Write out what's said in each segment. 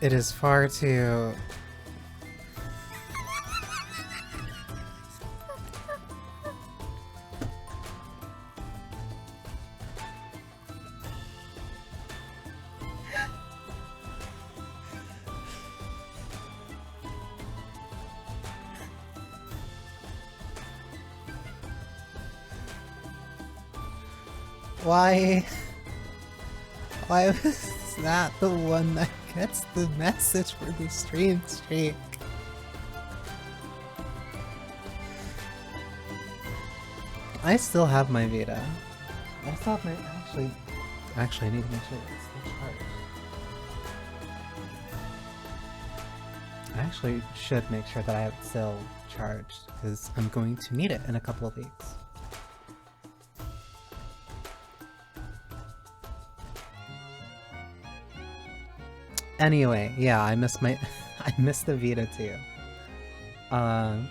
It is far too... Why was that the one that gets the message for the stream streak? I still have my Vita. I still have my... Actually, I need to make sure it's still charged. I actually should make sure that I have it still charged, because I'm going to need it in a couple of weeks. Anyway, yeah, I missed my... I missed the Vita too. I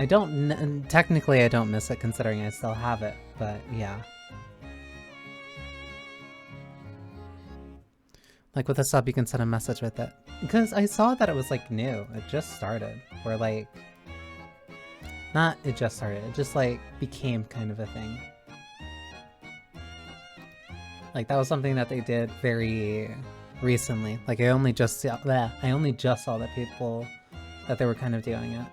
don't... Technically I don't miss it considering I still have it, but yeah. Like with a sub you can send a message with it. Because I saw that it was like new, it just started. Or like... Not it just started, it just like became kind of a thing. Like that was something that they did very recently. Like I only just saw that people that they were kind of doing it.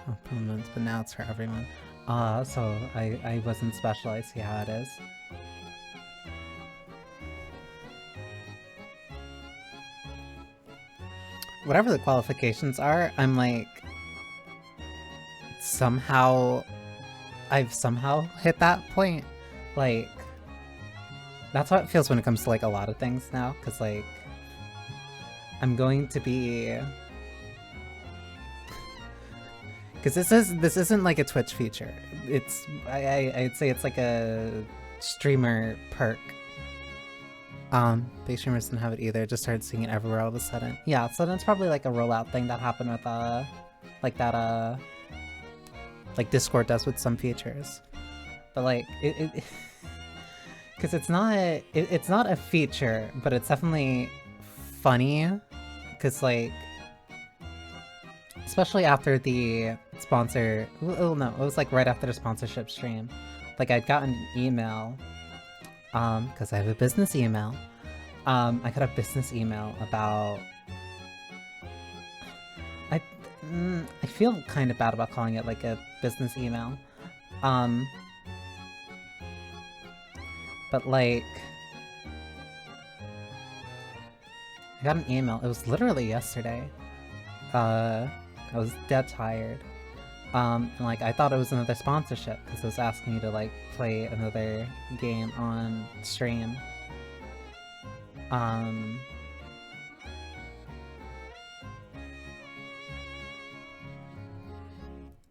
Opponents, but now it's for everyone. So I wasn't special, I see how it is. Whatever the qualifications are, I'm like... I've somehow hit that point. Like, that's how it feels when it comes to like a lot of things now, because like, I'm going to be... Because this isn't like a Twitch feature. It's, I'd say it's like a streamer perk. Big streamers didn't have it either, just started seeing it everywhere all of a sudden. Yeah, so that's probably like a rollout thing that happened with, like that, like Discord does with some features. But like, because it's not a feature, but it's definitely funny, because like, especially after the sponsor, oh no, it was like right after the sponsorship stream, like I'd gotten an email, because I have a business email, I got a business email about, I feel kind of bad about calling it like a business email, but like, I got an email, it was literally yesterday, I was dead tired, and like I thought it was another sponsorship because it was asking me to like play another game on stream.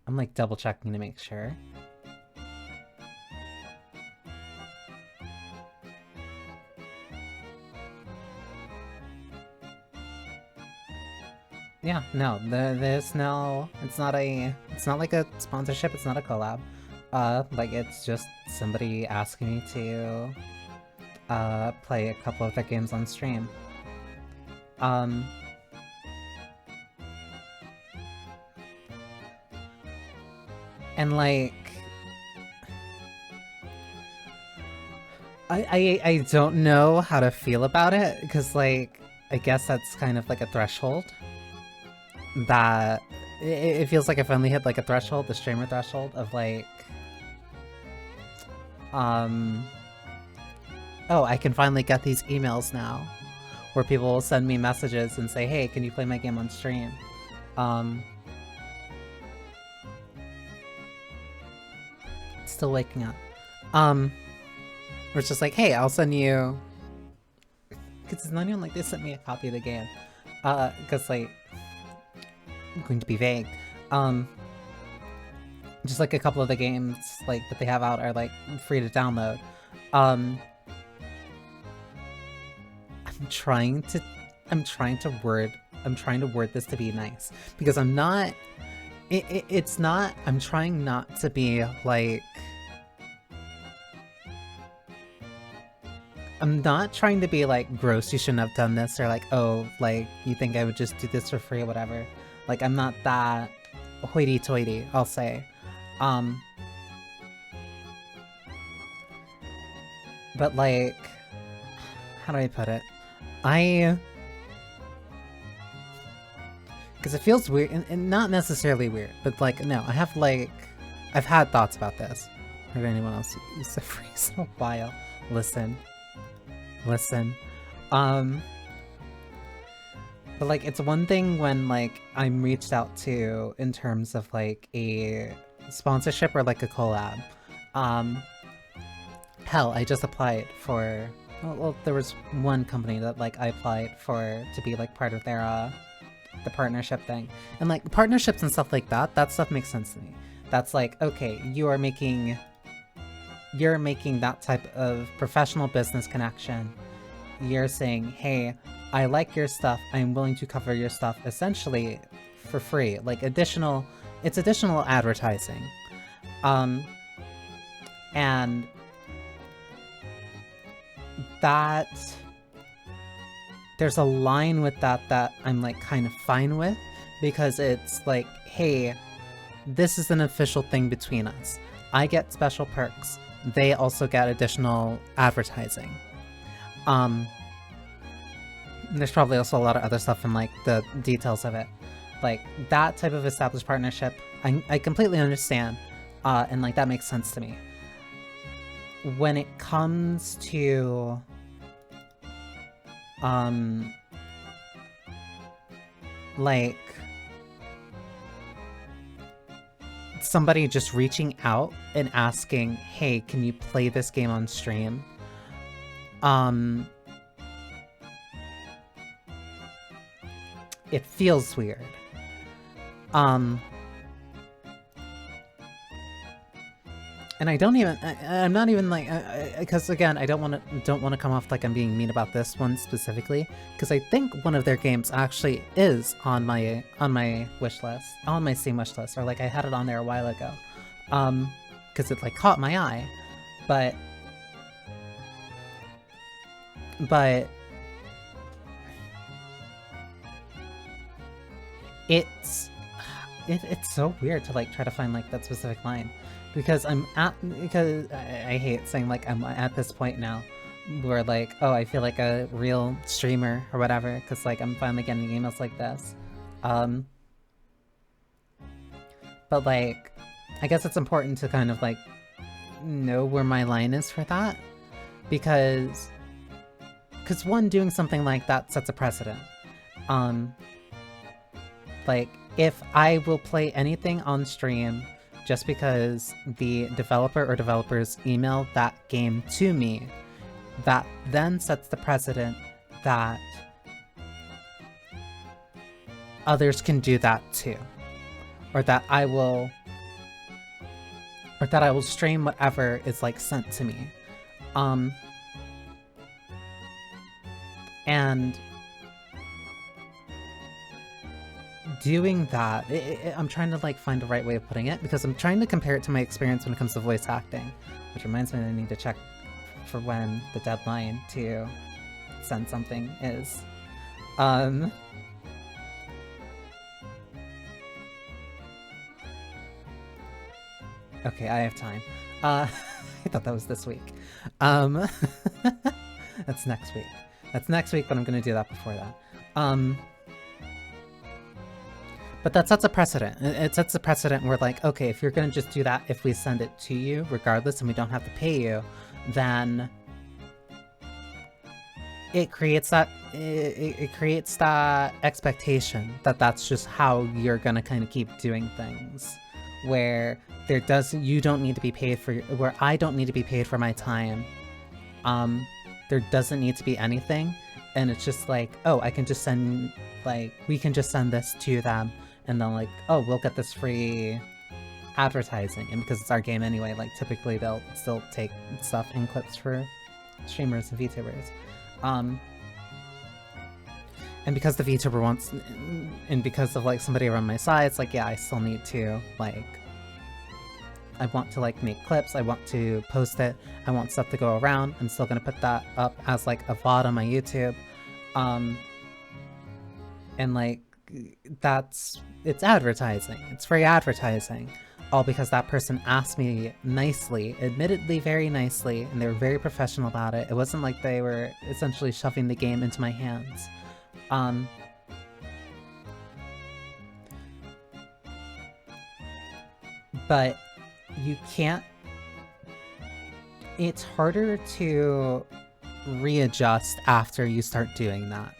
I'm like double checking to make sure. Yeah, no, there's no, it's not like a sponsorship, it's not a collab. Like it's just somebody asking me to, play a couple of their games on stream. And like, I don't know how to feel about it, because like, I guess that's kind of like a threshold. That it feels like I finally hit like a threshold, the streamer threshold of like, oh, I can finally get these emails now, where people will send me messages and say, hey, can you play my game on stream? Still waking up. Where it's just like, hey, I'll send you, because it's not even like they sent me a copy of the game, because like, I'm going to be vague. Just like a couple of the games like that they have out are like free to download. I'm trying to word this to be nice, because I'm not It's not, I'm trying not to be like, I'm not trying to be like, gross, you shouldn't have done this, or like, oh, like, you think I would just do this for free, whatever. Like, I'm not that hoity-toity, I'll say. But like, how do I put it? Because it feels weird, and not necessarily weird, but like, no, I have like, I've had thoughts about this. Or did anyone else use the phrase in a while? Listen. But like, it's one thing when like, I'm reached out to in terms of like a sponsorship or like a collab. Hell, I just applied for, well, there was one company that like I applied for to be like part of their the partnership thing. And like partnerships and stuff like that, that stuff makes sense to me. That's like, okay, you're making that type of professional business connection. You're saying, hey, I like your stuff, I'm willing to cover your stuff essentially for free. Like it's additional advertising. And that, there's a line with that I'm like kind of fine with, because it's like, hey, this is an official thing between us. I get special perks. They also get additional advertising. There's probably also a lot of other stuff in like the details of it. Like that type of established partnership, I completely understand, and like that makes sense to me. When it comes to like somebody just reaching out and asking, hey, can you play this game on stream? It feels weird. And I don't even, I'm not even like, because again, I don't want to come off like I'm being mean about this one specifically, because I think one of their games actually is on my wish list, on my Steam wish list, or like I had it on there a while ago, because it like caught my eye, but it's so weird to like try to find like that specific line. Because I hate saying like I'm at this point now where like, oh, I feel like a real streamer or whatever, because like I'm finally getting emails like this. But like, I guess it's important to kind of like know where my line is for that, because one, doing something like that sets a precedent. Like, if I will play anything on stream just because the developer or developers email that game to me, that then sets the precedent that others can do that too. Or that I will stream whatever is like sent to me. And doing that, I'm trying to like find the right way of putting it, because I'm trying to compare it to my experience when it comes to voice acting, which reminds me that I need to check for when the deadline to send something is. Okay, I have time. I thought that was this week. That's next week. That's next week, but I'm gonna do that before that. But that sets a precedent. It sets a precedent where like, okay, if you're gonna just do that, if we send it to you regardless and we don't have to pay you, then it creates that expectation that that's just how you're gonna kind of keep doing things, where you don't need to be paid for, where I don't need to be paid for my time. There doesn't need to be anything, and it's just like, oh, I can just send, like, we can just send this to them, and then like, oh, we'll get this free advertising, and because it's our game anyway, like typically they'll still take stuff in clips for streamers and VTubers. And because the VTuber wants, and because of like somebody around my side, it's like, yeah, I still need to like, I want to like make clips, I want to post it, I want stuff to go around. I'm still gonna put that up as like a VOD on my YouTube. And like, it's advertising, it's free advertising. All because that person asked me nicely, admittedly very nicely, and they were very professional about it. It wasn't like they were essentially shoving the game into my hands. But you can't... It's harder to readjust after you start doing that.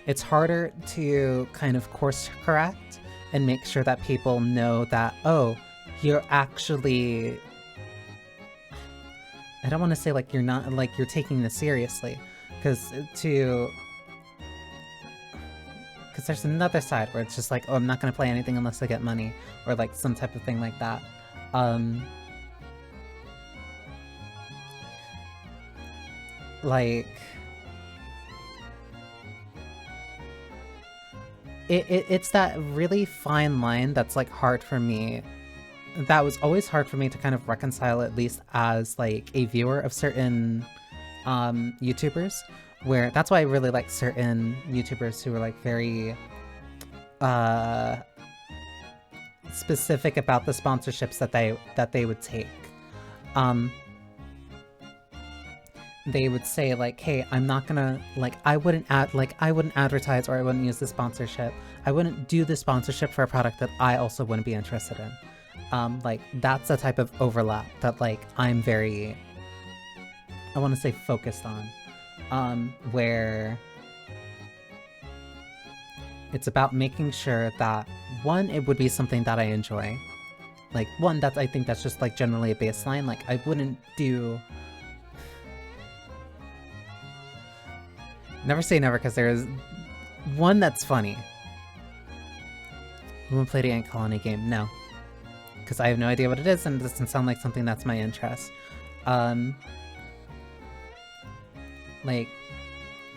It's harder to kind of course correct and make sure that people know that, oh, you're actually... I don't want to say like you're not, like you're taking this seriously, because there's another side where it's just like, oh, I'm not gonna play anything unless I get money, or like some type of thing like that. Like... It's that really fine line that's like hard for me. That was always hard for me to kind of reconcile, at least as like a viewer of certain YouTubers, where that's why I really like certain YouTubers who are like very specific about the sponsorships that they would take. They would say like, hey, I'm not gonna, like, I wouldn't advertise, or I wouldn't use the sponsorship. I wouldn't do the sponsorship for a product that I also wouldn't be interested in. Like, that's the type of overlap that, like, I'm very, I want to say focused on. Where it's about making sure that, one, it would be something that I enjoy. Like, one, I think that's just, like, generally a baseline. Like, I wouldn't do... Never say never, because there is one that's funny. You want to play the Ant Colony game? No. Because I have no idea what it is, and it doesn't sound like something that's my interest. Like,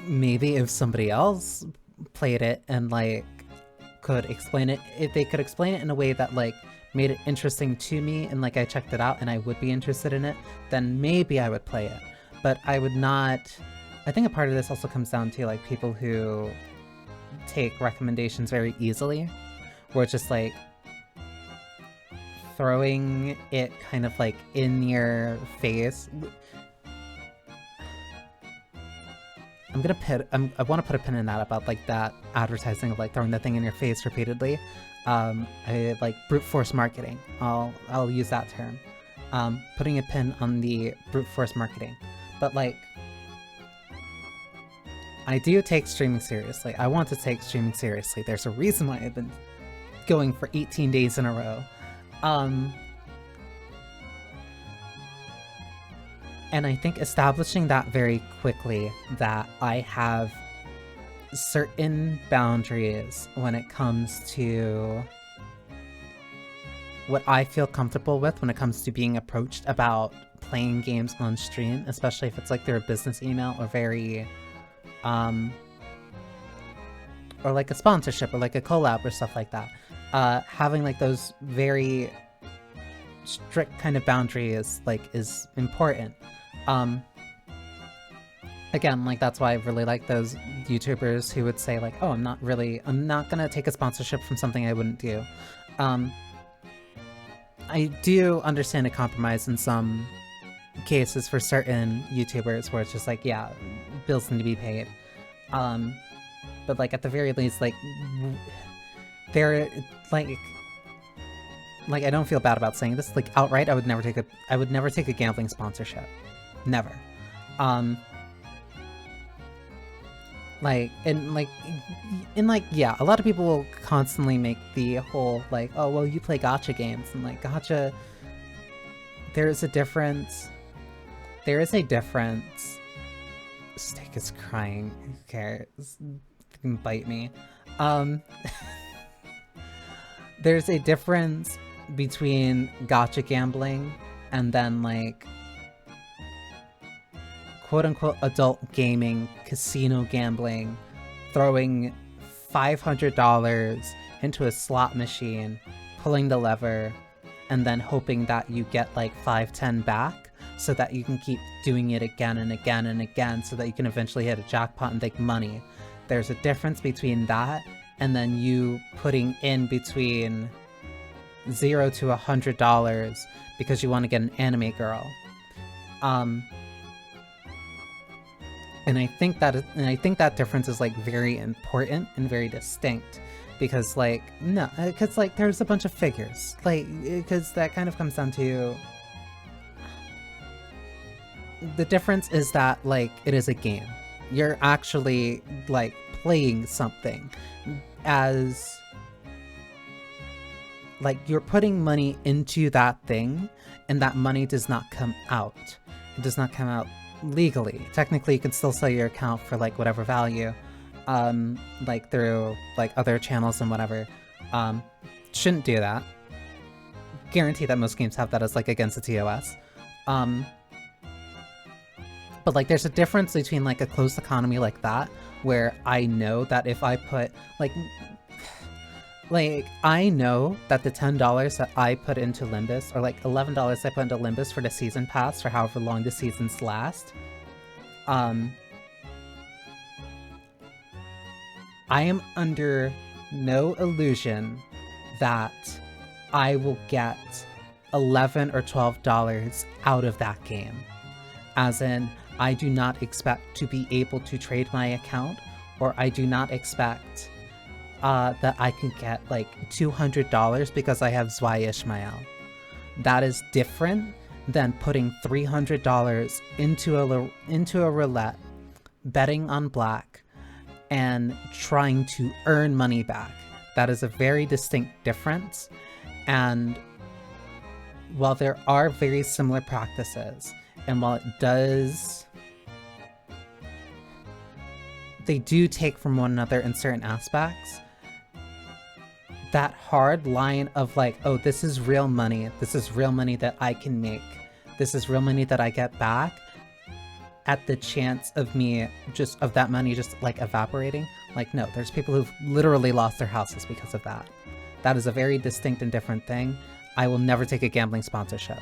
maybe if somebody else played it and, like, could explain it, if they could explain it in a way that, like, made it interesting to me, and, like, I checked it out and I would be interested in it, then maybe I would play it. But I would not... I think a part of this also comes down to, like, people who take recommendations very easily, where it's just, like, throwing it kind of, like, in your face. I want to put a pin in that, about, like, that advertising of, like, throwing the thing in your face repeatedly. I like brute force marketing. I'll use that term. Putting a pin on the brute force marketing. But, like, I do take streaming seriously. I want to take streaming seriously. There's a reason why I've been going for 18 days in a row. And I think establishing that very quickly, that I have certain boundaries when it comes to what I feel comfortable with when it comes to being approached about playing games on stream, especially if it's like they're a business email or very... or like a sponsorship or like a collab or stuff like that. Having like those very strict kind of boundaries is important. Again, like that's why I really like those YouTubers who would say like, oh, I'm not gonna take a sponsorship from something I wouldn't do. I do understand a compromise in some cases for certain YouTubers where it's just like, yeah, bills need to be paid. But like at the very least, like they're like I don't feel bad about saying this, like outright, I would never take a gambling sponsorship. Never. Yeah, a lot of people will constantly make the whole like, oh well, you play gacha games, and like gacha, there is a difference. Steak is crying. Who cares? They can bite me. There's a difference between gacha gambling and then like quote-unquote adult gaming, casino gambling, throwing $500 into a slot machine, pulling the lever, and then hoping that you get like 5-10 back so that you can keep doing it again and again and again so that you can eventually hit a jackpot and make money. There's a difference between that and then you putting in between $0 to $100 because you want to get an anime girl. And I think that difference is like very important and very distinct, because like because like there's a bunch of figures, like because that kind of comes down to the difference is that like it is a game. You're actually like playing something, as like you're putting money into that thing, and that money does not come out. It does not come out legally. Technically, you can still sell your account for like whatever value, like through like other channels and whatever. Shouldn't do that. Guarantee that most games have that as like against the TOS. But like there's a difference between like a closed economy like that, where I know that if I put like I know that the $10 that I put into Limbus, or like $11 I put into Limbus for the season pass for however long the seasons last, I am under no illusion that I will get $11 or $12 out of that game. As in, I do not expect to be able to trade my account, or I do not expect that I can get like $200 because I have Zwei Ishmael. That is different than putting $300 into a roulette, betting on black, and trying to earn money back. That is a very distinct difference. And while there are very similar practices, and while they do take from one another in certain aspects, that hard line of like, oh, this is real money that I can make, this is real money that I get back, at the chance of me of that money just like evaporating. Like, no, there's people who've literally lost their houses because of that. That is a very distinct and different thing. I will never take a gambling sponsorship.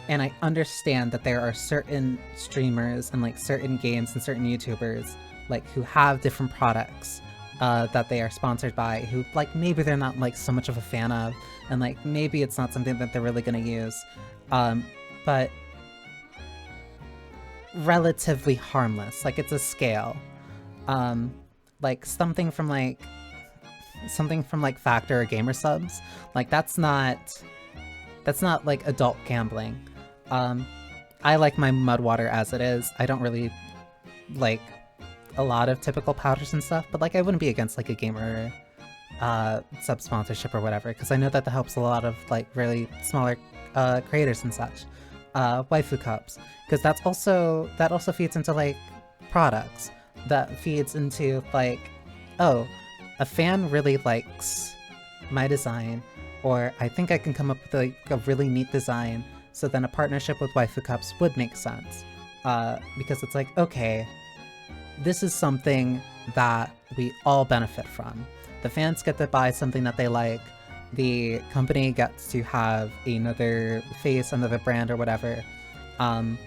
And I understand that there are certain streamers and like certain games and certain YouTubers like who have different products that they are sponsored by, who like maybe they're not like so much of a fan of, and like maybe it's not something that they're really gonna use, but relatively harmless. Like it's a scale, like something from like Factor or Gamer Subs. Like that's not like adult gambling. I like my mud water as it is. I don't really like a lot of typical powders and stuff, but like I wouldn't be against like a gamer sub sponsorship or whatever, because I know that helps a lot of like really smaller creators and such. Waifu cups, because that also feeds into like products, that feeds into like, oh, a fan really likes my design, or I think I can come up with like a really neat design, so then a partnership with Waifu Cups would make sense. Because it's like, okay, this is something that we all benefit from. The fans get to buy something that they like, the company gets to have another face, another brand or whatever, and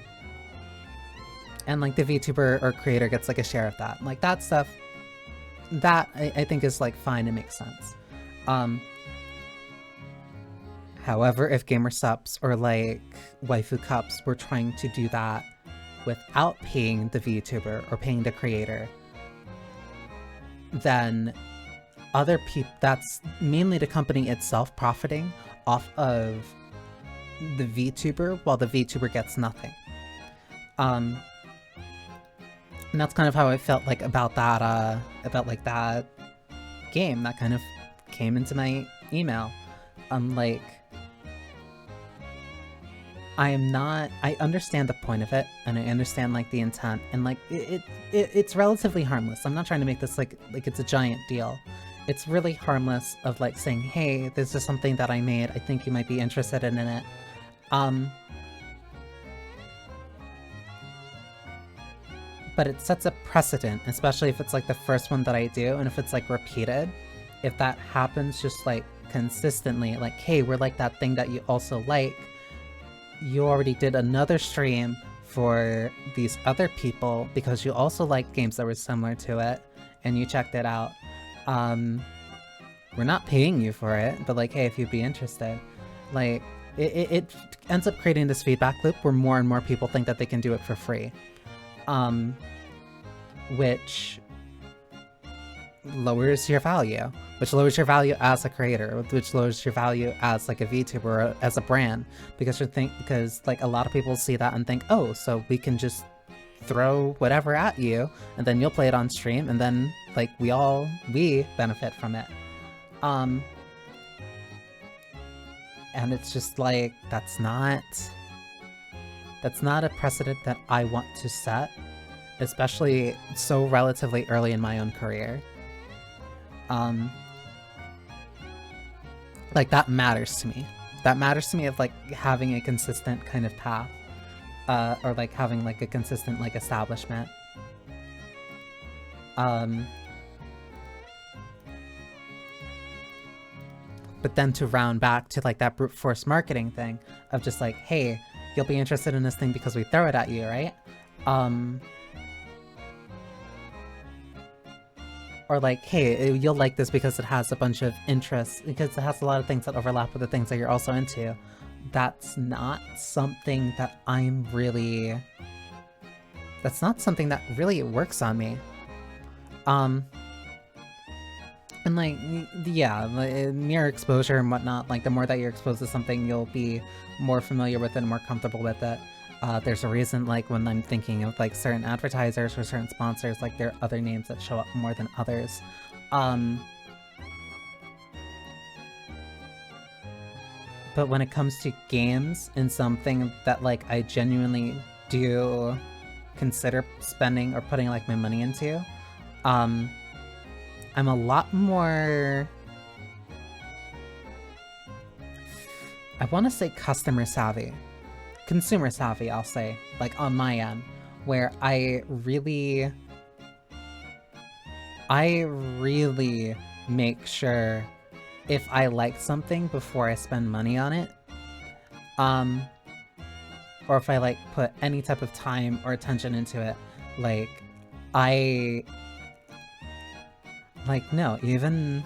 like the VTuber or creator gets like a share of that. Like that stuff, that I think is like fine, it makes sense. However, if Gamer Subs or like Waifu Cups were trying to do that without paying the VTuber or paying the creator, then other people, that's mainly the company itself profiting off of the VTuber, while the VTuber gets nothing. And that's kind of how I felt like about that game that kind of came into my email. Like, I understand the point of it, and I understand like the intent, and like it's relatively harmless. I'm not trying to make this like it's a giant deal. It's really harmless of like saying, hey, this is something that I made, I think you might be interested in it. but it sets a precedent, especially if it's like the first one that I do, and if it's like repeated. If that happens just like consistently, like, hey, we're like that thing that you also like, you already did another stream for these other people because you also liked games that were similar to it, and you checked it out. We're not paying you for it, but like, hey, if you'd be interested, like, it ends up creating this feedback loop where more and more people think that they can do it for free. Which lowers your value. Which lowers your value as a creator, which lowers your value as like a VTuber or as a brand. Because like a lot of people see that and think, oh, so we can just throw whatever at you and then you'll play it on stream and then like we benefit from it. And it's just like, that's not a precedent that I want to set, especially so relatively early in my own career. Like, that matters to me. That matters to me of like having a consistent kind of path, or like having like a consistent like establishment. But then to round back to like that brute force marketing thing of just like, hey, you'll be interested in this thing because we throw it at you, right? Or like, hey, you'll like this because it has a bunch of interests, because it has a lot of things that overlap with the things that you're also into. That's not something that that's not something that really works on me. And like, yeah, mere exposure and whatnot, like the more that you're exposed to something, you'll be more familiar with it and more comfortable with it. There's a reason, like, when I'm thinking of like certain advertisers or certain sponsors, like there are other names that show up more than others. But when it comes to games and something that like I genuinely do consider spending or putting like my money into, I'm a lot more, I want to say customer savvy. Consumer savvy, I'll say, like on my end, where I really make sure if I like something before I spend money on it, or if I like put any type of time or attention into it, like no, even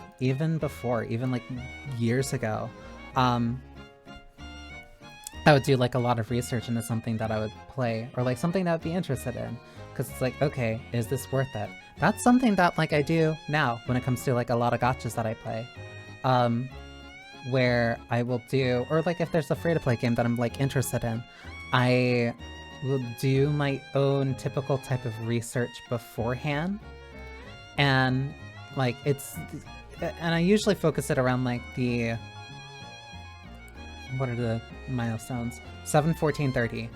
before, even like years ago, I would do like a lot of research into something that I would play, or like something that I'd be interested in, because it's like, okay, is this worth it? That's something that like I do now when it comes to like a lot of gachas that I play, where I will do, or like if there's a free-to-play game that I'm like interested in, I will do my own typical type of research beforehand, and like and I usually focus it around like the, what are the milestones? 7, 14, 30.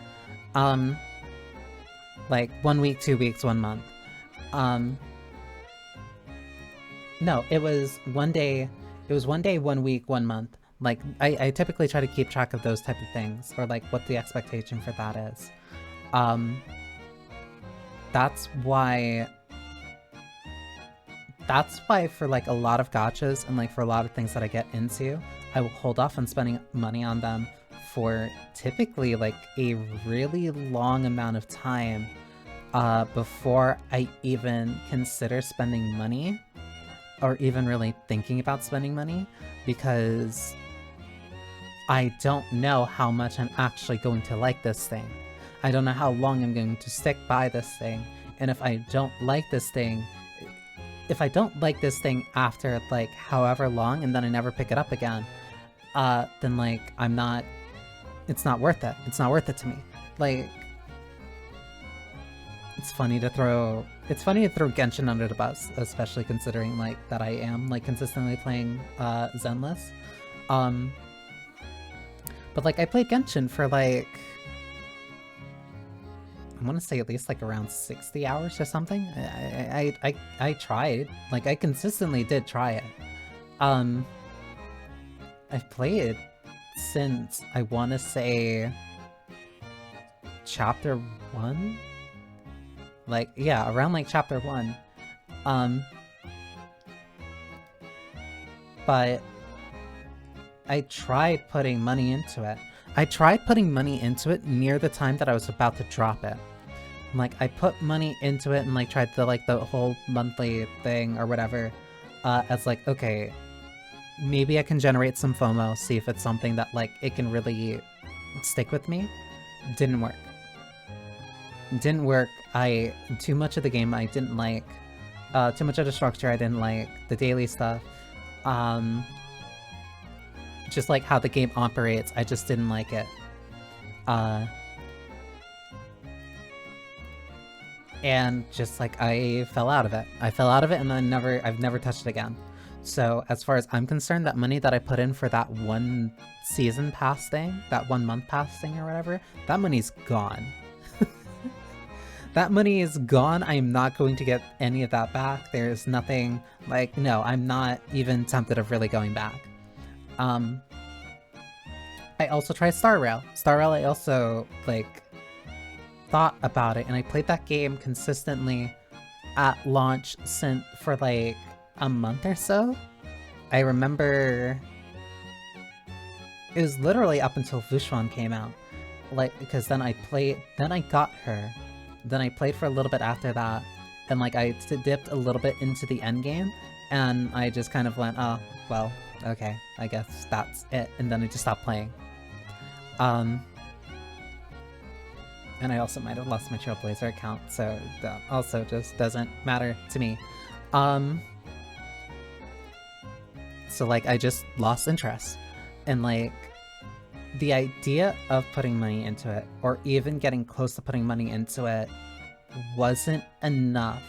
Like 1 week, 2 weeks, 1 month. No, it was 1 day. It was 1 day, 1 week, 1 month. Like, I typically try to keep track of those type of things, or like what the expectation for that is. That's why for like a lot of gachas and like for a lot of things that I get into, I will hold off on spending money on them for typically like a really long amount of time before I even consider spending money, or even really thinking about spending money, because I don't know how much I'm actually going to like this thing. I don't know how long I'm going to stick by this thing, and if I don't like this thing after like however long and then I never pick it up again, then like it's not worth it. It's not worth it to me. Like, it's funny to throw Genshin under the bus, especially considering like that I am like consistently playing Zenless. But like I played Genshin for like, I want to say at least like around 60 hours or something. I tried. Like, I consistently did try it. I've played since, I want to say, chapter 1? Like, yeah, around like chapter 1. But I tried putting money into it. I tried putting money into it near the time that I was about to drop it. Like, I put money into it and like tried the whole monthly thing or whatever, as like, okay, maybe I can generate some FOMO, see if it's something that like it can really stick with me. Didn't work. Didn't work. Too much of the game I didn't like. Too much of the structure I didn't like. The daily stuff. Just like how the game operates, I just didn't like it. And just like I fell out of it. I fell out of it and then I've never touched it again. So as far as I'm concerned, that money that I put in for that one season pass thing, that 1 month pass thing or whatever, that money's gone. That money is gone. I am not going to get any of that back. There's nothing, like, no, I'm not even tempted of really going back. I also tried Star Rail. Star Rail, I also, like, thought about it, and I played that game consistently at launch for, like, a month or so. I remember it was literally up until Vushwan came out. Like, because then I got her. Then I played for a little bit after that, and like I dipped a little bit into the end game, and I just kind of went, oh, well, okay, I guess that's it, and then I just stopped playing. And I also might have lost my Trailblazer account, so that also just doesn't matter to me. So like I just lost interest, and like the idea of putting money into it, or even getting close to putting money into it, wasn't enough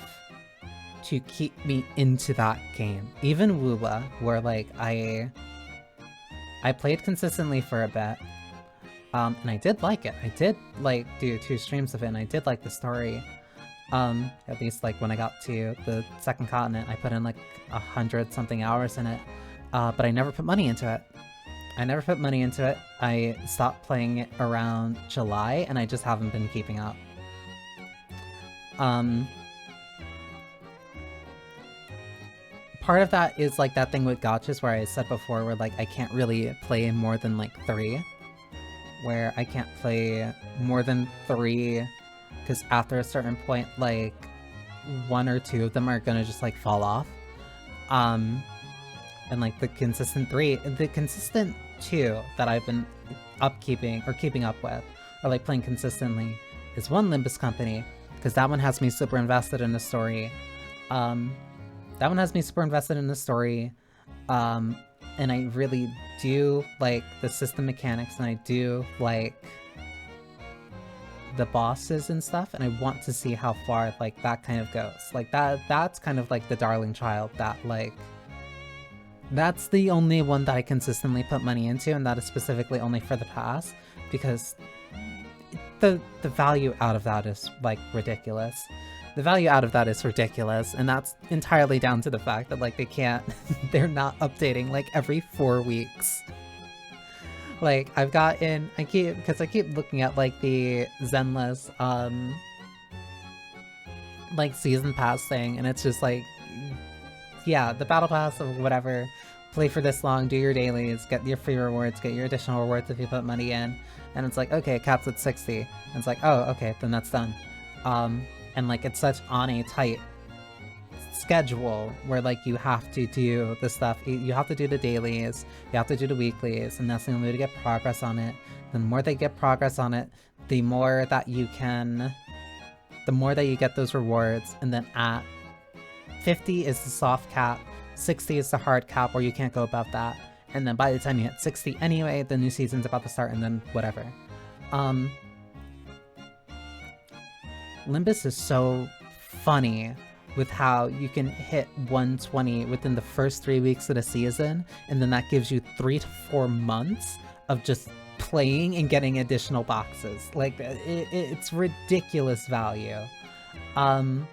to keep me into that game. Even Wuwa, where like I played consistently for a bit, and I did like it. I did like do 2 streams of it, and I did like the story. At least like when I got to the second continent, I put in like 100-something hours in it, but I never put money into it. I stopped playing it around July, and I just haven't been keeping up. Part of that is like that thing with gachas where I said before, where like I can't really play more than like 3. Where I can't play more than 3, because after a certain point, like 1 or 2 of them are gonna just like fall off. And like the consistent 2 that I've been keeping up with, or like playing consistently, is 1 Limbus Company, because that one has me super invested in the story. And I really do like the system mechanics, and I do like the bosses and stuff, and I want to see how far like that kind of goes. Like that's kind of like the darling child that like, that's the only one that I consistently put money into, and that is specifically only for the pass, because the value out of that is like ridiculous. And that's entirely down to the fact that like they're not updating like every 4 weeks. Like I keep looking at like the Zenless like season pass thing, and it's just like, yeah, the battle pass or whatever, play for this long, do your dailies, get your free rewards, get your additional rewards if you put money in, and it's like, okay, it caps at 60, and it's like, oh, okay, then that's done. And like it's such on a tight schedule where like you have to do the stuff, you have to do the dailies, you have to do the weeklies, and that's the only way to get progress on it. The more they get progress on it, the more that you get those rewards, and then at 50 is the soft cap, 60 is the hard cap where you can't go above that, and then by the time you hit 60 anyway, the new season's about to start, and then whatever. Limbus is so funny with how you can hit 120 within the first 3 weeks of the season, and then that gives you 3 to 4 months of just playing and getting additional boxes. Like, it's ridiculous value. And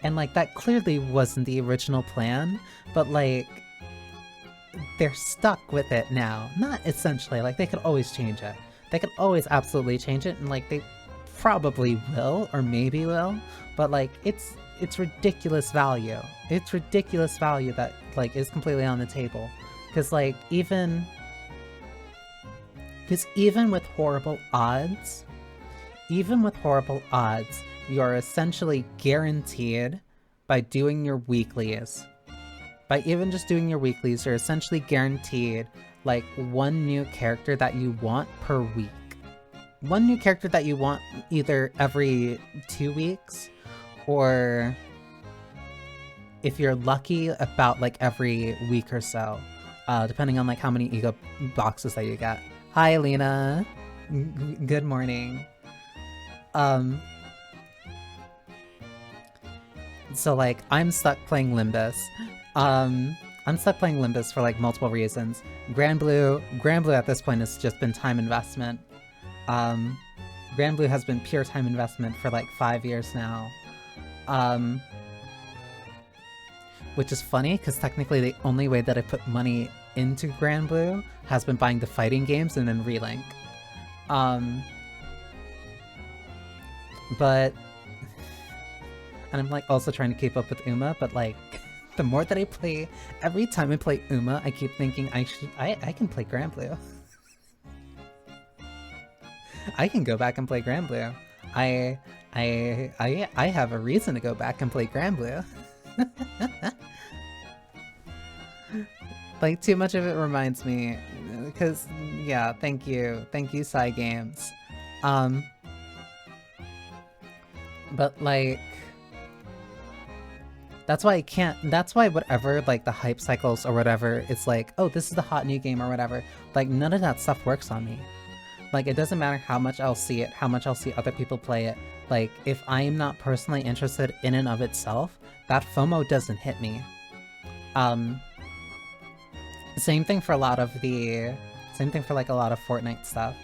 like, that clearly wasn't the original plan, but like, they're stuck with it now. Not essentially, like, they could always change it. They could always absolutely change it, and like, they probably will, or maybe will, but like it's ridiculous value. It's ridiculous value that like is completely on the table. Because like even with horrible odds, you're essentially guaranteed by doing your weeklies. By even just doing your weeklies, you're essentially guaranteed like one new character that you want per week. One new character that you want either every 2 weeks, or if you're lucky, about like every week or so, depending on like how many ego boxes that you get. Hi, Lena. Good morning. So like I'm stuck playing Limbus. I'm stuck playing Limbus for like multiple reasons. Grand Blue at this point has just been time investment. Grand Blue has been pure time investment for like 5 years now. Which is funny, because technically the only way that I put money into Grand Blue has been buying the fighting games and then Relink. But... And I'm like also trying to keep up with Uma, but like, the more that I play, every time I play Uma, I keep thinking I can play Grand Blue. I can go back and play Grand Blue. I have a reason to go back and play Grand Blue. Like, too much of it reminds me, because, yeah, thank you, Psy Games. But, like, that's why whatever, like, the hype cycles or whatever, it's like, oh, this is the hot new game or whatever, like, none of that stuff works on me. Like, it doesn't matter how much I'll see it, how much I'll see other people play it, like, if I'm not personally interested in and of itself, that FOMO doesn't hit me. Same thing for like a lot of Fortnite stuff,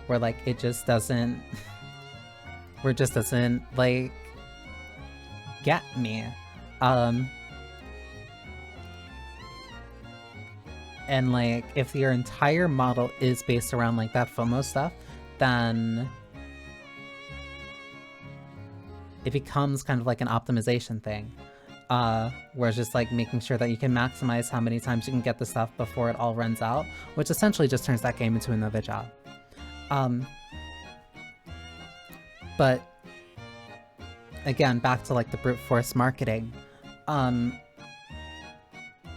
where like it just doesn't like get me. And like if your entire model is based around like that FOMO stuff, then it becomes kind of like an optimization thing. Where it's just like making sure that you can maximize how many times you can get the stuff before it all runs out, which essentially just turns that game into another job. But again, back to like the brute force marketing,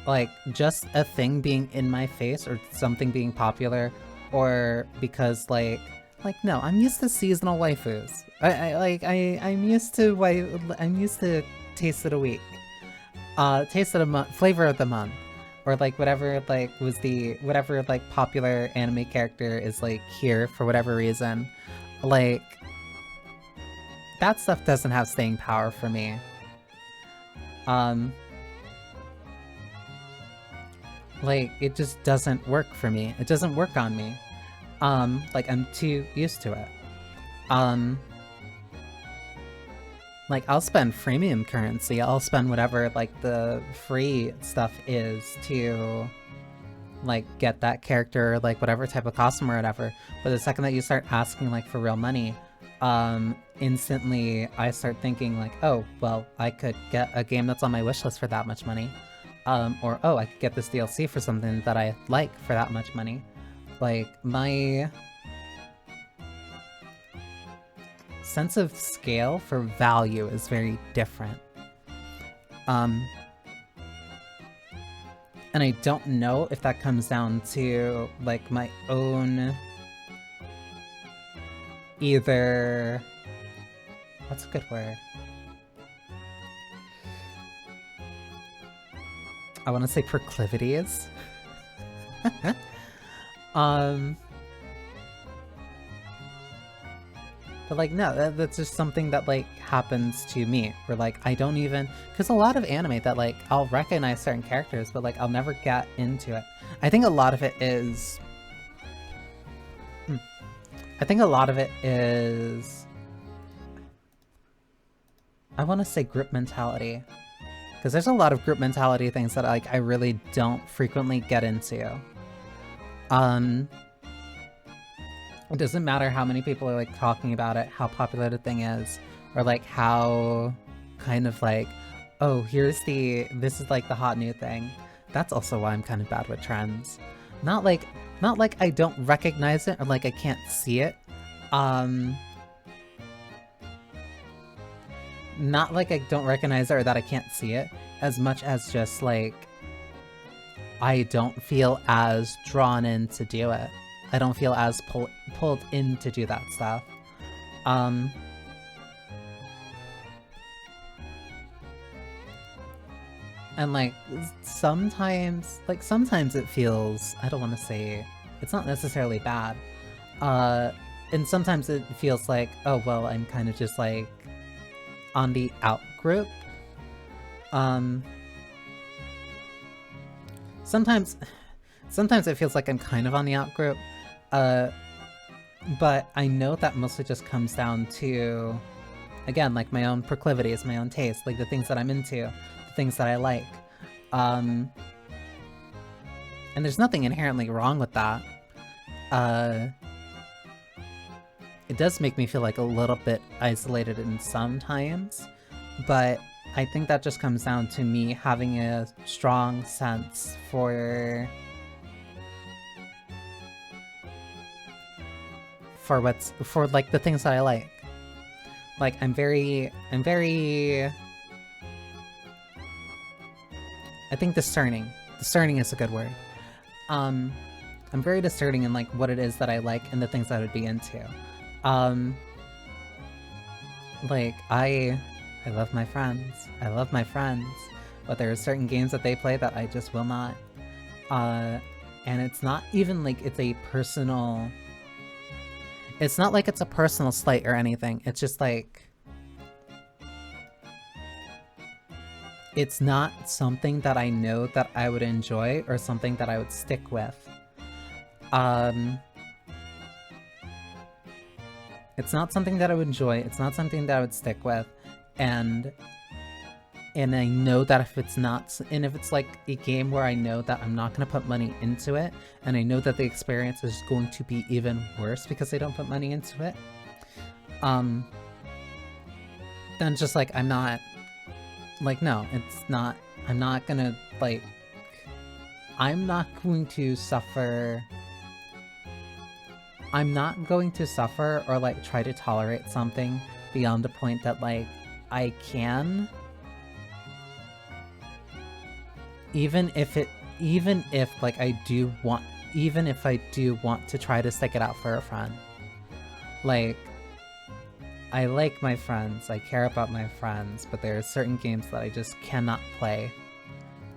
like just a thing being in my face or something being popular, or because like no, I'm used to seasonal waifus. I'm used to taste of the week. Taste of the month, flavor of the month, or like whatever like was the whatever like popular anime character is like here for whatever reason, like that stuff doesn't have staying power for me. Like it just doesn't work for me. It doesn't work on me. Like I'm too used to it. Like, I'll spend freemium currency, I'll spend whatever, like, the free stuff is to, like, get that character, like, whatever type of costume or whatever, but the second that you start asking, like, for real money, instantly I start thinking, like, oh, well, I could get a game that's on my wishlist for that much money, or, oh, I could get this DLC for something that I like for that much money. Like, my sense of scale for value is very different. And I don't know if that comes down to, like, my own... either... what's a good word? I want to say proclivities? But like, no, that's just something that like happens to me, where like I don't even, because a lot of anime that like I'll recognize certain characters, but like I'll never get into it. I think a lot of it is, I want to say group mentality, because there's a lot of group mentality things that like I really don't frequently get into. It doesn't matter how many people are like talking about it, how popular the thing is, or like how kind of like, oh, this is like the hot new thing. That's also why I'm kind of bad with trends. Not like I don't recognize it or like I can't see it. Not like I don't recognize it or that I can't see it, as much as just like I don't feel as drawn in to do it. I don't feel as pulled in to do that stuff. And like sometimes it feels, I don't want to say, it's not necessarily bad. And sometimes it feels like, oh well, I'm kind of just like on the out group. Sometimes it feels like I'm kind of on the out group. But I know that mostly just comes down to, again, like my own proclivities, my own taste, like the things that I'm into, the things that I like. And there's nothing inherently wrong with that. It does make me feel like a little bit isolated in some times, but I think that just comes down to me having a strong sense for like the things that I like. Like I'm very I think discerning. Discerning is a good word. I'm very discerning in like what it is that I like and the things that I would be into. Like I love my friends. I love my friends, but there are certain games that they play that I just will not. And it's not even like it's a personal. It's not like it's a personal slight or anything. It's just like it's not something that I know that I would enjoy or something that I would stick with. It's not something that I would enjoy, it's not something that I would stick with, and I know that if it's like a game where I know that I'm not going to put money into it, and I know that the experience is going to be even worse because they don't put money into it, then just like I'm not, like no, it's not, I'm not gonna like, I'm not going to suffer or like try to tolerate something beyond the point that like I can, even if like I do want to try to stick it out for a friend. Like I like my friends, I care about my friends, but there are certain games that I just cannot play.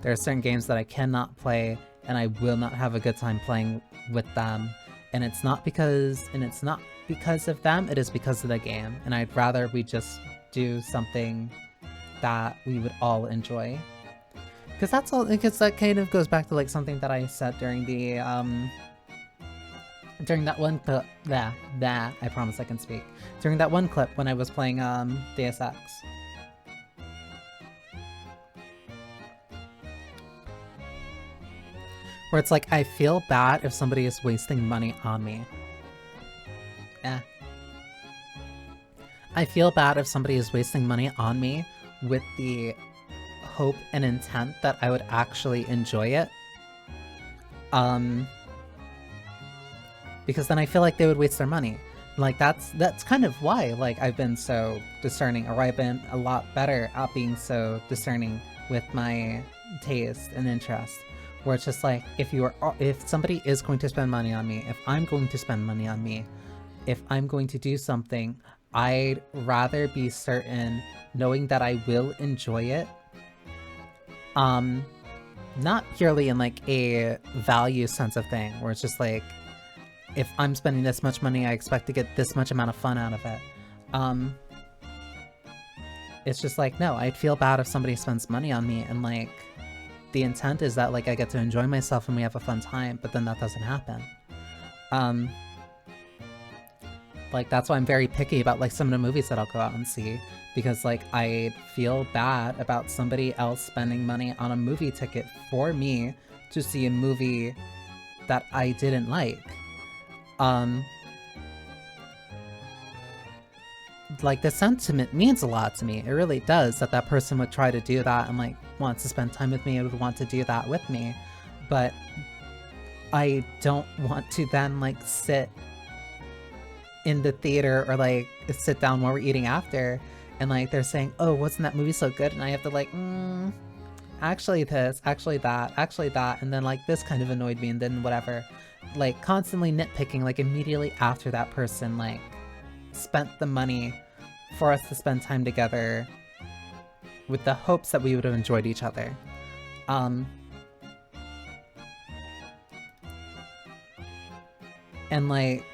There are certain games that I cannot play and I will not have a good time playing with them. And it's not because of them, it is because of the game. And I'd rather we just do something that we would all enjoy. Because that kind of goes back to like something that I said during the, during that one clip, I promise I can speak. During that one clip when I was playing, Deus Ex. Where it's like, I feel bad if somebody is wasting money on me. I feel bad if somebody is wasting money on me with the hope and intent that I would actually enjoy it. Because then I feel like they would waste their money. Like that's kind of why like I've been so discerning, or I've been a lot better at being so discerning with my taste and interest. Where it's just like, if somebody is going to spend money on me, if I'm going to spend money on me, if I'm going to do something, I'd rather be certain knowing that I will enjoy it. Not purely in like a value sense of thing, where it's just like, if I'm spending this much money, I expect to get this much amount of fun out of it. It's just like, no, I'd feel bad if somebody spends money on me and like, the intent is that like I get to enjoy myself and we have a fun time, but then that doesn't happen. Like that's why I'm very picky about like some of the movies that I'll go out and see, because like I feel bad about somebody else spending money on a movie ticket for me to see a movie that I didn't like. like, the sentiment means a lot to me. It really does, that that person would try to do that and, like, wants to spend time with me and would want to do that with me. But I don't want to then, like, sit in the theater or, like, sit down while we're eating after and, like, they're saying, oh, wasn't that movie so good? And I have to, like, actually this, actually that, and then, like, this kind of annoyed me, and then whatever. Like, constantly nitpicking, like, immediately after that person, like, spent the money for us to spend time together with the hopes that we would have enjoyed each other. And, like,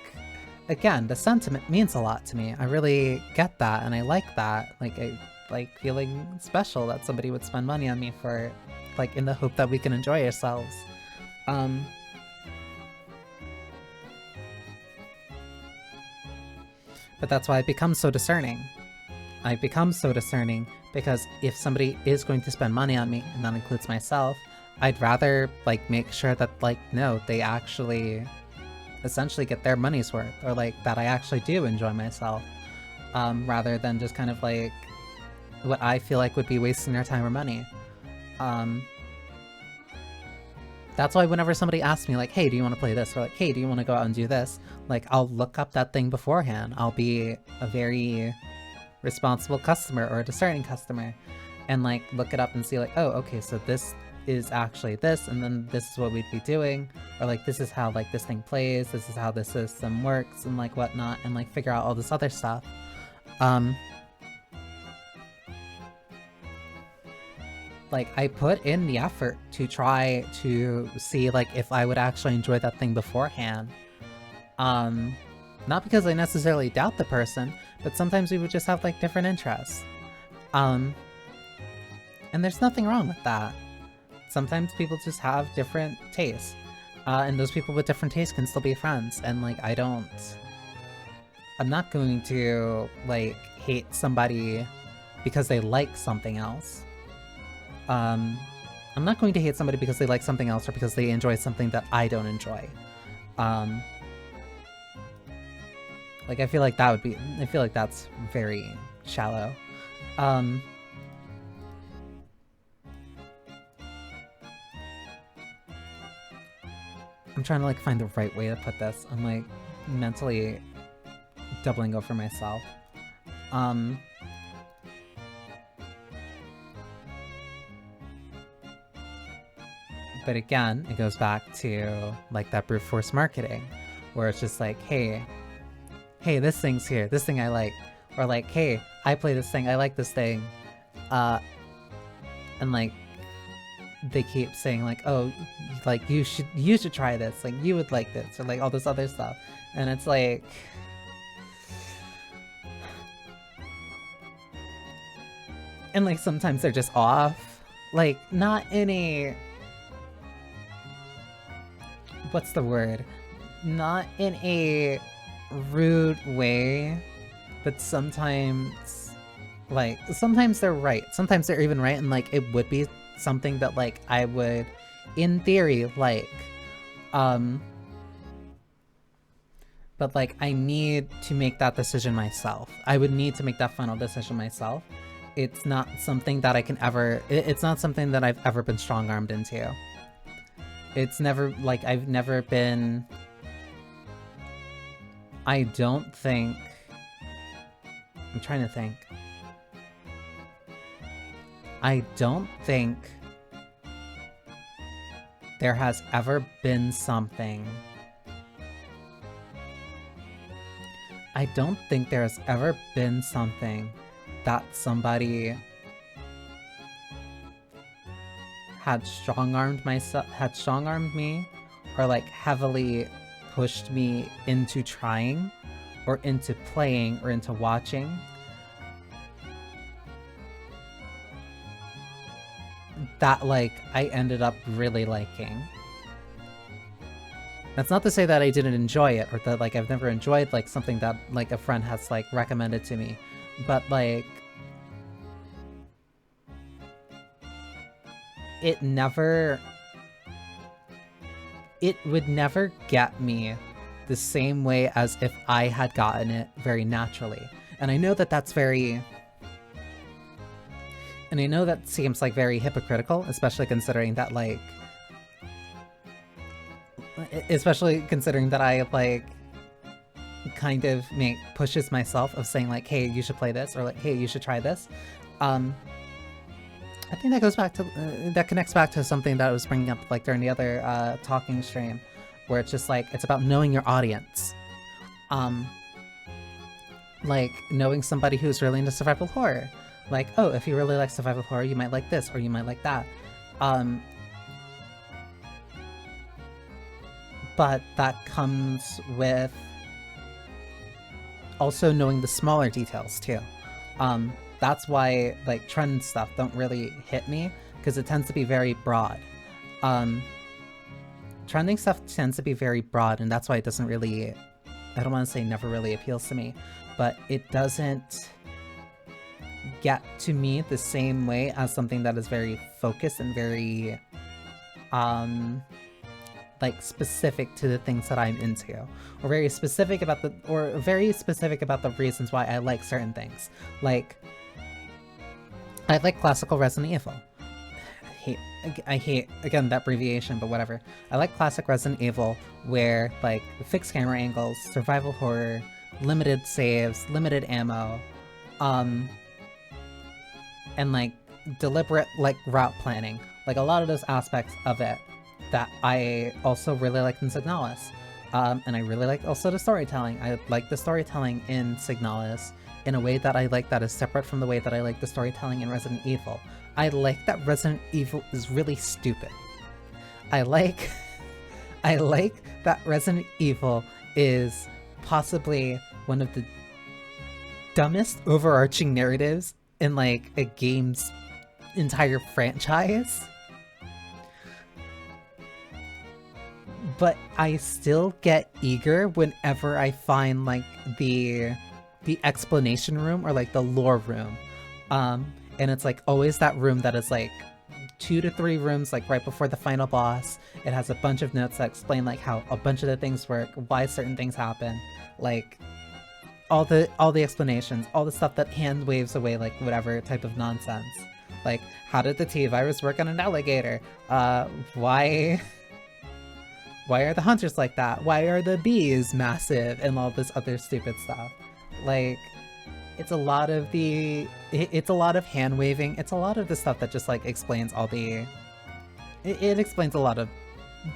again, the sentiment means a lot to me. I really get that, and I like that. Like, I like feeling special that somebody would spend money on me for, like, in the hope that we can enjoy ourselves. But that's why I become so discerning. I become so discerning because if somebody is going to spend money on me, and that includes myself, I'd rather, like, make sure that, like, no, they actually essentially get their money's worth, or, like, that I actually do enjoy myself, rather than just kind of, like, what I feel like would be wasting their time or money. That's why whenever somebody asks me, like, hey, do you want to play this? Or, like, hey, do you want to go out and do this? Like, I'll look up that thing beforehand. I'll be a very responsible customer or a discerning customer and, like, look it up and see, like, oh, okay, so this is actually this, and then this is what we'd be doing. Or, like, this is how, like, this thing plays, this is how this system works, and, like, whatnot, and, like, figure out all this other stuff. Like, I put in the effort to try to see, like, if I would actually enjoy that thing beforehand. Not because I necessarily doubt the person, but sometimes we would just have, like, different interests. And there's nothing wrong with that. Sometimes people just have different tastes. And those people with different tastes can still be friends, and, like, I'm not going to, like, hate somebody because they like something else. I'm not going to hate somebody because they like something else or because they enjoy something that I don't enjoy. Like, I feel like that's very shallow. I'm trying to, like, find the right way to put this. I'm, like, mentally doubling over myself. But again, it goes back to, like, that brute force marketing, where it's just like, hey, this thing's here, this thing I like, or, like, hey, I play this thing, I like this thing, and, like, they keep saying, like, oh, like, you should try this, like, you would like this, or, like, all this other stuff, and it's like, and, like, sometimes they're just off, like, not in a, what's the word? Not in a rude way, but sometimes, like, sometimes they're right. Sometimes they're even right, and, like, it would be something that, like, I would, in theory, like. But, like, I need to make that decision myself. I would need to make that final decision myself. It's not something that I can ever, it's not something that I've ever been strong-armed into. It's never, like, I've never been, I don't think, I'm trying to think. I don't think there has ever been something, I don't think there has ever been something that somebody had strong-armed me, or, like, heavily pushed me into trying, or into playing, or into watching. That, like, I ended up really liking. That's not to say that I didn't enjoy it, or that, like, I've never enjoyed, like, something that, like, a friend has, like, recommended to me. But, like, it would never get me the same way as if I had gotten it very naturally. And I know that that's very... And I know that seems, like, very hypocritical, especially considering that, like... Especially considering that I, like, kind of make pushes myself of saying, like, hey, you should play this, or, like, hey, you should try this. I think that goes back to... that connects back to something that I was bringing up, like, during the other talking stream, where it's just, like, it's about knowing your audience. Like, knowing somebody who's really into survival horror. Like, oh, if you really like survival horror, you might like this, or you might like that. But that comes with also knowing the smaller details, too. That's why, like, trend stuff don't really hit me, because it tends to be very broad. Trending stuff tends to be very broad, and that's why it doesn't really... I don't want to say never really appeals to me, but it doesn't get to me the same way as something that is very focused and very, like, specific to the things that I'm into, or very specific about the reasons why I like certain things. Like, I like classical Resident Evil. I hate, again, that abbreviation, but whatever. I like classic Resident Evil where, like, fixed camera angles, survival horror, limited saves, limited ammo, and, like, deliberate, like, route planning. Like, a lot of those aspects of it that I also really like in Signalis. And I really like also the storytelling. I like the storytelling in Signalis in a way that I like that is separate from the way that I like the storytelling in Resident Evil. I like that Resident Evil is really stupid. I like that Resident Evil is possibly one of the dumbest overarching narratives in, like, a game's entire franchise. But I still get eager whenever I find, like, the explanation room or, like, the lore room. And it's, like, always that room that is, like, 2 to 3 rooms, like, right before the final boss. It has a bunch of notes that explain, like, how a bunch of the things work, why certain things happen, like, all the explanations, all the stuff that hand waves away, like, whatever type of nonsense. Like, how did the T-virus work on an alligator? Why are the hunters like that? Why are the bees massive? And all this other stupid stuff. Like, it's a lot of it's a lot of hand waving. It's a lot of the stuff that just, like, explains all the... It explains a lot of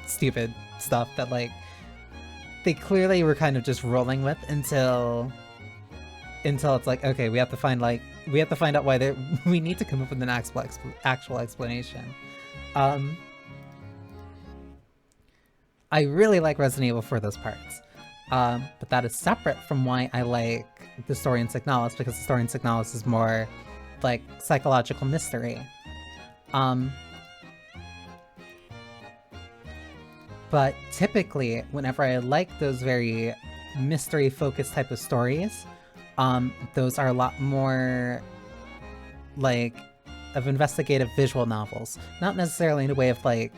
stupid stuff that, like, they clearly were kind of just rolling with until it's like, okay, we have to find out why we need to come up with an actual explanation. I really like Resident Evil for those parts. But that is separate from why I like the story in Signalis, because the story in Signalis is more, like, psychological mystery. But typically, whenever I like those very mystery-focused type of stories, those are a lot more, like, of investigative visual novels. Not necessarily in a way of, like,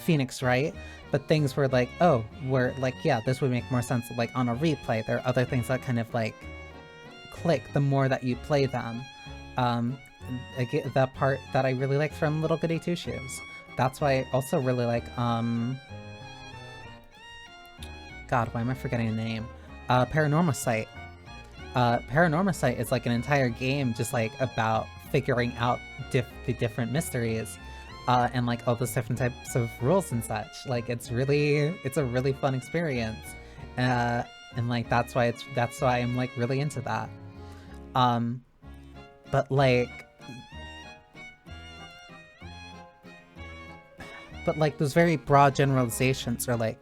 Phoenix Wright, but things where, like, oh, where, like, yeah, this would make more sense, like, on a replay. There are other things that kind of, like, click the more that you play them. I get that part that I really like from Little Goody Two Shoes. That's why I also really like, God, why am I forgetting the name? Paranormal Site. Paranormal Site is, like, an entire game just, like, about figuring out the different mysteries. And, like, all those different types of rules and such. Like, it's a really fun experience. And, like, that's why I'm, like, really into that. But, those very broad generalizations are, like,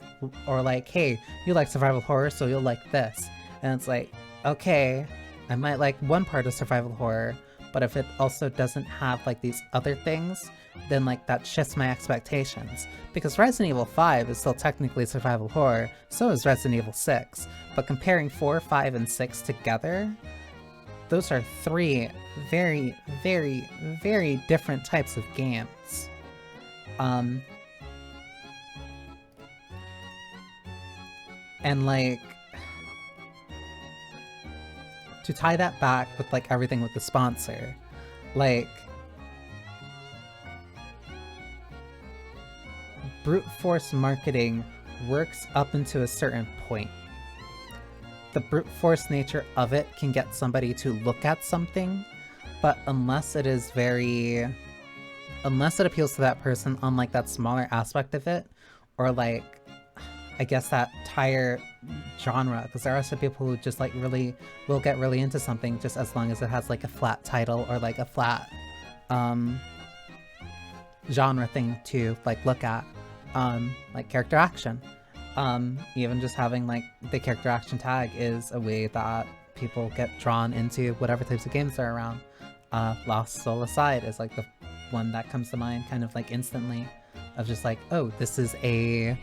hey, you like survival horror, so you'll like this. And it's like, okay, I might like one part of survival horror, but if it also doesn't have, like, these other things, then, like, that shifts my expectations. Because Resident Evil 5 is still technically survival horror, so is Resident Evil 6. But comparing 4, 5, and 6 together, those are 3 very, very, very different types of games. And, like... to tie that back with like everything with the sponsor, like brute force marketing works up into a certain point. The brute force nature of it can get somebody to look at something, but unless it appeals to that person on like that smaller aspect of it, or like, I guess that entire genre, because there are some people who just like really will get really into something just as long as it has like a flat title or like a flat genre thing to like look at, like character action. Even just having like the character action tag is a way that people get drawn into whatever types of games are around. Lost Soul Aside is like the one that comes to mind kind of like instantly, of just like, oh, this is a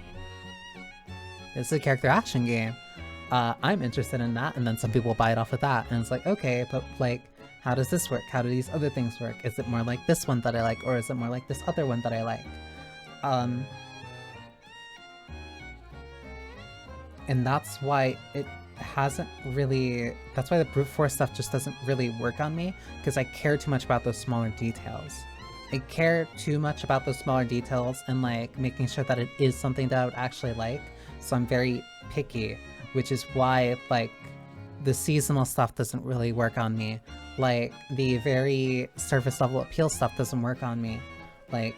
character action game. I'm interested in that, and then some people buy it off of that, and it's like, okay, but like, how does this work? How do these other things work? Is it more like this one that I like, or is it more like this other one that I like? And that's why it hasn't really, that's why the brute force stuff just doesn't really work on me, because I care too much about those smaller details. I care too much about those smaller details and like making sure that it is something that I would actually like, so I'm very picky, which is why like the seasonal stuff doesn't really work on me. Like the very surface level appeal stuff doesn't work on me. Like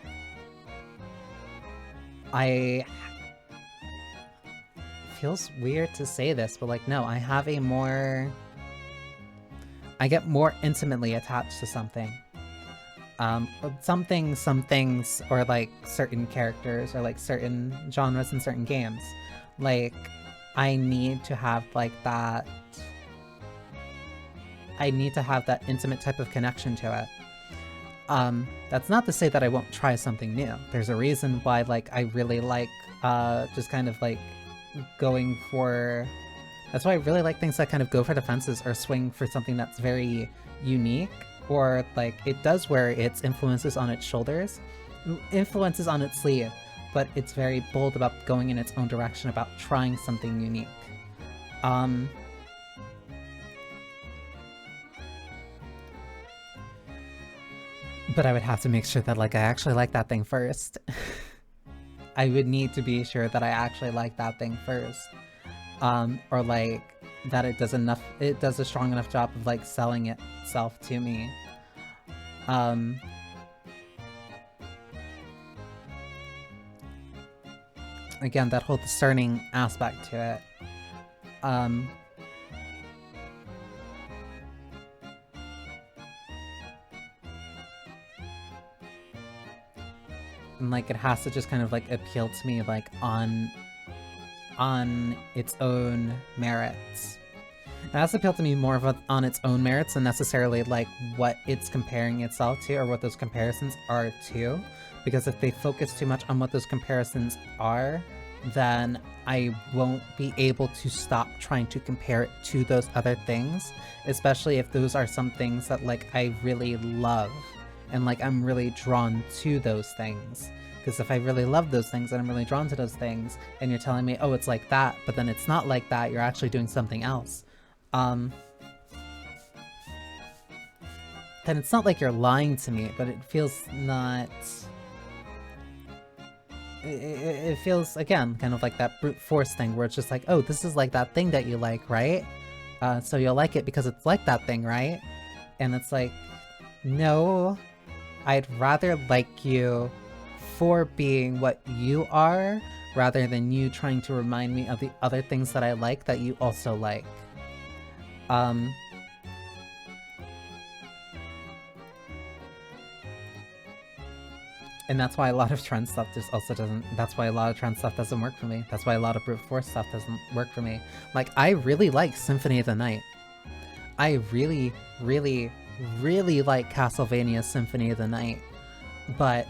feels weird to say this, but like, no, I get more intimately attached to something. Some things, or like certain characters, or like certain genres in certain games. Like, I need to have like that. I need to have that intimate type of connection to it. That's not to say that I won't try something new. There's a reason why like I really like just kind of like going for, that's why I really like things that kind of go for the fences or swing for something that's very unique, or like it does wear its influences on its shoulders, influences on its sleeve, but it's very bold about going in its own direction, about trying something unique. But I would have to make sure that like I actually like that thing first. I would need to be sure that I actually like that thing first. Or like that it does a strong enough job of like selling itself to me. Again, that whole discerning aspect to it. And like it has to just kind of like appeal to me like on its own merits. It has to appeal to me more on its own merits than necessarily like what it's comparing itself to, or what those comparisons are to. Because if they focus too much on what those comparisons are, then I won't be able to stop trying to compare it to those other things, especially if those are some things that like I really love, and like I'm really drawn to those things. Because if I really love those things and I'm really drawn to those things, and you're telling me, oh, it's like that, but then it's not like that, you're actually doing something else, then it's not like you're lying to me, but it feels not... It feels, again, kind of like that brute force thing, where it's just like, oh, this is like that thing that you like, right? So you'll like it because it's like that thing, right? And it's like, no, I'd rather like you for being what you are, rather than you trying to remind me of the other things that I like that you also like. And that's why a lot of trend stuff just also doesn't, that's why a lot of trend stuff doesn't work for me. That's why a lot of brute force stuff doesn't work for me. Like, I really like Symphony of the Night. I really, really, really like Castlevania Symphony of the Night. But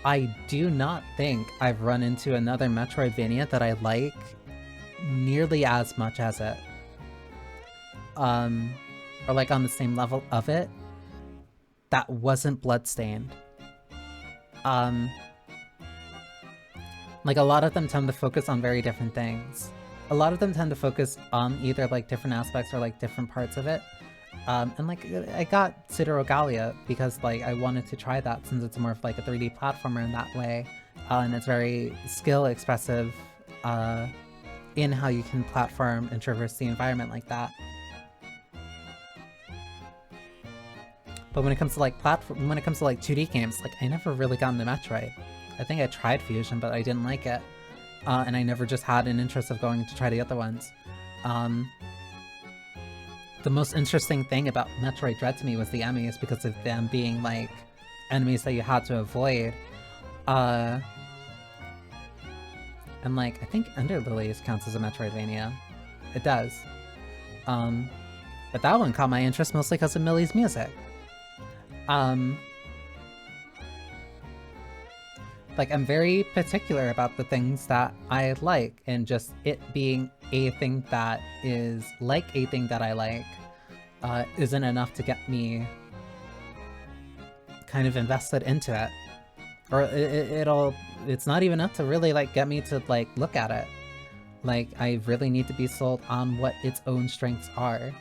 I do not think I've run into another Metroidvania that I like nearly as much as it. Or like on the same level of it, that wasn't Bloodstained. Like, a lot of them tend to focus on very different things. a lot of them tend to focus on either like different aspects or like different parts of it. And like I got Pseudo-Regalia because like I wanted to try that since it's more of like a 3D platformer in that way, and it's very skill expressive in how you can platform and traverse the environment like that. But when it comes to like 2D games, like I never really got into Metroid. I think I tried Fusion, but I didn't like it, and I never just had an interest of going to try the other ones. The most interesting thing about Metroid Dread to me was the enemies, because of them being like enemies that you had to avoid. And like I think Ender Lilies counts as a Metroidvania. It does. But that one caught my interest mostly because of Millie's music. Like I'm very particular about the things that I like, and just it being a thing that is like a thing that I like isn't enough to get me kind of invested into it. Or it's not even enough to really like get me to like look at it. Like I really need to be sold on what its own strengths are.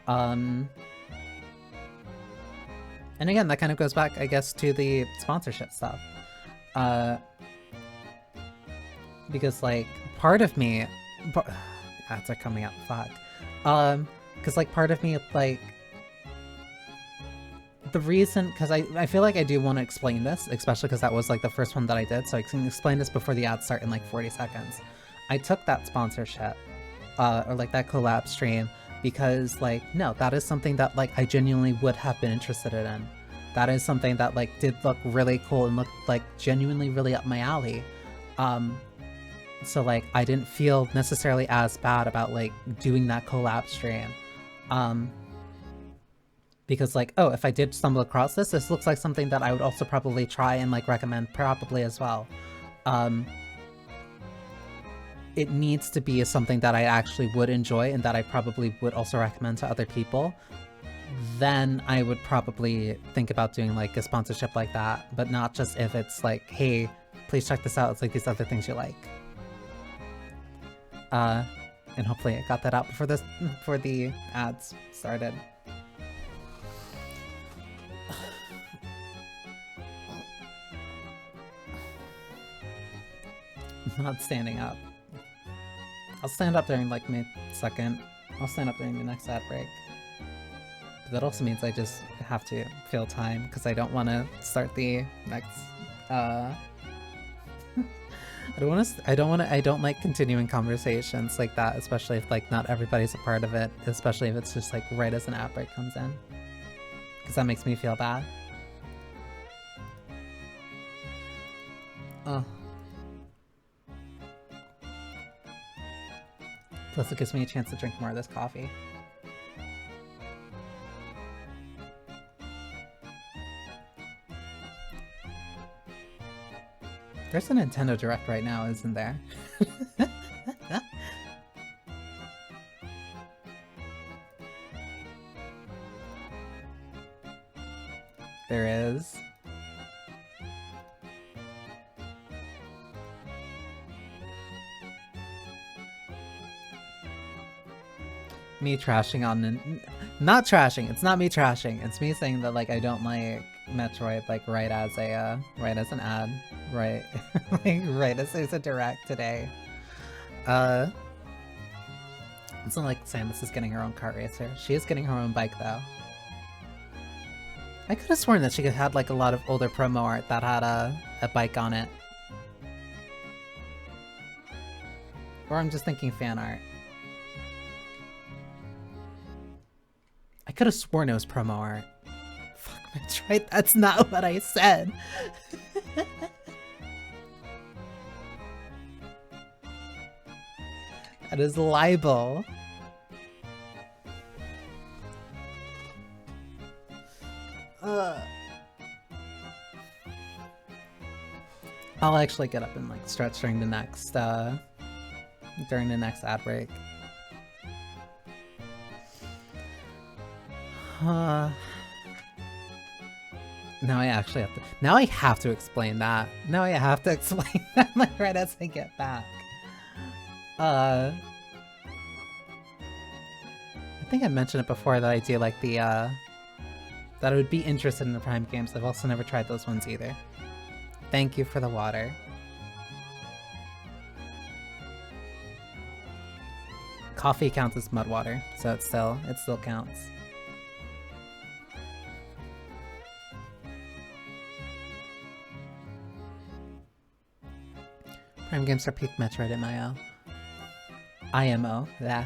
And again, that kind of goes back, I guess, to the sponsorship stuff. Because like part of me, ads are coming out, fuck. Because like part of me, like the reason, because I feel like I do want to explain this, especially because that was like the first one that I did, so I can explain this before the ads start in like 40 seconds. I took that sponsorship, or like that collab stream, because like, no, that is something that like I genuinely would have been interested in. That is something that like did look really cool and looked like genuinely really up my alley. So like I didn't feel necessarily as bad about like doing that collab stream. Because like, oh, if I did stumble across this, this looks like something that I would also probably try and like recommend probably as well. It needs to be something that I actually would enjoy and that I probably would also recommend to other people. Then I would probably think about doing like a sponsorship like that, but not just if it's like, hey, please check this out, it's like these other things you like. And hopefully I got that out before the ads started. I'm not standing up. I'll stand up during like mid-second. I'll stand up during the next ad break. But that also means I just have to fill time because I don't want to start the next. I don't like continuing conversations like that, especially if like not everybody's a part of it. Especially if it's just like right as an ad break comes in, because that makes me feel bad. Plus it gives me a chance to drink more of this coffee. There's a Nintendo Direct right now, isn't there? There is. Me trashing on not trashing, it's not me trashing, it's me saying that like I don't like Metroid like right as an ad, right like right as there's a direct today. It's not like Samus is getting her own kart racer. She is getting her own bike though. I could have sworn that she had like a lot of older promo art that had a bike on it. Or I'm just thinking fan art. I could have sworn it was promo art. Fuck, Metroid, that's not what I said. That is libel. I'll actually get up and like stretch during the next ad break. Now I actually have to. Now I have to explain that. Now I have to explain that like right as I get back. I think I mentioned it before that I do like the, that I would be interested in the Prime games. I've also never tried those ones either. Thank you for the water. Coffee counts as mud water, so it still counts. Prime games are peak Metroid in my IMO, yeah.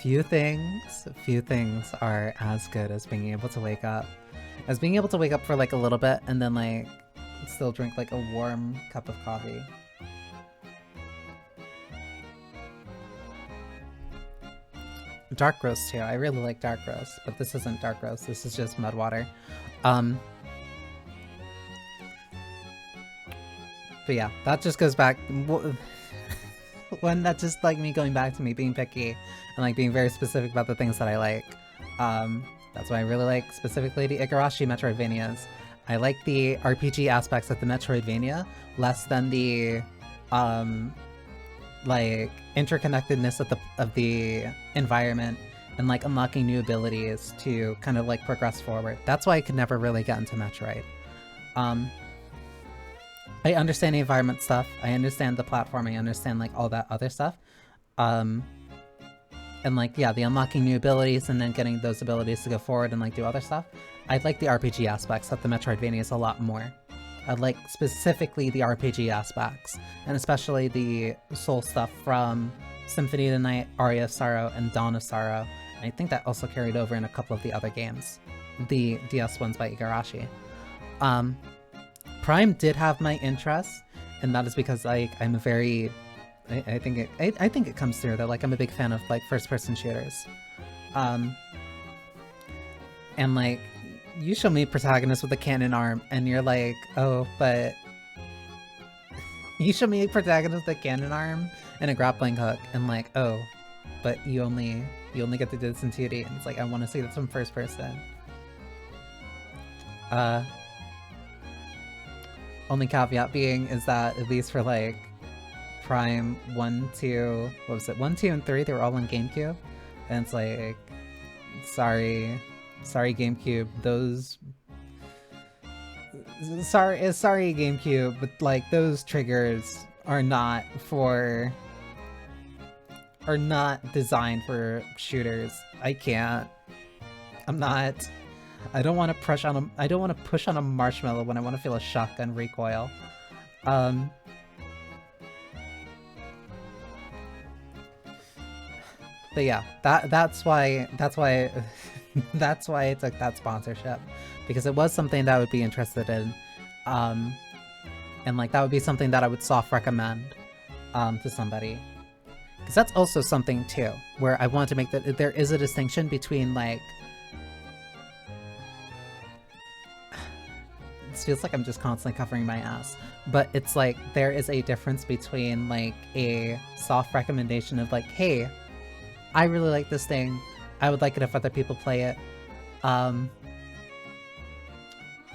Few things are as good as being able to wake up. As being able to wake up for like a little bit and then like still drink like a warm cup of coffee. Dark roast too. I really like dark roast, but this isn't dark roast. This is just mud water. But yeah, that just goes back when that's just like me going back to me being picky and like being very specific about the things that I like. That's why I really like specifically the Igarashi Metroidvanias. I like the RPG aspects of the Metroidvania less than the like interconnectedness of the environment and like unlocking new abilities to kind of like progress forward. That's why I could never really get into Metroid. I understand the environment stuff, I understand the platforming, I understand like all that other stuff. And like, yeah, the unlocking new abilities and then getting those abilities to go forward and like do other stuff. I like the RPG aspects of the Metroidvanias a lot more. I like specifically the RPG aspects, and especially the soul stuff from Symphony of the Night, Aria of Sorrow, and Dawn of Sorrow. And I think that also carried over in a couple of the other games, the DS ones by Igarashi. Prime did have my interest, and that is because like I'm a very, I think it comes through that like I'm a big fan of like first-person shooters, and like you show me a protagonist with a cannon arm, and you're like, oh, but you show me a protagonist with a cannon arm and a grappling hook, and like, oh, but you only get to do this in 2D, and it's like I want to see this from first person. Only caveat being is that at least for like Prime 1, 2, what was it? 1, 2, and 3, they were all on GameCube, and it's like, sorry GameCube, those sorry GameCube, but like those triggers are not designed for shooters. I don't want to push on a marshmallow when I want to feel a shotgun recoil. But yeah, that's why that's why I took that sponsorship, because it was something that I would be interested in, and like that would be something that I would soft recommend to somebody, because that's also something too where I want to make that there is a distinction between like, it feels like I'm just constantly covering my ass, but it's like there is a difference between like a soft recommendation of like, hey, I really like this thing, I would like it if other people play it,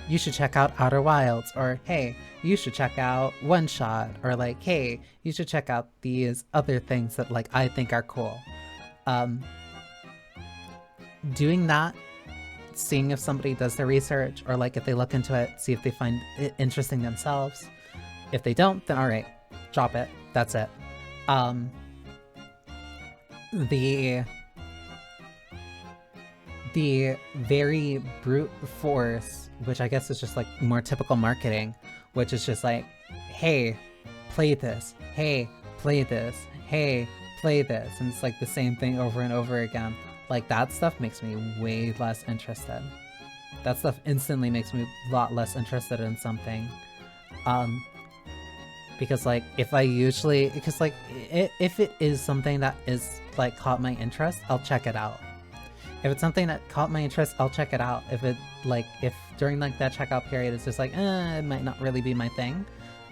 you should check out Outer Wilds, or hey, you should check out One Shot, or like, hey, you should check out these other things that like I think are cool. Doing that, seeing if somebody does their research, or like if they look into it, see if they find it interesting themselves. If they don't, then alright, drop it, that's it. The very brute force, which I guess is just like more typical marketing, which is just like, hey, play this, hey, play this, hey, play this, and it's like the same thing over and over again. Like that stuff makes me way less interested. That stuff instantly makes me a lot less interested in something. Because like if it is something that is like caught my interest, I'll check it out. If it's something that caught my interest, I'll check it out. If during like that checkout period it's just like, it might not really be my thing,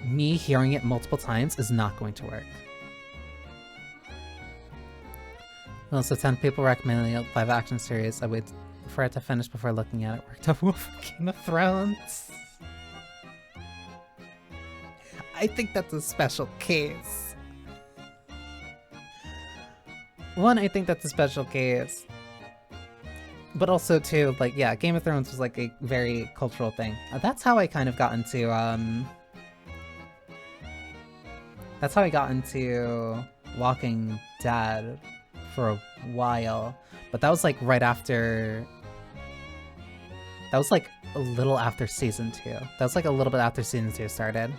me hearing it multiple times is not going to work. Well, so 10 people recommending a live action series. I wait for it to finish before looking at it. Worked up for Game of Thrones. I think that's a special case. One, I think that's a special case. But also, too, like, yeah, Game of Thrones was, like, a very cultural thing. That's how I kind of got into, That's how I got into Walking Dead for a while. But that was, like, right after... That was, like, a little after Season 2. That was, like, a little bit after Season 2 started.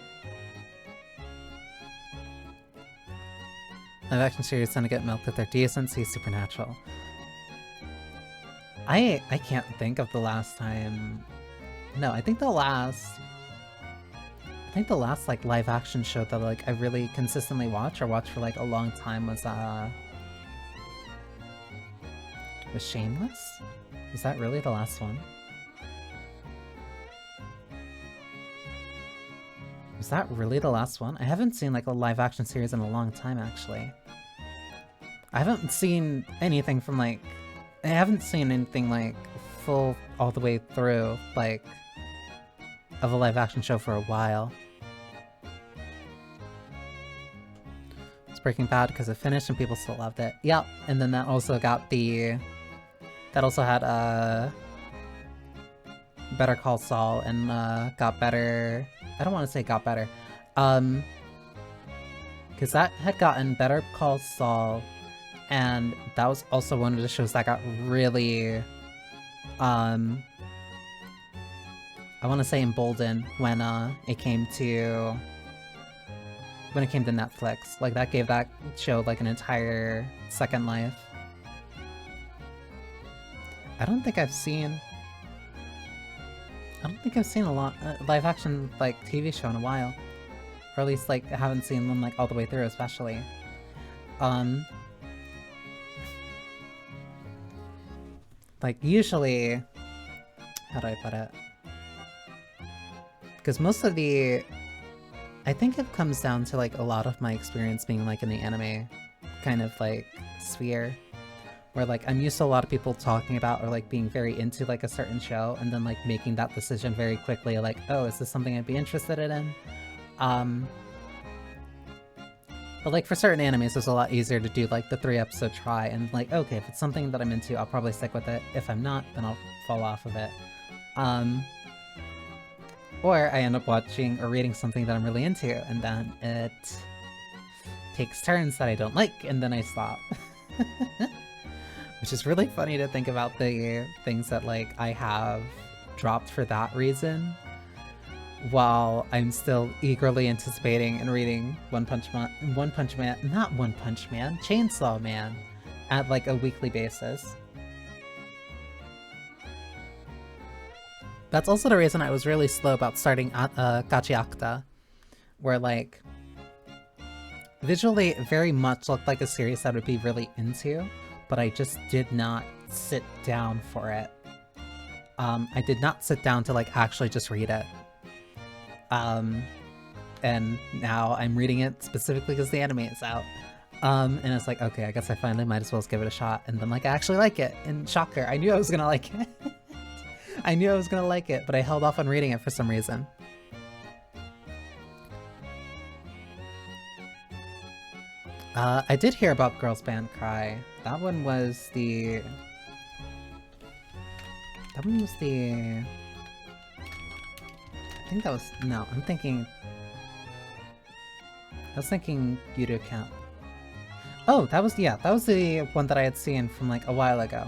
Live action series tend to get milked if they're decent, see Supernatural. I can't think of the last time... No, I think the last like live action show that like I really consistently watched for like a long time was Shameless? Was that really the last one? Was that really the last one? I haven't seen like a live action series in a long time actually. I haven't seen anything from like I haven't seen anything like full all the way through like of a live action show for a while. It's Breaking Bad because it finished and people still loved it. Yep, and then that also got the... That also had Better Call Saul and got better... I don't want to say got better. Because that had gotten Better Call Saul, and that was also one of the shows that got really... I want to say emboldened when it came to Netflix. Like that gave that show like an entire second life. I don't think I've seen a lot live action like TV show in a while, or at least like I haven't seen one like all the way through, especially. Like usually, how do I put it? Because most of the... I think it comes down to like a lot of my experience being like in the anime kind of like sphere, where like I'm used to a lot of people talking about or like being very into like a certain show and then like making that decision very quickly, like, oh, is this something I'd be interested in? But like for certain animes it's a lot easier to do like the 3-episode try and like, okay, if it's something that I'm into I'll probably stick with it. If I'm not, then I'll fall off of it. Or I end up watching or reading something that I'm really into, and then it takes turns that I don't like, and then I stop. Which is really funny to think about the things that like I have dropped for that reason, while I'm still eagerly anticipating and reading Chainsaw Man at like a weekly basis. That's also the reason I was really slow about starting Gachiakta, where like visually it very much looked like a series that I would be really into, but I just did not sit down for it. I did not sit down to like actually just read it. And now I'm reading it specifically because the anime is out. And it's like, okay, I guess I finally might as well give it a shot, and then like I actually like it, and shocker, I knew I was gonna like it. I knew I was gonna like it, but I held off on reading it for some reason. I did hear about Girls Band Cry. That one was the... I think that was... No, I'm thinking... I was thinking Yudo Camp. Oh, that was the one that I had seen from like a while ago.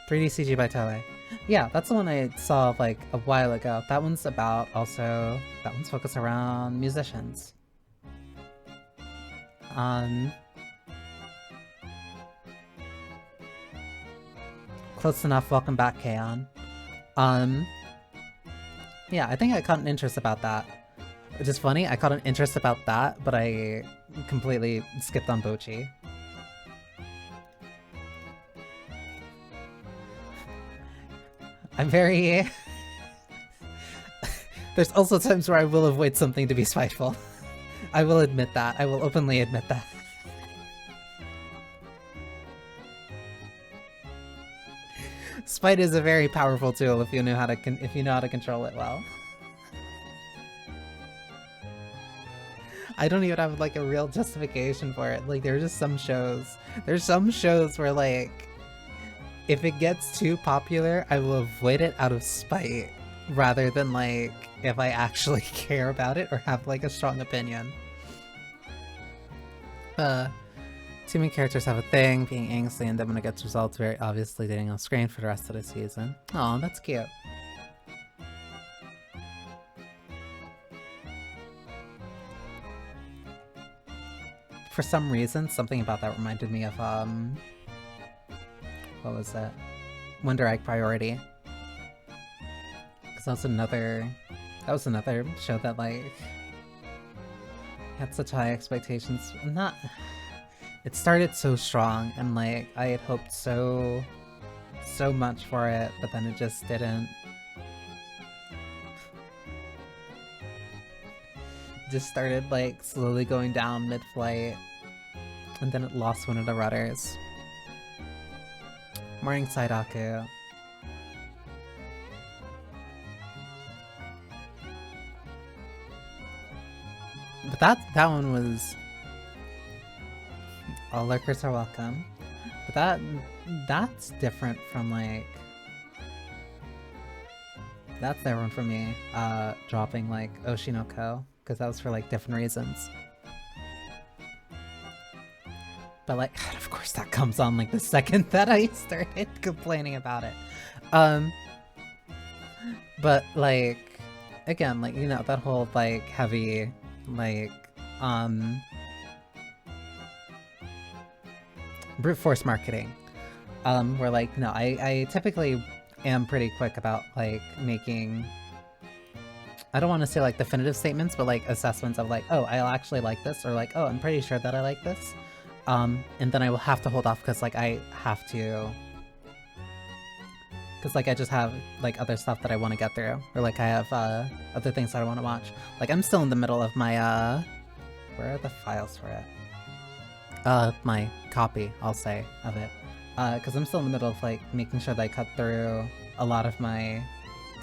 3D CG by Toei. Yeah, that's the one I saw like a while ago. That one's about that one's focused around musicians. Close enough, welcome back, Kaon. Yeah, I think I caught an interest about that. Which is funny, I caught an interest about that, but I completely skipped on Bochi. I'm very... There's also times where I will avoid something to be spiteful. I will admit that. I will openly admit that. Spite is a very powerful tool if you know how to control it well. I don't even have like a real justification for it. Like there's some shows where like if it gets too popular, I will avoid it out of spite rather than like if I actually care about it or have like a strong opinion. Too many characters have a thing, being angsty, and then when it gets resolved, very obviously dating on screen for the rest of the season. Oh, that's cute. For some reason, something about that reminded me of, what was that? Wonder Egg Priority. Because that was another show that, like, had such high expectations. It started so strong, and, like, I had hoped so much for it, but then it just didn't. Just started, like, slowly going down mid-flight, and then it lost one of the rudders. Morning, Saidaku. But that one was... All lurkers are welcome. But that's different from, like... That's different from me, dropping, like, Oshinoko, because that was for, like, different reasons. But, like, of course that comes on, like, the second that I started complaining about it. But, like, again, like, you know, that whole, like, heavy, like, brute force marketing, where, like, no, I typically am pretty quick about, like, making, I don't want to say, like, definitive statements, but, like, assessments of, like, oh, I'll actually like this, or, like, oh, I'm pretty sure that I like this. And then I will have to hold off because, like, I have to... Because, like, I just have, like, other stuff that I want to get through. Or, like, I have, other things that I want to watch. Like, I'm still in the middle of my, where are the files for it? My copy, I'll say, of it. Because I'm still in the middle of, like, making sure that I cut through a lot of my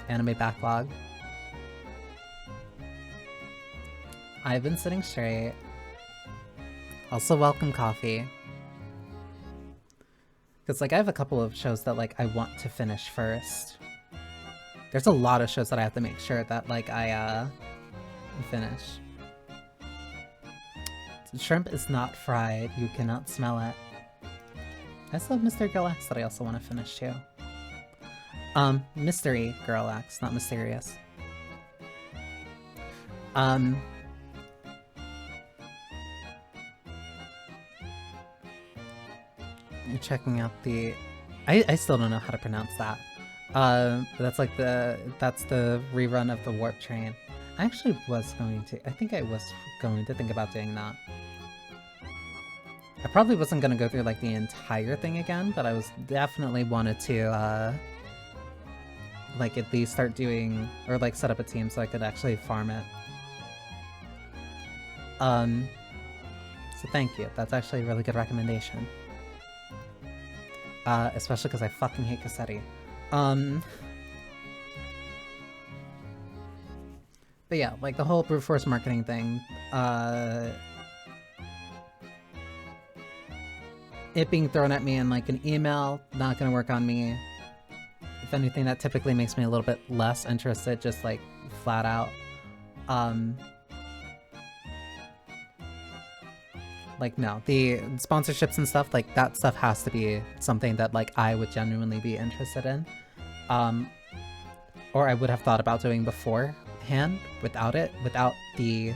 anime backlog. I've been sitting straight. Also welcome coffee. Because, like, I have a couple of shows that, like, I want to finish first. There's a lot of shows that I have to make sure that, like, I, finish. Shrimp is not fried. You cannot smell it. I still have Mystery Girl X that I also want to finish, too. Mystery Girl X, not mysterious. You're checking out the... I still don't know how to pronounce that. But that's like that's the rerun of the Warp Train. I actually was going to... I think I was going to think about doing that. I probably wasn't going to go through, like, the entire thing again, but I was definitely wanted to, like, at least start doing... Or, like, set up a team so I could actually farm it. So thank you. That's actually a really good recommendation. Especially because I fucking hate Cassetti. But yeah, like the whole brute force marketing thing, it being thrown at me in like an email, not gonna work on me. If anything, that typically makes me a little bit less interested, just like flat out. Like, no, the sponsorships and stuff, like, that stuff has to be something that, like, I would genuinely be interested in. Or I would have thought about doing beforehand, without the,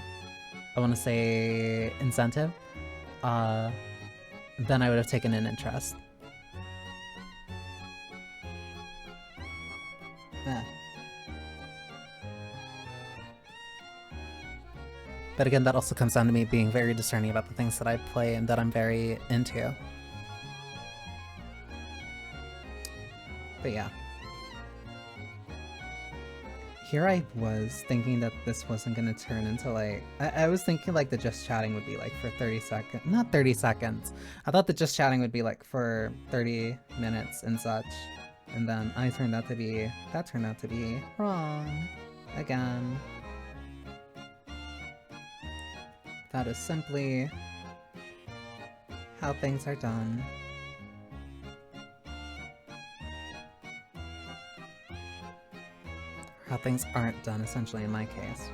I want to say, incentive. Then I would have taken an interest. Yeah. But again, that also comes down to me being very discerning about the things that I play and that I'm very into. But yeah. Here I was thinking that this wasn't gonna turn into like... I was thinking like the just chatting would be like for 30 seconds. Not 30 seconds. I thought the just chatting would be like for 30 minutes and such. and then that turned out to be wrong. Again. That is simply how things are done. How things aren't done, essentially, in my case.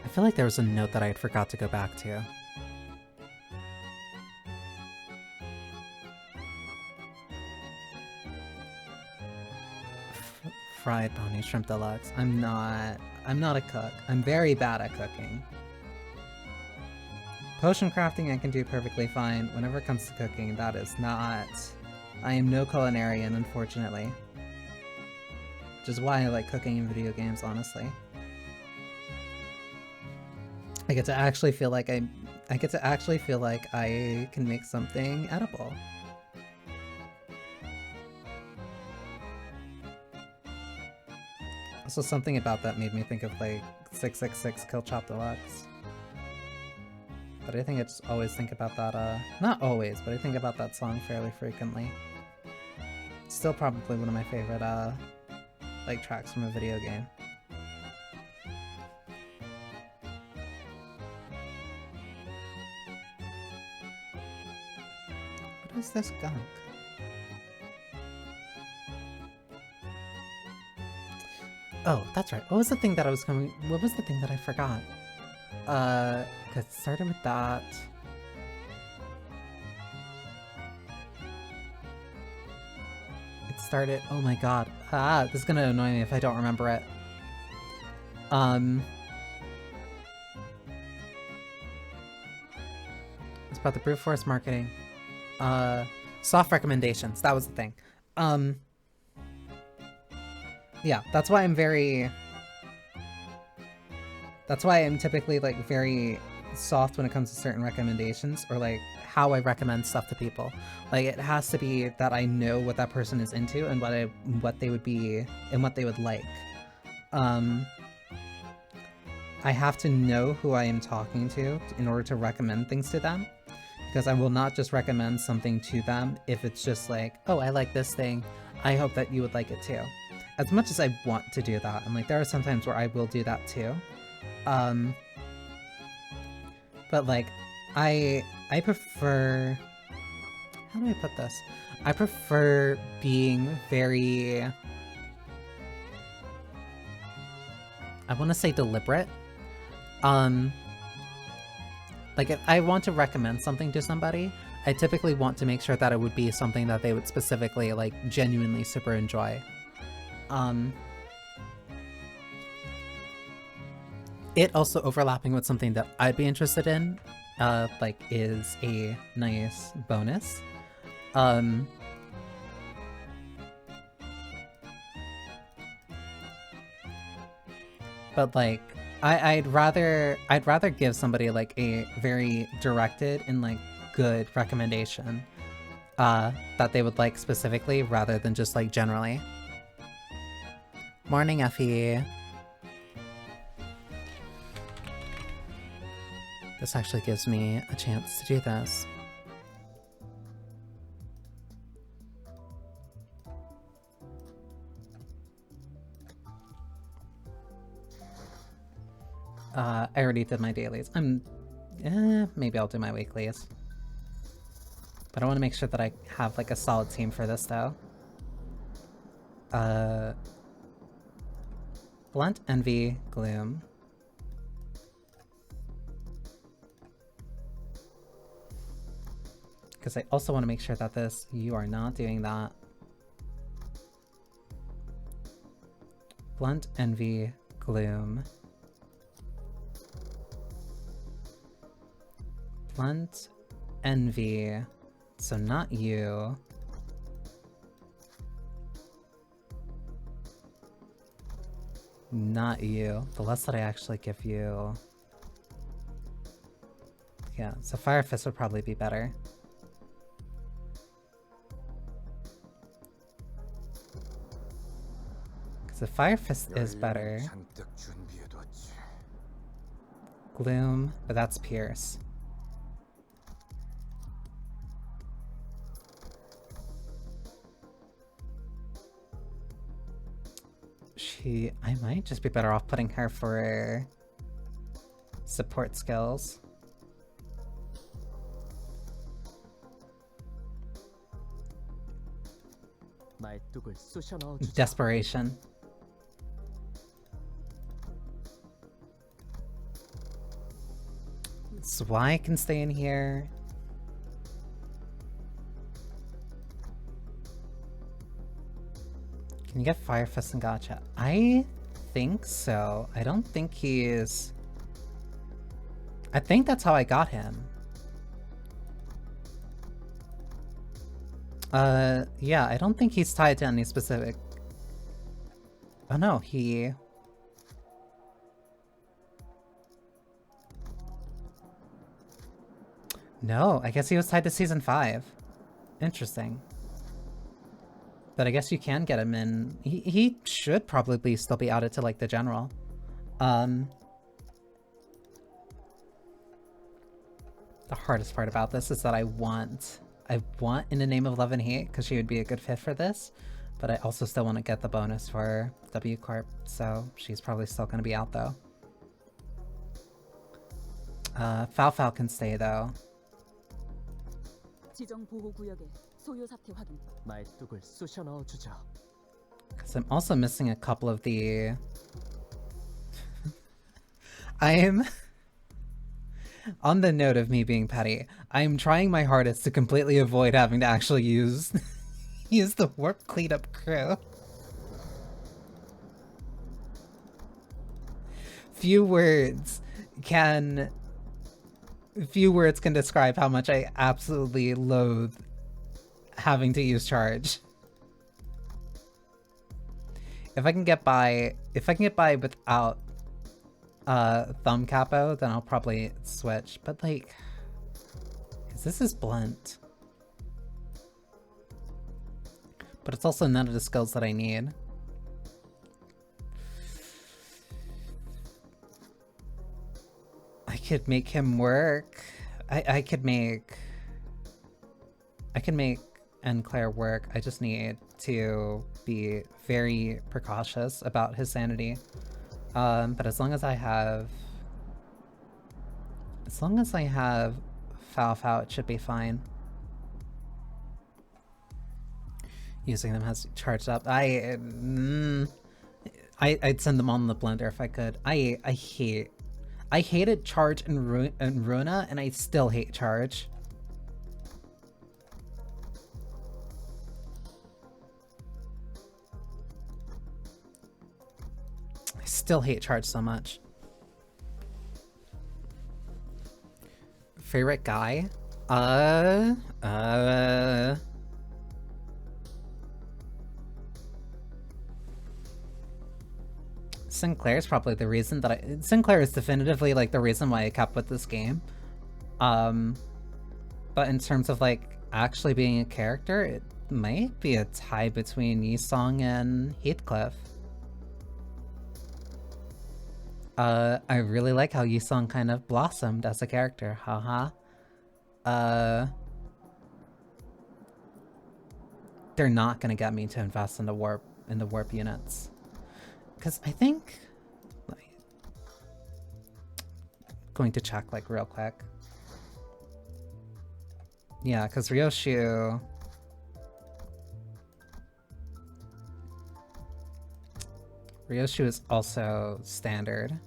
I feel like there was a note that I had forgot to go back to. Fried Banii Shrimp Deluxe. I'm not a cook. I'm very bad at cooking. Potion crafting I can do perfectly fine. Whenever it comes to cooking, that is not... I am no culinarian, unfortunately. Which is why I like cooking in video games, honestly. I get to actually feel like I can make something edible. Also, something about that made me think of like 666 Kill Chop Deluxe. But I think I just always think about that, not always, but I think about that song fairly frequently. It's still probably one of my favorite, like, tracks from a video game. What is this gunk? Oh, that's right. What was the thing that I forgot? Cause it started with that. It started, oh my god. This is gonna annoy me if I don't remember it. It's about the brute force marketing. Soft recommendations, that was the thing. Yeah, that's why I'm typically, like, very soft when it comes to certain recommendations, or, like, how I recommend stuff to people. Like, it has to be that I know what that person is into and what they would be, and what they would like. I have to know who I am talking to in order to recommend things to them, because I will not just recommend something to them if it's just like, oh, I like this thing, I hope that you would like it too. As much as I want to do that, and like there are some times where I will do that too. But like, I prefer... How do I put this? I prefer being very... I want to say deliberate. Like if I want to recommend something to somebody, I typically want to make sure that it would be something that they would specifically, like, genuinely super enjoy. It also overlapping with something that I'd be interested in, like, is a nice bonus. But like, I'd rather give somebody like a very directed and like good recommendation, that they would like specifically, rather than just like generally. Morning, Effie. This actually gives me a chance to do this. I already did my dailies. Maybe I'll do my weeklies. But I want to make sure that I have like a solid team for this though. Blunt, Envy, Gloom. Because I also want to make sure that you are not doing that. Blunt, Envy, Gloom. Blunt, Envy. So not you. Not you. The less that I actually give you... Yeah, so Fire Fist would probably be better. Because if Fire Fist is better... Gloom, but that's Pierce. I might just be better off putting her for support skills. Desperation. Zwei can stay in here. Can you get Fire Fist and Gotcha? I think so. I don't think he's... I think that's how I got him. Yeah, I don't think he's tied to any specific... Oh no, he... No, I guess he was tied to Season 5. Interesting. But I guess you can get him in... He should probably still be added to, like, the general. The hardest part about this is that I want In the Name of Love and Hate, because she would be a good fit for this, but I also still want to get the bonus for W Corp, so she's probably still going to be out, though. Fal can stay, though. Because I'm also missing a couple of the... I'm... On the note of me being petty, I am trying my hardest to completely avoid having to actually use the warp cleanup crew. Few words can describe how much I absolutely loathe having to use charge. If I can get by without thumb capo, then I'll probably switch, but like, because this is blunt, but it's also none of the skills that I need. I could make him work. I can make and Claire work. I just need to be very precautious about his sanity. But as long as I have Fao, it should be fine. Using them has charged up. I'd send them on the blender if I could. I hated charge in Runa, and I still hate charge. Still hate charge so much. Favorite guy? Sinclair is probably the reason that Sinclair is definitively like the reason why I kept with this game. But in terms of like actually being a character, it might be a tie between Yisong and Heathcliff. I really like how Yisong kind of blossomed as a character, haha. They're not gonna get me to invest in the warp units. Cause I think going to check like real quick. Yeah, cause Ryoshu is also standard.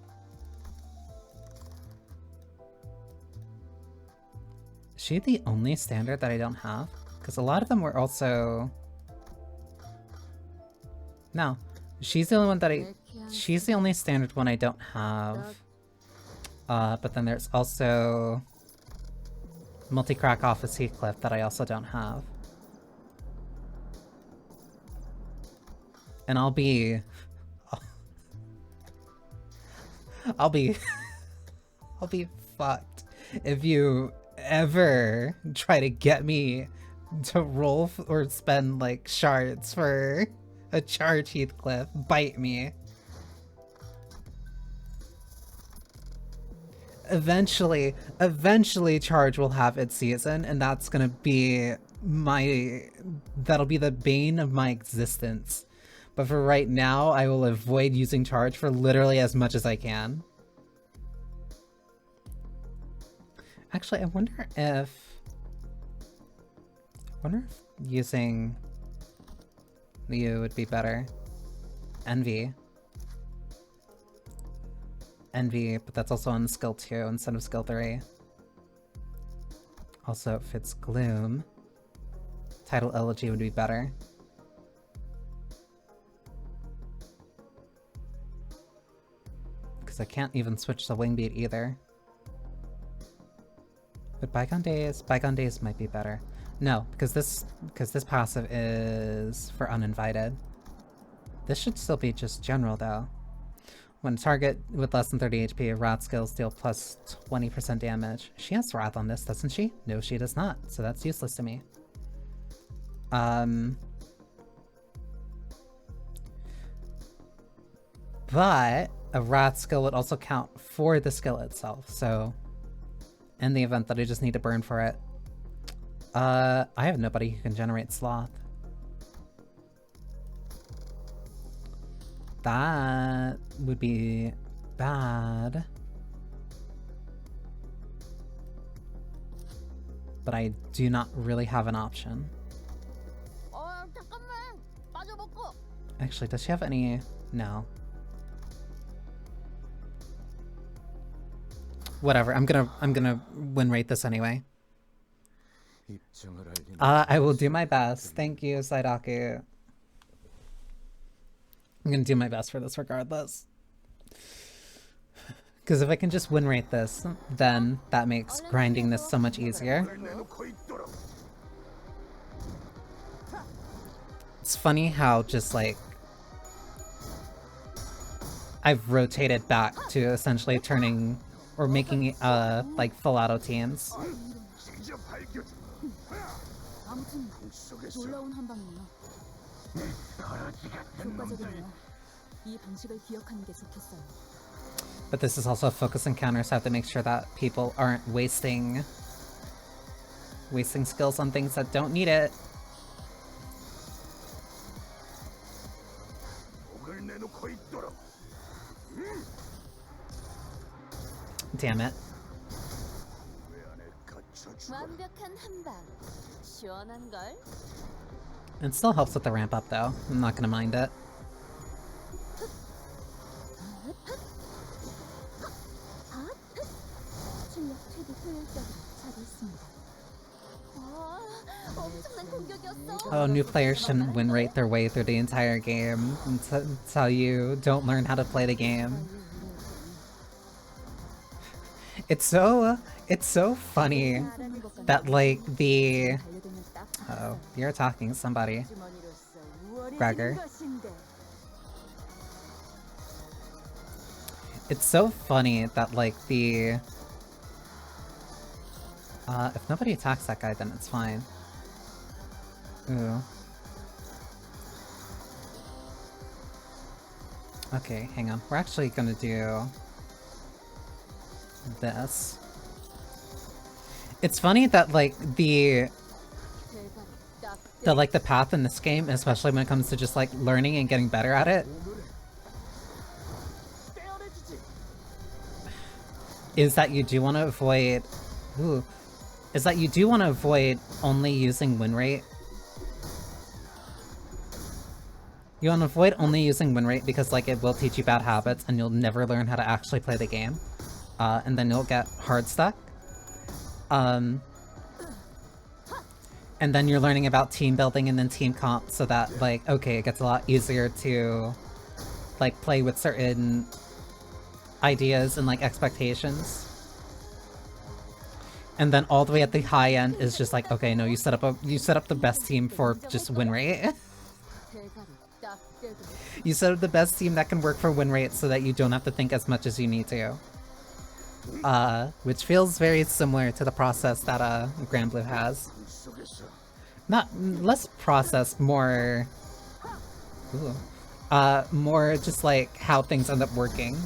Is she the only standard that I don't have? Because a lot of them were also... No. She's the only one that she's the only standard one I don't have. But then there's also... Multi-crack Office Heathcliff that I also don't have. And I'll be fucked if you ever try to get me to roll or spend like shards for a charge Heathcliff. Bite me. eventually Charge will have its season, and that's gonna be that'll be the bane of my existence. But for right now, I will avoid using Charge for literally as much as I can. Actually, I wonder if using Liu would be better. Envy, but that's also on skill 2 instead of skill 3. Also, if it's Gloom, Tidal Elegy would be better. Because I can't even switch to Wingbeat either. But Bygone Days might be better. No, because this passive is for uninvited. This should still be just general though. When target with less than 30 HP, Wrath skills deal plus 20% damage. She has Wrath on this, doesn't she? No, she does not, so that's useless to me. But a Wrath skill would also count for the skill itself, so in the event that I just need to burn for it. I have nobody who can generate Sloth. That would be bad. But I do not really have an option. Actually, does she have any? No. Whatever, I'm gonna win rate this anyway. I will do my best. Thank you, Saidaku. I'm gonna do my best for this regardless. Because if I can just win rate this, then that makes grinding this so much easier. It's funny how just like I've rotated back to essentially turning or making like full auto teams. But this is also a focus encounter, so I have to make sure that people aren't wasting skills on things that don't need it. Damn it. It still helps with the ramp up though. I'm not gonna mind it. Oh, new players shouldn't win rate their way through the entire game until you don't learn how to play the game. It's so funny that like the... Uh-oh, you're attacking somebody. Gregor. It's so funny that like the... if nobody attacks that guy, then it's fine. Ooh. Okay, hang on. We're actually gonna do this. It's funny that like the path in this game, especially when it comes to just like learning and getting better at it, is that you do want to avoid only using win rate. You want to avoid only using win rate because like it will teach you bad habits and you'll never learn how to actually play the game. And then you'll get hard stuck. And then you're learning about team building and then team comp so that like, okay, it gets a lot easier to like play with certain ideas and like expectations. And then all the way at the high end is just like, okay, no, you set up the best team for just win rate. You set up the best team that can work for win rate so that you don't have to think as much as you need to. Which feels very similar to the process that Grand Blue has. Not less process, more more just like how things end up working.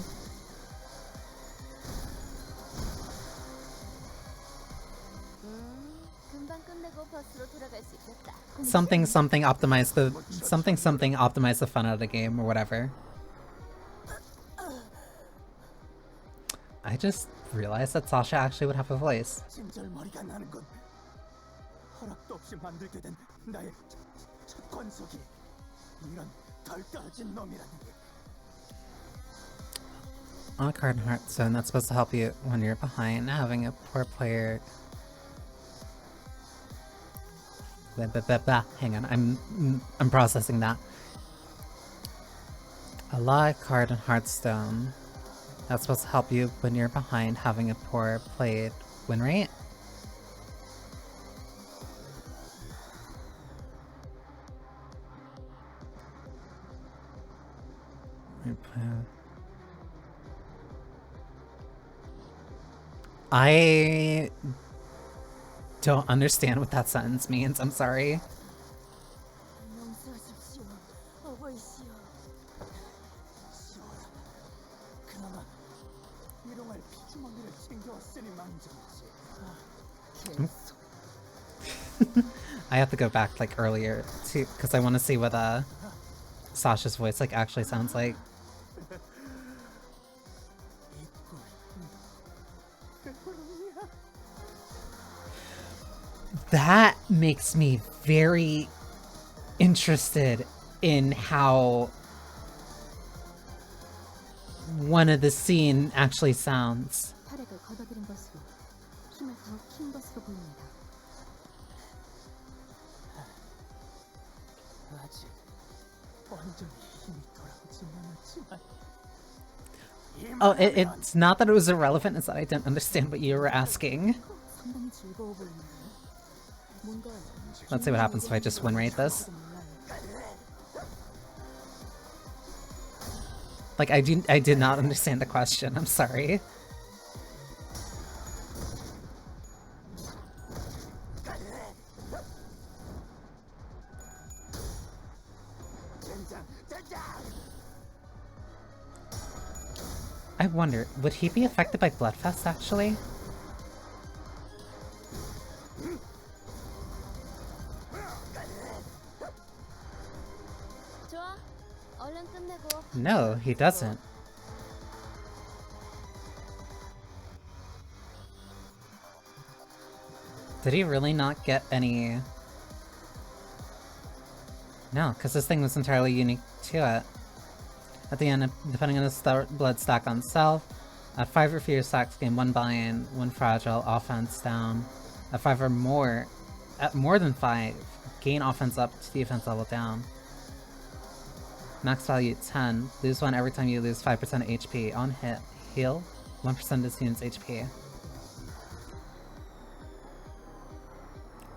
Something something optimize the fun out of the game or whatever. I just realized that Sasha actually would have a voice. On a card in Hearthstone, that's supposed to help you when you're behind, having a poor player. Hang on, I'm processing that. A live card in Hearthstone that's supposed to help you when you're behind, having a poor played win rate. I don't understand what that sentence means. I'm sorry. I have to go back like earlier too, because I want to see what Sasha's voice like actually sounds like. That makes me very interested in how one of the scene actually sounds. Oh, it's not that it was irrelevant, it's that I didn't understand what you were asking. Let's see what happens if I just win rate this. Like, I did not understand the question, I'm sorry. I wonder, would he be affected by Bloodfest actually? No, he doesn't. Did he really not get any... No, because this thing was entirely unique to it. At the end, depending on the blood stack on self, at 5 or fewer stacks, gain 1 buy-in, 1 fragile, offense down. At 5 or more, at more than 5, gain offense up to defense level down. Max value 10, lose 1 every time you lose 5% of HP. On hit, heal 1% of this unit's HP.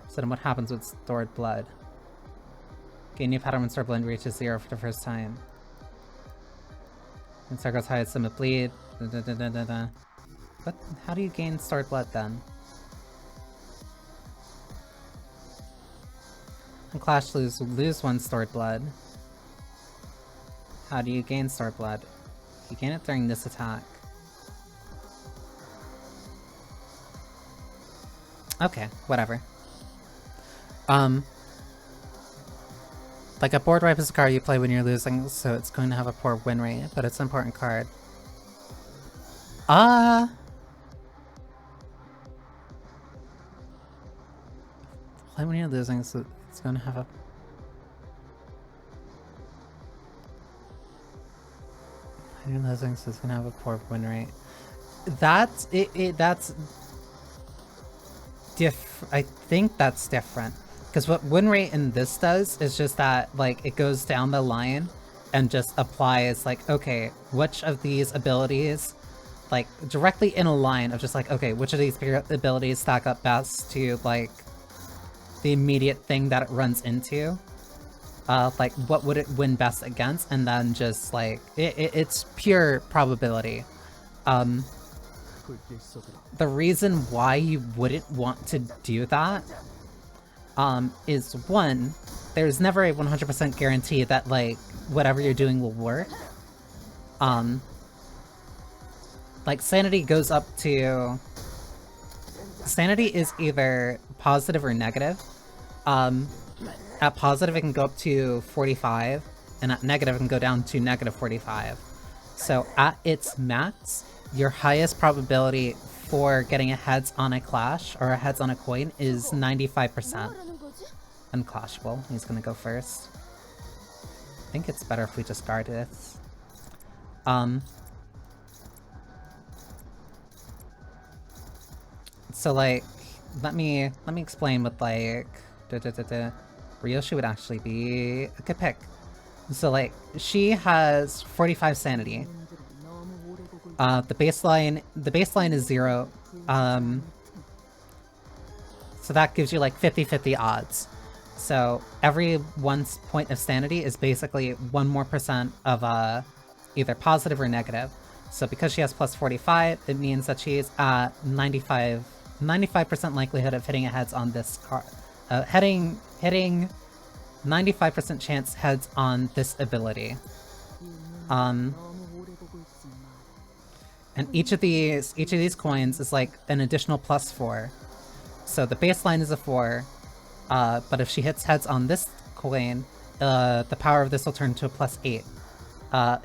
So then what happens with stored blood? Gain new pattern when stored blood reaches 0 for the first time. And circles high as summit bleed. What? How do you gain stored blood then? And Clash lose 1 stored blood. How do you gain stored blood? You gain it during this attack. Okay, whatever. Like a board wipe is a card you play when you're losing, so it's going to have a poor win rate, but it's an important card. Play when you're losing, so it's going to have a... When you're losing, so it's going to have a poor win rate. That's... that's... I think that's different. Because what win rate in this does is just that, like, it goes down the line and just applies, like, okay, which of these abilities, like, directly in a line of just like, okay, which of these abilities stack up best to, like, the immediate thing that it runs into. Like, what would it win best against, and then just, like, it's pure probability. The reason why you wouldn't want to do that is one, there's never a 100% guarantee that, like, whatever you're doing will work. Like, sanity goes up to... Sanity is either positive or negative. At positive it can go up to 45, and at negative it can go down to negative 45. So at its max, your highest probability for getting a heads on a clash or a heads on a coin is 95%. Unclashable. He's gonna go first. I think it's better if we just guard this. So like, let me explain what like Ryoshi would actually be a good pick. So like, she has 45 sanity. The baseline is 0. So that gives you like 50-50 odds. So every 1 point of sanity is basically 1 more percent of either positive or negative. So because she has plus 45, it means that she's at 95% likelihood of hitting a heads on this card. Hitting 95% chance heads on this ability. And each of these coins is like an additional plus 4. So the baseline is a 4, but if she hits heads on this coin, the power of this will turn to a plus 8.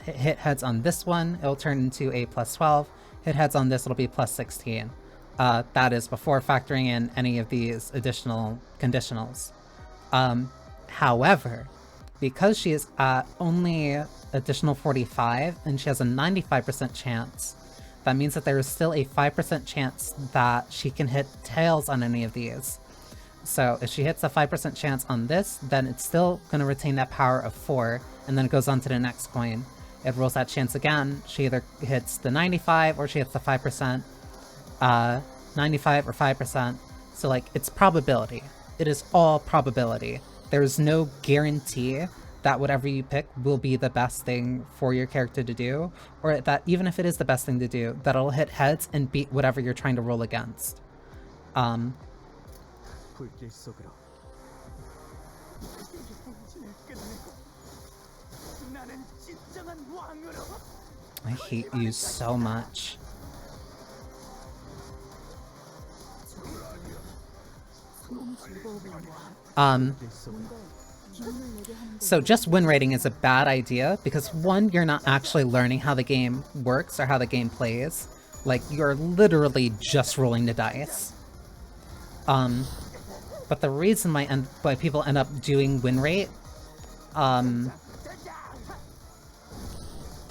Hit heads on this one, it'll turn into a plus 12. Hit heads on this, it'll be plus 16. That is before factoring in any of these additional conditionals. However, because she is at only additional 45 and she has a 95% chance, that means that there is still a 5% chance that she can hit tails on any of these. So if she hits a 5% chance on this, then it's still going to retain that power of 4, and then it goes on to the next coin. It rolls that chance again. She either hits the 95 or she hits the 5%. 95 or 5%. So like, it's probability. It is all probability. There's no guarantee that whatever you pick will be the best thing for your character to do, or that even if it is the best thing to do, that it'll hit heads and beat whatever you're trying to roll against. I hate you so much. So just win rating is a bad idea because, one, you're not actually learning how the game works or how the game plays. Like, you're literally just rolling the dice. But the reason why people end up doing win rate, the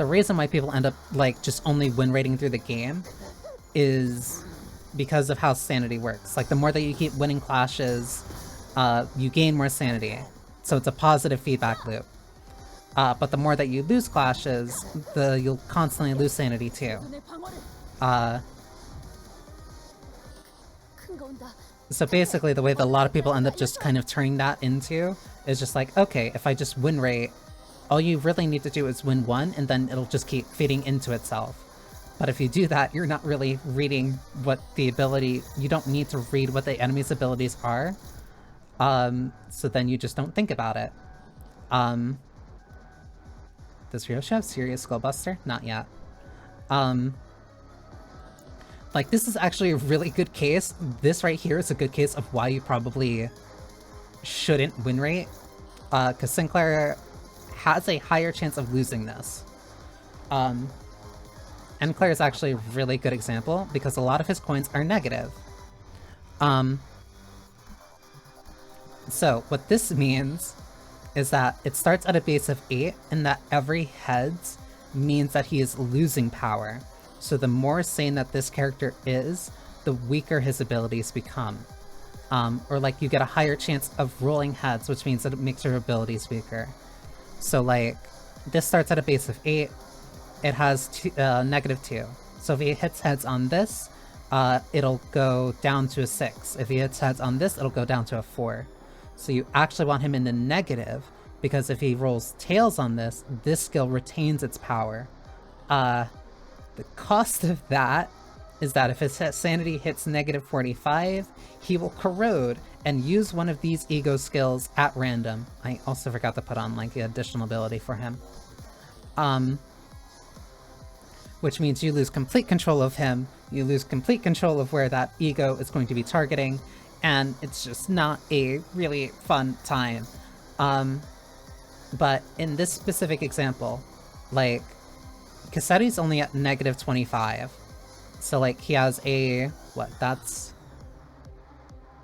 reason why people end up like just only win rating through the game is because of how sanity works. Like, the more that you keep winning clashes, you gain more sanity. So it's a positive feedback loop. But the more that you lose clashes, you'll constantly lose sanity too. So basically the way that a lot of people end up just kind of turning that into is just like, okay, if I just win rate, all you really need to do is win 1, and then it'll just keep feeding into itself. But if you do that, you're not really reading what the ability... You don't need to read what the enemy's abilities are. So then you just don't think about it. Does Ryoshi have serious Skullbuster? Not yet. Like, this is actually a really good case. This right here is a good case of why you probably shouldn't win rate. Because Sinclair has a higher chance of losing this. And Claire is actually a really good example because a lot of his coins are negative. So what this means is that it starts at a base of 8, and that every heads means that he is losing power. So the more sane that this character is, the weaker his abilities become. Or like, you get a higher chance of rolling heads, which means that it makes your abilities weaker. So like, this starts at a base of 8, it has -2. So if he hits heads on this, it'll go down to a 6. If he hits heads on this, it'll go down to a 4. So you actually want him in the negative, because if he rolls tails on this, this skill retains its power. The cost of that is that if his sanity hits -45, he will corrode and use one of these ego skills at random. I also forgot to put on like the additional ability for him. Which means you lose complete control of him, you lose complete control of where that ego is going to be targeting, and it's just not a really fun time. But in this specific example, like, Cassetti's only at negative 25. So, like, he has a, what, that's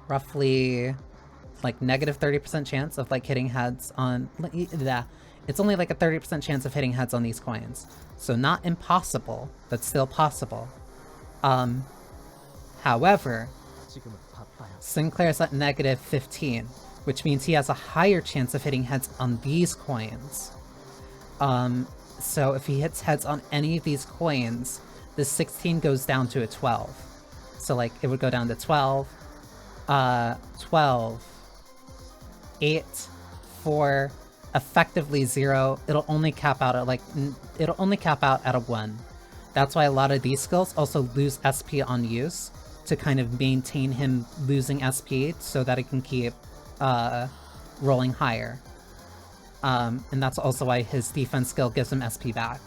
roughly, like, negative 30% chance of, like, hitting heads on, yeah, it's only, like, a 30% chance of hitting heads on these coins. So not impossible, but still possible. However, Sinclair's at negative 15, which means he has a higher chance of hitting heads on these coins. So if he hits heads on any of these coins, the 16 goes down to a 12. So, like, it would go down to 12, 12, 8, 4, effectively 0. It'll only cap out at, like, it'll only cap out at a 1. That's why a lot of these skills also lose SP on use, to kind of maintain him losing SP so that it can keep, rolling higher. And that's also why his defense skill gives him SP back.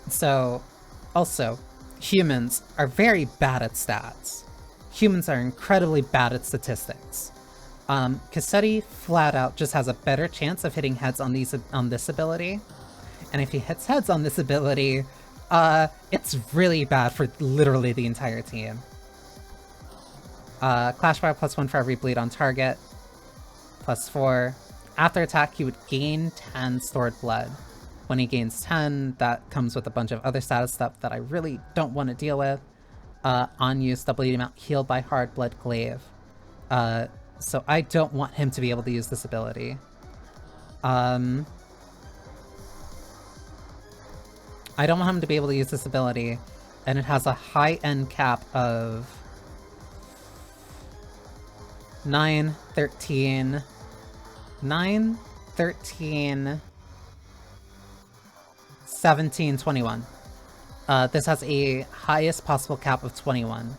So, also, humans are very bad at stats. Humans are incredibly bad at statistics. Cassetti flat out just has a better chance of hitting heads on this ability. And if he hits heads on this ability, it's really bad for literally the entire team. Clash Fire +1 for every bleed on target. +4. After attack, he would gain 10 stored blood. When he gains 10, that comes with a bunch of other status stuff that I really don't want to deal with. On use, the bleeding amount healed by Hard Blood Glaive. So I don't want him to be able to use this ability. I don't want him to be able to use this ability, and it has a high end cap of 9, 13, 17, 21. This has a highest possible cap of 21.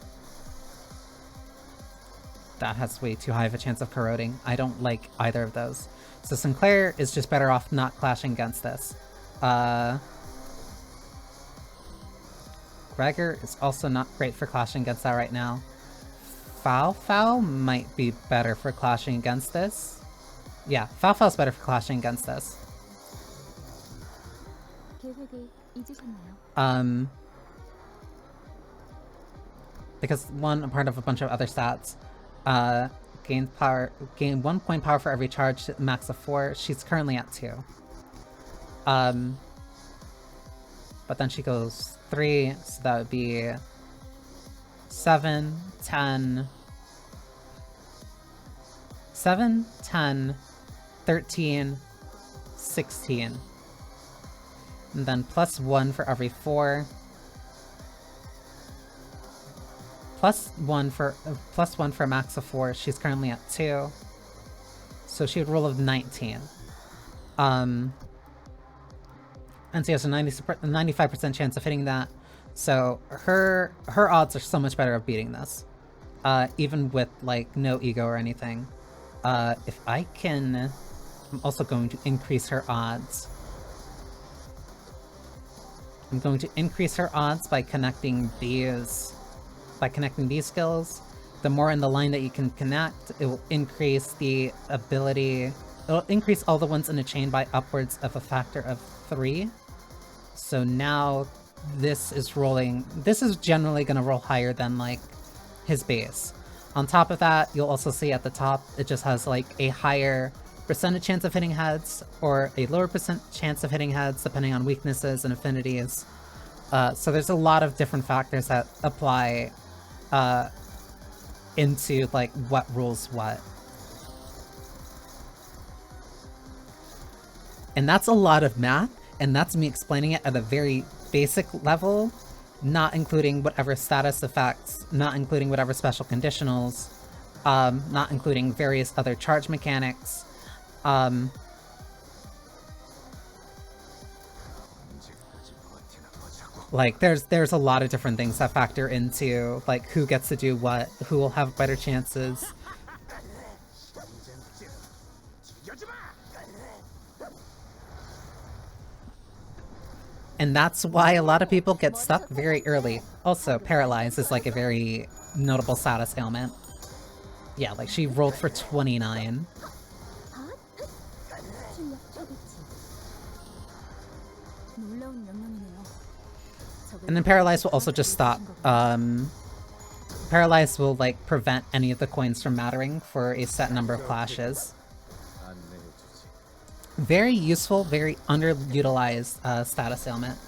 That has way too high of a chance of corroding. I don't like either of those. So Sinclair is just better off not clashing against this. Gregor is also not great for clashing against that right now. Foul might be better for clashing against this. Yeah, Foul's better for clashing against this. Because one, a part of a bunch of other stats. Gain 1 point power for every charge, max of 4. She's currently at 2. But then she goes 3, so that would be 7, 10, 13, 16. And then +1 for every 4. +1 for a max of 4. She's currently at 2. So she would roll of 19. And so she has a 95% chance of hitting that. So her odds are so much better of beating this. Even with, like, no ego or anything. If I can... I'm also going to increase her odds. I'm going to increase her odds by connecting these... By connecting these skills. The more in the line that you can connect, it will increase the ability... It'll increase all the ones in a chain by upwards of a factor of 3. So now this is rolling... This is generally going to roll higher than, like, his base. On top of that, you'll also see at the top, it just has, like, a higher percentage chance of hitting heads, or a lower percent chance of hitting heads, depending on weaknesses and affinities. So there's a lot of different factors that apply into, like, what rules what. And that's a lot of math, and that's me explaining it at a very basic level, not including whatever status effects, not including whatever special conditionals, not including various other charge mechanics. Like, there's a lot of different things that factor into, like, who gets to do what, who will have better chances. And that's why a lot of people get stuck very early. Also, Paralyzed is like a very notable status ailment. Yeah, like she rolled for 29. And then Paralyzed will also just stop. Paralyzed will like prevent any of the coins from mattering for a set number of clashes. Very useful, very underutilized status ailment.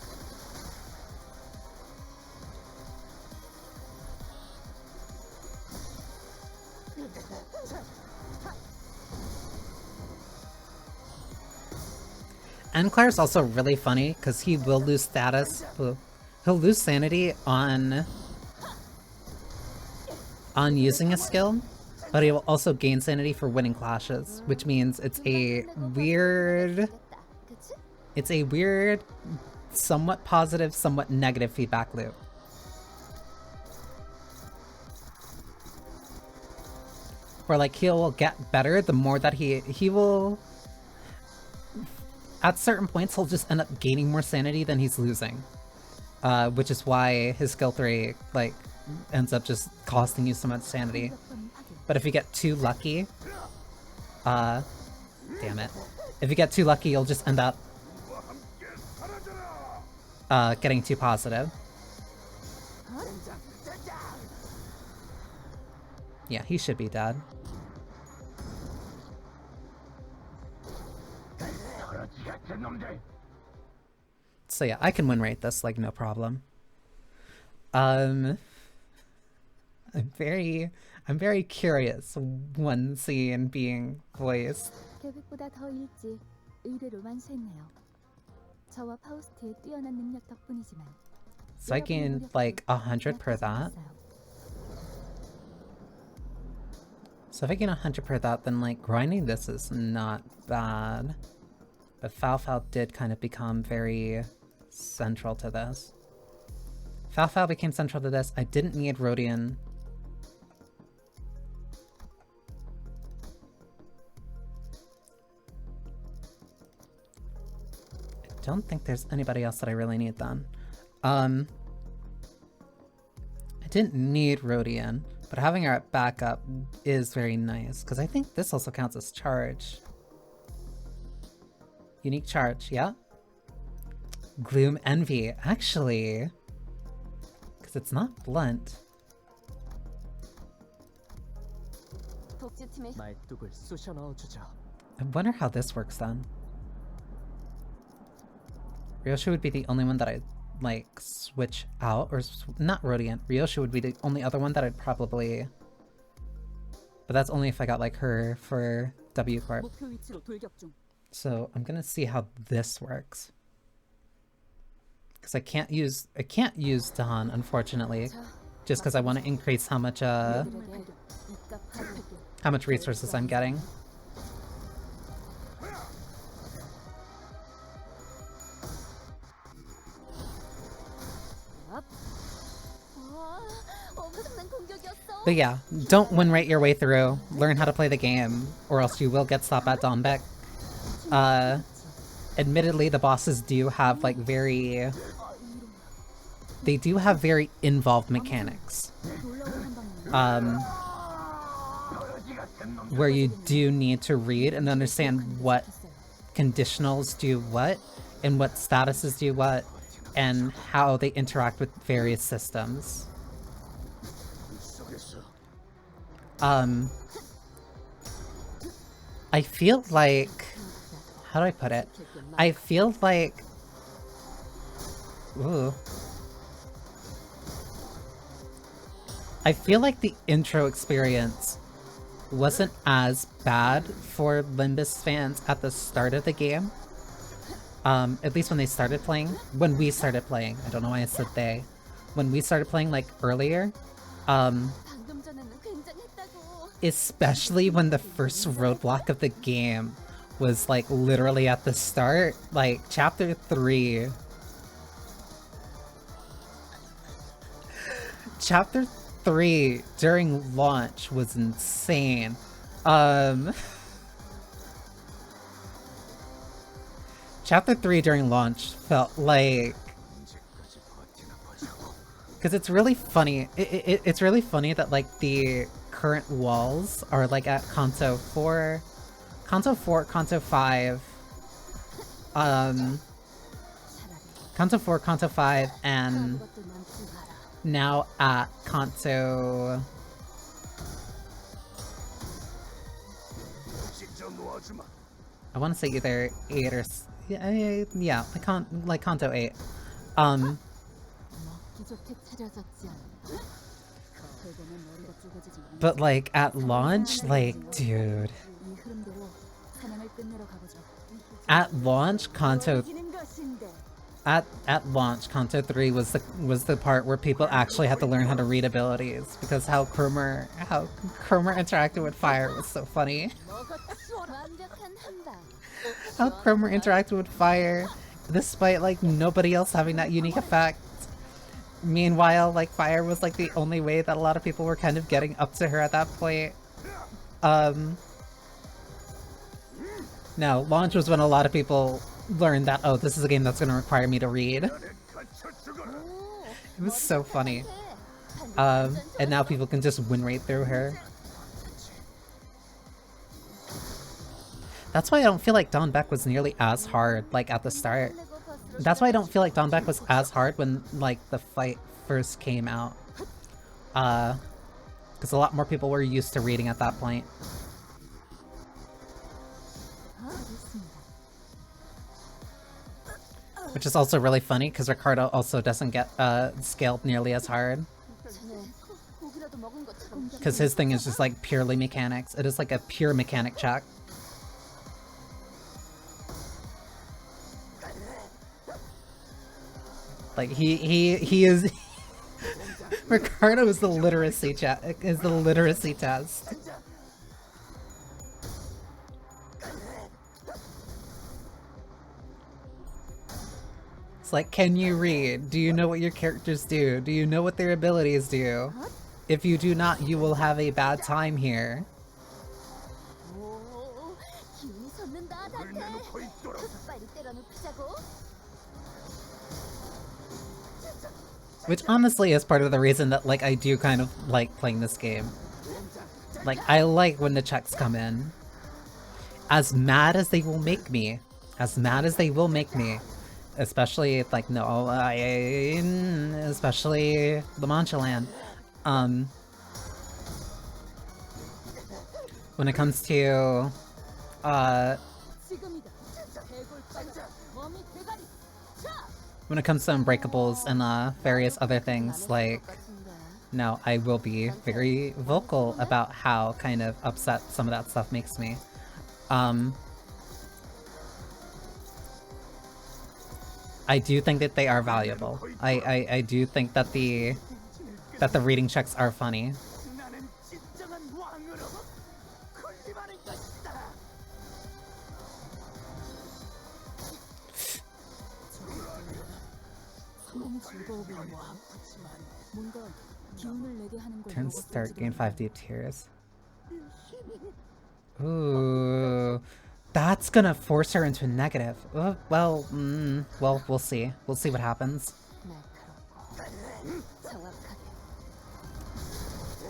Enclair is also really funny because he will lose status. He'll lose sanity on using a skill, but he will also gain sanity for winning clashes, which means it's a weird, somewhat positive, somewhat negative feedback loop. Where like he'll get better the more that he will, at certain points he'll just end up gaining more sanity than he's losing. Which is why his skill 3 like ends up just costing you so much sanity. But if you get too lucky, damn it. If you get too lucky, you'll just end up getting too positive. Yeah, he should be dead. So yeah, I can win rate this like no problem. I'm very curious one scene being voiced. 계획보다 더 일찍 의뢰를 완수했네요. 저와 파우스트의 뛰어난 능력 덕분이지만. So I gained like 100 per that. So if I gain 100 per that, then like grinding this is not bad. But Fao did kind of become very central to this. Fao became central to this. I didn't need Rodian. I don't think there's anybody else that I really need then. I didn't need Rodian, but having her at backup is very nice, because I think this also counts as charge. Unique charge, yeah? Gloom Envy, actually. Because it's not blunt. I wonder how this works then. Ryoshi would be the only one that I'd like switch out, or not Rodiant. Ryoshi would be the only other one that I'd probably... But that's only if I got like her for W Corp. So I'm gonna see how this works. Because I can't use Dawn, unfortunately. Just because I want to increase how much resources I'm getting. But yeah, don't win rate your way through. Learn how to play the game, or else you will get stopped at Dawnbeck. Admittedly, the bosses do have like very involved mechanics. Where you do need to read and understand what conditionals do what, and what statuses do what, and how they interact with various systems. I feel like... How do I put it? I feel like... Ooh. I feel like the intro experience wasn't as bad for Limbus fans at the start of the game. At least when they started playing. When we started playing. I don't know why I said they. When we started playing, like, earlier. Especially when the first roadblock of the game was, like, literally at the start. Like, Chapter 3. Chapter 3 during launch was Chapter 3 during launch felt like... Because it's really funny. It's really funny that, like, the current walls are, like, at Kanto 4... Kanto 4, Kanto 5... Kanto 4, Kanto 5, and... now at Kanto... I want to say either 8 or... yeah, like Kanto 8. But like at launch, like, dude. At launch, Kanto... At launch, Kanto 3 was the part where people actually had to learn how to read abilities, because how Cromer interacted with fire was so funny. How Cromer interacted with fire, despite like nobody else having that unique effect. Meanwhile, like fire was like the only way that a lot of people were kind of getting up to her at that point. No, launch was when a lot of people learned that, oh, this is a game that's going to require me to read. It was so funny. And now people can just win right through her. That's why I don't feel like Dawn Beck was nearly as hard, like, at the start. That's why I don't feel like Dawn Beck was as hard when, like, the fight first came out. Because a lot more people were used to reading at that point. Which is also really funny, because Ricardo also doesn't get scaled nearly as hard. Because his thing is just like purely mechanics. It is like a pure mechanic check. Like he is... Ricardo is the literacy test. It's like, can you read? Do you know what your characters do? Do you know what their abilities do? If you do not, you will have a bad time here. Which honestly is part of the reason that, like, I do kind of like playing this game. Like, I like when the checks come in. As mad as they will make me. As mad as they will make me. Especially, like, no, especially the Manchaland. When it comes to, when it comes to Unbreakables and, various other things, like, no, I will be very vocal about how kind of upset some of that stuff makes me. I do think that they are valuable. I do think that the reading checks are funny. Turn start, gain 5 deep tears. Ooh. That's gonna force her into a negative. Well, we'll see. We'll see what happens.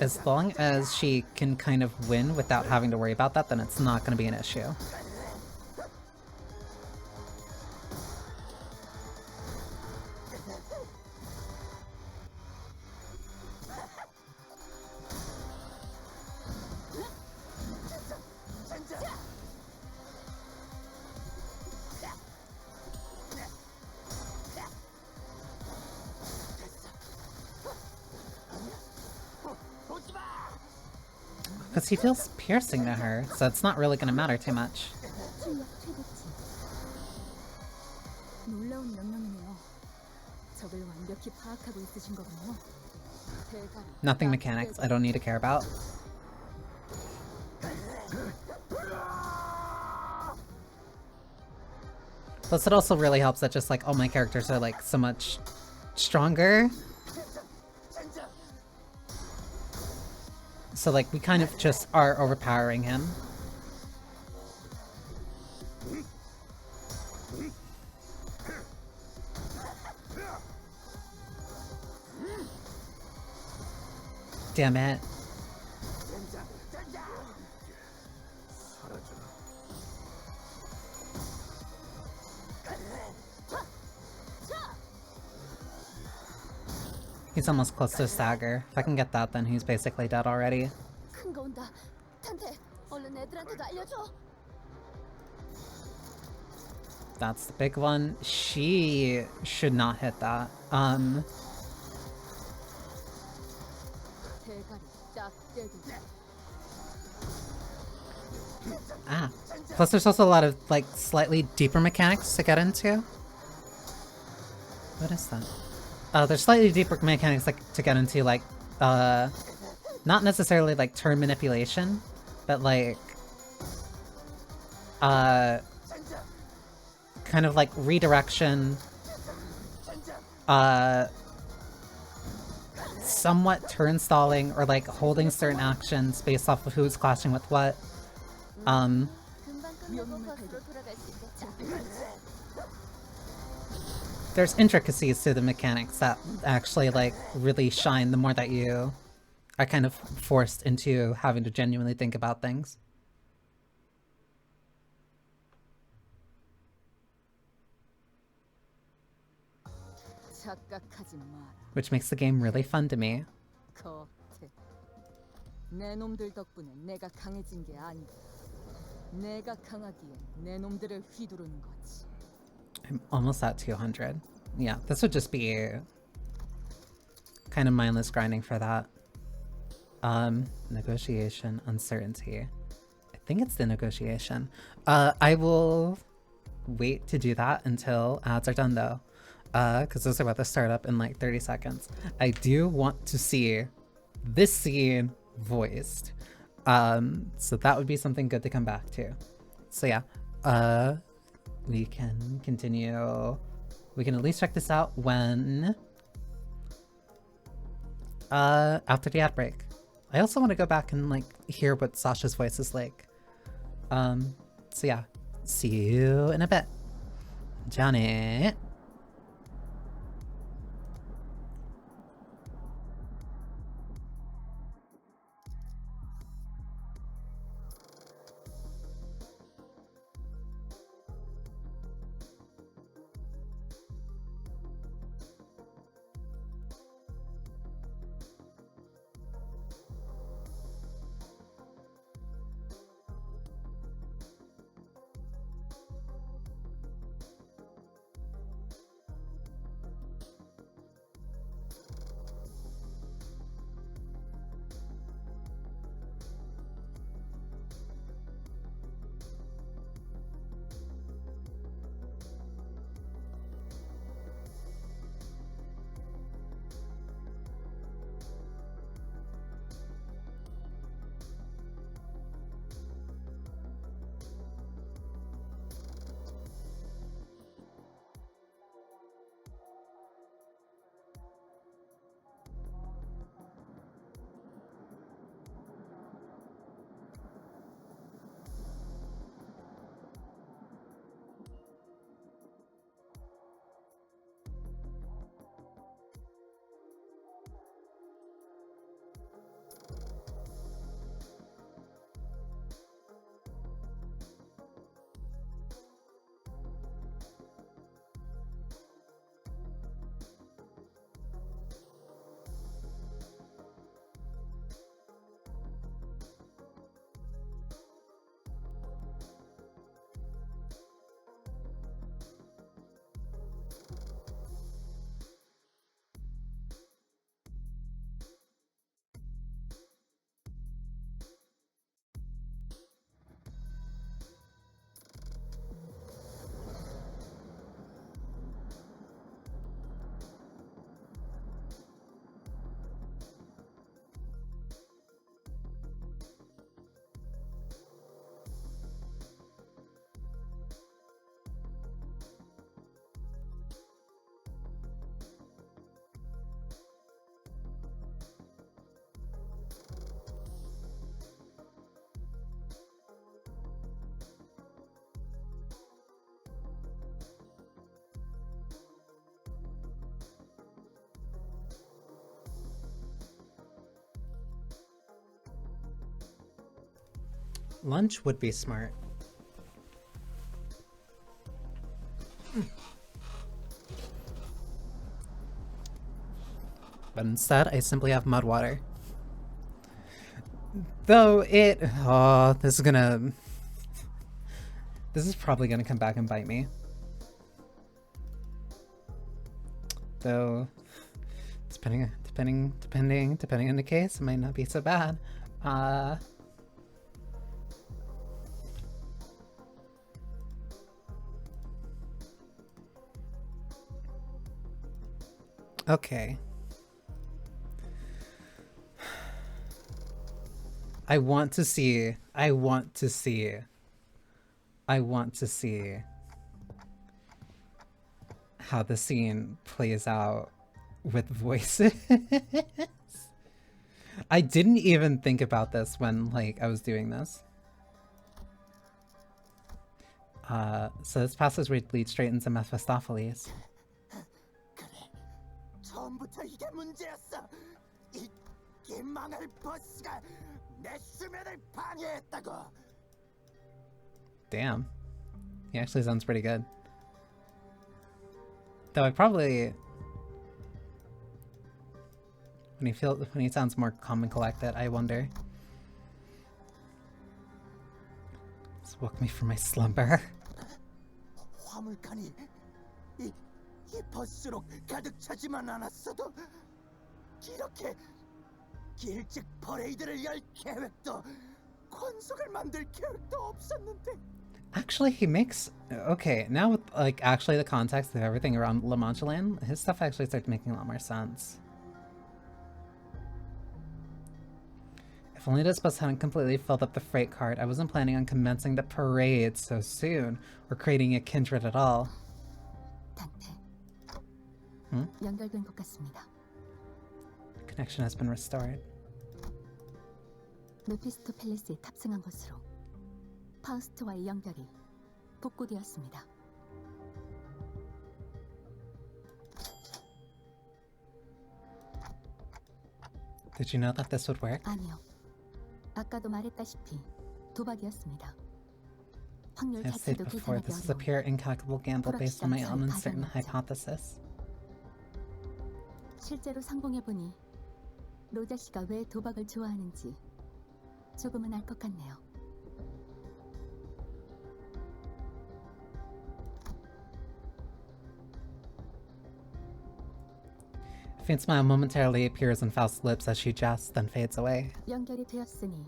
As long as she can kind of win without having to worry about that, then it's not gonna be an issue. Because he feels piercing to her, so it's not really going to matter too much. Nothing mechanics, I don't need to care about. Plus it also really helps that just like all my characters are like so much stronger. So like we kind of just are overpowering him. damn it. He's almost close to a stagger. If I can get that, then he's basically dead already. 큰 거 온다. 탄테, 얼른 애들한테도 알려줘. That's the big one. She should not hit that. 대가리 딱 떼고. Ah. Plus there's also a lot of, like, slightly deeper mechanics to get into. What is that? There's slightly deeper mechanics, like, to get into, like, not necessarily, like, turn manipulation, but, like, kind of, like, redirection, somewhat turn stalling, or, like, holding certain actions based off of who's clashing with what. 금방 끝나고 버스로 돌아갈 수 있겠다. There's intricacies to the mechanics that actually, like, really shine the more that you are kind of forced into having to genuinely think about things. 착각하지 마라. Which makes the game really fun to me. 거태. 내 놈들 덕분에 내가 강해진 게 아니다. 내가 강하기엔 내 놈들을 휘두르는 거지. I'm almost at 200. Yeah, this would just be kind of mindless grinding for that. Negotiation, uncertainty. I think it's the negotiation. I will wait to do that until ads are done though. Because those are about to start up in like 30 seconds. I do want to see this scene voiced. So that would be something good to come back to. So yeah, we can continue. We can at least check this out when after the ad break. I also want to go back and like hear what Sasha's voice is like. So yeah, see you in a bit. Johnny. Lunch would be smart. But instead, I simply have mud water. Though it... Oh, this is gonna... This is probably gonna come back and bite me. Though, depending on the case, it might not be so bad. Okay. I want to see how the scene plays out with voices. I didn't even think about this when, like, I was doing this. So this passage would lead straight into Mephistopheles. 그래, 처음부터 이게 문제였어. 이 망할 버스가 내 수면을 방해했다고. Damn. He actually sounds pretty good. Though I probably... When he sounds more calm and collected, I wonder. This woke me from my slumber. 화물칸이 이 버스로 가득 차지만 않았어도 이렇게 일찍 퍼레이드를 열 계획도 권속을 만들 계획도 없었는데. Actually, he makes... Okay, now with, like, actually the context of everything around La Mancha Land, his stuff actually starts making a lot more sense. If only this bus hadn't completely filled up the freight cart, I wasn't planning on commencing the parade so soon, or creating a kindred at all. 단테. Hmm? 연결된 것 같습니다. Connection has been restored. 메피스토 팰리스에 탑승한 것으로 파우스트와의 연결이 복구되었습니다. Did you know that this would work? 아니요. 아까도 말했다시피 도박이었습니다. 확률 I've said 자체도 before, 계산하기 this is a 어려운 pure incalculable gamble based on my own uncertain 가정이었죠. hypothesis. 실제로 성공해보니 로자 씨가 왜 도박을 좋아하는지 조금은 알 것 같네요. A faint smile momentarily appears on Faust's lips as she jests, then fades away. 연결이 되었으니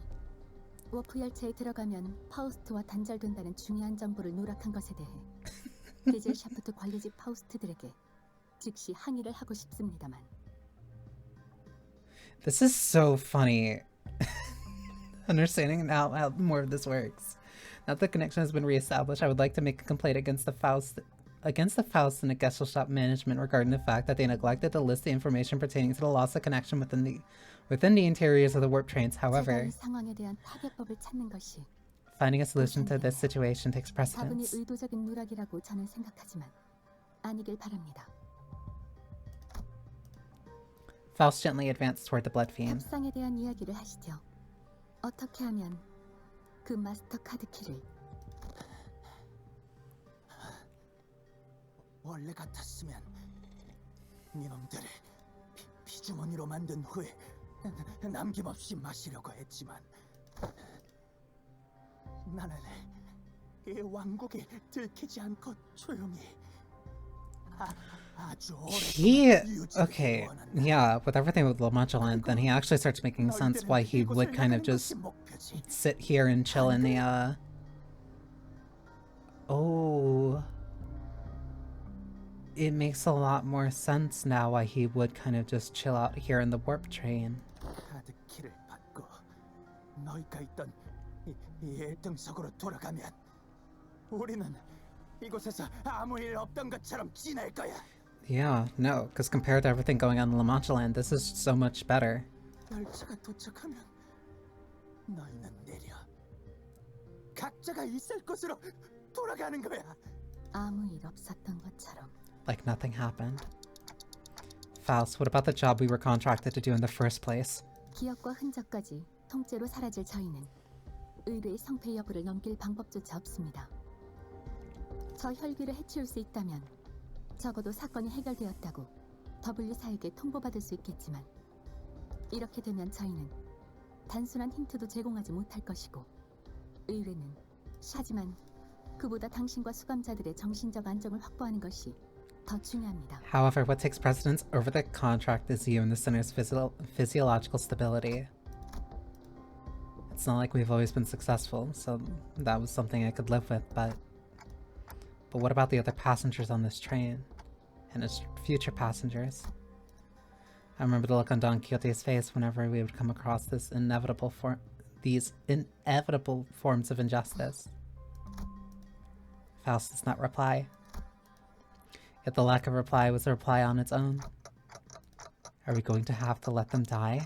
워프 열차에 들어가면 파우스트와 단절된다는 중요한 정보를 누락한 것에 대해 디젤 샤프트 관리직 파우스트들에게 즉시 항의를 하고 싶습니다만. This is so funny. Understanding now how more of this works. Now that the connection has been reestablished, I would like to make a complaint against the Faust and the Gesellschaft management regarding the fact that they neglected to list the information pertaining to the loss of connection within the interiors of the warp trains. However, 제가 이 상황에 대한 타개법을 찾는 것이 finding a solution to this situation takes 다분히 precedence. 의도적인 누락이라고 저는 생각하지만 아니길 바랍니다. Faust gently advanced toward the blood fiend. 협상에 대한 이야기를 하시죠. 어떻게 하면 그 마스터 카드 키를 원래 같았으면 니놈들을 피주머니로 만든 후에 남김없이 마시려고 했지만 나는 이 왕국이 들키지 않고 조용히 아주 Okay, yeah, with everything with La Mancha Land, then he actually starts making sense why he would kind of just sit here and chill in the, Oh. It makes a lot more sense now why he would kind of just chill out here in the warp train. 카드 키를 받고 너희가 있던 이 1등석으로 돌아가면 우리는 이곳에서 아무 일 없던 것처럼 지낼 거야. Yeah, no, because compared to everything going on in La Mancha Land, this is so much better. 열차가 도착하면 너희는 내려 각자가 있을 곳으로 돌아가는 거야. 아무 일 없었던 것처럼. Like nothing happened. Faust, what about the job we were contracted to do in the first place? 기억과 흔적까지 통째로 사라질 저희는 의뢰의 성패 여부를 넘길 방법조차 없습니다. 저 혈귀를 해치울 수 있다면 적어도 사건이 해결되었다고 W사에게 통보받을 수 있겠지만 이렇게 되면 저희는 단순한 힌트도 제공하지 못할 것이고 의뢰는 하지만 그보다 당신과 수감자들의 정신적 안정을 확보하는 것이 더 중요합니다. However, what takes precedence over the contract is you and the sinner's physiological stability. It's not like we've always been successful, so that was something I could live with, but what about the other passengers on this train? And its future passengers? I remember the look on Don Quixote's face whenever we would come across these inevitable forms of injustice. Faust does not reply. Yet the lack of reply was a reply on its own. Are we going to have to let them die?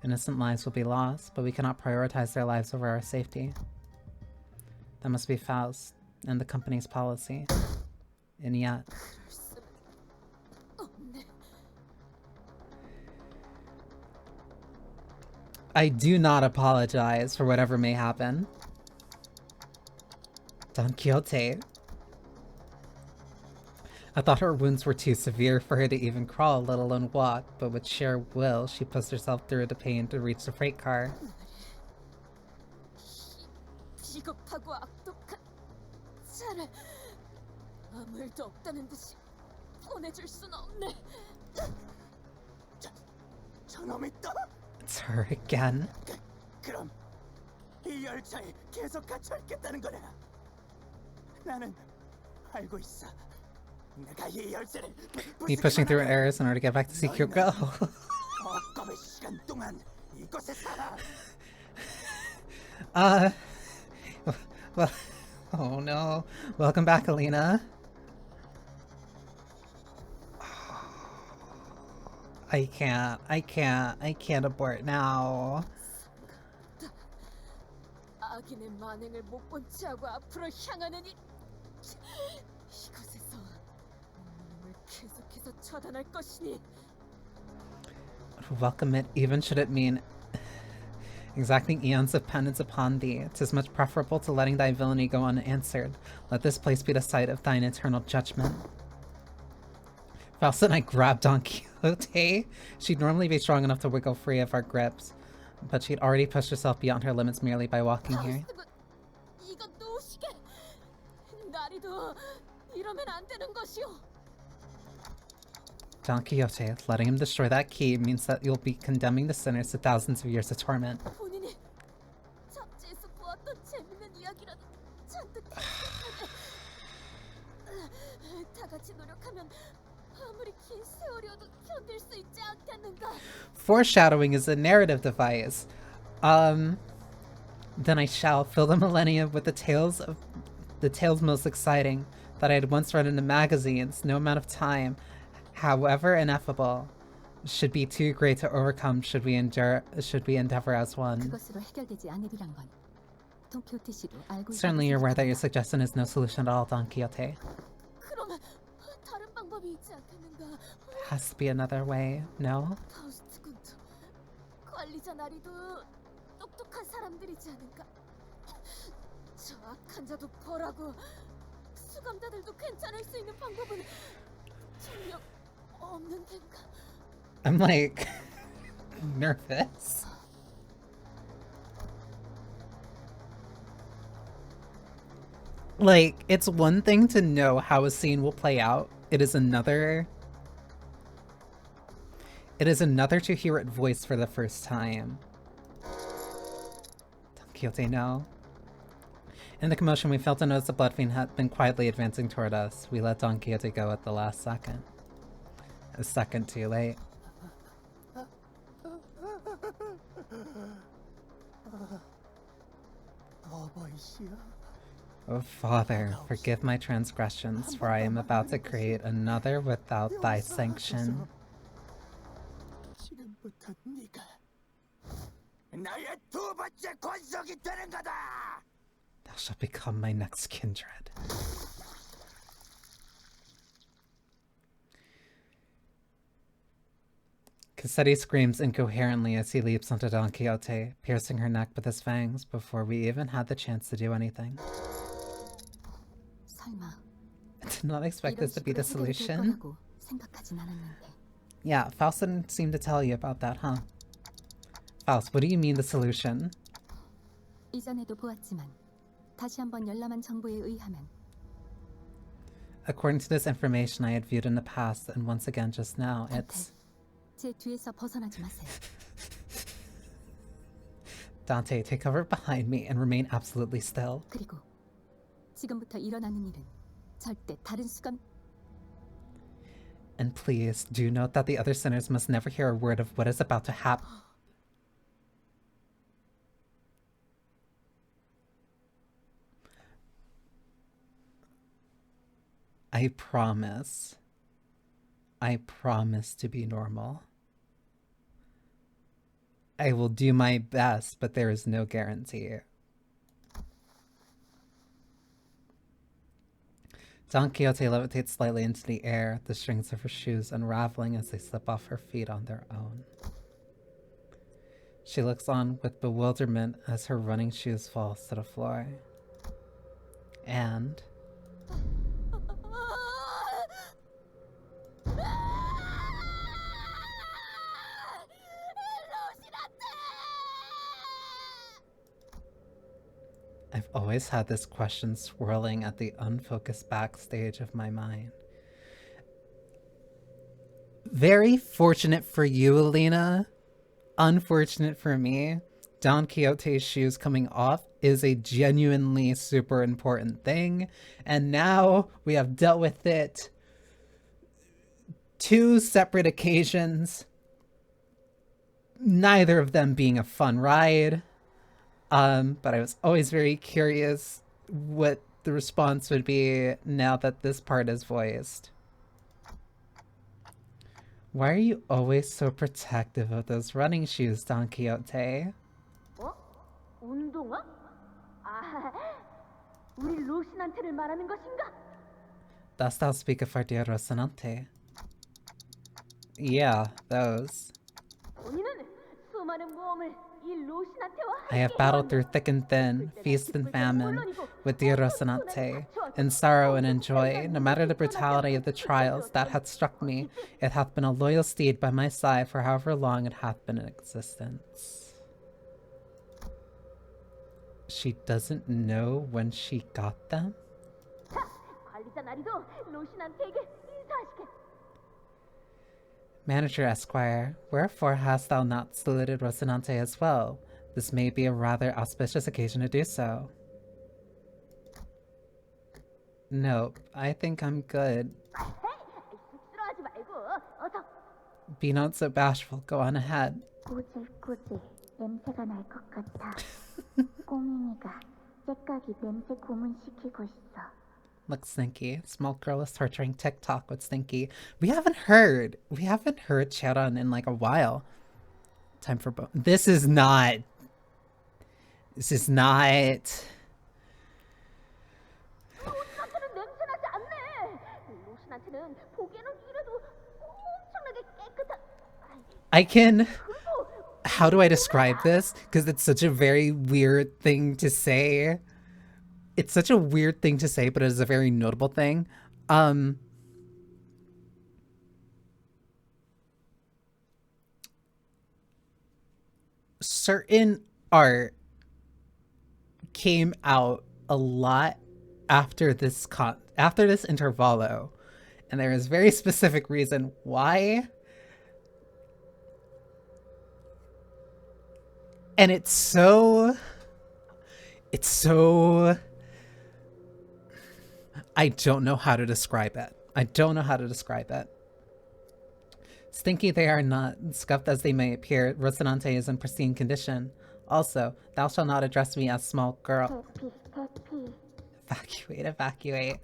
Innocent lives will be lost, but we cannot prioritize their lives over our safety. That must be Faust and the company's policy. And yet... I do not apologize for whatever may happen. Don Quixote. I thought her wounds were too severe for her to even crawl, let alone walk, but with sheer will, she pushed herself through the pain to reach the freight car. It's her again. 그럼 이 열차에 계속 갇혀 있겠다는 거냐? 나는 알고 있어. 내가 이 열쇠를 Me pushing through errors in order to get back to see Kyoko. 억겁의 시간 동안 이곳에 살아. Well, oh no. Welcome back, Alina. I can't abort now. 악인의 만행을 못 본 채하고 앞으로 향하는 이곳에서 놈을 계속해서 처단할 것이니. Welcome it, even should it mean exacting eons of penance upon thee. 'Tis much preferable to letting thy villainy go unanswered. Let this place be the site of thine eternal judgment. Faust and I grabbed Don Quixote. She'd normally be strong enough to wiggle free of our grips, but she'd already pushed herself beyond her limits merely by walking here. Don Quixote, letting him destroy that key means that you'll be condemning the sinners to thousands of years of torment. Foreshadowing is a narrative device. Then I shall fill the millennium with the tales most exciting that I had once read in the magazines. No amount of time, however ineffable, should be too great to overcome should we endeavor as one. Certainly you're aware that your suggestion is no solution at all, Don Quixote. Has to be another way, no? I'm like nervous. Like, it's one thing to know how a scene will play out. It is another to hear it voiced for the first time. Don Quixote, no. In the commotion, we felt to notice the blood fiend had been quietly advancing toward us. We let Don Quixote go at the last second. A second too late. Oh, Father, forgive my transgressions, for I am about to create another without thy sanction. Thou shalt become my next kindred. Cassetti screams incoherently as he leaps onto Don Quixote, piercing her neck with his fangs before we even had the chance to do anything. 설마 I did not expect 이런 this to be 식으로 the 해결될 solution. 거라고 생각하진 않았는데. Yeah, Faust didn't seem to tell you about that, huh? Faust, what do you mean the solution? 이전에도 보았지만 다시 한번 열람한 정보에 의하면 According to this information I had viewed in the past, and once again just now, it's... 제 뒤에서 벗어나지 마세요. Dante, take cover behind me and remain absolutely still. 그리고 지금부터 일어나는 일은 절대 다른 수감 And please, do note that the other sinners must never hear a word of what is about to happen. I promise to be normal. I will do my best, but there is no guarantee. Don Quixote levitates slightly into the air, the strings of her shoes unraveling as they slip off her feet on their own. She looks on with bewilderment as her running shoes fall to the floor. And... I've always had this question swirling at the unfocused backstage of my mind. Very fortunate for you, Alina. Unfortunate for me. Don Quixote's shoes coming off is a genuinely super important thing. And now we have dealt with it 2 separate occasions. Neither of them being a fun ride. But I was always very curious what the response would be now that this part is voiced. Why are you always so protective of those running shoes, Don Quixote? 어? 운동화? 아, 우리 로신한테를 말하는 것인가? Dost thou speak of our dear Rocinante? Yeah, those. 본인은 수많은 모험을 이 로신한테와 I have battled through thick and thin, feast and famine, with dear Rocinante, in sorrow and in joy. No matter the brutality of the trials that hath struck me, it hath been a loyal steed by my side for however long it hath been in existence. She doesn't know when she got them? 관리자 나리도 로신한테에게 인사하시게. Manager Esquire, wherefore hast thou not saluted Rocinante as well? This may be a rather auspicious occasion to do so. Nope, I think I'm good. 쑥스러워하지 말고 어서. Be not so bashful, go on ahead. 꼬질꼬질 냄새가 날 것 같아. 꼬맹이가 째깍이 냄새 고문시키고 있어. Look, Stinky. Small girl is torturing TikTok with Stinky. We haven't heard Charon in like a while. Time for This is not. 로신한테는 냄새나지 않네. 로신한테는 보기에는 이래도 엄청나게 깨끗한. I can. How do I describe this? Because it's such a very weird thing to say. It's such a weird thing to say, but it is a very notable thing. Certain art came out a lot after this intervallo, and there is very specific reason why. And it's so I don't know how to describe it. Stinky they are not, scuffed as they may appear. Rocinante is in pristine condition. Also, thou shalt not address me as small girl. Evacuate.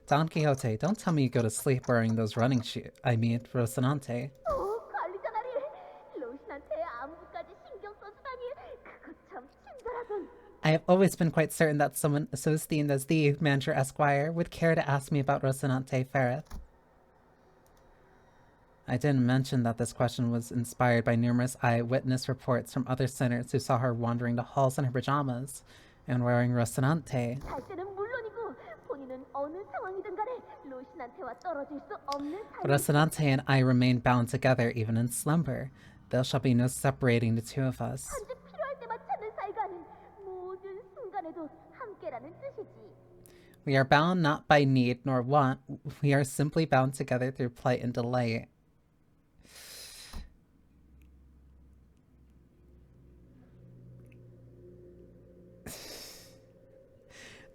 Don Quixote, don't tell me you go to sleep wearing those running shoes. I mean, Rocinante. 관리자 나리 로신한테 안부까지 신경 써주다니 그거 참 친절하군. I have always been quite certain that someone so esteemed as thee, Manager Esquire, would care to ask me about Rocinante Ferreth. I didn't mention that this question was inspired by numerous eyewitness reports from other sinners who saw her wandering the halls in her pajamas and wearing Rocinante. 잘 때는 물론이고 본인은 어느 상황이든 간에 로신한테와 떨어질 수 없는 삶을 Rocinante and I remain bound together even in slumber. There shall be no separating the two of us. 단지 필요할 때만 찾는 사이가 아닌 모든 순간에도 함께라는 뜻이지. We are bound not by need nor want. We are simply bound together through plight and delight.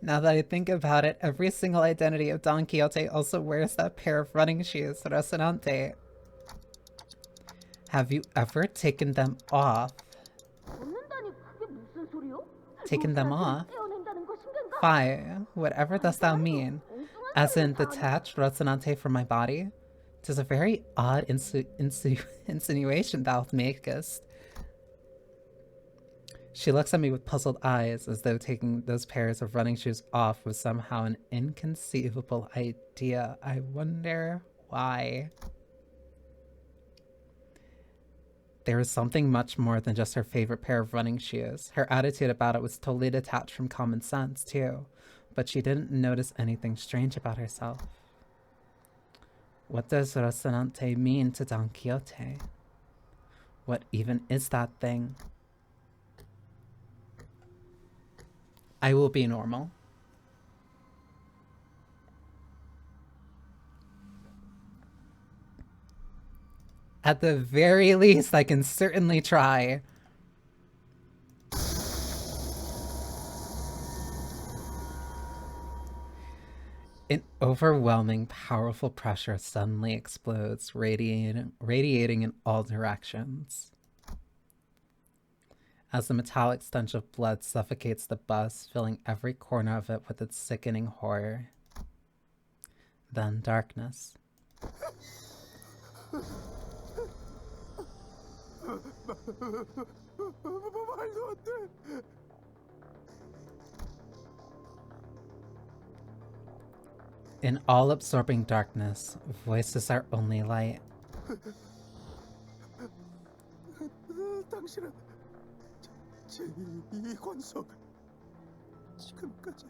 Now that I think about it, every single identity of Don Quixote also wears that pair of running shoes, Rocinante. Have you ever taken them off? 벗는다니 그게 무슨 소리요? Taken them off? 떼어낸다는 것인가? Fie, whatever dost thou mean? As in, detach Rocinante from my body? 'Tis a very odd insinuation thou makest. She looks at me with puzzled eyes, as though taking those pairs of running shoes off was somehow an inconceivable idea. I wonder why. There was something much more than just her favorite pair of running shoes. Her attitude about it was totally detached from common sense, too. But she didn't notice anything strange about herself. What does Rocinante mean to Don Quixote? What even is that thing? I will be normal. At the very least, I can certainly try. An overwhelming, powerful pressure suddenly explodes, radiating in all directions. As the metallic stench of blood suffocates the bus, filling every corner of it with its sickening horror. Then darkness. 말도 안 돼. In all-absorbing darkness, voices are only light. 당신은 제2 권속 지금까지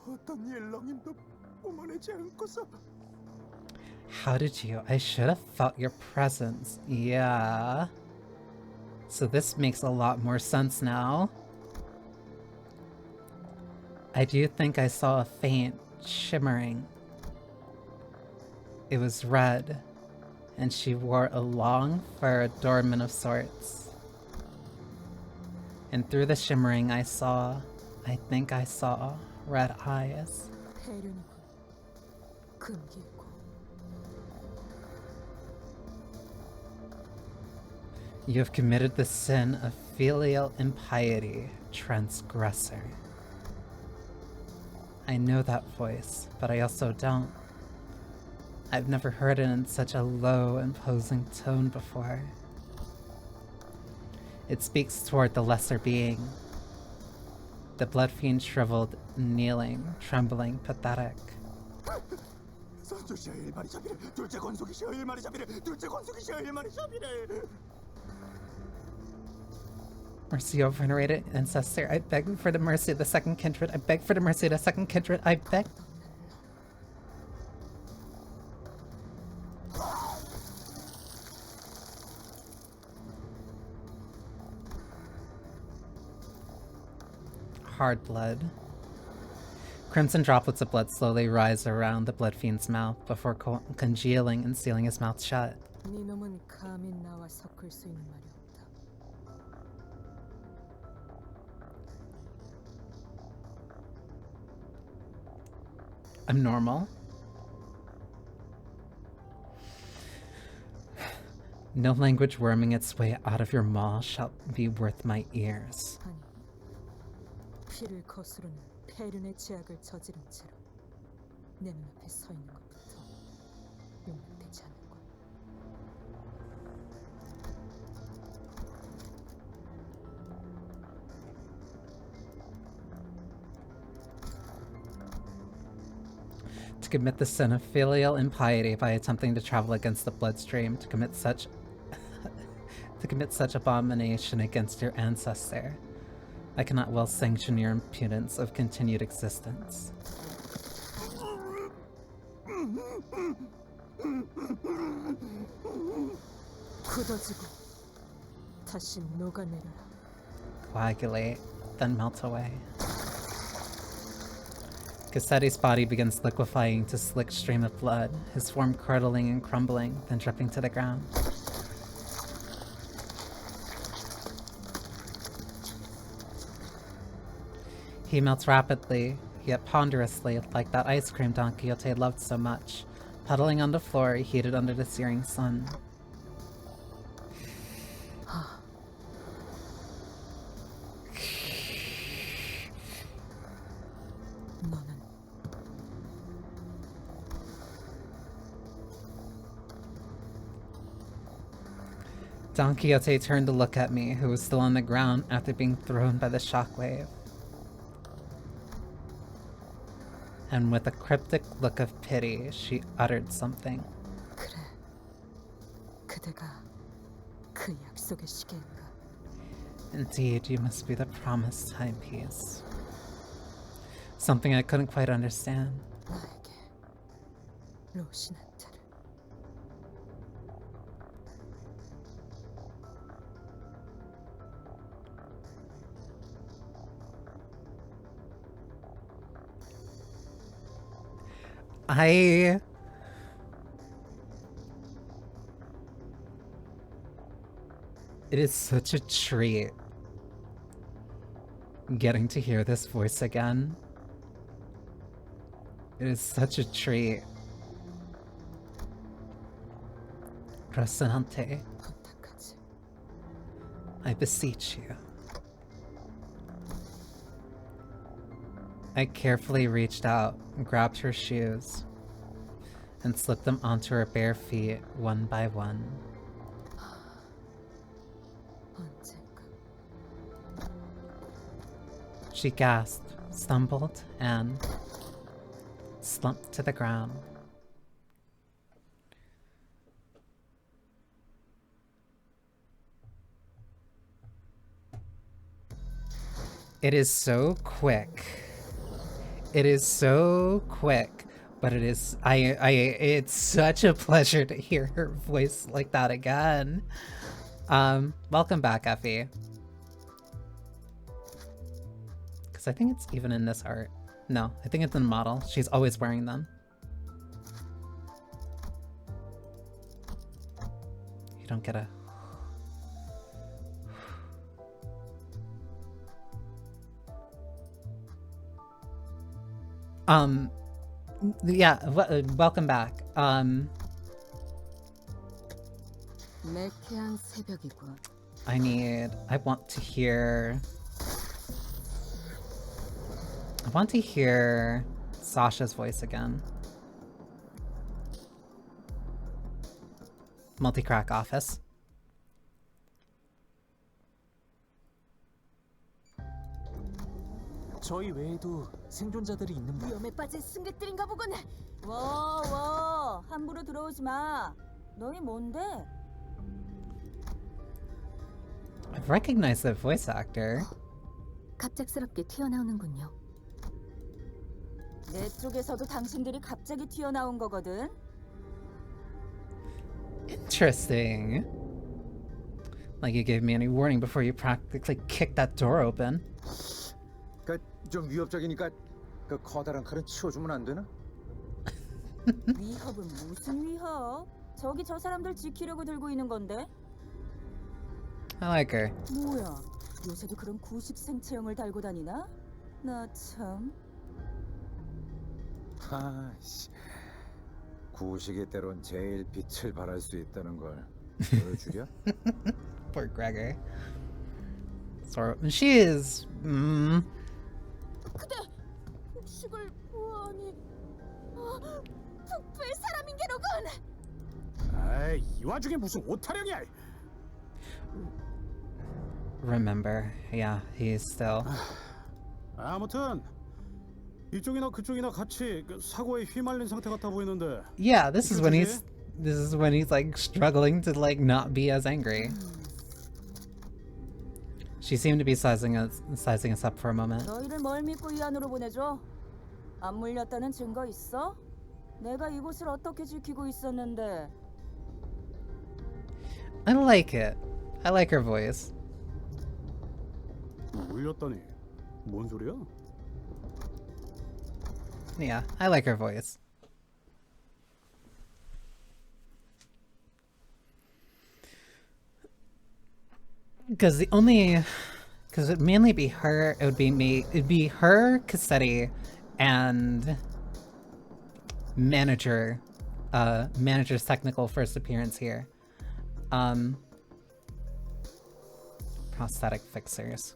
어떤 일렁임도 뿜어내지 않고서 How did you? I should have felt your presence. Yeah. So this makes a lot more sense now. I do think I saw a faint shimmering. It was red, and she wore a long fur adornment of sorts. And through the shimmering I think I saw red eyes. 폐륜이군. 금기고. You have committed the sin of filial impiety, transgressor. I know that voice, but I also don't. I've never heard it in such a low, imposing tone before. It speaks toward the lesser being. The blood fiend shriveled, kneeling, trembling, pathetic. 선조시여 일마리 잡이래 둘째 권속이시여 일마리 잡이래 둘째 권속이시여 일마리 잡이래. Mercy, O venerated ancestor, I beg for the mercy of the second kindred. I beg for the mercy of the second kindred. I beg. Hard blood. Crimson droplets of blood slowly rise around the blood fiend's mouth before congealing and sealing his mouth shut. 네 놈은 감히 나와 섞을 수 있는 말이 없다. I'm normal. No language worming its way out of your maw shall be worth my ears. 아니, 피를 거스르는 폐륜의 제약을 저지른 채로 내 눈앞에 서 있는 것부터 용납되지 않을 거야. to commit the sin of filial impiety by attempting to travel against the bloodstream, to commit such abomination against your ancestor. I cannot well sanction your impudence of continued existence. 굳어지고 다시 녹아내려라. Coagulate, then melt away. Cassetti's body begins liquefying to slick stream of blood, his form curdling and crumbling, then dripping to the ground. He melts rapidly, yet ponderously, like that ice cream Don Quixote loved so much, puddling on the floor, heated under the searing sun. Don Quixote turned to look at me, who was still on the ground after being thrown by the shockwave. And with a cryptic look of pity, she uttered something. 그래, 그대가 그 약속의 시계인가? Indeed, you must be the promised timepiece. Something I couldn't quite understand. 나에게 로시나타를. It is such a treat getting to hear this voice again. It is such a treat. Rocinante, 부탁하지. I beseech you. I carefully reached out, grabbed her shoes, and slipped them onto her bare feet one by one. 언젠가. She gasped, stumbled, and slumped to the ground. It is so quick. It is so quick, but it is it's such a pleasure to hear her voice like that again. Welcome back, Effie. Because I think it's even in this art. No, I think it's in the model. She's always wearing them. You don't get a... yeah, welcome back. 매캐한 새벽이군. I want to hear Sasha's voice again. Multi-crack office. 저희 외에도 생존자들이 있는 거. 위험에 빠진 승객들인가 보군. 워, 함부로 들어오지 마. 너희 뭔데? I've recognized the voice actor. 갑작스럽게 튀어나오는군요. 내 쪽에서도 당신들이 갑자기 튀어나온 거거든. Interesting. Like you gave me any warning before you practically kicked that door open. 좀 위협적이니까 그 커다란 칼은 치워주면 안 되나? 위협은 무슨 위협? 저기 저 사람들 지키려고 들고 있는 건데. I like her. 뭐야? 요새도 그런 구식 생체형을 달고 다니나? 나 참. 아씨, 구식의 때론 제일 빛을 발할 수 있다는 걸 보여주랴? Poor Gregor. So she is. 그대 구식을 보아하니 특별 사람인 게로군. 아이, 이 와중에 무슨 오타령이야? Remember, yeah, he's still. 아무튼 이쪽이나 그쪽이나 같이 사고에 휘말린 상태 같아 보이는데. Yeah, this is when he's like struggling to like not be as angry. She seemed to be sizing us up for a moment. 너희를 뭘 믿고 이 안으로 보내줘? 안 물렸다는 증거 있어? 내가 이곳을 어떻게 지키고 있었는데. I like it. I like her voice. 물렸다니. 뭔 소리야? Yeah, I like her voice. Because it'd mainly be her, it'd be her, Cassetti, and manager's technical first appearance here. Prosthetic fixers.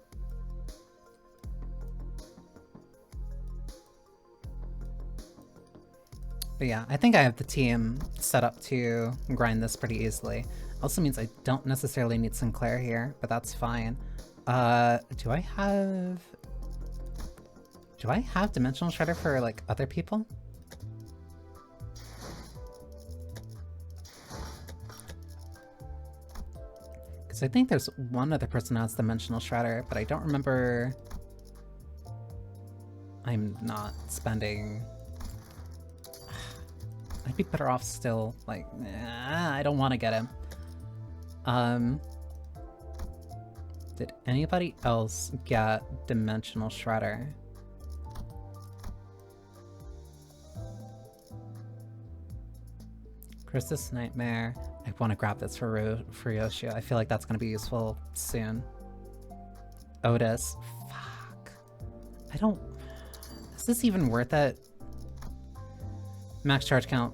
But yeah, I think I have the team set up to grind this pretty easily. Also means I don't necessarily need Sinclair here, but that's fine. Do I have Dimensional Shredder for like other people? Because I think there's one other person who has Dimensional Shredder, but I don't remember. I'm not spending. I'd be better off still, like, I don't want to get him. Did anybody else get Dimensional Shredder? Chris's Nightmare. I want to grab this for Yoshio. I feel like that's going to be useful soon. Otis. Fuck. I don't... Is this even worth it? Max charge count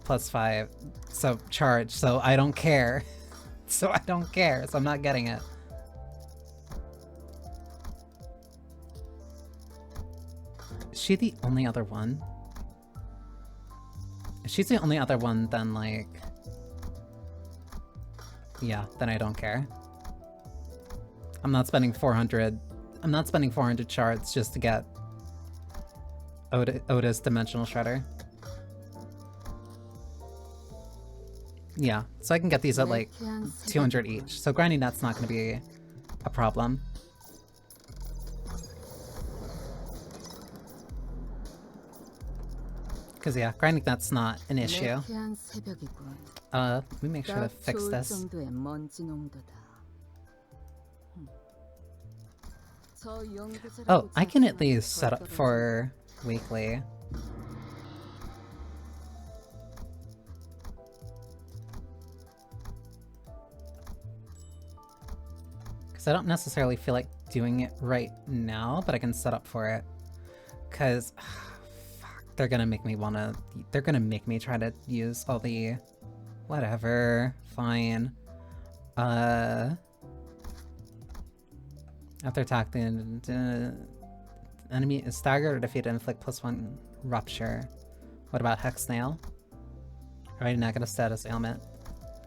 +5. So charge. So I don't care. So I don't care. So I'm not getting it. Is she the only other one? If she's the only other one, then like... Yeah, then I don't care. I'm not spending 400... I'm not spending 400 shards just to get Otis Dimensional Shredder. Yeah, so I can get these at like 200 each. So grinding that's not going to be a problem. Because yeah, grinding that's not an issue. Let me make sure to fix this. Oh, I can at least set up for weekly. Because I don't necessarily feel like doing it right now, but I can set up for it. Because, fuck, they're gonna make me wanna... They're gonna make me try to use all the... Whatever. Fine. After attack, the enemy is staggered or defeated, inflict +1 rupture. What about Hex Snail? Alright, negative status ailment.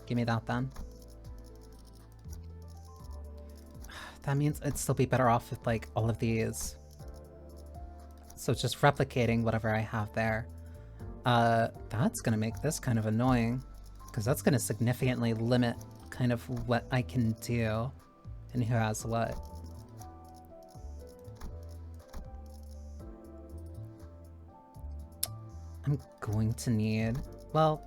Give me that then. That means I'd still be better off with like all of these. So just replicating whatever I have there. That's gonna make this kind of annoying. Because that's gonna significantly limit kind of what I can do and who has what. I'm going to need... Well,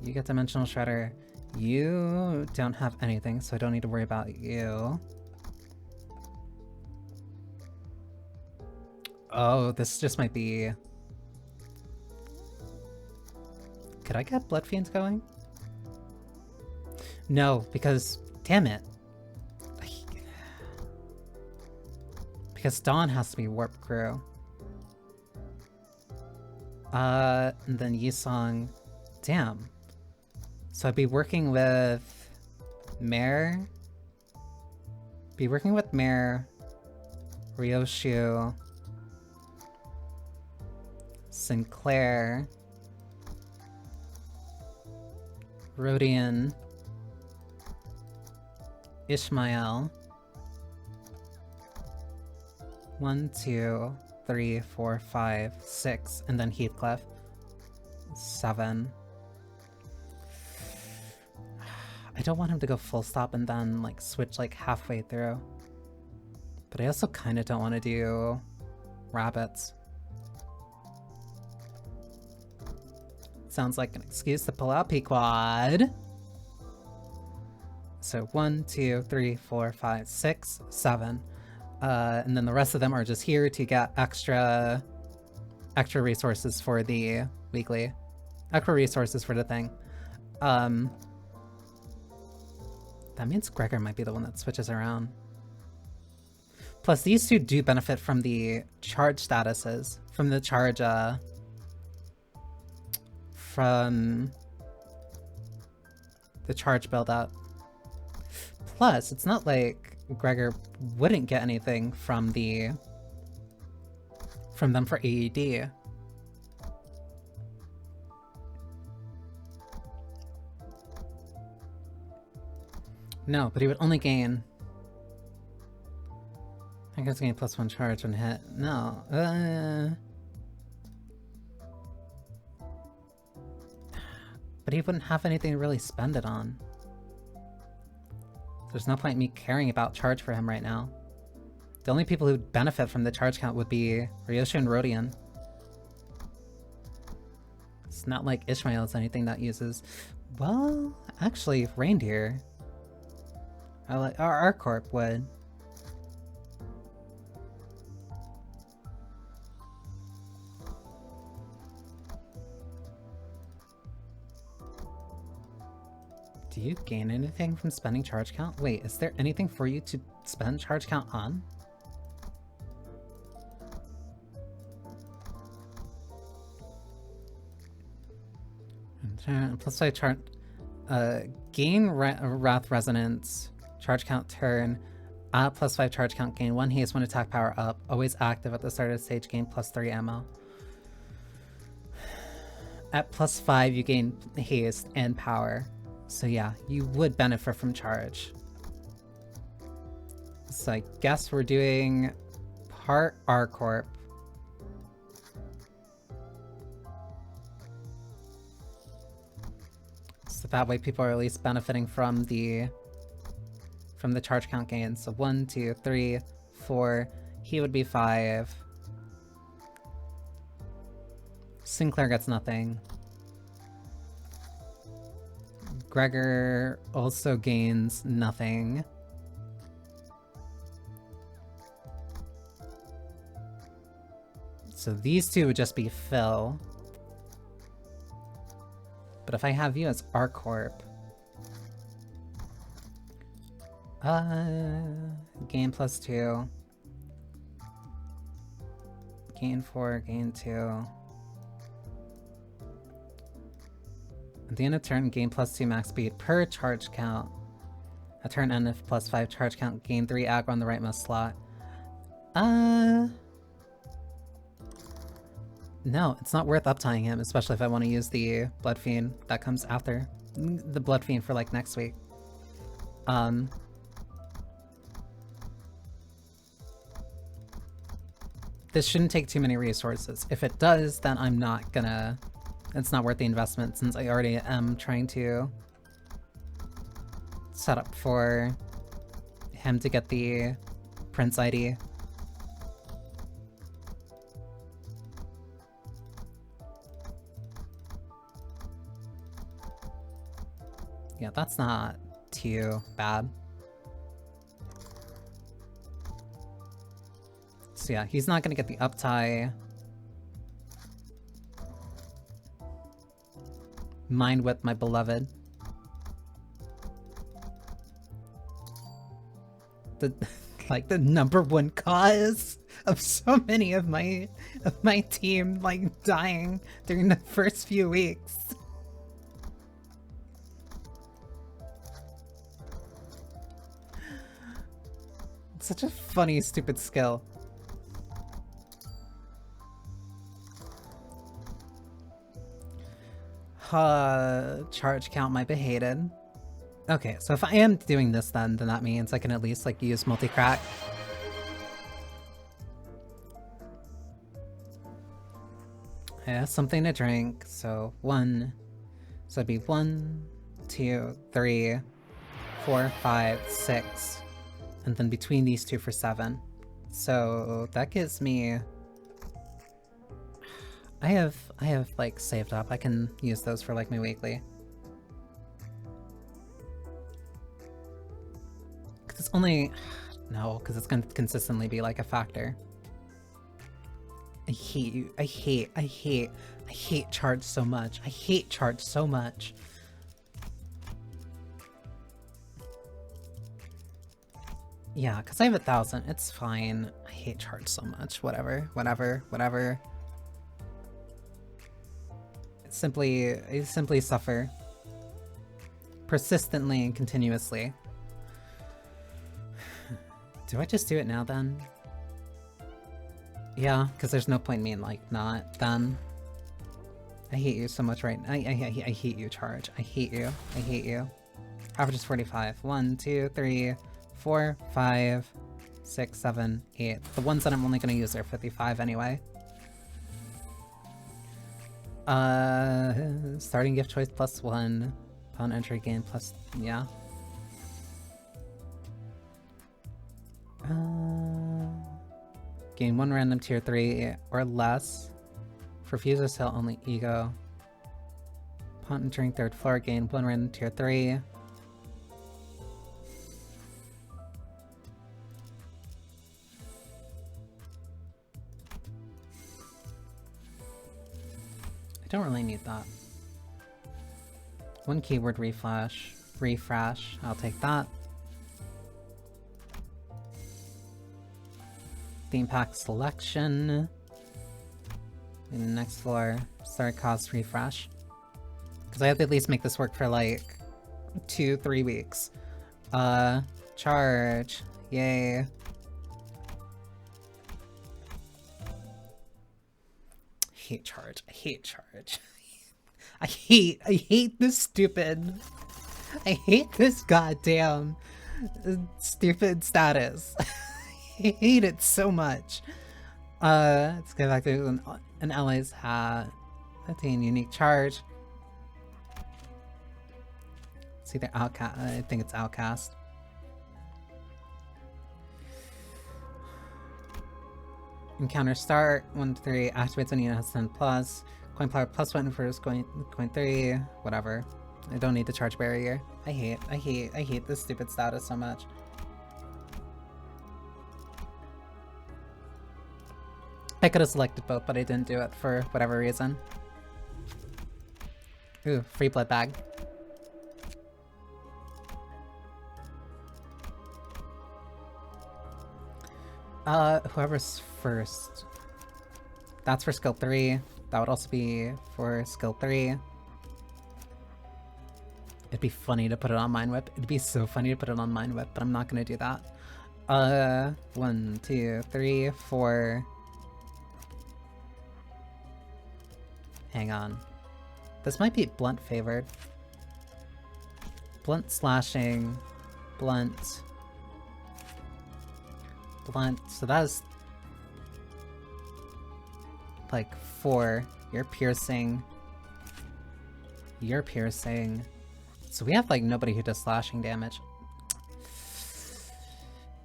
You get Dimensional Shredder. You don't have anything, so I don't need to worry about you. Oh, this just might be... Could I get Blood Fiends going? No, because... Damn it. Because Dawn has to be Warp Crew. And then Yisong... Damn. So I'd be working with... Mare? Be working with Mare... Ryoshu... Sinclair... Rodian... Ishmael. 1, 2, 3, 4, 5, 6, and then Heathcliff. 7. I don't want him to go full stop and then like switch like halfway through. But I also kind of don't want to do rabbits. Sounds like an excuse to pull out Pequod. So 1, 2, 3, 4, 5, 6, 7. And then the rest of them are just here to get extra resources for the weekly. Extra resources for the thing. That means Gregor might be the one that switches around. Plus, these two do benefit from the charge statuses. From the charge, from the charge build-up. Plus, it's not like Gregor wouldn't get anything from them for AED. No, but he would only gain... I guess gain +1 charge when hit. No, but he wouldn't have anything to really spend it on. There's no point in me caring about charge for him right now. The only people who'd benefit from the charge count would be Ryosha and Rodian. It's not like Ishmael is anything that uses... Well, actually, Reindeer. Our corp would. Do you gain anything from spending charge count? Wait, is there anything for you to spend charge count on? +5 charge... gain Wrath Resonance, charge count turn, add +5 charge count, gain 1 haste when attack power up, always active at the start of the stage, gain +3 ammo. At +5 you gain haste and power. So yeah, you would benefit from charge. So I guess we're doing part R-Corp. So that way people are at least benefiting from the charge count gain. So 1, 2, 3, 4. He would be 5. Sinclair gets nothing. Gregor also gains nothing. So these two would just be Phil. But if I have you as R-Corp... gain +2. Gain 4, gain 2. At the end of turn, gain +2 max speed per charge count. At turn end, if +5 charge count, gain 3 aggro on the rightmost slot. No, it's not worth uptying him, especially if I want to use the Blood Fiend that comes after. The Blood Fiend for, like, next week. This shouldn't take too many resources. If it does, then I'm not gonna... It's not worth the investment since I already am trying to set up for him to get the Prince ID. Yeah, that's not too bad. So yeah, he's not gonna get the uptie. Mind Whip, my beloved. The like the #1 cause of so many of my team like dying during the first few weeks. It's such a funny, stupid skill. Charge count might be hated. Okay, so if I am doing this then that means I can at least like use multi-crack. I have something to drink, so it'd be 1, 2, 3, 4, 5, 6, and then between these two for 7. So that gives me... I have like saved up. I can use those for like my weekly. Cause it's only... No, because it's gonna consistently be like a factor. I hate you. I hate charge so much. I hate charge so much. Yeah, because I have 1,000. It's fine. I hate charge so much. Whatever. I simply suffer. Persistently and continuously. Do I just do it now then? Yeah, because there's no point in me like not then. I hate you so much right now. I hate you, Charge. I hate you. Average is 45. 1, 2, 3, 4, 5, 6, 7, 8. The ones that I'm only gonna use are 55 anyway. Starting gift choice +1. Upon entry gain plus, yeah. Gain 1 random tier 3 or less. For Fuser Cell only ego. Upon entering 3rd floor, gain 1 random tier 3. I don't really need that. 1 keyword refresh. I'll take that. Theme pack selection. And the next floor, start cost refresh. Because I have to at least make this work for like 2-3 weeks. Charge. Yay. I hate charge. I hate this stupid. I hate this goddamn stupid status. I hate it so much. Let's go back to an ally's hat. Attain unique charge. It's either outcast. I think it's outcast. Encounter start 1-3 activates when unit has 10 plus. Coin power +1 for coin 3. Whatever. I don't need the charge barrier. I hate this stupid status so much. I could have selected both, but I didn't do it for whatever reason. Ooh, free blood bag. Whoever's first. That's for skill 3. That would also be for skill 3. It'd be funny to put it on Mind Whip. It'd be so funny to put it on Mind Whip, but I'm not gonna do that. 1, 2, 3, 4. Hang on. This might be blunt favored. Blunt slashing. Blunt. So that's like 4. You're piercing. So we have like nobody who does slashing damage.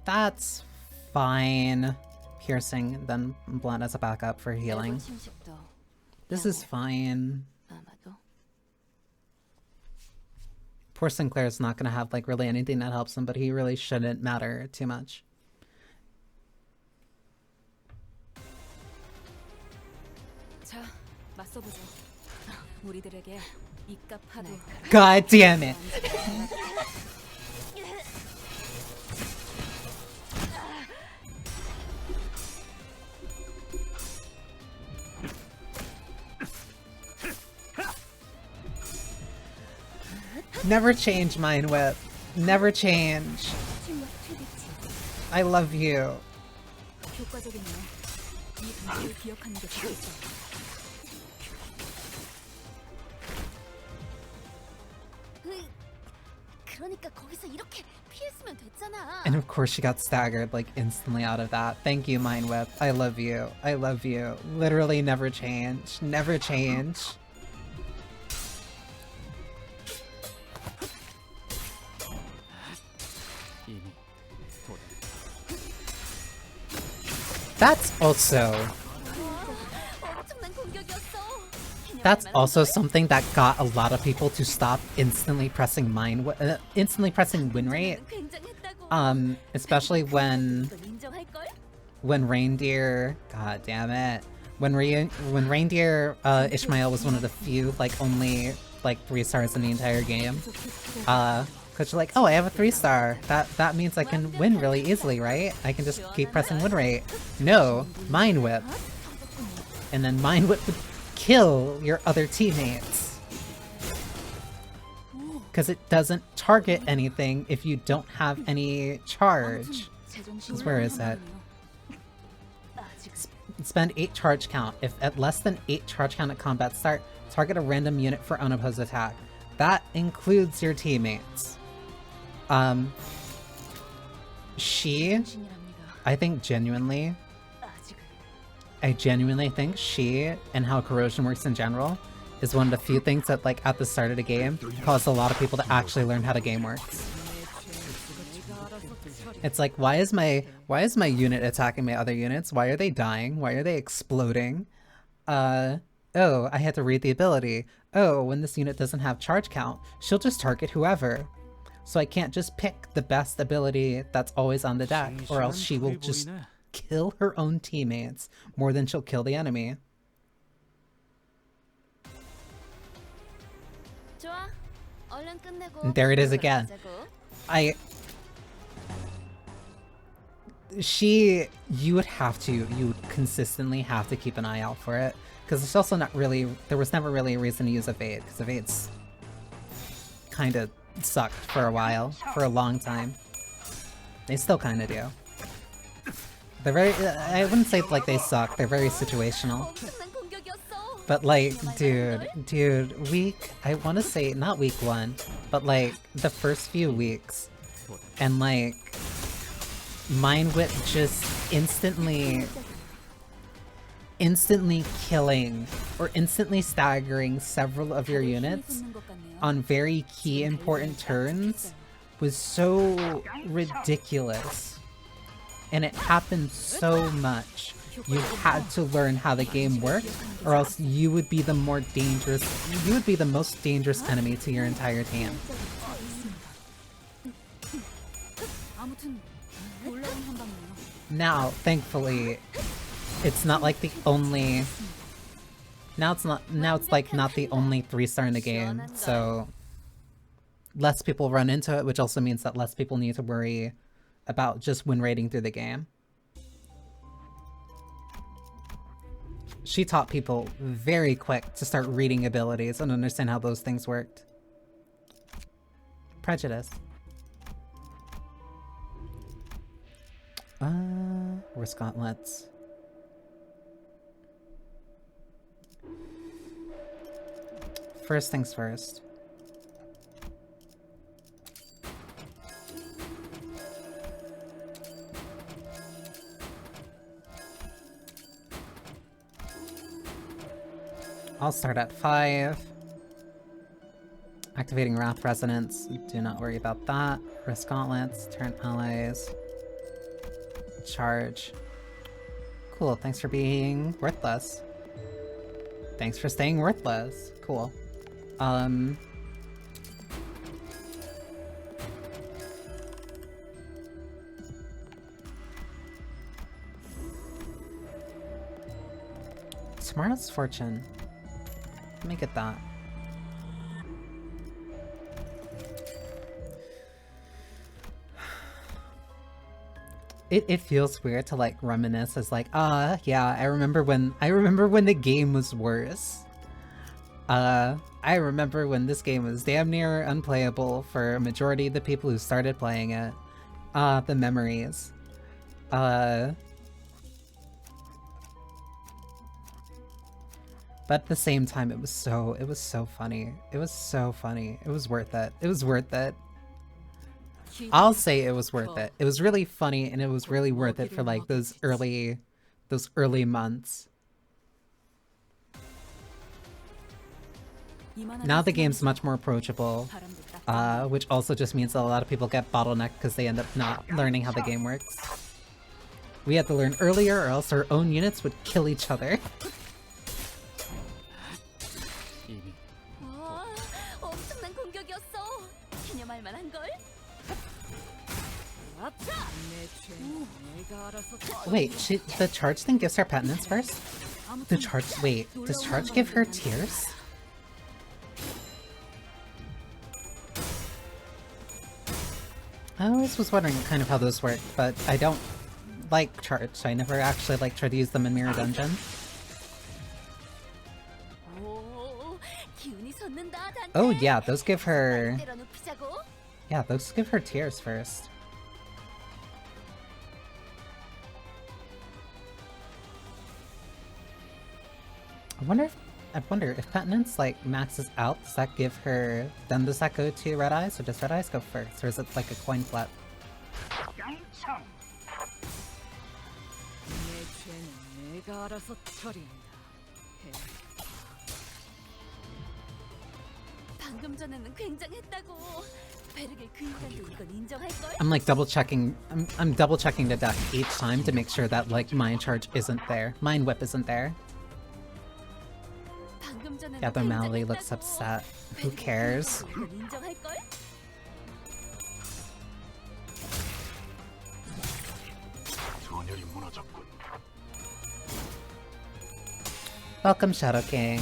That's fine. Piercing, then blunt as a backup for healing. This is fine. Poor Sinclair's not gonna have like really anything that helps him, but he really shouldn't matter too much. God damn it! Never change, Mind Whip. Never change. I love you. 그러니까 거기서 이렇게 피했으면 됐잖아. And of course she got staggered like instantly out of that. Thank you, Mind Whip. I love you. I love you. Literally never change. Never change. That's also 엄청난 공격이었어. That's also something that got a lot of people to stop instantly pressing win rate. 굉장했다고. Especially when 이건 인정할걸? reindeer, god damn it, when reindeer Ishmael was one of the few like only like 3 stars in the entire game. Cause you're like, oh, I have a 3-star. That means I can win really easily, right? I can just keep pressing win rate. No, Mind Whip, and then Mind Whip would kill your other teammates. Because it doesn't target anything if you don't have any charge. Because where is it? Spend 8 charge count. If at less than 8 charge count at combat start, target a random unit for unopposed attack. That includes your teammates. I genuinely think she, and how corrosion works in general, is one of the few things that, like, at the start of the game, caused a lot of people to actually learn how the game works. It's like, why is my unit attacking my other units? Why are they dying? Why are they exploding? Oh, I had to read the ability. Oh, when this unit doesn't have charge count, she'll just target whoever. So I can't just pick the best ability that's always on the deck, or else she will just kill her own teammates more than she'll kill the enemy. 좋아. 얼른 끝내고. There it is again. You would consistently have to keep an eye out for it, because it's also not really, there was never really a reason to use evade, because evade's kind of sucked for a while, for a long time. They still kind of do. They're very, I wouldn't say like they suck, they're very situational. 엄청난 공격이었어. But like, dude, I want to say, not week 1, but like, the first few weeks, and like, Mind Whip just instantly killing, or instantly staggering several of your units on very key important turns was so ridiculous. And it happened so much. You had to learn how the game worked, or else you would be the most dangerous enemy to your entire team. Now, thankfully, it's not like the only... Now it's like not the only 3-star in the game, so less people run into it, which also means that less people need to worry about just win rating through the game. She taught people very quick to start reading abilities and understand how those things worked. Prejudice. Risk gauntlets. First things first. I'll start at 5. Activating Wrath Resonance. Do not worry about that. Risk gauntlets. Turn allies. Charge. Cool, thanks for being worthless. Thanks for staying worthless. Cool. Tomorrow's Fortune. Let me get that. It feels weird to like reminisce as like, yeah, I remember when the game was worse. I remember when this game was damn near unplayable for a majority of the people who started playing it. The memories. But at the same time, it was so funny. It was so funny. It was worth it. It was worth it. I'll say it was worth it. It was really funny and it was really worth it for like those early months. Now the game's much more approachable, which also just means that a lot of people get bottlenecked because they end up not learning how the game works. We had to learn earlier or else our own units would kill each other. 와, 엄청난 공격이었어. 기념할 만한걸? Wait, the charge thing gives her penance first? Wait, does charge give her tears? I always was wondering kind of how those work, but I don't like charge. I never actually like try to use them in Mirror Dungeon. 오, 기운이 솟는다, 단테. Oh yeah, those give her... 때려 눕히자고. Yeah, those give her tears first. I wonder if penance like maxes out, does that give her, then does that go to Red Eyes, or does Red Eyes go first, or is it like a coin flip? 방금 전에는 굉장했다고. 베르겔 그 인간도 이건 인정할걸? I'm like double checking, I'm double checking the deck each time to make sure that like Mind Charge isn't there, Mind Whip isn't there. 방금 전에는 Yeah, the Mallory 굉장했다고. looks upset. Who cares? 이건 인정할걸? Welcome, Shadow King.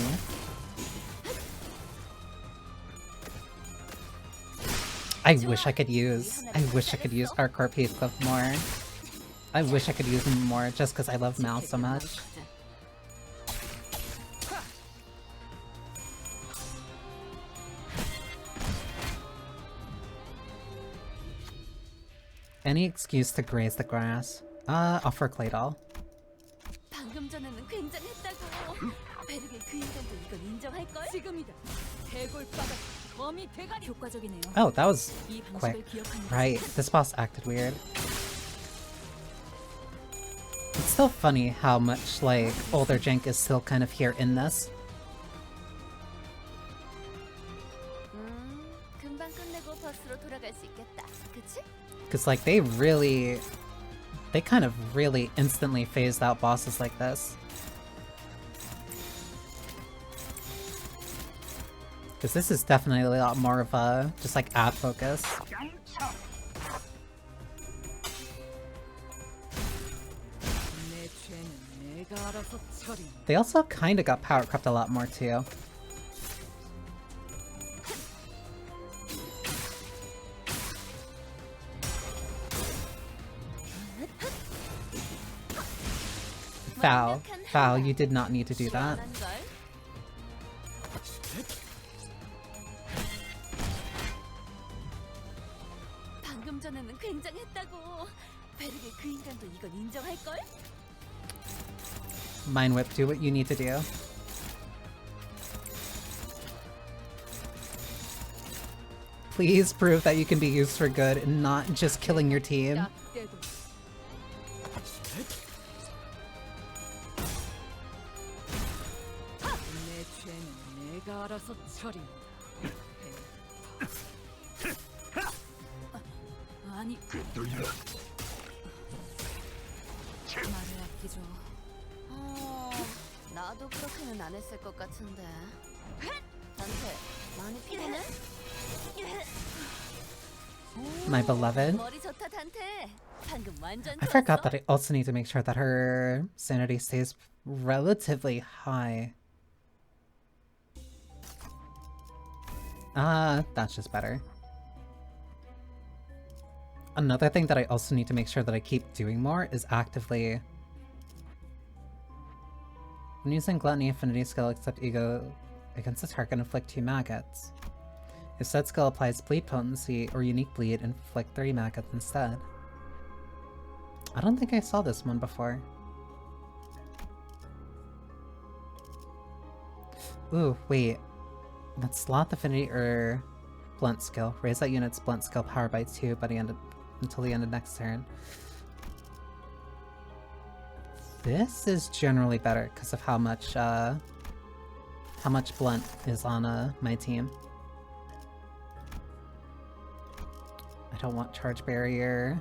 I wish I could use Arcor Heathcliff more. I wish I could use him more just because I love Mal so much. Any excuse to graze the grass. Offer Claydol. 방금 전에는 굉장했다고. 베르겔 그 인간도 이건 인정할걸? 지금이다. 대골바닥 범위 대가리. 효과적이네요. Oh, that was 이 quick. 방식을 기억하는 Right, this boss acted weird. It's still funny how much, like, older jank is still kind of here in this. 금방 끝내고 버스로 돌아갈 수 있겠다. 그치? Because, like, they kind of really instantly phased out bosses like this. Because this is definitely a lot more of a, just like, ad focus. They also kind of got power crept a lot more too. Foul, you did not need to do that. 시원한걸? 방금 전에는 굉장했다고. 베르겔 그 인간도 이건 인정할걸? Mind Whip, do what you need to do. Please prove that you can be used for good and not just killing your team. 아니. 말을 아끼죠. 나도 그렇게는 안 했을 것 같은데. 단테, 많이 피곤해? My beloved. 머리 좋다, 단테. 방금 완전 I forgot 좋았어. that I also need to make sure that her sanity stays relatively high. That's just better. Another thing that I also need to make sure that I keep doing more is actively... When using Gluttony Affinity skill, except Ego against the target, inflict 2 maggots. If said skill applies Bleed Potency or Unique Bleed, inflict 3 maggots instead. I don't think I saw this one before. Ooh, wait. That Sloth Affinity or blunt skill. Raise that unit's blunt skill power by 2 by the end of, until the end of next turn. This is generally better because of how much blunt is on my team. I don't want charge barrier.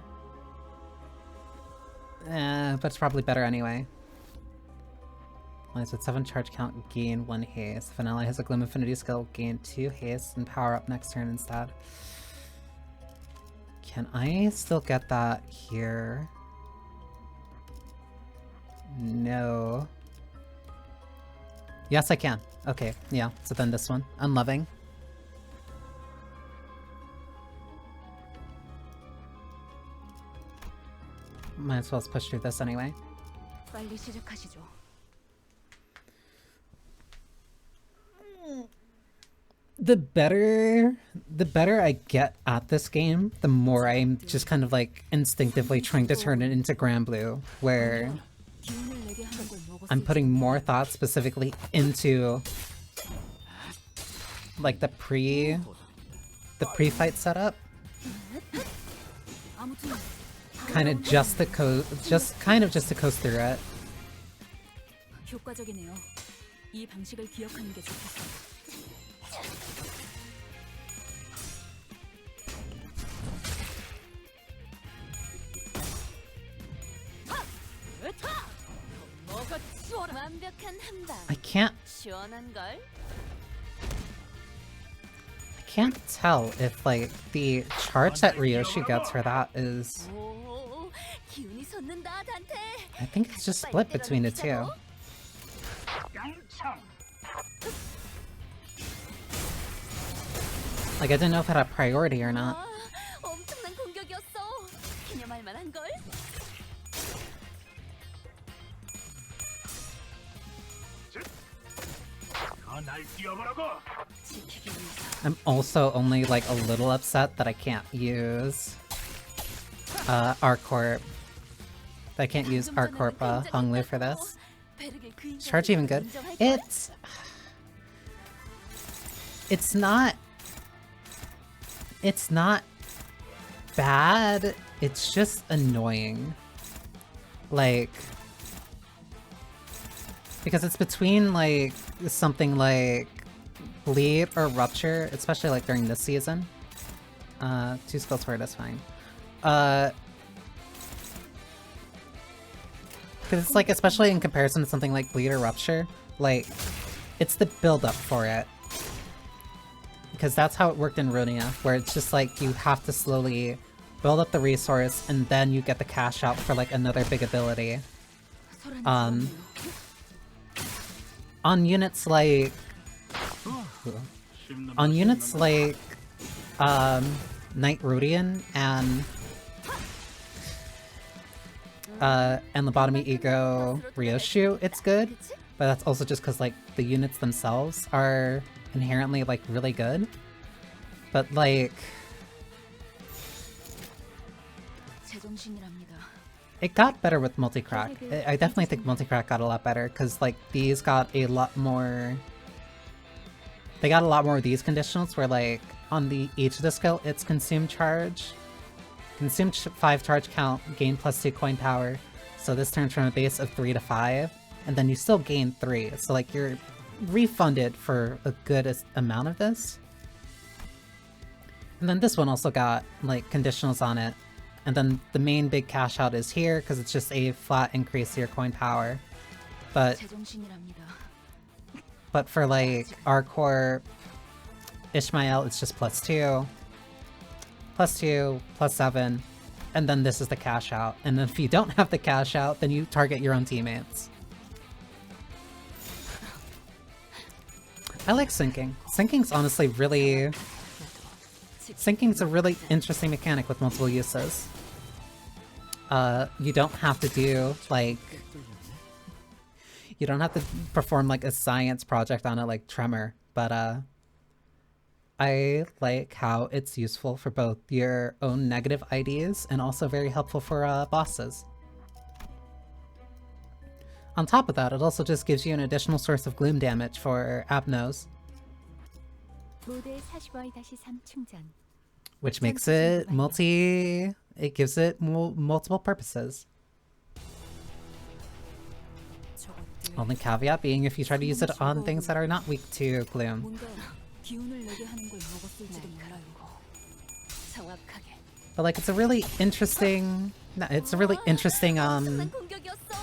But it's probably better anyway. Allies with 7 charge count gain 1 haste. If an ally has a Gloom Affinity skill, gain 2 haste and power up next turn instead. Can I still get that here? No. Yes, I can. Okay, yeah, so then this one. Unloving. Might as well push through this anyway. 빨리 시작하시죠. The better I get at this game, the more I'm just kind of like instinctively trying to turn it into Grand Blue, where 기운을 내게 하는 걸 먹었을 I'm putting more thought specifically into like the pre-fight setup. 아무튼 Kind of just to coast through it. 효과적이네요. 이 방식을 기억하는 게 좋겠어. 완벽한 한방. I can't tell if like the charge that Ryoshi gets for that is. 오, 기운이 솟는다, 단테. I think it's just split between the two. Like I didn't know if it had priority or not. 아, 엄청난 공격이었어. 기념할 만한 걸. 지키기 위해서. I'm also only like a little upset that I can't use R-Corp. I can't use R-Corp Honglu for this. Is charge even good? It's not bad, it's just annoying. Like, because it's between like something like Bleed or Rupture, especially like during this season. 2 skills for it is fine. Because it's like, especially in comparison to something like Bleed or Rupture, like, it's the build-up for it. Because that's how it worked in Runia, where it's just like, you have to slowly build up the resource, and then you get the cash out for like another big ability. On units like... On units like... Knight Rudian and Lobotomy Ego Ryoshu, it's good, but that's also just because like the units themselves are inherently like really good. But like, it got better with multi-crack. I definitely think multi-crack got a lot better because like these got a lot more. They got a lot more of these conditionals where like on the each of the skill it's consume charge. Consume 5 charge count, gain +2 coin power. So this turns from a base of 3 to 5, and then you still gain 3. So like you're refunded for a good amount of this. And then this one also got like conditionals on it. And then the main big cash out is here because it's just a flat increase to your coin power. But for like R-Core Ishmael, it's just +2. +2, +7, and then this is the cash out. And if you don't have the cash out, then you target your own teammates. I like syncing. Syncing's honestly really... Syncing's a really interesting mechanic with multiple uses. You don't have to do, like... You don't have to perform, like, a science project on it like Tremor, but, I like how it's useful for both your own negative IDs and also very helpful for bosses. On top of that, it also just gives you an additional source of gloom damage for Abnos. 모드의 45i-3 충전. which makes it it gives it multiple purposes. Only caveat being if you try to use it on things that are not weak to gloom. 뭔가 기운을 내게 하는 걸 먹었을지도 몰라요. 정확하게. But like it's a really interesting it's a really interesting 공격이었어.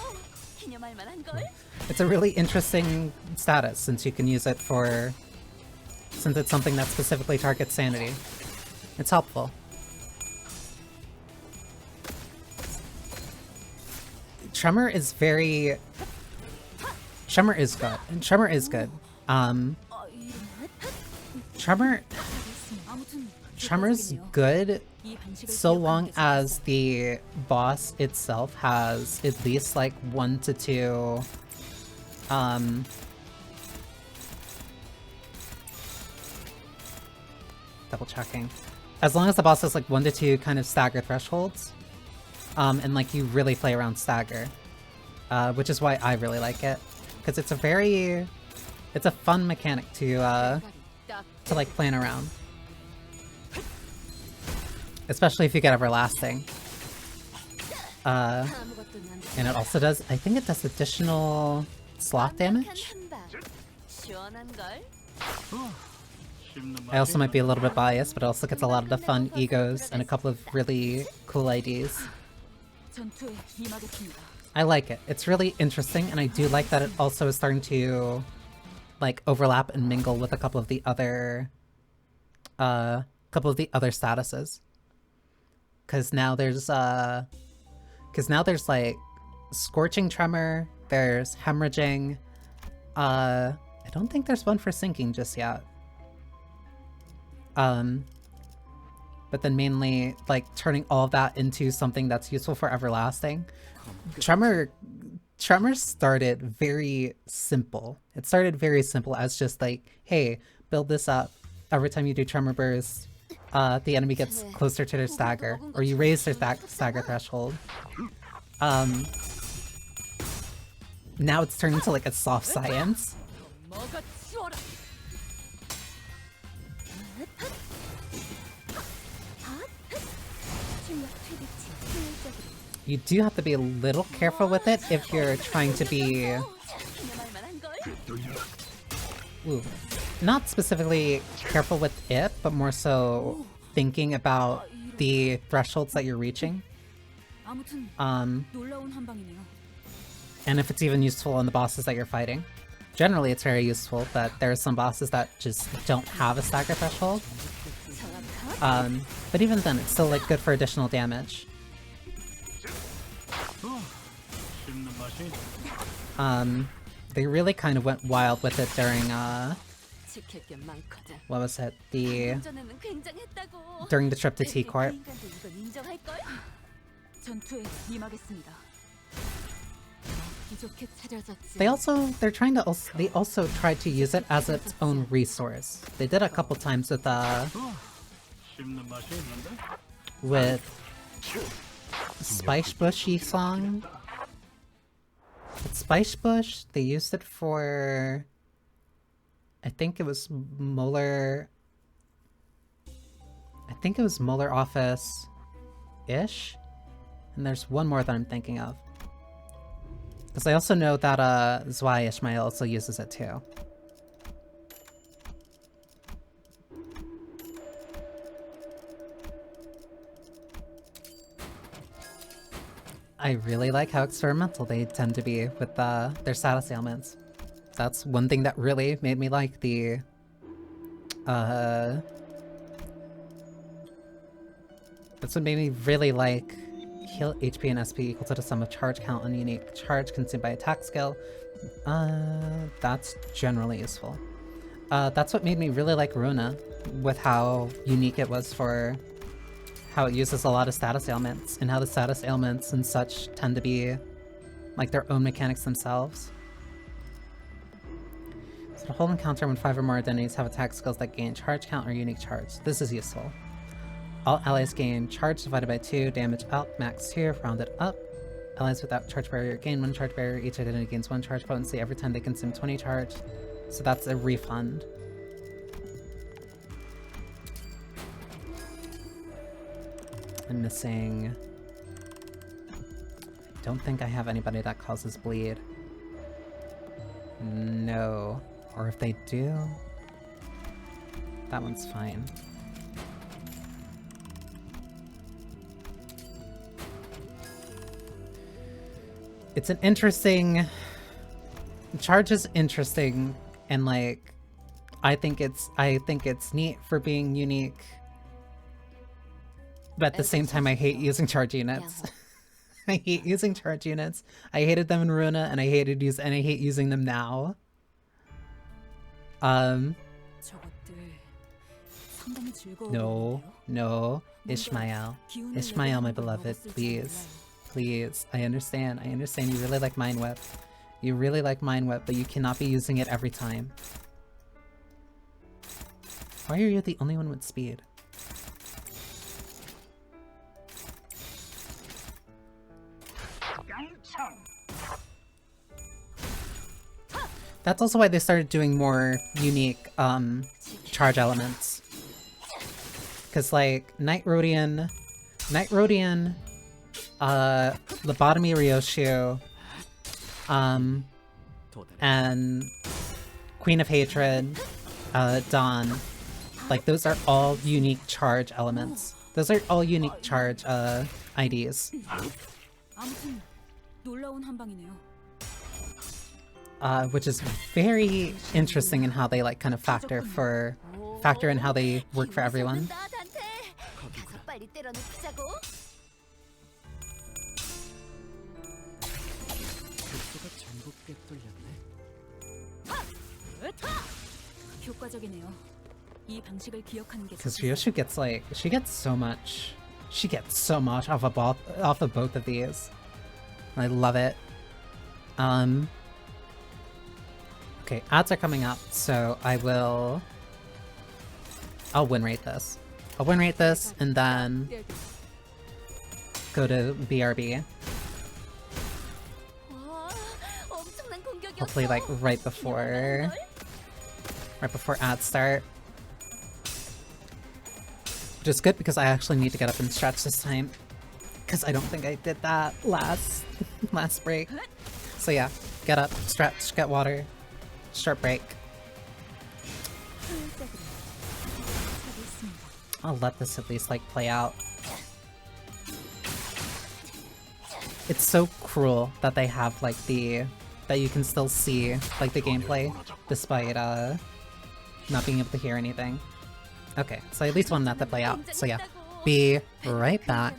기념할 만한 걸. it's a really interesting status since you can use it for since it's something that specifically targets sanity. It's helpful. Tremor is good. Tremor is good. Tremor's good so long as the boss itself has at least like 1 to 2 double checking. As long as the boss has like 1 to 2 kind of stagger thresholds, and like you really play around stagger, which is why I really like it, because it's a fun mechanic to like plan around, especially if you get everlasting. And it also does, I think it does additional sloth damage. I also might be a little bit biased, but it also gets a lot of the fun egos and a couple of really cool IDs. I like it. It's really interesting, and I do like that it also is starting to like overlap and mingle with a couple of the other statuses. Cause now there's like Scorching Tremor, there's Hemorrhaging, I don't think there's one for Sinking just yet. But then mainly like turning all of that into something that's useful for everlasting. Tremor started very simple. It started very simple as just like, hey, build this up. Every time you do Tremor Burst, the enemy gets closer to their stagger, or you raise their stagger threshold. Now it's turned into like a soft science. You do have to be a little careful with it if you're trying to be... Ooh. Not specifically careful with it, but more so thinking about the thresholds that you're reaching. And if it's even useful on the bosses that you're fighting. Generally it's very useful, but there are some bosses that just don't have a stagger threshold. But even then, it's still like good for additional damage. They really kind of went wild with it during, what was it? During the trip to T-Court. They also tried to use it as its own resource. They did a couple times with Spice Bushy song. With Spice Bush, they used it for, I think it was Molar Office-ish? And there's one more that I'm thinking of. Because I also know that Zwei Ishmael also uses it too. I really like how experimental they tend to be with their status ailments. That's one thing that really made me like the that's what made me really like heal HP and SP equal to the sum of charge count on unique charge consumed by attack skill. That's generally useful. That's what made me really like Runa, with how unique it was for how it uses a lot of status ailments, and how the status ailments and such tend to be like their own mechanics themselves. So to hold and counter when 5 or more identities have attack skills that gain charge count or unique charge. This is useful. All allies gain charge divided by 2, damage up, max 2, rounded up. Allies without charge barrier gain 1 charge barrier, each identity gains 1 charge potency every time they consume 20 charge. So that's a refund. I'm missing... Don't think I have anybody that causes bleed. No. Or if they do... That one's fine. It's an interesting... Charge is interesting, and like... I think it's neat for being unique. But at the same time, I hate using charge units. I hate using charge units. I hated them in Runa, and I hate using them now. No, Ishmael, my beloved, please, please. I understand. You really like Mind Whip. You really like Mind Whip, but you cannot be using it every time. Why are you the only one with speed? That's also why they started doing more unique charge elements. Cause like Night Rodian, Lobotomy Ryoshu, and Queen of Hatred, Dawn. Like those are all unique charge elements. Those are all unique charge IDs. Which is very interesting in how they like kind of factor in how they work for everyone. Because Ryoshu gets like she gets so much off of both of these. I love it. Okay, ads are coming up, so I'll win rate this. I'll win rate this and then go to BRB. Hopefully like right before ads start. Which is good because I actually need to get up and stretch this time. Because I don't think I did that last break. So yeah, get up, stretch, get water, start break. I'll let this at least like play out. It's so cruel that they have like that you can still see like the gameplay despite not being able to hear anything. Okay, so I at least want that to play out. So yeah, be right back.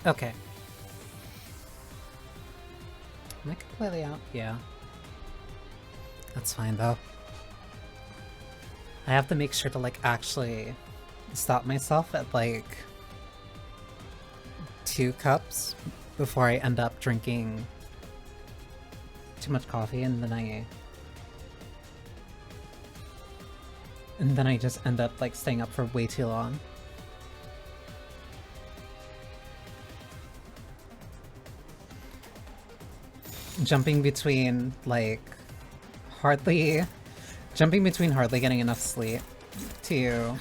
Okay. Am I completely out? Yeah. That's fine though. I have to make sure to like actually stop myself at like 2 cups before I end up drinking too much coffee and then I just end up like staying up for way too long. Jumping between hardly getting enough sleep to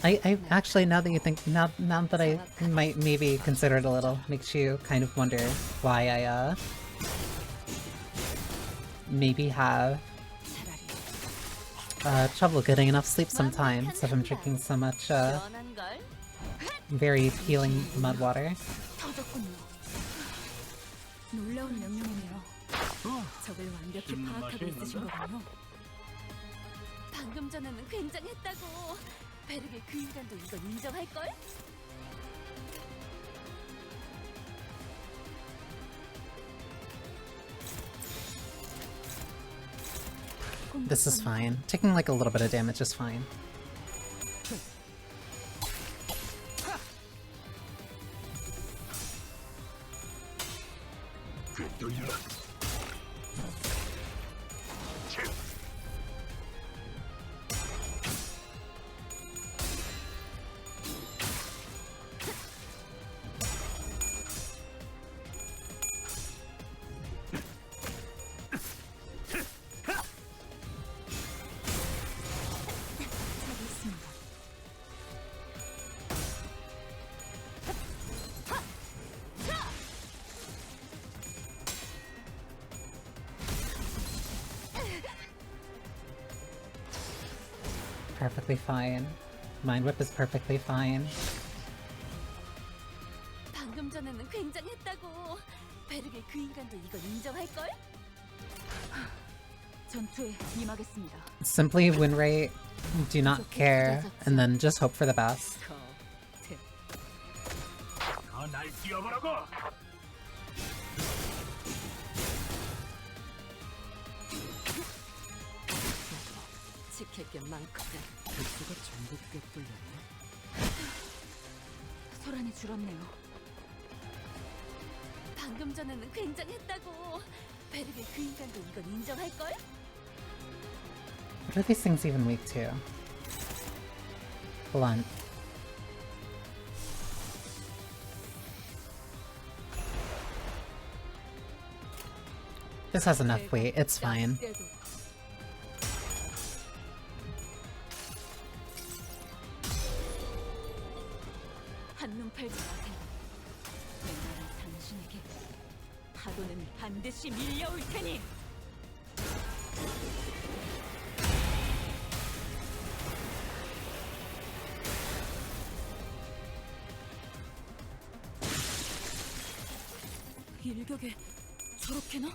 I actually, now that you think, now that I might maybe consider it a little, makes you kind of wonder why I maybe have trouble getting enough sleep sometimes if I'm drinking so much very healing mud water. 터졌군요. 놀라운 명령이네요. 적을 완벽히 파악하고 있으신 거군요. 방금 전에는 굉장했다고. 베르게 그 인간도 이건 인정할걸? This is fine. Taking like a little bit of damage is fine. Perfectly fine. Mind Whip is perfectly fine. 방금 전에는 굉장했다고. 베르게 그 인간도 이건 인정할걸? 전투에 임하겠습니다. Simply win rate, do not care, and then just hope for the best. 날 뛰어보라고. 지킬 게 많거든. 복수가 전부 꿰뚫렸네. 소란이 줄었네요. 방금 전에는 굉장했다고. 베르게 그 인간도 이건 인정할걸? What are these things even weak to? Blunt. This has enough weight, it's fine. 한눈 팔지 마세요. 맹렬한 당신에게 파도는 반드시 밀려올 테니. 일격에 저렇게나?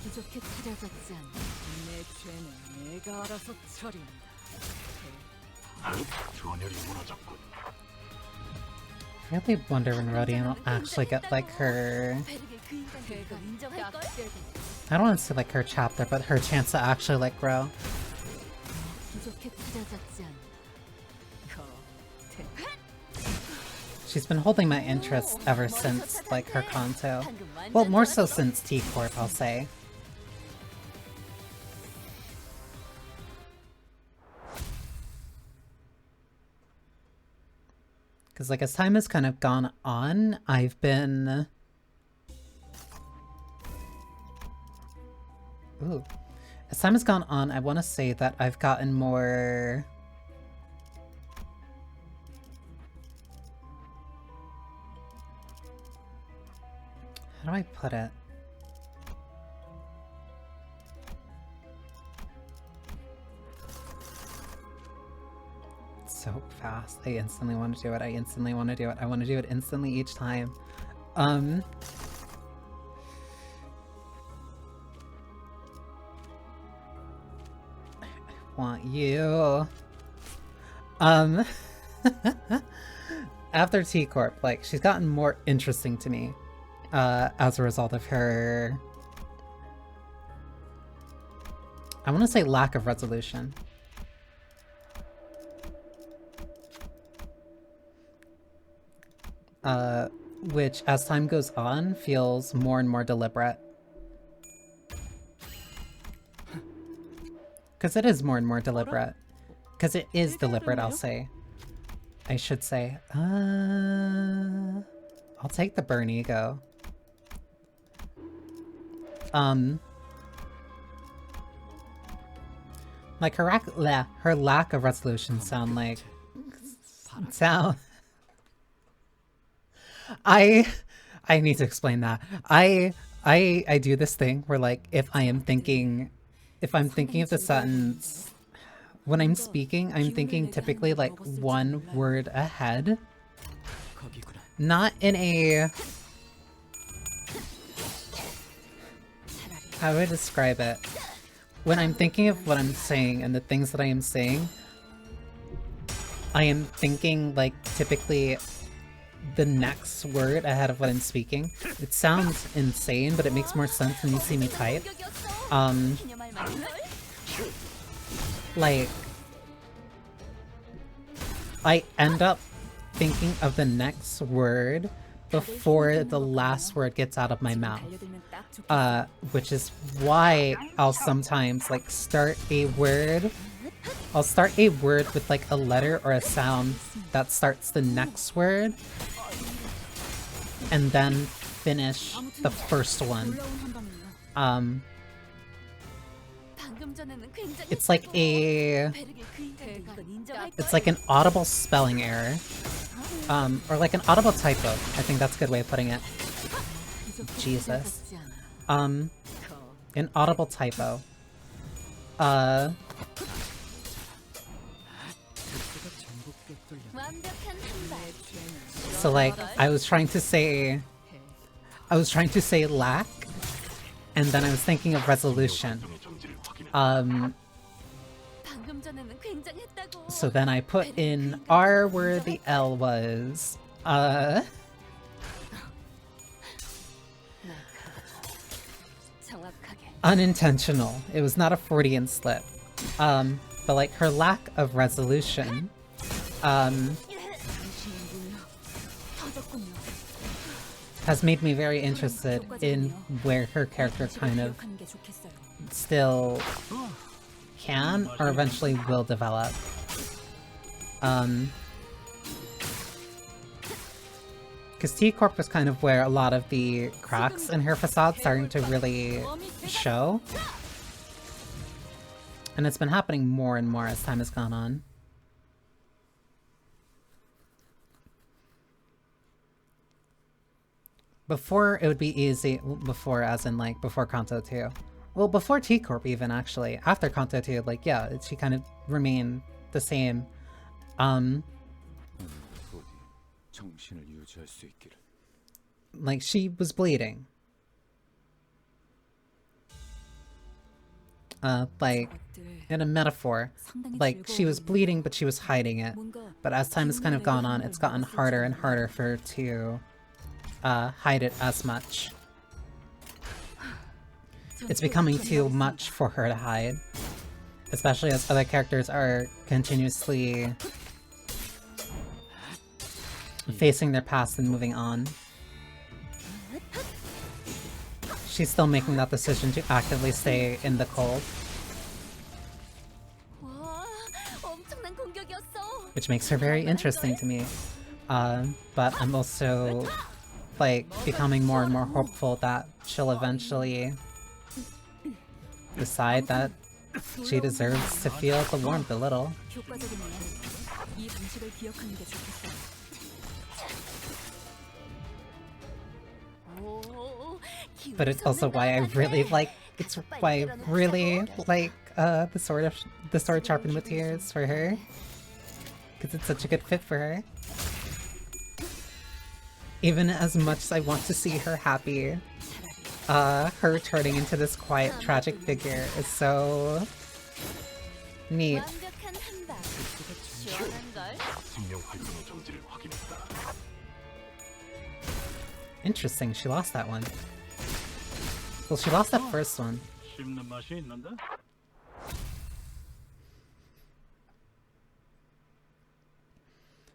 부족해 찾아졌지 않나. 내 죄는 내가 알아서 처리한다. I really wonder when Rodion will actually get like her... I don't want to say like her chapter, but her chance to actually like grow. She's been holding my interest ever since like her Kanto. Well, more so since T-Corp, I'll say. Because like as time has kind of gone on, I've been... Ooh. As time has gone on, I want to say that I've gotten more... How do I put it? so fast. I instantly want to do it. I instantly want to do it. I want to do it instantly each time. Want you. After T Corp, like, she's gotten more interesting to me as a result of her, I want to say, lack of resolution. Which, as time goes on, feels more and more deliberate. Because it is more and more deliberate. Because it is deliberate, I'll say. I should say. I'll take the burn ego. Like, her lack of resolution sound like... I need to explain that. I do this thing where, like, if I'm thinking of the sentence, when I'm speaking, I'm thinking typically like one word ahead. Not in a... How do I describe it? When I'm thinking of what I'm saying and the things that I am saying, I am thinking like typically the next word ahead of what I'm speaking. It sounds insane, but it makes more sense when you see me type. Like, I end up thinking of the next word before the last word gets out of my mouth. Which is why I'll sometimes like start a word. I'll start a word with like a letter or a sound that starts the next word, and then finish the first one. It's like an audible spelling error. Or like an audible typo. I think that's a good way of putting it. Jesus. An audible typo. So like, I was trying to say lack, and then I was thinking of resolution. So then I put in R where the L was. Unintentional. It was not a Freudian slip. But like her lack of resolution, has made me very interested in where her character kind of still can or eventually will develop. Because T-Corp was kind of where a lot of the cracks in her facade starting to really show. And it's been happening more and more as time has gone on. Before, it would be easy. Before, as in, like, before Kanto 2. Well, before T-Corp even, actually. After Kanto 2, like, yeah, she kind of remained the same. Like, she was bleeding. Like, in a metaphor. Like, she was bleeding, but she was hiding it. But as time has kind of gone on, it's gotten harder and harder for her to hide it as much. It's becoming too much for her to hide. Especially as other characters are continuously facing their past and moving on. She's still making that decision to actively stay in the cold. Which makes her very interesting to me. But I'm also, like, becoming more and more hopeful that she'll eventually decide that she deserves to feel the warmth a little. But it's also why I really like, it's why I really like the sword sharpened with tears for her. Because it's such a good fit for her. Even as much as I want to see her happy, her turning into this quiet, tragic figure is so neat. 완벽한 한방. 시원한걸? Interesting, she lost that one. Well, she lost that first one. 씹는 맛이 있는데?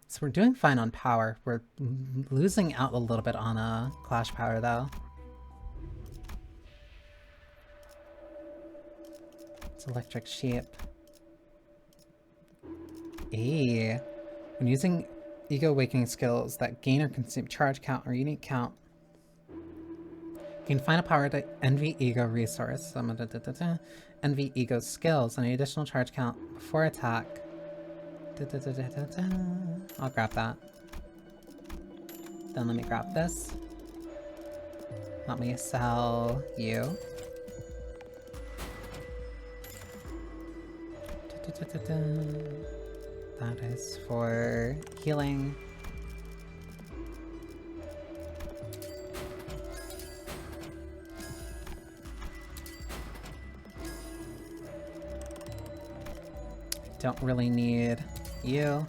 So we're doing fine on power. We're losing out a little bit on clash power though. It's electric sheep. Hey, when using ego awakening skills that gain or consume charge count or unique count, gain final power to envy ego resource. Envy ego skills and an additional charge count before attack. I'll grab that. Then let me grab this. Let me sell you. That is for healing. Don't really need you.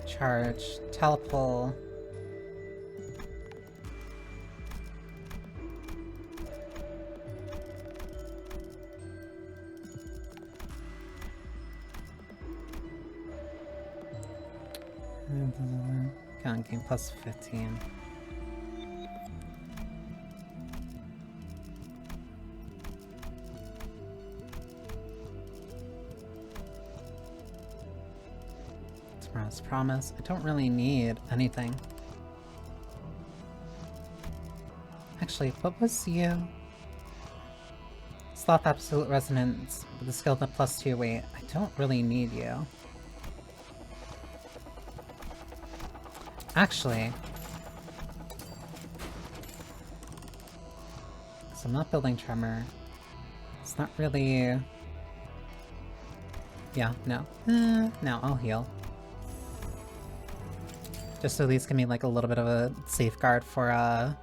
Charge, teleport. Count game plus 15. Tomorrow's promise. I don't really need anything. Actually, what was you? Sloth Absolute Resonance with the skill that +2 weight. I don't really need you. Actually, so I'm not building Tremor. It's not really... Yeah, no. No, I'll heal. Just so these give me like a little bit of a safeguard for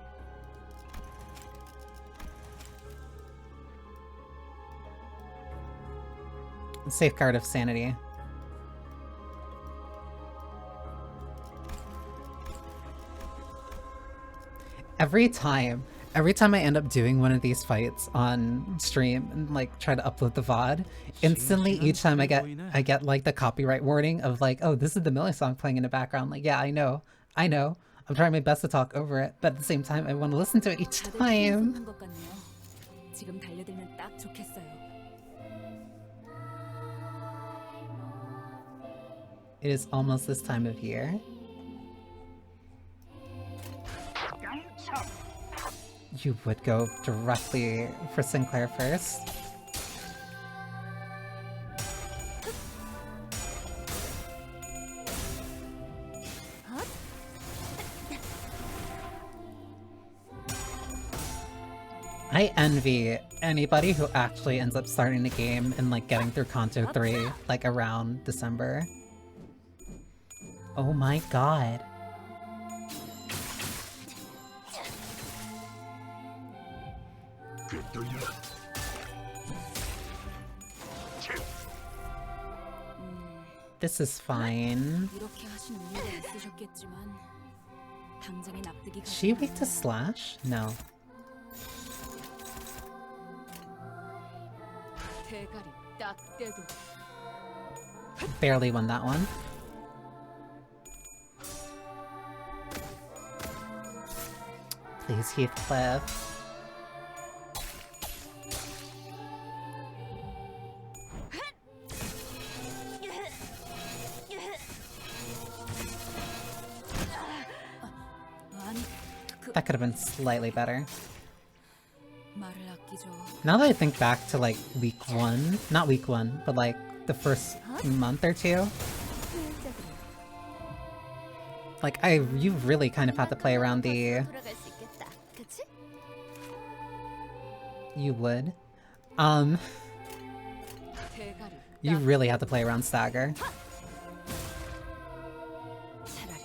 safeguard of sanity. Every time I end up doing one of these fights on stream and like try to upload the VOD, instantly each time I get like the copyright warning of like, oh, this is the Millie song playing in the background. Like, yeah, I know. I'm trying my best to talk over it, but at the same time, I want to listen to it each time. 지금 달려들면 딱 좋겠어요. It is almost this time of year. You would go directly for Sinclair first. I envy anybody who actually ends up starting the game and like getting through Kanto 3 like around December. Oh my god. This is fine. Is she weak to slash? No. Barely won that one. Please, Heathcliff. That could have been slightly better. Now that I think back to like week 1, not week 1, but like the first month or two, like you really kind of had to play around the You would? 대가를 You really had to play around stagger. 차라리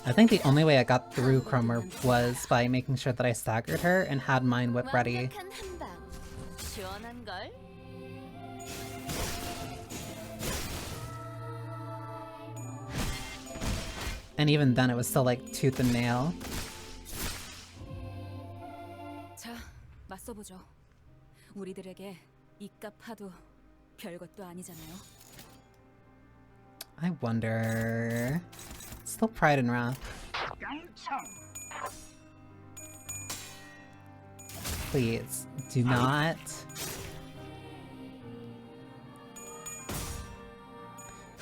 I think the only way I got through Cromer was by making sure that I staggered her and had Mind Whip ready. 완벽한 한방. 시원한 걸. And even then it was still like tooth and nail. 자, 맞서보죠. 우리들에게 이깟 파도 별것도 아니잖아요. I wonder... Still Pride and Wrath. Please, do not...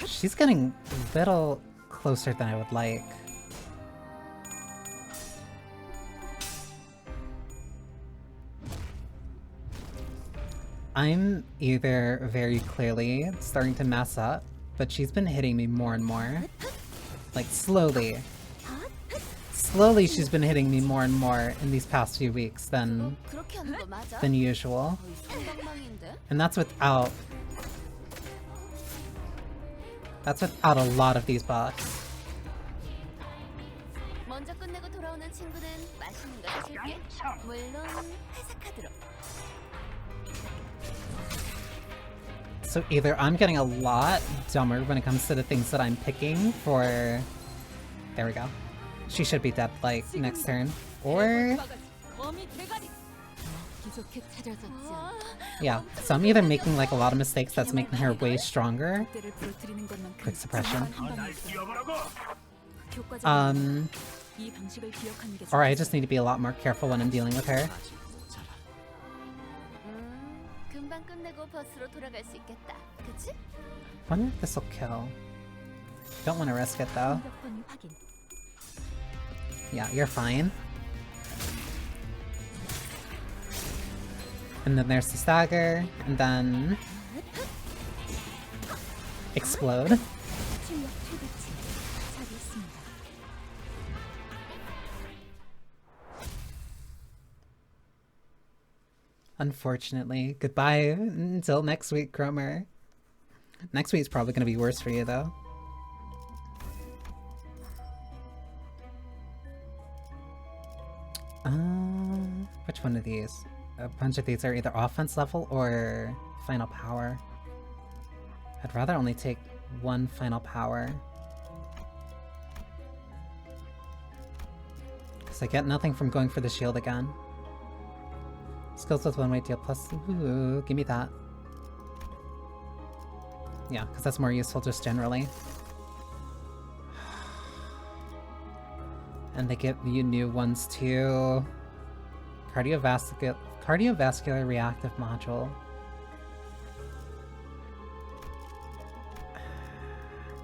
She's getting a little closer than I would like. I'm either very clearly starting to mess up, but she's been hitting me more and more. Like, slowly. Slowly she's been hitting me more and more in these past few weeks than 그렇게 하는 거 맞아? usual. 거의 성방망인데? And that's without a lot of these buffs. 먼저 끝내고 돌아오는 친구는 맛있는 거 사줄게. 물론 회사 카드로. So either I'm getting a lot dumber when it comes to the things that I'm picking for... There we go. She should be dead, like, next turn. Or... 몸이 대가리. 기적해 찾아졌지. Yeah, so I'm either making, like, a lot of mistakes that's making her way stronger. 때를 부러뜨리는 것만큼 Quick suppression. 한 방이 있어. 교과적으로 이 방식을 기억하는 게 Or I just need to be a lot more careful when I'm dealing with her. 금방 끝내고 버스로 돌아갈 수 있겠다. 그치? Wonder if this'll kill. Don't want to risk it though. 공격권 확인. Yeah, you're fine. And then there's the stagger, and then... Explode. 출력 최대치. 잘했습니다. Unfortunately. Goodbye until next week, Cromer. Next week's probably gonna be worse for you, though. Which one of these? A bunch of these are either offense level or final power. I'd rather only take one final power. Because I get nothing from going for the shield again. Skills with one-way deal plus... Ooh, give me that. Yeah, because that's more useful just generally. And they give you new ones too. Cardiovascular reactive module.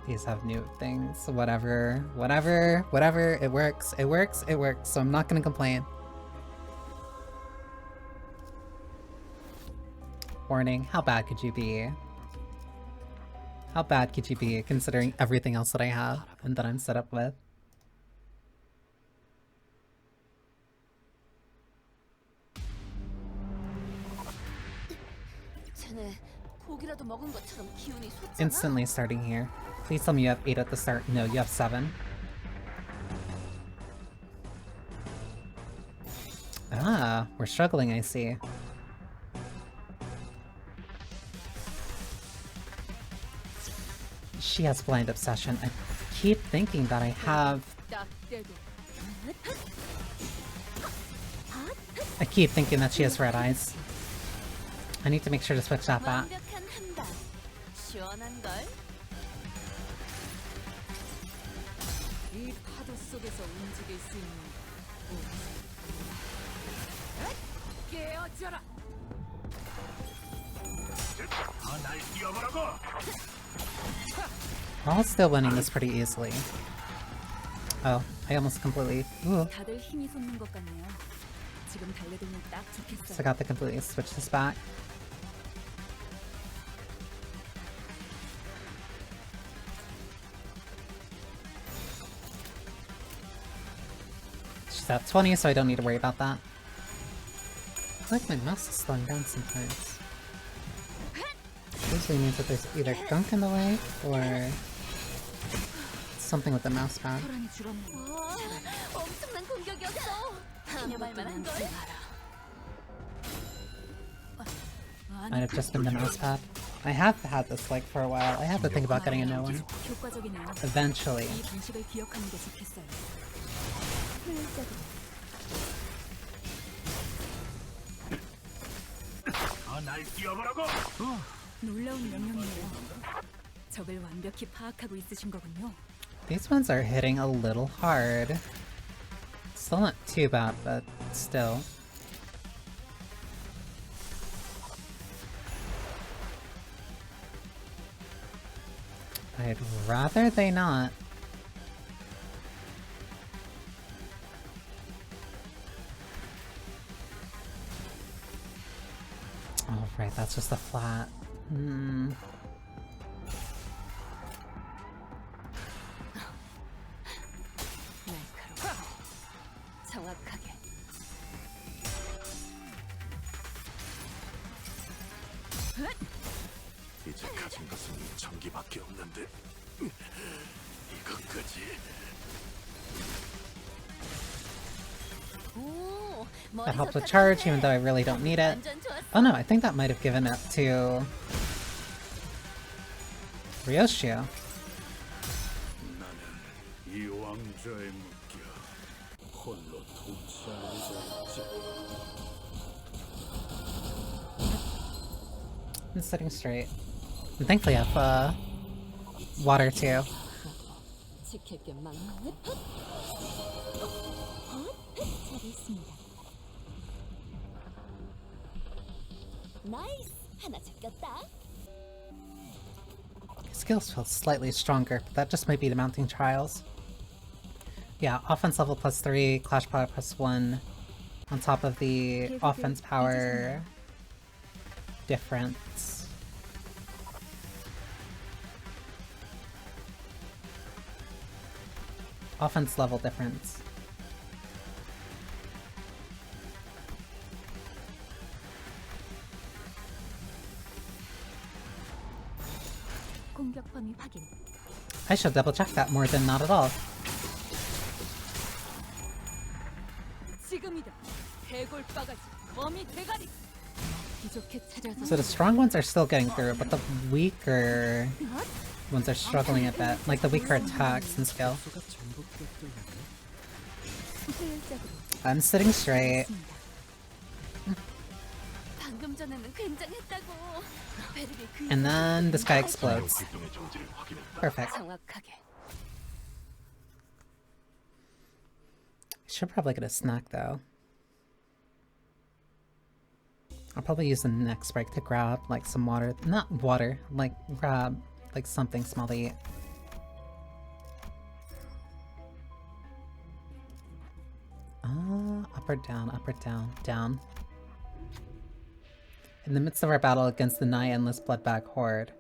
These have new things. Whatever. It works. So I'm not gonna complain. Warning, how bad could you be? How bad could you be considering everything else that I have and that I'm set up with? 쟤네 고기라도 먹은 것처럼 기운이 솟잖아. Instantly starting here. Please tell me you have 8 at the start. No, you have 7. Ah, we're struggling, I see. She has blind obsession. I keep thinking that I have... 딱 대고. I keep thinking that she has red eyes. I need to make sure to switch that back. 완벽한 한방. 시원한 걸. 이 파도 속에서 움직일 수 있는 깨어져라. We're all still winning this pretty easily. Oh, I almost completely... Ooh. 다들 힘이 솟는 것 같네요. 지금 달래들면 딱 So I 좋겠어요. got to completely switch this back. She's at 20, so I don't need to worry about that. feel like my mouse is slowing down sometimes. Usually means that there's either gunk in the way or something with the mouse pad. 혈안이 줄었네. 와, 엄청난 공격이었어. 말만한 걸. Might have just been the mouse pad. I have had this like for a while. I have to think about getting a new one. 효과적이네요. Eventually. 이 방식을 기억하는 게 좋겠어요. 효율적으로. 날 뛰어보라고! 놀라운 명령이네요. 적을 완벽히 파악하고 있으신 거군요. These ones are hitting a little hard. Still not too bad, but still. I'd rather they not. Oh, right, that's just a flat. Hmm. 날카롭고 정확하게. 이제 가진 것은 전기밖에 없는데 이것까지. 오, That helped with charge, even though I really don't need it. 완전 좋았어. Oh no, I think that might have given it to Ryoshio. 나는 이 왕좌에 묶여 홀로 통치할 리가 있지. I'm sitting straight. And thankfully I have water too. 지킬 게 많네. 잘했습니다. 나이스! 하나 잡혔다. Skills feel slightly stronger, but that just might be the mounting trials. Yeah, offense level +3, clash power +1, on top of the offense power difference. Offense level difference. 공격 범위 확인. I should double check that more than not at all. 지금이다. 해골 바가지. 범위 대가리. 부족해 찾아서. So the strong ones are still getting through, but the weaker ones are struggling a bit. Like the weaker attacks and skill. 효율적으로. I'm sitting straight. 방금 전에는 굉장했다고. 베르게 그 And then this guy explodes. Perfect. 정확하게. Should probably get a snack though. I'll probably use the next break to grab like some water. Not water, like grab like something small to eat. Up or down, up or down, down. In the midst of our battle against the nigh endless bloodbag horde.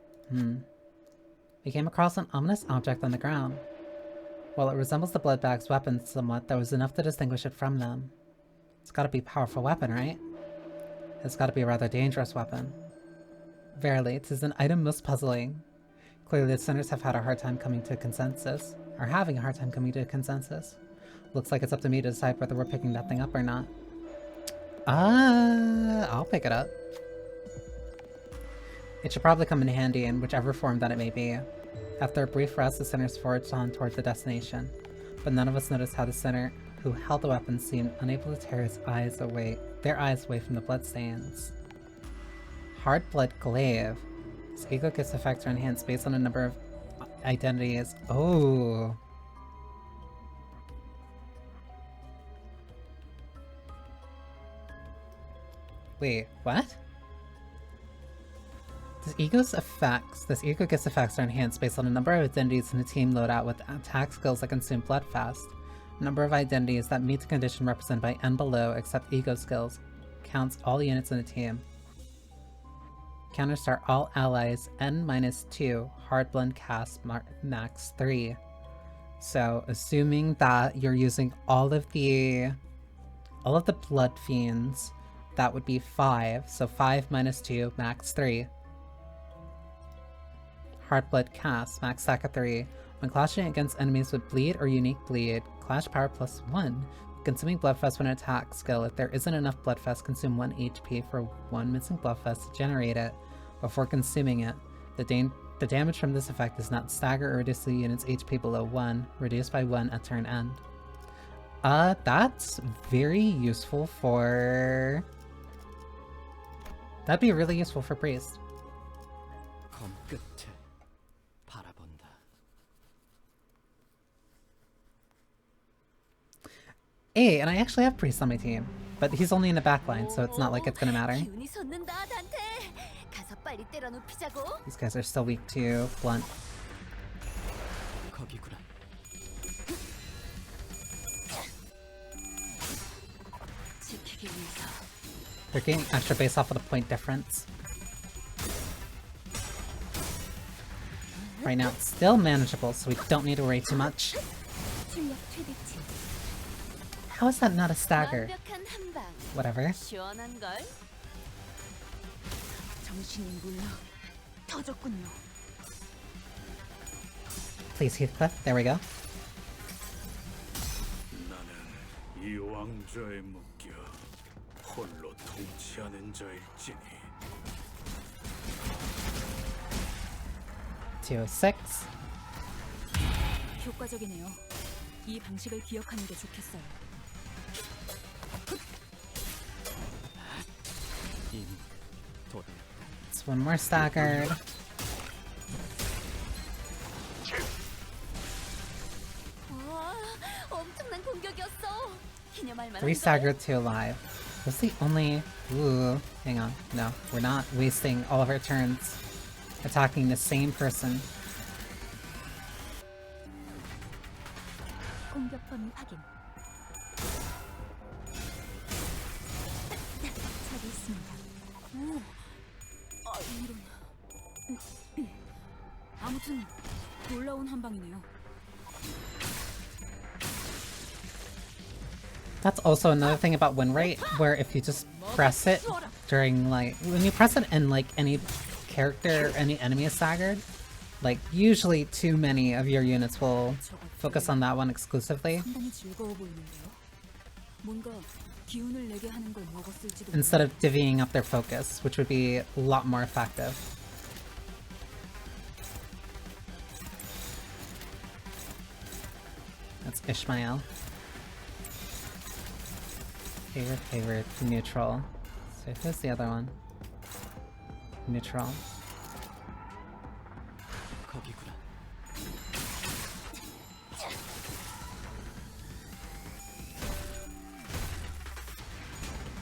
We came across an ominous object on the ground. While it resembles the bloodbag's weapons somewhat, there was enough to distinguish it from them. It's gotta be a powerful weapon, right? It's gotta be a rather dangerous weapon. Verily, it is an item most puzzling. Clearly the sinners have had a hard time coming to a consensus. Are having a hard time coming to a consensus. Looks like it's up to me to decide whether we're picking that thing up or not. I'll pick it up. It should probably come in handy in whichever form that it may be. After a brief rest, the sinners forged on towards the destination, but none of us noticed how the sinner who held the weapon seemed unable to tear their eyes away from the bloodstains. Hard Blood Glaive. Its ego gets effects are enhanced based on a number of identities. Oh. Wait, what? This ego gets effects are enhanced based on a number of identities in a team loadout with attack skills that consume blood fast. Number of identities that meet the condition represented by N below except ego skills. Counts all units in a team. Counters are all allies N-2, hard blend cast max 3. So assuming that you're using all of the blood fiends that would be 5. So 5 minus 2, max 3. Heartblood cast, max stack of 3. When clashing against enemies with bleed or unique bleed, clash power plus 1. Consuming Bloodfest when attack skill. If there isn't enough Bloodfest, consume 1 HP for 1 missing Bloodfest to generate it before consuming it. The damage from this effect does not stagger or reduce the unit's HP below 1, reduced by 1 at turn end. That's very useful for... That'd be really useful for Priest. 검 끝에 바라본다. Hey, and I actually have Priest on my team, but he's only in the backline, so it's not like it's gonna matter. 기운이 솟는다, 단테. 가서 빨리 때려 눕히자고. These guys are still weak to Blunt. 거기구나. 지키기 위해서. They're getting extra base off of the point difference. Right now, it's still manageable, so we don't need to worry too much. 출력 최대치. How is that not a stagger? 완벽한 한 방. Whatever. 시원한 걸. 정신이 물러 터졌군요. Please, Heathcliff. There we go. 나는 이 왕좌에 묶여 홀로 통치하는 자일지니. 206. 효과적이네요. 이 방식을 기억하는 게 좋겠어요. 이미 도달. It's one more staggered. 와, 엄청난 공격이었어. 기념할 만한 3 staggered, 2 alive. Was the only... Ooh, hang on. No, we're not wasting all of our turns attacking the same person. 공격 범위 확인. 저기 있습니다. 오, 아 이런. 아무튼 놀라운 한 방이네요. That's also another thing about win rate, where if you just press it during, like, when you press it and, like, any character, any enemy is staggered, like, usually too many of your units will focus on that one exclusively, 상당히 즐거워 보이는데요. 뭔가 기운을 내게 하는 걸 먹었을지도. instead of divvying up their focus, which would be a lot more effective. That's Ishmael. Favorite, neutral. So who's the other one? Neutral. 거기구나.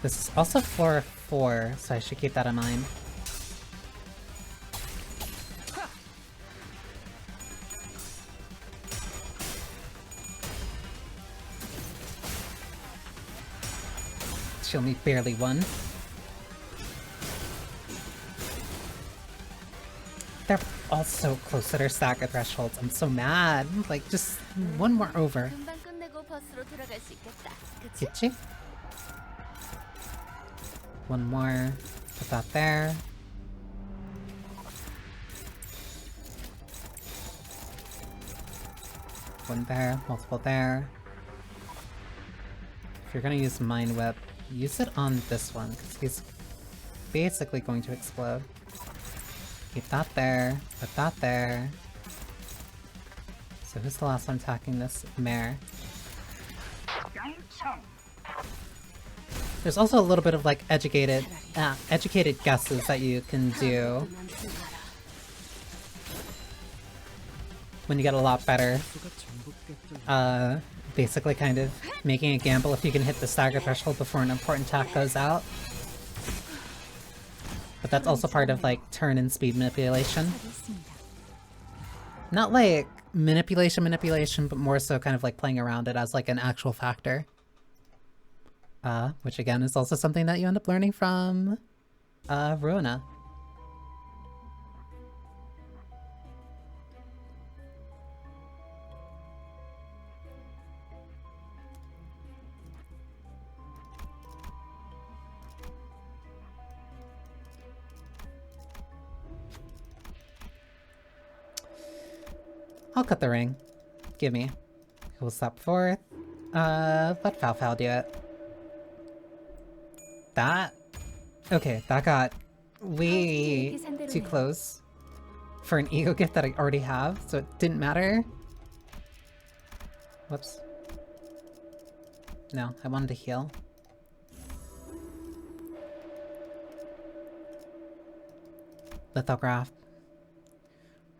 This is also floor 4, so I should keep that in mind. She only barely won. They're all so close to their stagger thresholds. I'm so mad. Like, just one more over. 금방 끝내고 버스로 돌아갈 수 있겠다. 그치? Get you? One more. Put that there. One there, multiple there. If you're gonna use Mind Whip, use it on this one, because he's basically going to explode. Keep that there, put that there. So who's the last one attacking this mare? There's also a little bit of like educated guesses that you can do when you get a lot better. Basically kind of making a gamble if you can hit the stagger threshold before an important attack goes out. But that's also part of like turn and speed manipulation. Not like manipulation, but more so kind of like playing around it as like an actual factor. Which again is also something that you end up learning from Ruina. I'll cut the ring. Give me. We'll stop forth. Let Foul do it. That? Okay, that got way too close for an ego gift that I already have, so it didn't matter. Whoops. No, I wanted to heal. Lithograph.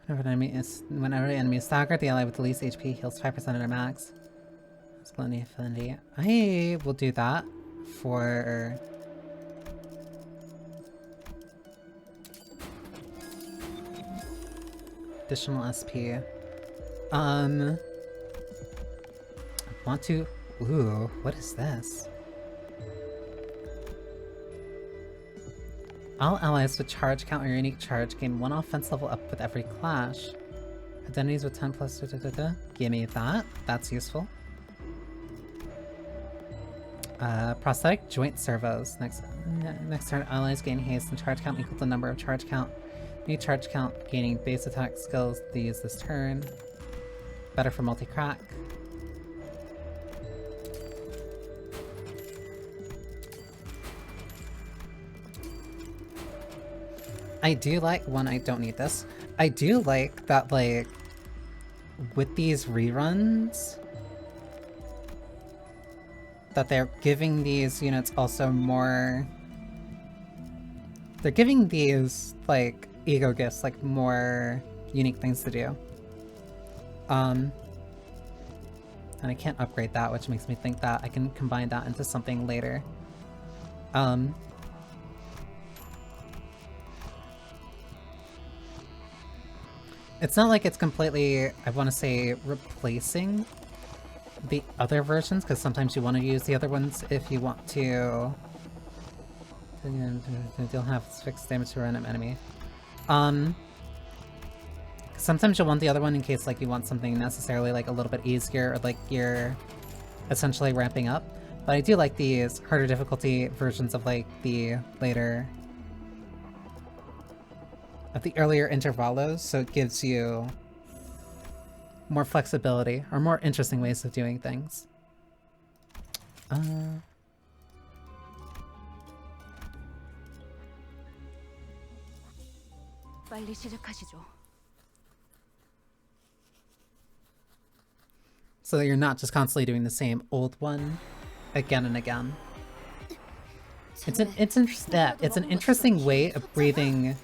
Whenever an enemy is staggered, the ally with the least HP heals 5% of their max. Masculinity, affinity. I will do that for additional SP. I want to. Ooh, what is this? All allies with charge count or unique charge gain 1 offense level up with every clash. Identities with 10 plus. Give me that. That's useful. Prosthetic joint servos. Next turn, allies gain haste and charge count equal to the number of charge count. New charge count gaining base attack skills they use this turn. Better for multi-crack. I do like, I don't need this. I do like that, like, with these reruns, that they're giving these units also more... They're giving these, like, ego gifts, like, more unique things to do. And I can't upgrade that, which makes me think that I can combine that into something later. It's not like it's completely, I want to say, replacing the other versions, because sometimes you want to use the other ones if you want to deal have fixed damage to a random enemy. Sometimes you'll want the other one in case like you want something necessarily like a little bit easier, or like you're essentially ramping up. But I do like these harder difficulty versions of like the later... of the earlier intervalos, so it gives you more flexibility, or more interesting ways of doing things. 빨리 시작하시죠. So that you're not just constantly doing the same old one again and again. It's an interesting way of breathing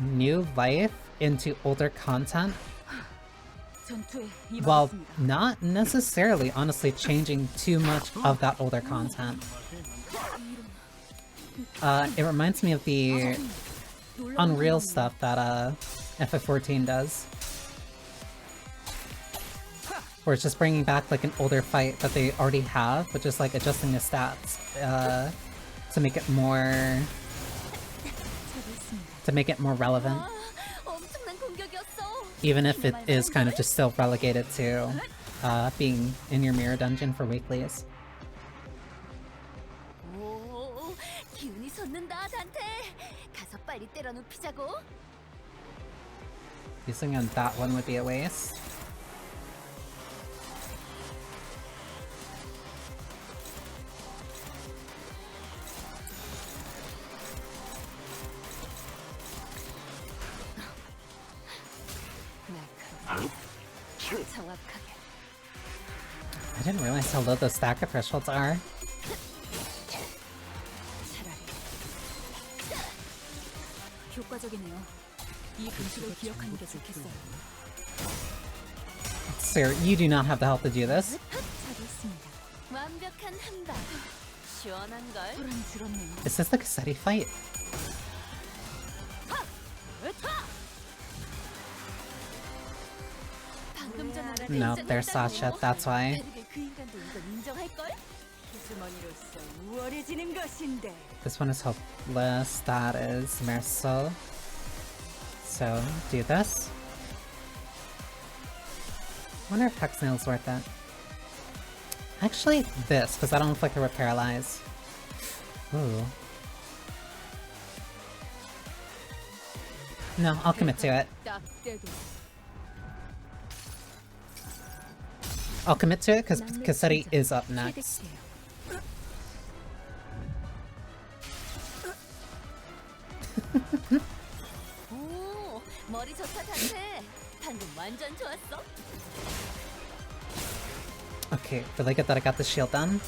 new life into older content, while not necessarily, honestly, changing too much of that older content. It reminds me of the Unreal stuff that FF14 does, where it's just bringing back like an older fight that they already have, but just like adjusting the stats to make it more relevant, even if it is kind of just still relegated to being in your mirror dungeon for weeklies. 오, 기운이 솟는다, 단테. 가서 빨리 때려 눕히자고. Using on that one would be a waste. 정확하게. I didn't realize how low those stacker thresholds are. 효과적이네요. 이 근식을 기억하는 게 좋겠어요. Sir, you do not have the health to do this. 잘했습니다. 완벽한 한 방. 시원한 걸. 불안스럽네요. Is this the Cassetti fight? 방금 전에 No, there's Sasha, that's why. 그 인간도 이건 인정할 걸? 주머니로서 우월해지는 것인데. This one is hopeless, that is Mercel. So, do this. I wonder if Hex Nail's worth it. Actually, this, because I don't look like they were paralyzed. Ooh. No, I'll commit to it. 딱 때도. I'll commit to it because Cassetti is up next. 오, 머리 좋다 자체. 방금 완전 좋았어. Okay, really good that I got the shield done.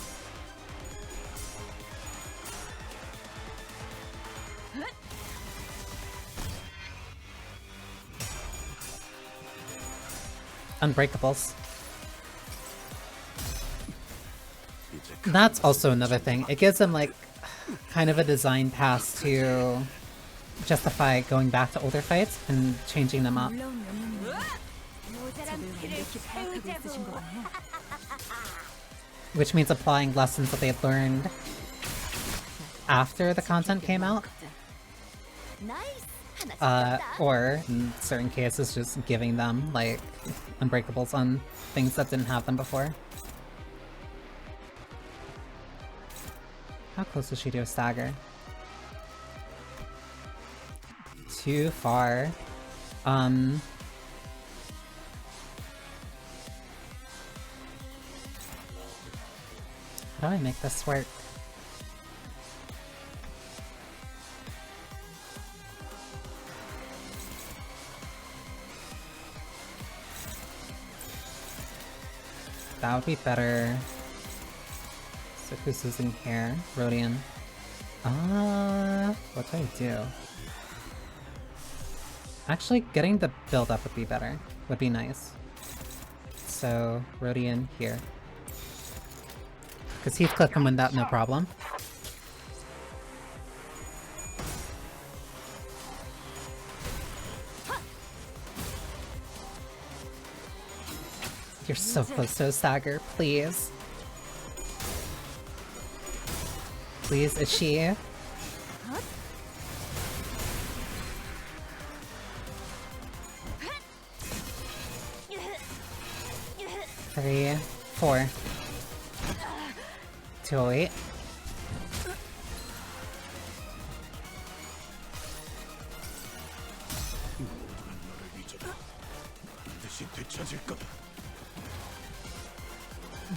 Unbreakables. That's also another thing. It gives them like kind of a design pass to justify going back to older fights and changing them up. 놀라운 영웅이네. 적을 완벽히 파악하고 있으신 거군요. Which means applying lessons that they had learned after the content came out. 나이스. 하나 Or in certain cases just giving them like unbreakables on things that didn't have them before. How close is she to a stagger? Too far. How do I make this work? That would be better. So who's losing here? Rodian. What do I do? Actually, getting the build up would be better. Would be nice. So, Rodian here. Because Heathcliff can win that no problem. You're so close to a stagger, please. Please, is she? 3, 4. 208.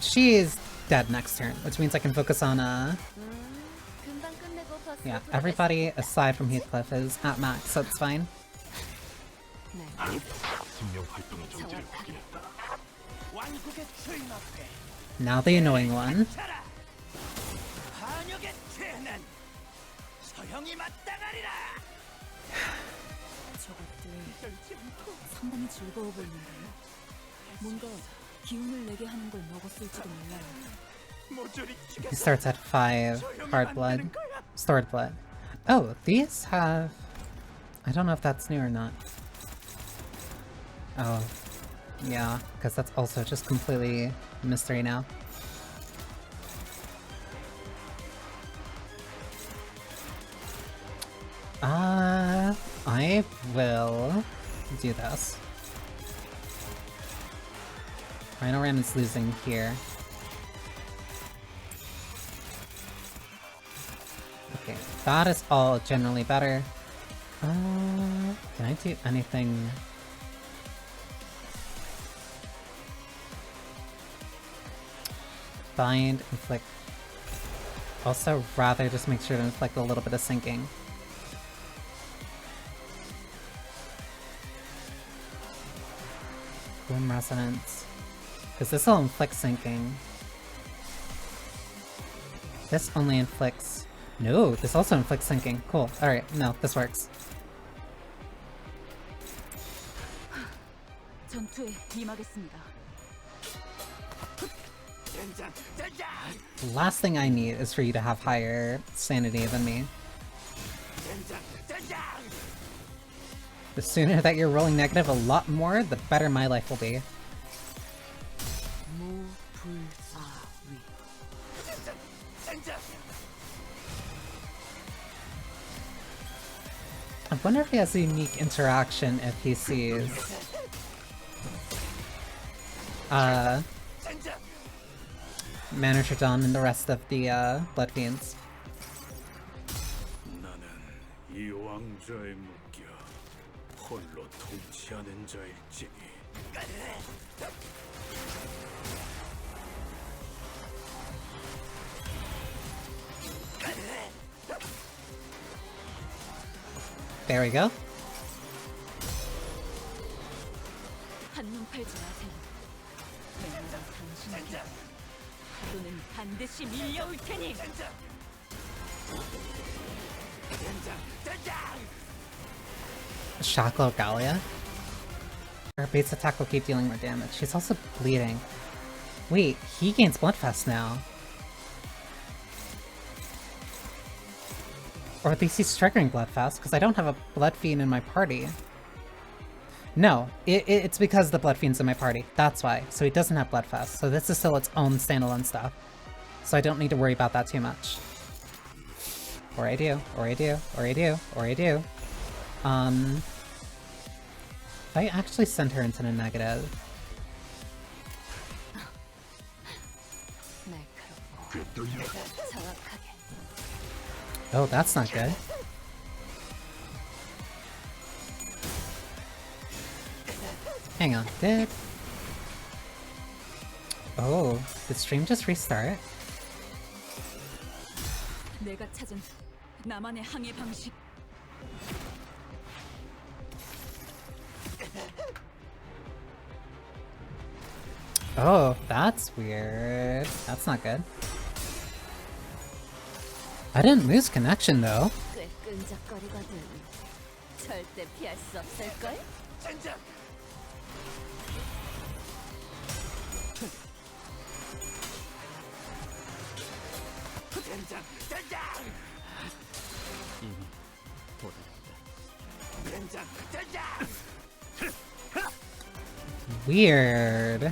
She is dead next turn, which means I can focus on 금방 끝내고 버스로 yeah, 돌아갈 everybody aside from Heathcliff is at max, so it's fine. 왕국의 주인 앞에 Now the annoying one. 차라. 반역의 죄는 소형이 마땅하리라. 저것들 상당히 즐거워 보이는데요. 뭔가 기운을 내게 하는 걸 먹었을지도 몰라요. 모조리 He 죽였어. starts at 5 hard blood, stored blood. Oh, these have. I don't know if that's new or not. Oh, yeah, because that's also just completely mystery now. I will do this. Rhino Ram is losing here. Okay, that is all generally better. Can I do anything? Bind, inflict. Also, rather just make sure to inflict a little bit of sinking. Boom resonance. Because this will inflict sinking. This only inflicts. No, this also inflicts sinking. Cool. Alright, no, this works. 전투에 임하겠습니다. The last thing I need is for you to have higher sanity than me. The sooner that you're rolling negative a lot more, the better my life will be. 무불사위. I wonder if he has a unique interaction if he sees Manotrodon and the rest of the Blood Fiends. 나는 이 왕좌에 묶여 홀로 통치하는 자일지니 There we go. 한눈 팔지 마세요. 맨날 당신에게 파도는 반드시 밀려올 테니. Shackle Gallia? Her base attack will keep dealing more damage. She's also bleeding. Wait, he gains Bloodfest now. Or at least he's triggering Bloodfest, because I don't have a Blood Fiend in my party. No, it's because the Blood Fiend's in my party. That's why. So he doesn't have Bloodfest. So this is still its own standalone stuff. So I don't need to worry about that too much. Or I do, or I do, or I do, or I do. If I actually send her into the negative... Oh, that's not good. Hang on, did... Oh, did stream just restart? 내가 찾은 나만의 항해 방식. Oh, that's weird. That's not good. I didn't lose connection though. 꽤 끈적거리거든. 절대 피할 수 없을걸? Weird.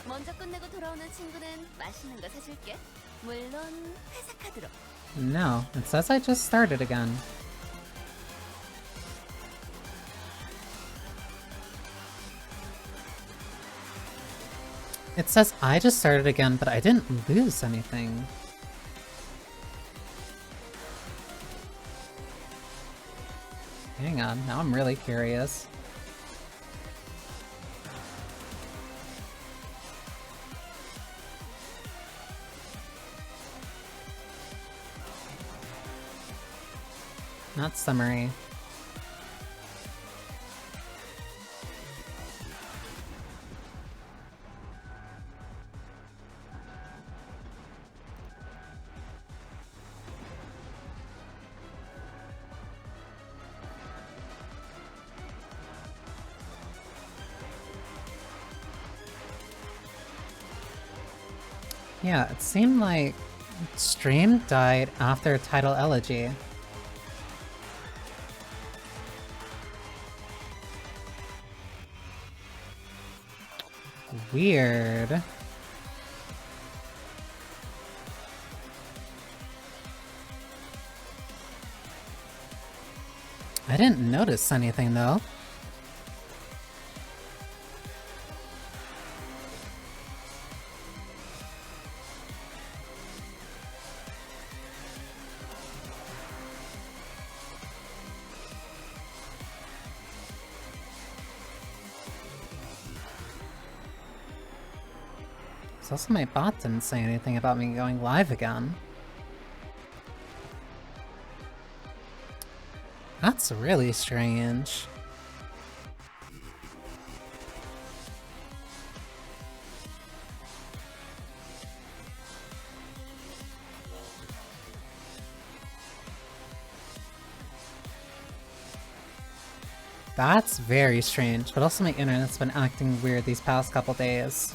먼저 끝내고 돌아오는 친구는 맛있는 거 사줄게. 물론 회사 카드로. No, it says I just started again. It says I just started again, but I didn't lose anything. Hang on, now I'm really curious. Not summary. Yeah, it seemed like stream died after title elegy. Weird. I didn't notice anything though. It's also my bot didn't say anything about me going live again. That's really strange. That's very strange, but also my internet's been acting weird these past couple days.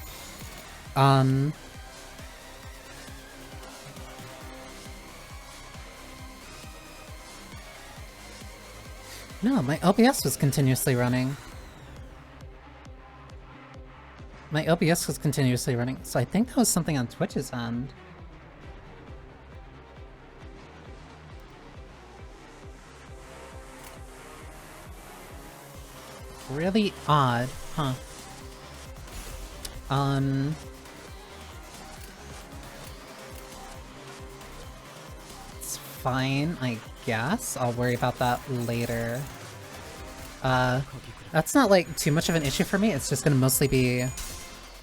No, my OBS was continuously running. My OBS was continuously running, so I think that was something on Twitch's end. Really odd, huh? It's fine, I guess. I'll worry about that later. That's not like too much of an issue for me. It's just gonna mostly be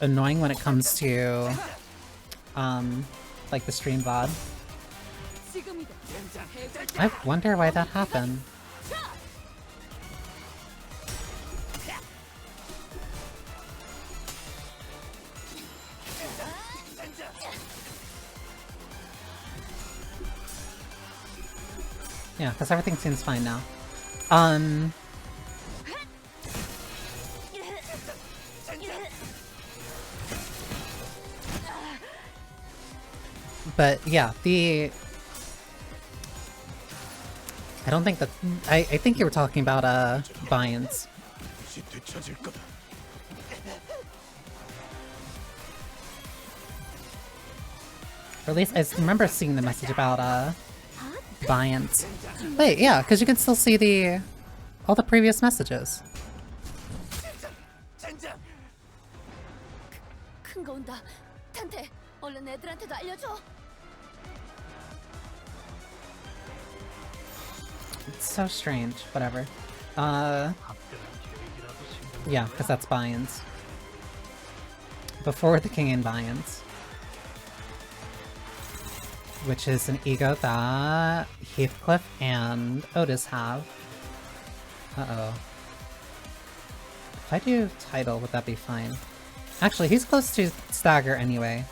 annoying when it comes to like the stream VOD. 지금이다. I wonder why that happened. Yeah, because everything seems fine now. But yeah, I don't think that... I think you were talking about, Banii. 다시 되찾을 거다. Or at least I remember seeing the message about, Banii. Wait, yeah, because you can still see all the previous messages. 큰 거 온다. 탄테, 얼른 애들한테도 알려줘. It's so strange. Whatever. Yeah, because that's Banii. Before the King and Banii. Which is an ego that Heathcliff and Otis have. Uh-oh. If I do title, would that be fine? Actually, he's close to Stagger anyway.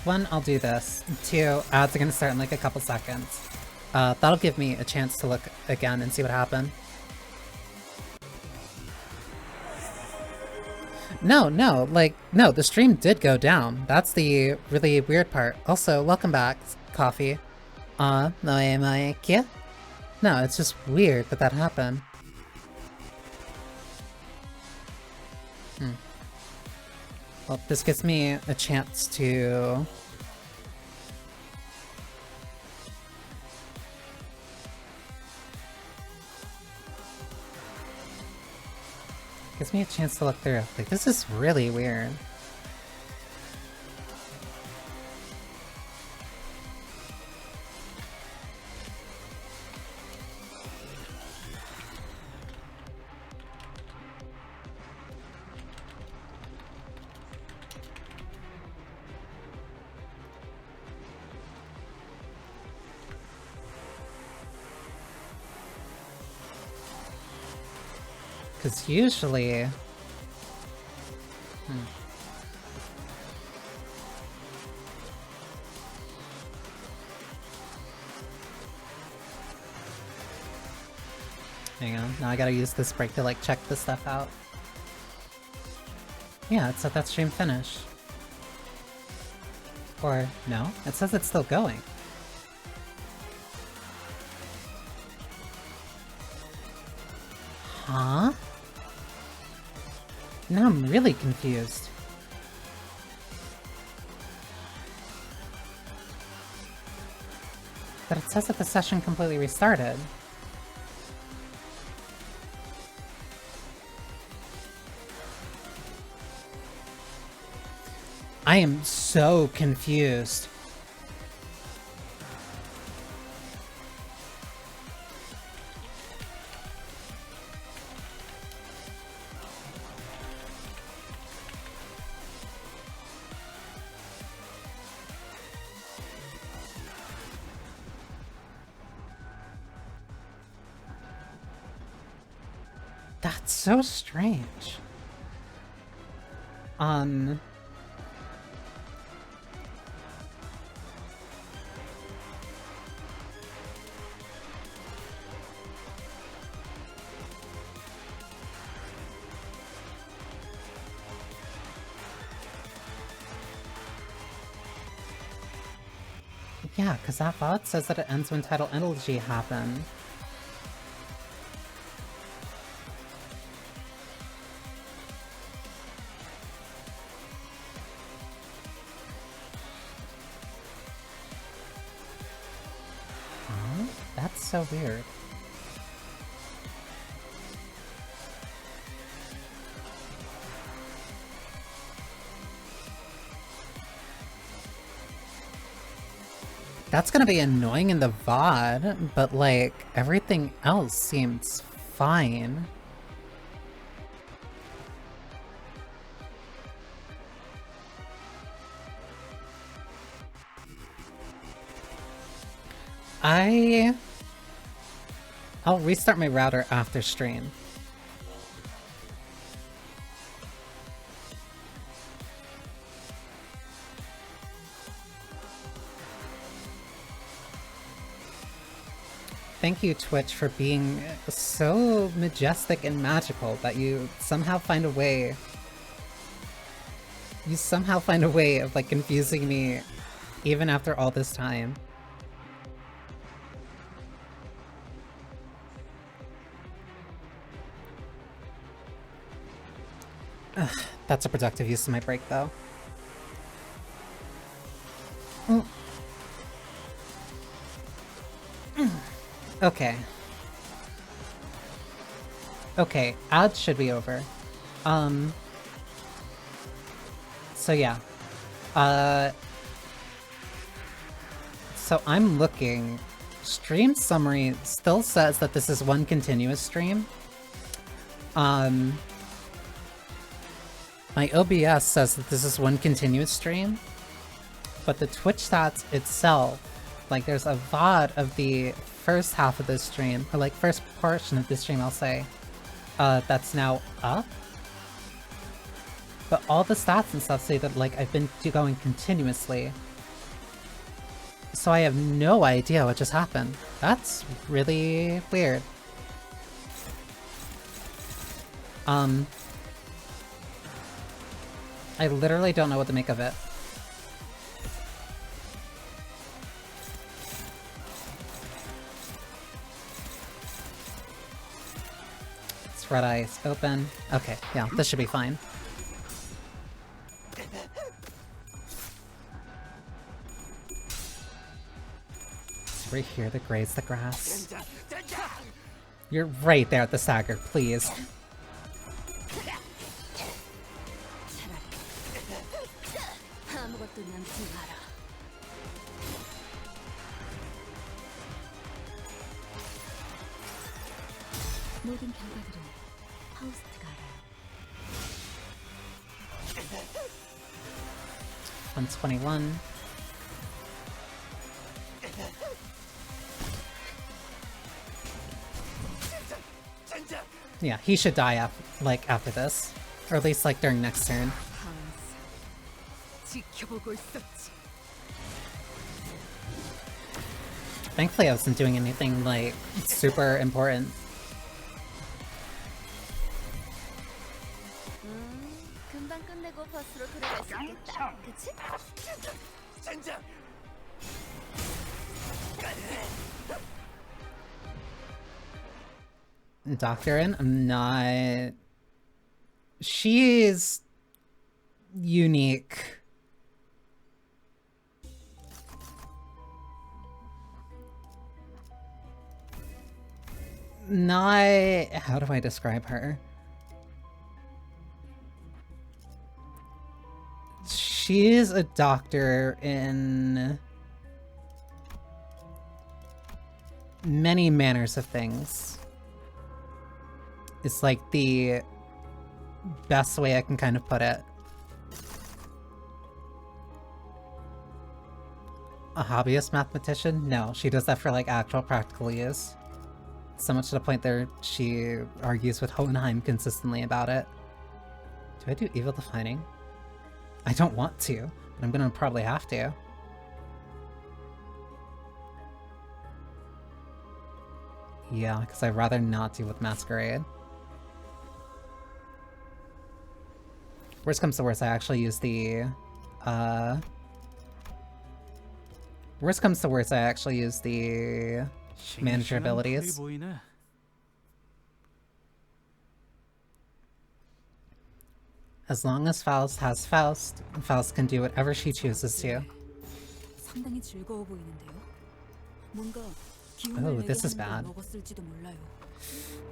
One, I'll do this. Two, ads are gonna start in like a couple seconds. That'll give me a chance to look again and see what happened. No, the stream did go down. That's the really weird part. Also, welcome back, Coffee. No, it's just weird that that happened. Well, this gives me a chance to... Gives me a chance to look through. Like, this is really weird. Because usually... Hang on, now I gotta use this break to like check this stuff out. Yeah, it said that stream finished. Or, no, it says it's still going. Huh? Now I'm really confused. But it says that the session completely restarted. I am so confused. That's so strange. Yeah, because that bot says that it ends when title energy happen. Huh? That's so weird. That's gonna be annoying in the VOD, but like, everything else seems fine. I'll restart my router after stream. Thank you, Twitch, for being so majestic and magical that you somehow find a way... You somehow find a way of, like, confusing me even after all this time. Ugh, that's a productive use of my break, though. Mm. Okay. Okay, ads should be over. So yeah. So I'm looking... Stream summary still says that this is one continuous stream. My OBS says that this is one continuous stream, but the Twitch stats itself, like there's a VOD of the first half of this stream, or like first portion of this stream I'll say, that's now up. But all the stats and stuff say that like I've been going continuously. So I have no idea what just happened. That's really weird. I literally don't know what to make of it. It's red eyes open. Okay, yeah, this should be fine. It's right here that graze the grass. You're right there at the stagger, please. 아무것도 남지 마라. 모든 결과들은 파우스트가 알아요. 121. Yeah, he should die after this. Or at least like during next turn. 지켜보고 있었지. Thankfully I wasn't doing anything like super important. 금방 끝내고 버스로 돌아갈 수 있겠다. 그치? Doctorin? I'm not... She's... unique. Not... How do I describe her? She's a doctor in many manners of things. It's like the best way I can kind of put it. A hobbyist mathematician? No, she does that for like actual practical use. So much to the point that she argues with Hohenheim consistently about it. Do I do evil defining? I don't want to, but I'm gonna probably have to. Yeah, because I'd rather not deal with Masquerade. Worst comes to worst, I actually use the, Worst comes to worst, I actually use the manager abilities. As long as Faust has Faust, Faust can do whatever she chooses to. 상당히 즐거워 보이는데요. 뭔가 Oh, this is bad. 먹었을지도 몰라요.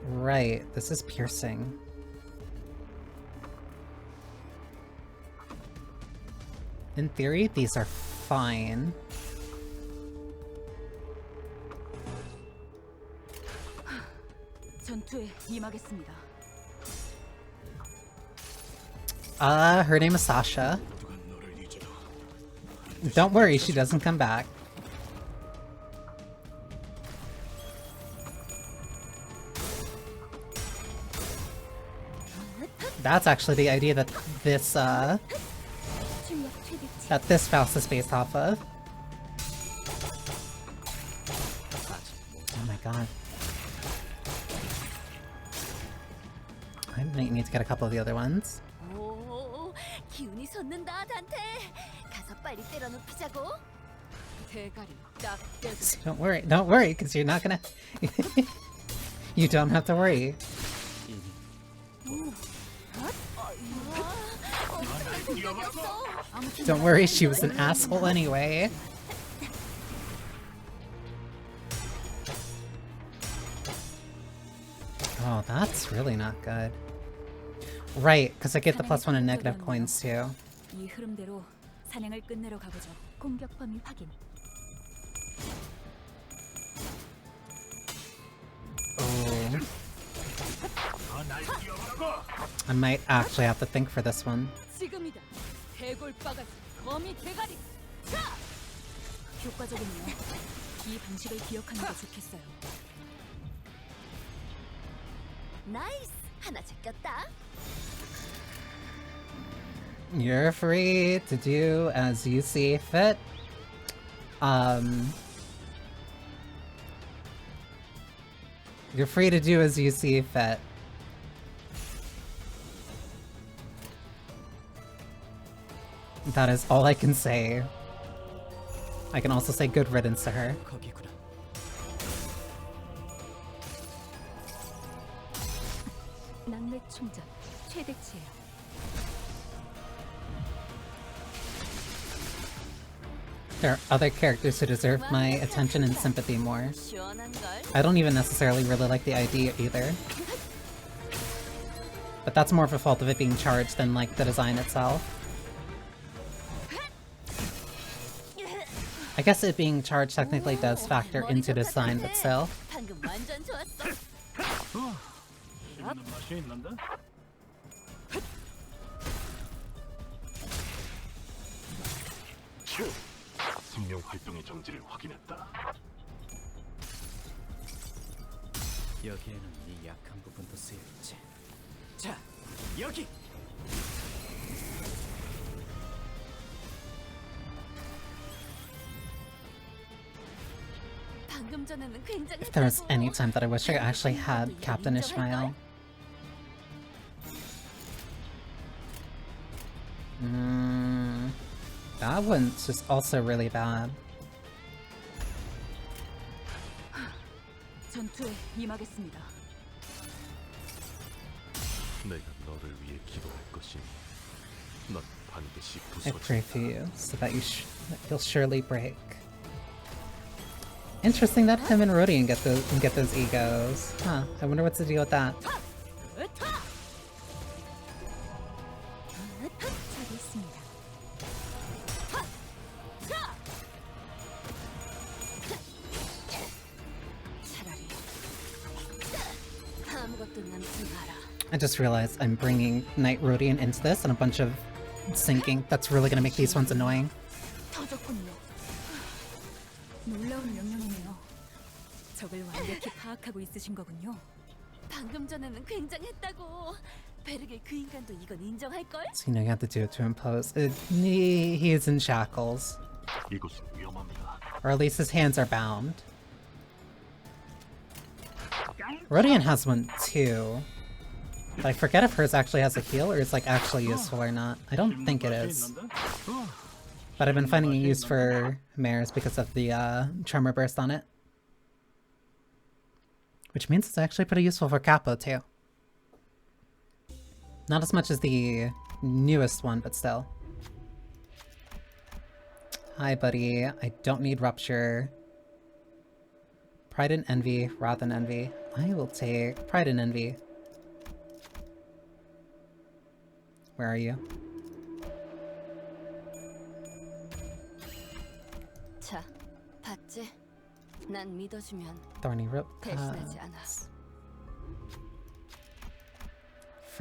Right, this is piercing. In theory, these are fine. 전 전투에 임하겠습니다. Her name is Sasha. Don't worry, she doesn't come back. That's actually the idea that this Faust is based off of. Oh my god. I might need to get a couple of the other ones. 오, 기운이 솟는다, 단테. 가서 빨리 때려눕히자고. 대가리 딱 떼서. Don't worry, because you're not gonna... You don't have to worry. Don't worry, she was an asshole anyway. Oh, that's really not good. Right, because I get the +1 and negative coins too. 이 흐름대로 사냥을 끝내러 가보죠. 공격 범위 확인. Oh. I might actually have to think for this one. 지금이다. 대골바가지 거미 대가리. 자! 효과적이네요. 이 방식을 기억하는 게 좋겠어요. 나이스! 하나 제꼈다. You're free to do as you see fit. You're free to do as you see fit. That is all I can say. I can also say good riddance to her. 거기구나. 낙뢰 충전 최대치예요. There are other characters who deserve my attention and sympathy more. 시원한걸? I don't even necessarily really like the idea either. But that's more of a fault of it being charged than like the design itself. I guess it being charged technically does factor into the design, but still. 방금 완전 좋았어. 재밌는 맛이 있는데? 생명 활동의 정지를 확인했다. 여기에는 네 약한 부분도 쓰여있지. 자, 여기! 방금 전에는 굉장했다고. If there was any time that I wish I actually had Captain Ishmael. That one's just also really bad. 전투에 임하겠습니다. 내가 너를 위해 기도할 것이니 넌 반드시 I pray for you, so that you'll surely break. Interesting that him and Rodian get those egos. Huh, I wonder what's the deal with that. 저기 있습니다. 차라리 아무것도 남지 마라. I just realized I'm bringing Knight Rodian into this and a bunch of sinking. That's really gonna make these ones annoying. 터졌군요. 놀라운 명령이네요. 적을 완벽히 파악하고 있으신 거군요. 방금 전에는 굉장했다고. 베르게 그 인간도 이건 인정할걸? So you know you have to do it to impose. He is in shackles. 이곳은 위험합니다. Or at least his hands are bound. Rodian has one too. But I forget if hers actually has a heal or it's like actually useful or not. I don't think it is. But I've been finding it used for mares because of the tremor burst on it. Which means it's actually pretty useful for Capo too. Not as much as the newest one, but still. Hi buddy, I don't need Rupture. Pride and Envy, Wrath and Envy. I will take Pride and Envy. Where are you? 자, 봤지? 난 믿어주면 Thorny Rope. 배신하지 않아.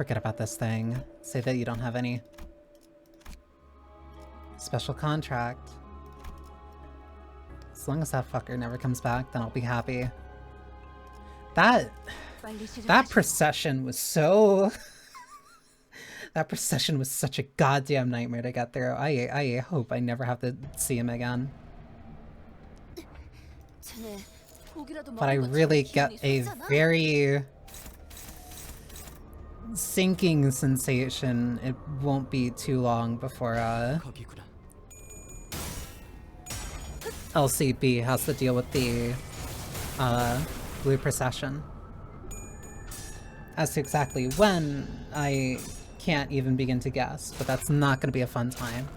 forget about this thing. Say that you don't have any. Special contract. As long as that fucker never comes back, then I'll be happy. That procession was so... that procession was such a goddamn nightmare to get through. I hope I never have to see him again. But I really get a very sinking sensation. It won't be too long before LCB has to deal with the blue procession. As to exactly when, I can't even begin to guess, but that's not gonna be a fun time.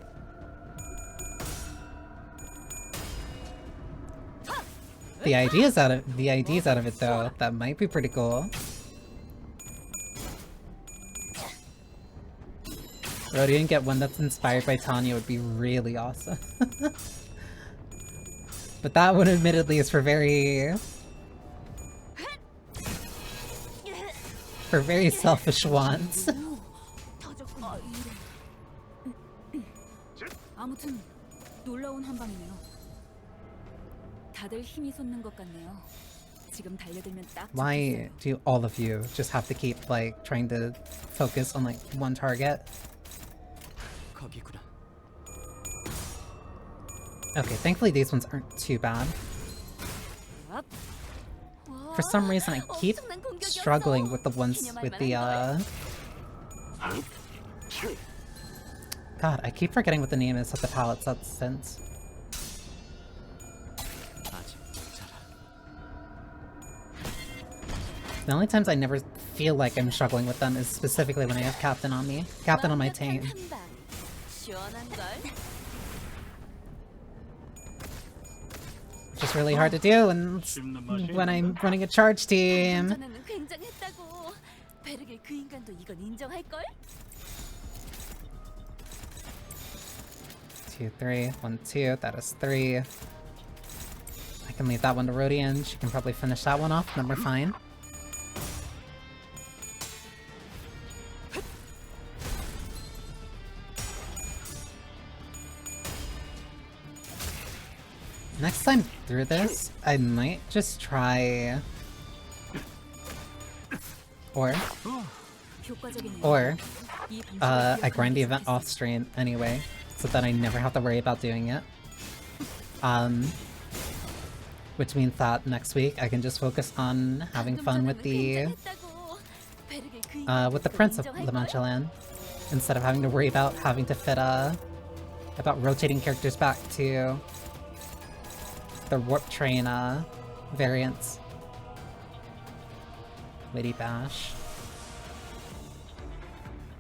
The ideas out of it though, that might be pretty cool. Rodion get one that's inspired by Tanya would be really awesome. But that one admittedly is for very selfish wants. 아무튼 놀라운 한방이네요. 다들 힘이 솟는 것 같네요. 지금 달려들면 딱 Why do all of you just have to keep like trying to focus on like one target? 거기구나. Okay, thankfully these ones aren't too bad. For some reason I keep struggling with the ones with the God, I keep forgetting what the name is of the palette substance. The only times I never feel like I'm struggling with them is specifically when I have Captain on me. Captain on my team. Which is really hard to do when I'm running a charge team. Two, three, 1, 2, that is 3. I can leave that one to Rodion. She can probably finish that one off, then we're fine. Next time through this, I might just try... Or I grind the event off stream anyway, so that I never have to worry about doing it. Which means that next week I can just focus on having fun with the Prince of La Mancha Land, instead of having to worry about having to fit about rotating characters back to the warp train variants. Witty Bash.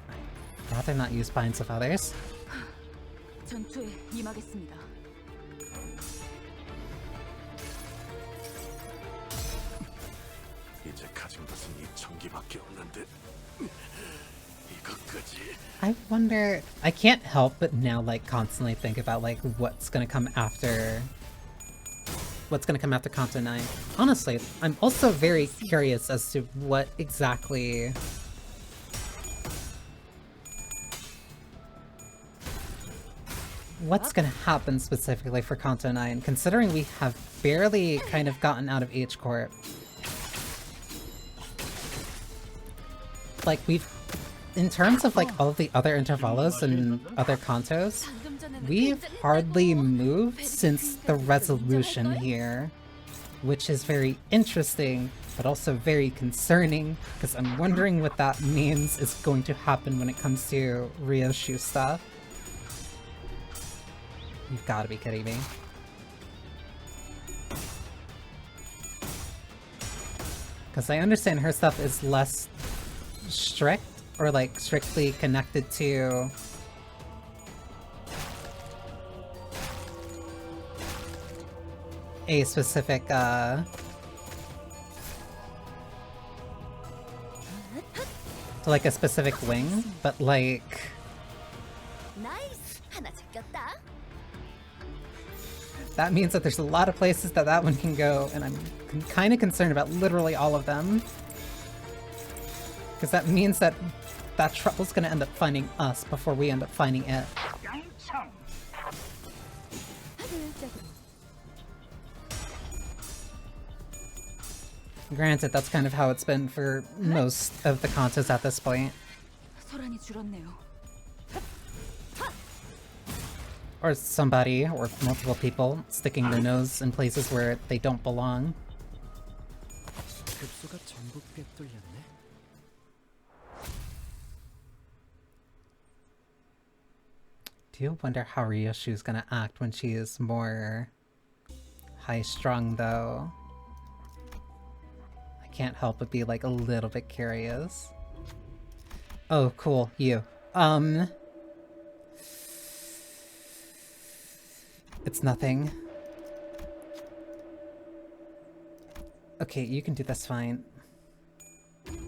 I'd rather not use Binds of Others. 전투에 임하겠습니다. 이제 가진 것은 이 전기밖에 없는데 이것까지. I wonder... I can't help but now like constantly think about like what's gonna come after Kanto 9. Honestly, I'm also very curious as to what exactly... what's gonna happen specifically for Kanto 9, considering we have barely kind of gotten out of H-Corp. Like, we've... in terms of like all of the other intervalos and other Kantos, we've hardly moved since the resolution here, which is very interesting, but also very concerning, because I'm wondering what that means is going to happen when it comes to Ryoshu stuff. You've gotta be kidding me. Because I understand her stuff is less strict, or like strictly connected to a specific to like a specific wing, but like that means that there's a lot of places that one can go, and I'm kind of concerned about literally all of them. Because that means that that trouble's gonna end up finding us before we end up finding it. Granted, that's kind of how it's been for most of the contests at this point. 소란이 줄었네요. Or somebody, or multiple people, sticking their nose in places where they don't belong. 급소가 전부 꿰뚫렸네. Do you wonder how Ryoshu's gonna act when she is more high-strung, though? I can't help but be, like, a little bit curious. Oh, cool, you. It's nothing. Okay, you can do this fine.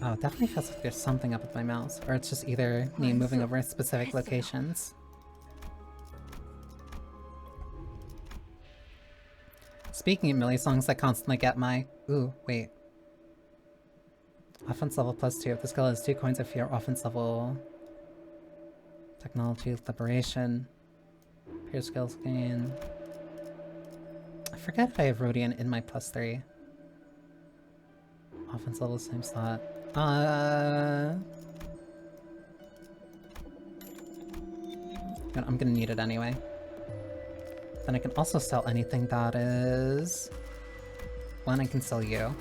Oh, it definitely feels like there's something up with my mouse, or it's just either me moving over specific locations. Speaking of melee songs that constantly get my... Ooh, wait. Offense level +2. If the skill has 2 coins of fear, offense level... Technology, liberation... Peer skills gain... I forget if I have Rodian in my +3. Offense level, same slot. I'm gonna need it anyway. Then I can also sell anything that is... One, I can sell you.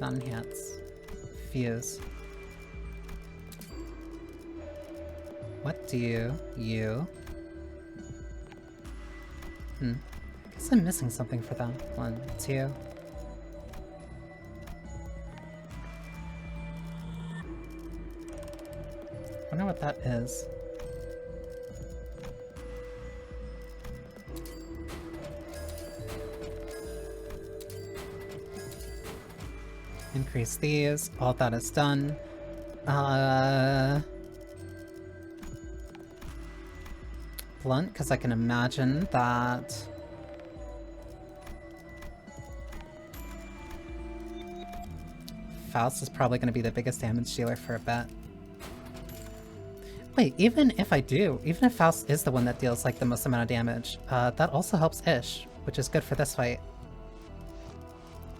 Not enhance. Fuse. What do you... I guess I'm missing something for them. 1, 2... Wonder what that is. Increase these. All that is done. Blunt, because I can imagine that... Faust is probably going to be the biggest damage dealer for a bit. Wait, even if Faust is the one that deals like the most amount of damage, that also helps Ish, which is good for this fight.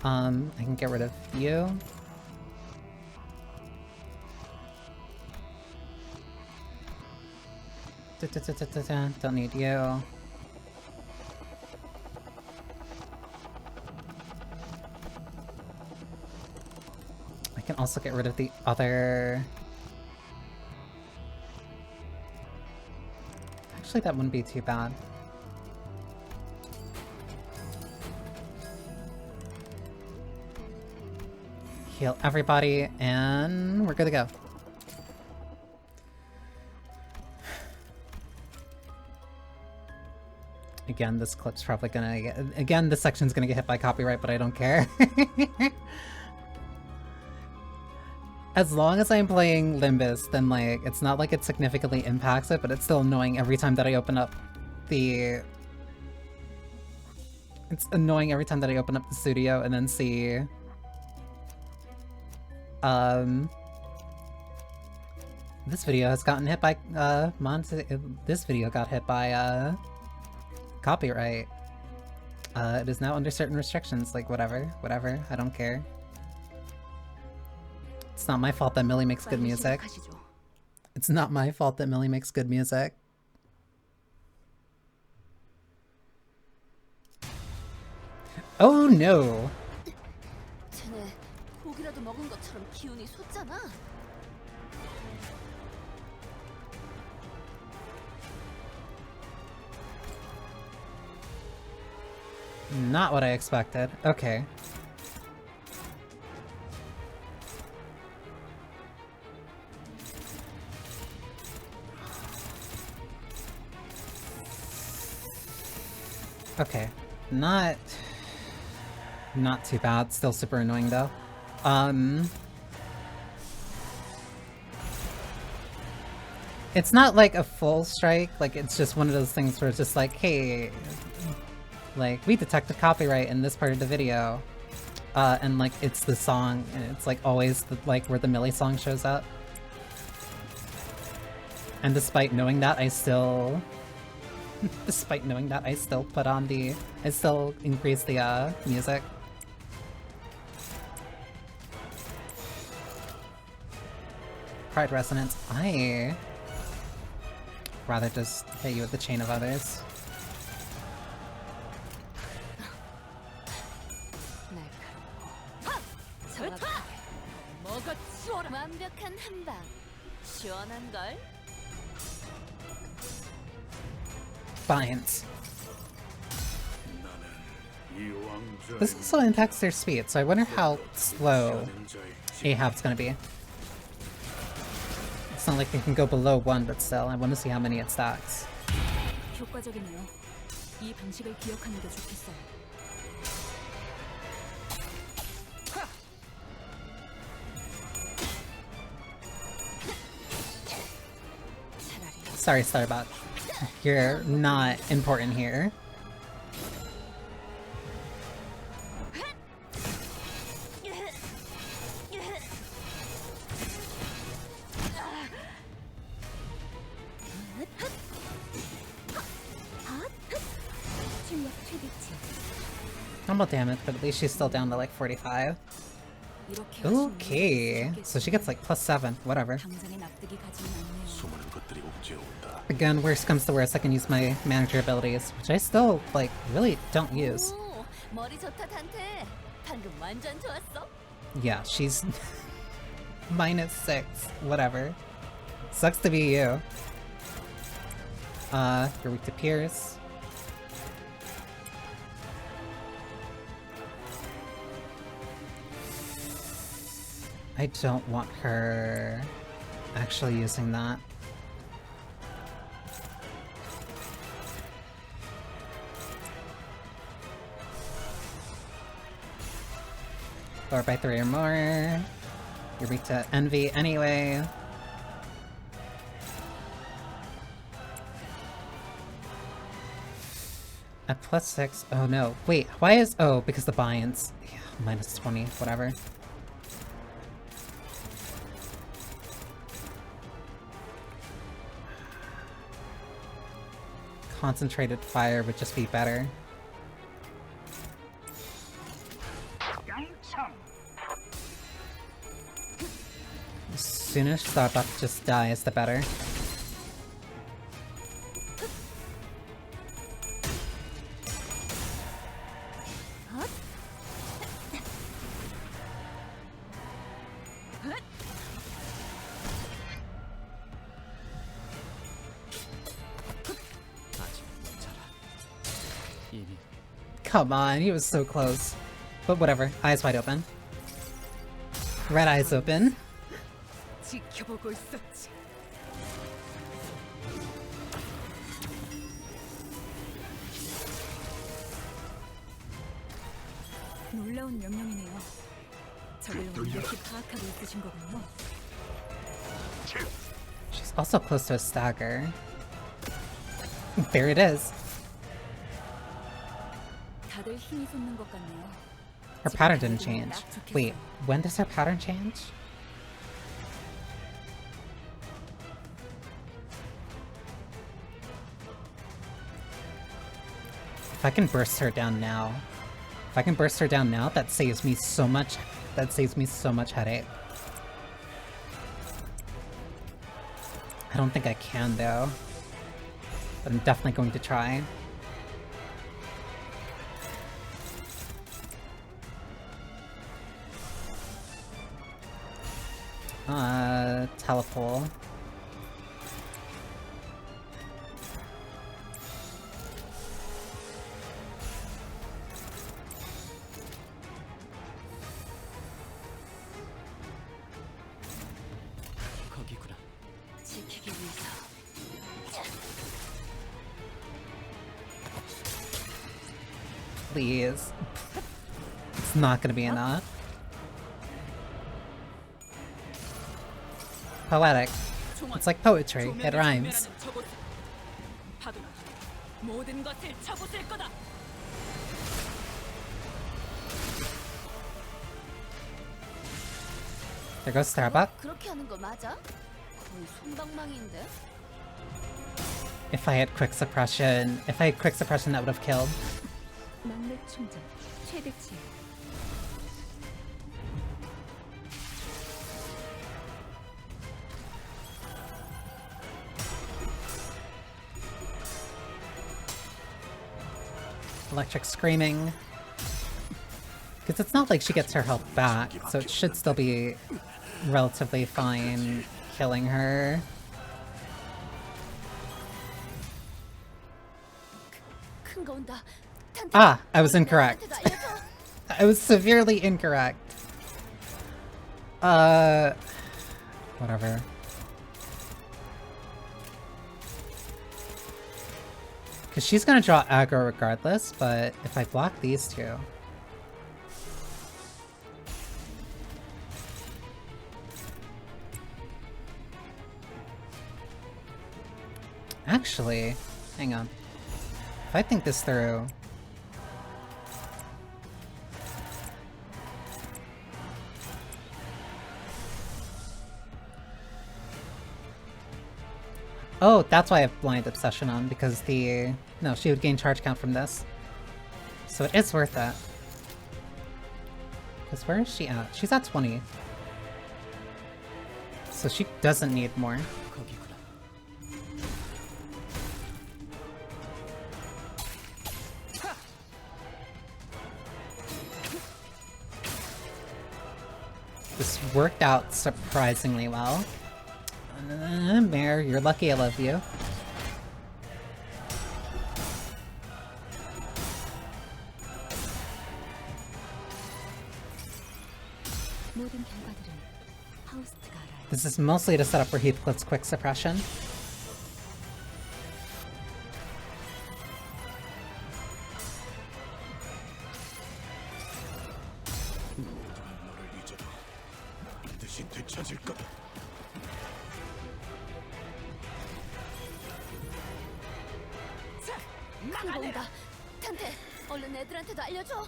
I can get rid of you. Don't need you. I can also get rid of the other... Actually, that wouldn't be too bad. Heal everybody, and we're good to go. Again, this clip's probably gonna get... Again, this section's gonna get hit by copyright, but I don't care. As long as I'm playing Limbus, then like, it's not like it significantly impacts it, but it's still annoying every time that I open up the... It's annoying every time that I open up the studio and then see... This video has gotten hit by, this video got hit by, copyright. It is now under certain restrictions, like whatever, I don't care. It's not my fault that Millie makes good music. It's not my fault that Millie makes good music. Oh no! 쟤네 고기라도 먹은 것처럼 기운이 솟잖아. Not what I expected. Okay. Okay. Not too bad. Still super annoying though. It's not like a full strike, like it's just one of those things where it's just like, hey, like, we detected copyright in this part of the video. and like it's the song, and it's like always the, like where the Millie song shows up. And despite knowing that, I still, despite knowing that, I still put on the, I still increase the music. Pride Resonance. I rather just hit you with the Chain of Others. 완벽한 한방. 시원한걸? Defiance. This also impacts their speed, so I wonder how slow Ahab's gonna be. It's not like it can go below 1, but still, I want to see how many it stacks. 효과적이네요. 이 방식을 기억하는 게 좋겠어요. Sorry, Starbot. You're not important here. Normal damage, but at least she's still down to like 45. Okay, so she gets like +7, whatever. Again, worst comes to worst, I can use my manager abilities, which I still, like, really don't use. Yeah, she's -6, whatever. Sucks to be you. You're weak to Pierce. I don't want her actually using that. Lower by 3 or more. You're weak to Envy anyway. At +6. Oh no. Wait, why is. Oh, because the buy-ins. Yeah, -20, whatever. Concentrated fire would just be better. As soon as Starbuck just dies, the better. Come on, he was so close. But whatever, eyes wide open. Red eyes open. 놀라운 명령이네요. 적을 완벽히 파악하고 있으신 거군요. She's also close to a stagger. There it is. 다들 힘이 솟는 것 같네요. Her pattern didn't change. Wait, when does her pattern change? If I can burst her down now. If I can burst her down now, that saves me so much. That saves me so much headache. I don't think I can though. But I'm definitely going to try. Teleport. 거기구나. 지키기 위해서. Please. It's not gonna be enough. Poetic. It's like poetry. It rhymes. 모든 것을 쳐부술 거다. There goes Starbuck. 그렇게 하는 거 맞아? 거의 손방망이인데. If I had quick suppression, that would have killed. magnet 충전 최대치. Electric screaming. Because it's not like she gets her health back, so it should still be relatively fine killing her. 큰 거 온다. Ah, I was incorrect. I was severely incorrect. Whatever. Because she's gonna draw aggro regardless, but if I block these two... Actually, hang on. If I think this through... Oh, that's why I have Blind Obsession on, because the... No, she would gain charge count from this. So it is worth it. Because where is she at? She's at 20. So she doesn't need more. This worked out surprisingly well. Mare, you're lucky I love you. 모든 결과들은 파우스트가 알아요. This is mostly to set up for Heathcliff's quick suppression. 대신 되찾을 거다. 큰 거 온다. 탄테, 얼른 애들한테도 알려줘.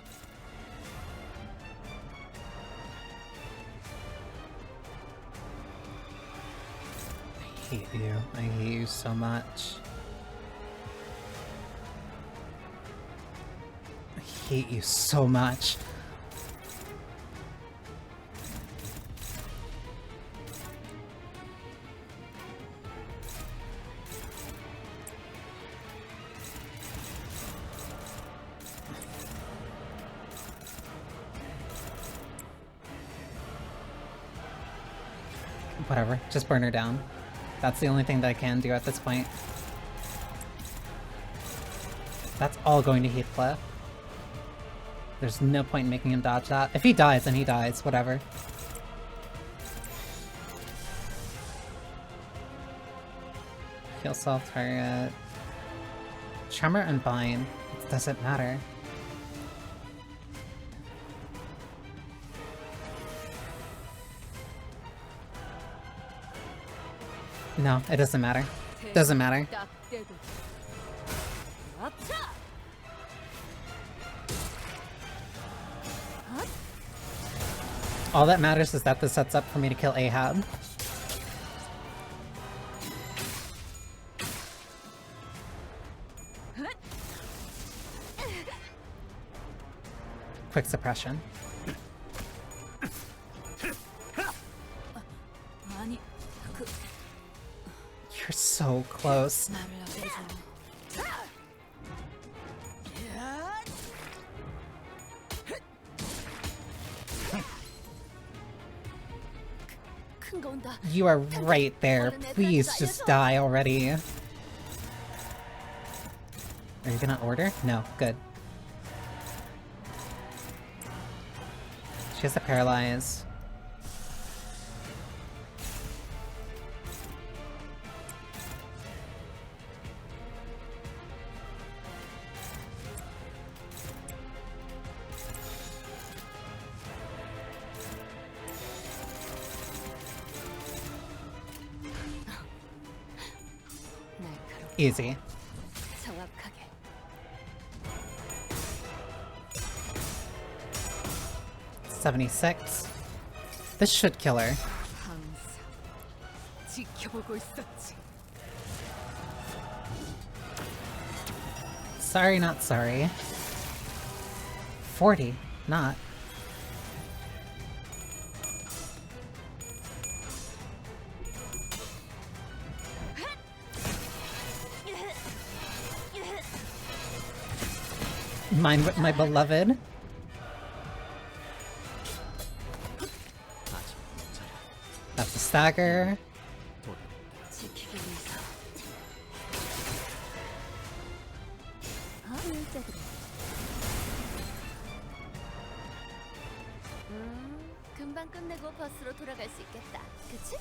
I hate you. I hate you so much. I hate you so much. Whatever, just burn her down. That's the only thing that I can do at this point. That's all going to Heathcliff. There's no point in making him dodge that. If he dies, then he dies, whatever. Heal self target. Tremor and bind. It doesn't matter. No, it doesn't matter. Doesn't matter. 딱 떼고. 아차! All that matters is that this sets up for me to kill Ahab. Quick suppression. 아니, 그 You're so close. 말을 알려줘. 큰 거 온다. You are right there. Please just die already. Are you gonna order? No, good. She has to paralyze. Easy. 정확하게. 76. This should kill her. 항상 지켜보고 있었지. Sorry, not sorry. 40, not. My beloved. That's a stagger. 지키기 위해서. 금방 끝내고 버스로 돌아갈 수 있겠다. 그치?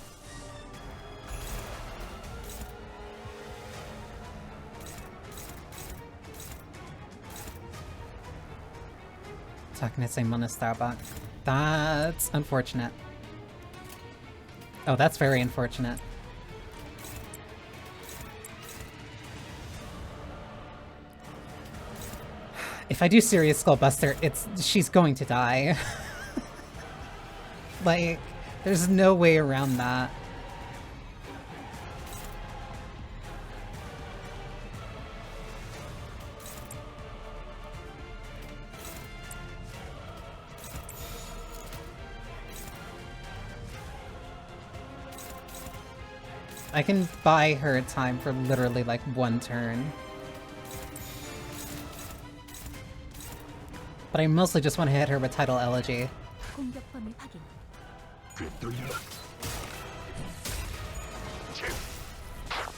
Talking to someone on Starbucks. That's unfortunate. Oh, that's very unfortunate. If I do Serious Skullbuster, she's going to die. Like, there's no way around that. I can buy her time for literally like one turn. But I mostly just want to hit her with Tidal Elegy. 공격 범위 확인.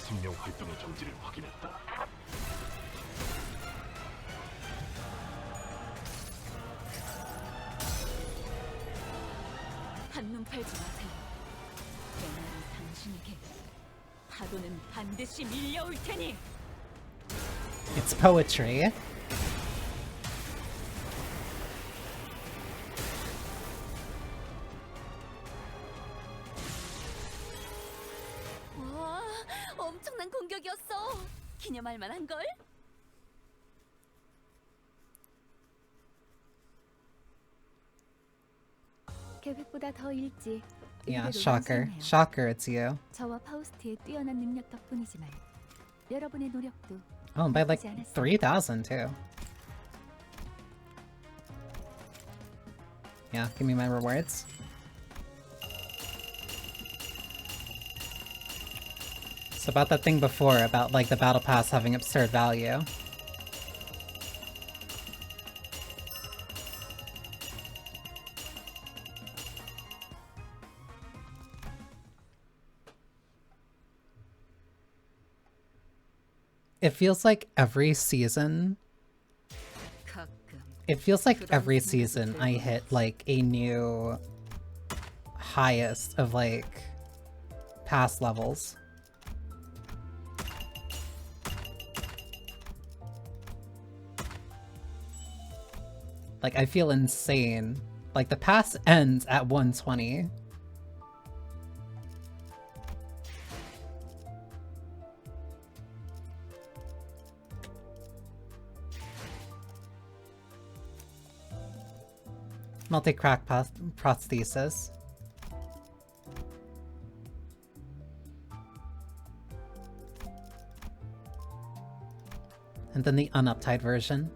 생명 활동의 정지를 확인했다. 한눈 팔지 마세요. 내날은 당신에게 파도는 반드시 밀려올 테니. It's poetry. 와, 엄청난 공격이었어. 기념할 만한 걸? 계획보다 더 일찍. Yeah, 의외로 shocker. 완성해요. Shocker, it's you. 저와 파우스트의 뛰어난 능력 덕분이지만 여러분의 노력도 Oh, by like 나쁘지 않았어요. 3,000 too. Yeah, give me my rewards. It's about that thing before, about like the battle pass having absurd value. It feels like every season, 가끔 it feels like every season I hit like a new highest of like past levels. Like I feel insane. Like the pass ends at 120. Multi-crack prosthesis. And then the unuptied version.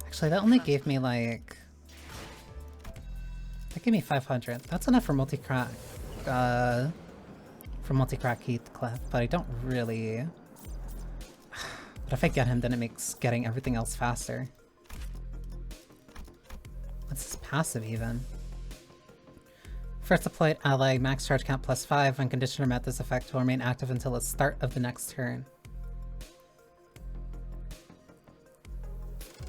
Actually, that only gave me like... That gave me 500. That's enough for multi-crack. For multi-crack Heathcliff, but I don't really... But if I get him, then it makes getting everything else faster. What's his passive even? First deployed ally, max charge count +5. When conditioned or met, this effect will remain active until the start of the next turn.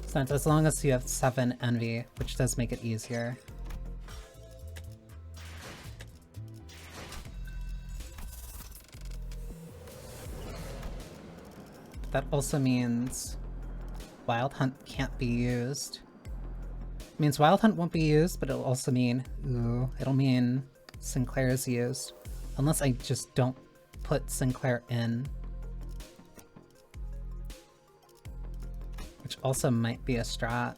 So it's as long as you have 7 envy, which does make it easier. That also means Wild Hunt can't be used. It means Wild Hunt won't be used, but it'll also mean, it'll mean Sinclair is used. Unless I just don't put Sinclair in. which also might be a strat.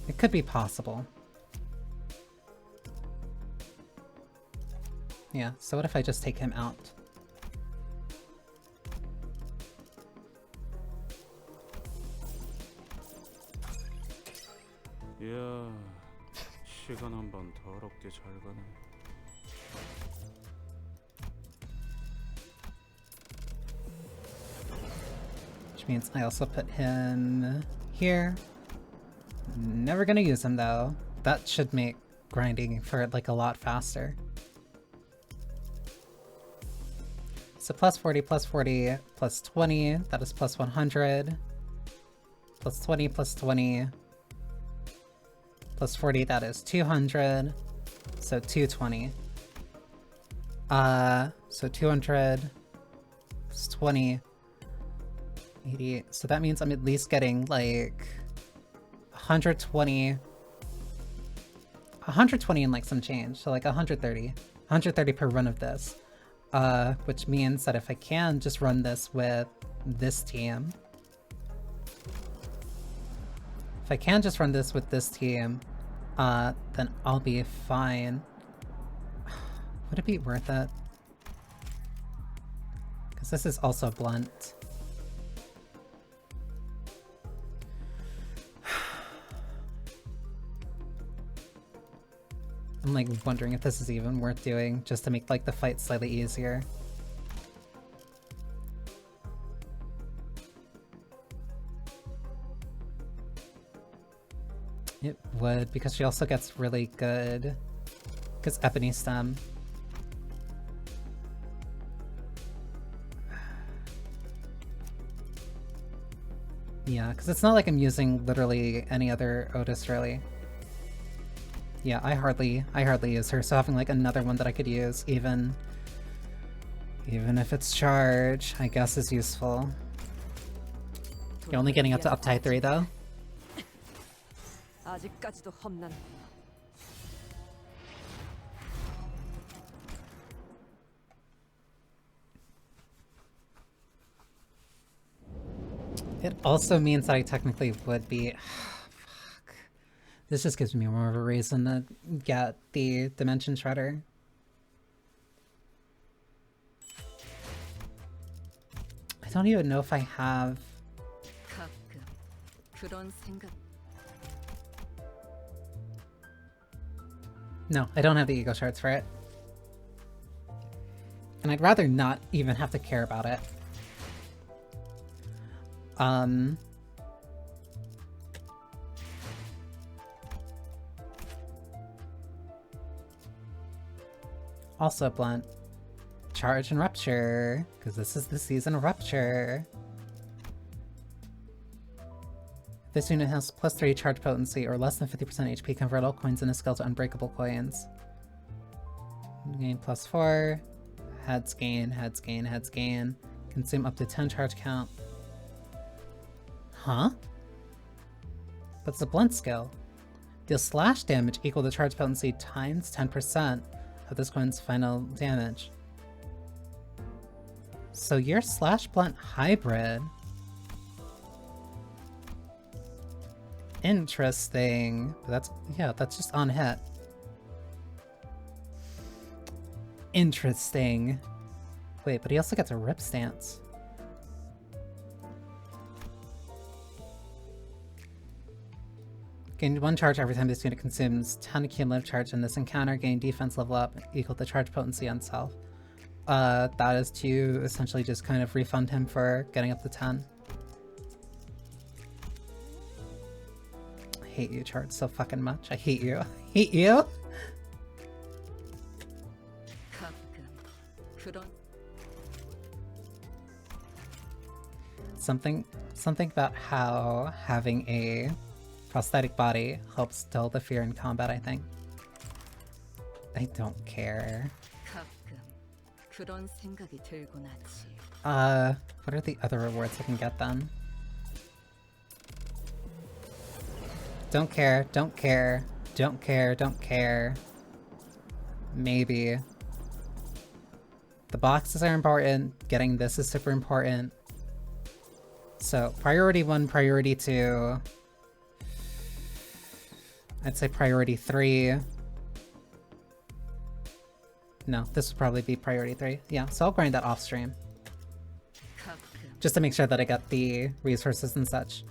It could be possible. Yeah, so what if I just take him out? 이야, 시간 한번 더럽게 잘 가네. Which means I also put him here. Never gonna use him though. That should make grinding for it like a lot faster. So plus 40, plus 40, plus 20, that is plus 100. Plus 20, plus 20. Plus 40, that is 200. So 220. So 200 plus 20. 80. So that means I'm at least getting like 120. 120 and like some change. So like 130. 130 per run of this. Which means that if I can just run this with this team. If I can just run this with this team, then I'll be fine. Would it be worth it? Because this is also blunt. I'm like wondering if this is even worth doing just to make like the fight slightly easier. It would, because she also gets really good, because Ebony Stem. Yeah, because it's not like I'm using literally any other Otis really. Yeah, I hardly use her, so having like another one that I could use, even if it's charge, I guess is useful. You're only getting up to uptie 3 though? 아직까지도 험난. It also means that I technically would be... Fuck. This just gives me more of a reason to get the Dimension Shredder. I don't even know if I have... 가끔 그런 생각. No, I don't have the ego shards for it. And I'd rather not even have to care about it. Also blunt. Charge and Rupture, because this is the season of Rupture. This unit has plus 3 charge potency or less than 50% HP. Convert all coins in a skill to unbreakable coins. Gain plus 4. Heads gain, heads gain, heads gain. Consume up to 10 charge count. Huh? But it's a blunt skill. Deal slash damage equal to charge potency times 10% of this coin's final damage. So you're slash blunt hybrid. Interesting. But that's just on hit. Interesting. Wait, but he also gets a rip stance. Gain 1 charge every time this unit consumes 10 cumulative charge in this encounter. Gain defense level up equal to charge potency on self. That is to essentially just kind of refund him for getting up to 10. I hate you, charge, so fucking much. I hate you. I hate you! Something about how having a prosthetic body helps dull the fear in combat, I think. I don't care. What are the other rewards I can get then? Don't care, don't care, don't care, don't care. Maybe. The boxes are important, getting this is super important. So priority 1, priority 2. I'd say priority 3. No, this would probably be priority 3. Yeah, so I'll grind that off stream. Just to make sure that I got the resources and such.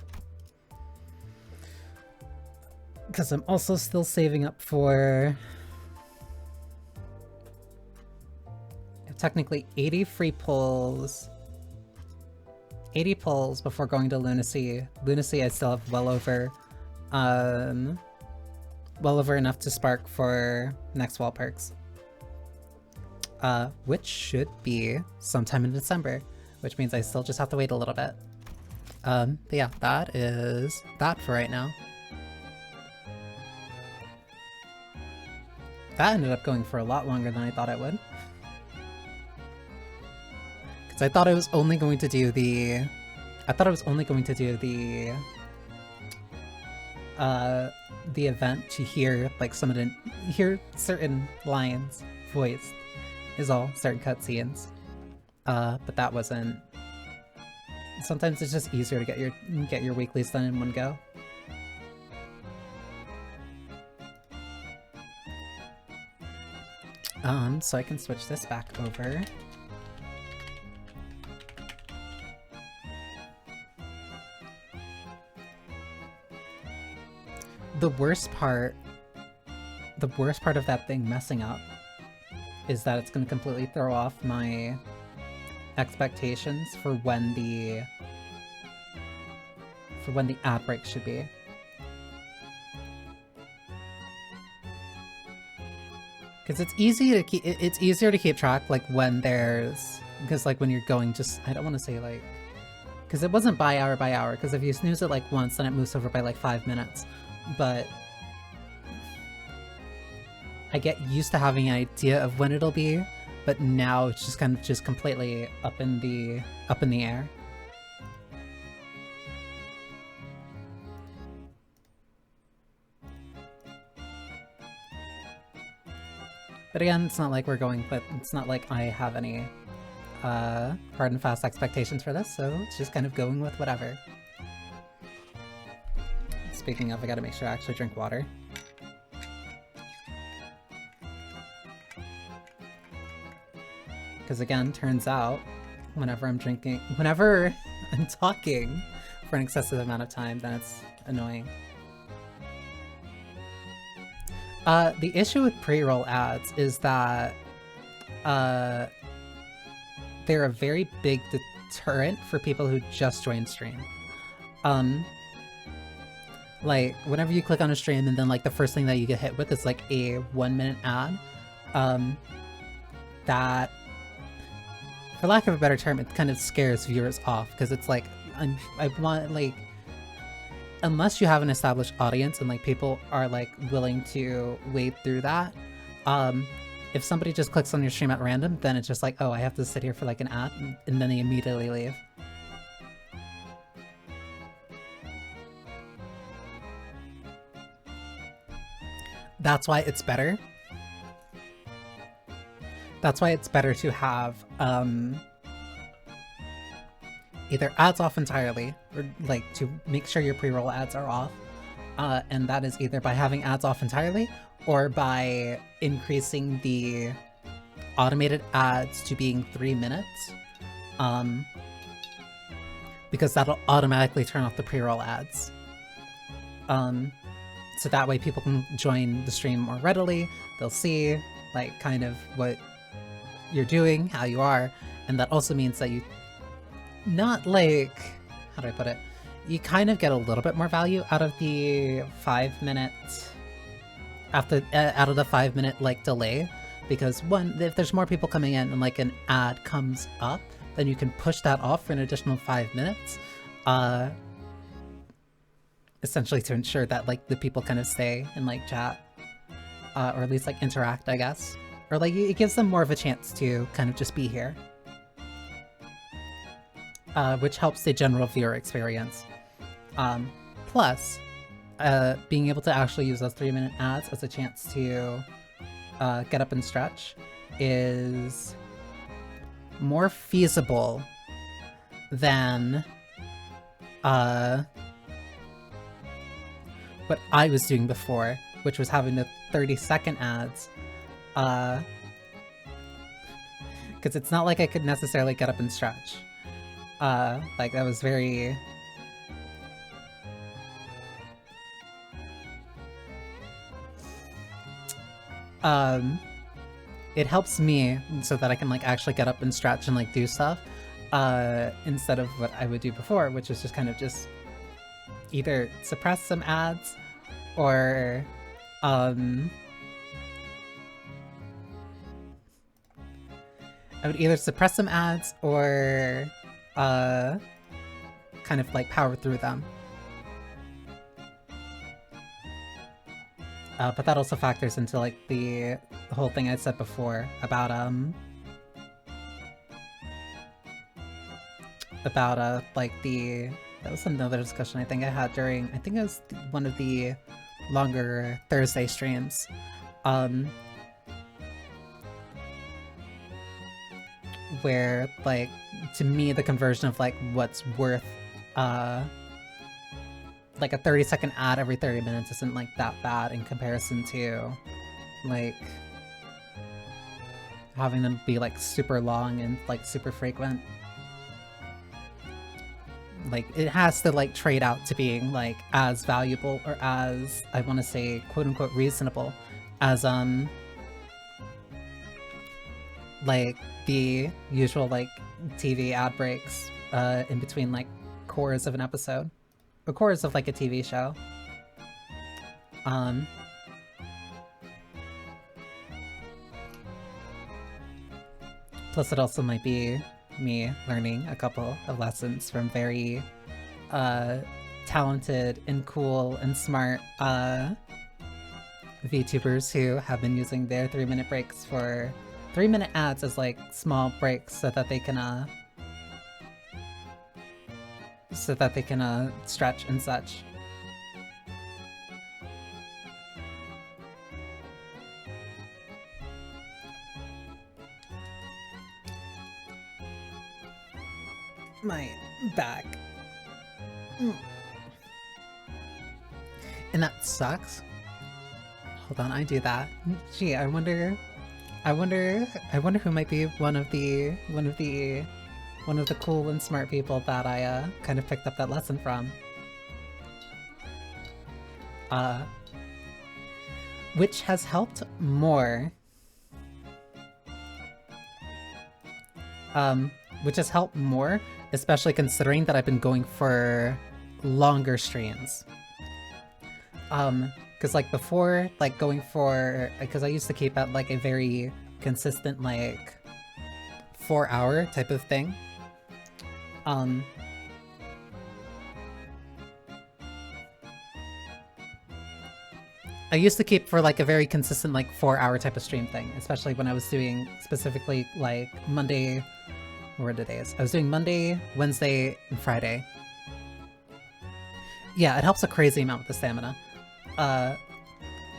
Because I'm also still saving up for... technically 80 free pulls. 80 pulls before going to Lunacy. Lunacy I still have well over enough to spark for next wall perks. Which should be sometime in December, which means I still just have to wait a little bit. But yeah, that is that for right now. That ended up going for a lot longer than I thought it would. Because I thought I was only going to do the... the event to hear, like, hear certain lines voiced, is all, certain cutscenes. But that wasn't... Sometimes it's just easier to get your weeklies done in one go. So I can switch this back over. The worst part of that thing messing up is that it's going to completely throw off my expectations for when the ad break should be. Because it's easier to keep track, like, when there's... Because, like, when you're going just... I don't want to say, like... Because it wasn't by hour, because if you snooze it, like, once, then it moves over by, like, 5 minutes. But... I get used to having an idea of when it'll be, but now it's just kind of just completely up in the air. But again, it's not like we're going, but it's not like I have any hard and fast expectations for this, so it's just kind of going with whatever. Speaking of, I gotta make sure I actually drink water. Because again, turns out, whenever I'm talking for an excessive amount of time, then it's annoying. The issue with pre-roll ads is that they're a very big deterrent for people who just joined stream. Like, whenever you click on a stream and then, like, the first thing that you get hit with is, like, a 1-minute ad, that, for lack of a better term, it kind of scares viewers off, because it's like, I want, like, unless you have an established audience and, like, people are, like, willing to wade through that, if somebody just clicks on your stream at random, then it's just like, oh, I have to sit here for, like, an ad, and then they immediately leave. That's why it's better. That's why it's better to have, either ads off entirely, or, like, to make sure your pre-roll ads are off, and that is either by having ads off entirely, or by increasing the automated ads to being 3 minutes, because that'll automatically turn off the pre-roll ads. So that way people can join the stream more readily, they'll see, like, kind of what you're doing, how you are, and that also means that you not, like, how do I put it? You kind of get a little bit more value out of the 5 minutes, out of the 5 minute, like, delay, because one, if there's more people coming in and, like, an ad comes up, then you can push that off for an additional 5 minutes, essentially to ensure that, like, the people kind of stay and, like, chat, or at least, like, interact, I guess. Or, like, it gives them more of a chance to kind of just be here. Which helps the general viewer experience. Plus, being able to actually use those 3-minute ads as a chance to get up and stretch is more feasible than what I was doing before, which was having the 30-second ads. Because it's not like I could necessarily get up and stretch. Like that was very... It helps me so that I can like actually get up and stretch and like do stuff, instead of what I would do before, which is just kind of just either suppress some ads or I would either suppress some ads or kind of like power through them. But that also factors into like the whole thing I said before about like that was another discussion I think I had during, I think it was one of the longer Thursday streams, where like to me the conversion of like what's worth like a 30-second ad every 30 minutes isn't like that bad in comparison to like having them be like super long and like super frequent. Like it has to like trade out to being like as valuable or as, I want to say, quote unquote reasonable as like the usual like TV ad breaks in between like cores of an episode. Or cores of like a TV show. Plus it also might be me learning a couple of lessons from very talented and cool and smart VTubers who have been using their 3-minute breaks for 3-minute ads as like small breaks so that they can stretch and such. My back. And that sucks. Hold on, I do that. Gee, I wonder who might be one of the cool and smart people that I kind of picked up that lesson from. Which has helped more. Especially considering that I've been going for longer streams. Because like before, like going for, because I used to keep at like a very consistent like 4-hour type of thing. I used to keep for like a very consistent like 4-hour type of stream thing, especially when I was doing specifically like Monday, what were the days? I was doing Monday, Wednesday, and Friday. Yeah, it helps a crazy amount with the stamina.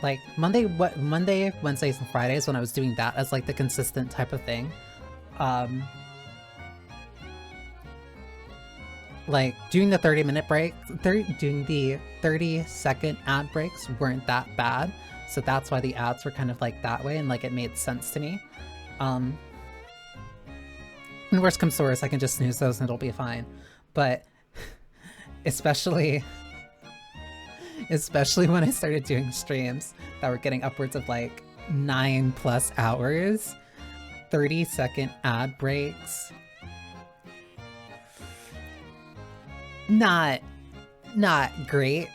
Like Monday, Wednesdays, and Fridays when I was doing that as like the consistent type of thing. Like doing the 30-minute break, doing the 30-second ad breaks weren't that bad, so that's why the ads were kind of like that way, and like it made sense to me. And worst comes to worst, I can just snooze those and it'll be fine. But especially when I started doing streams that were getting upwards of like 9+ hours, 30-second ad breaks. Not great.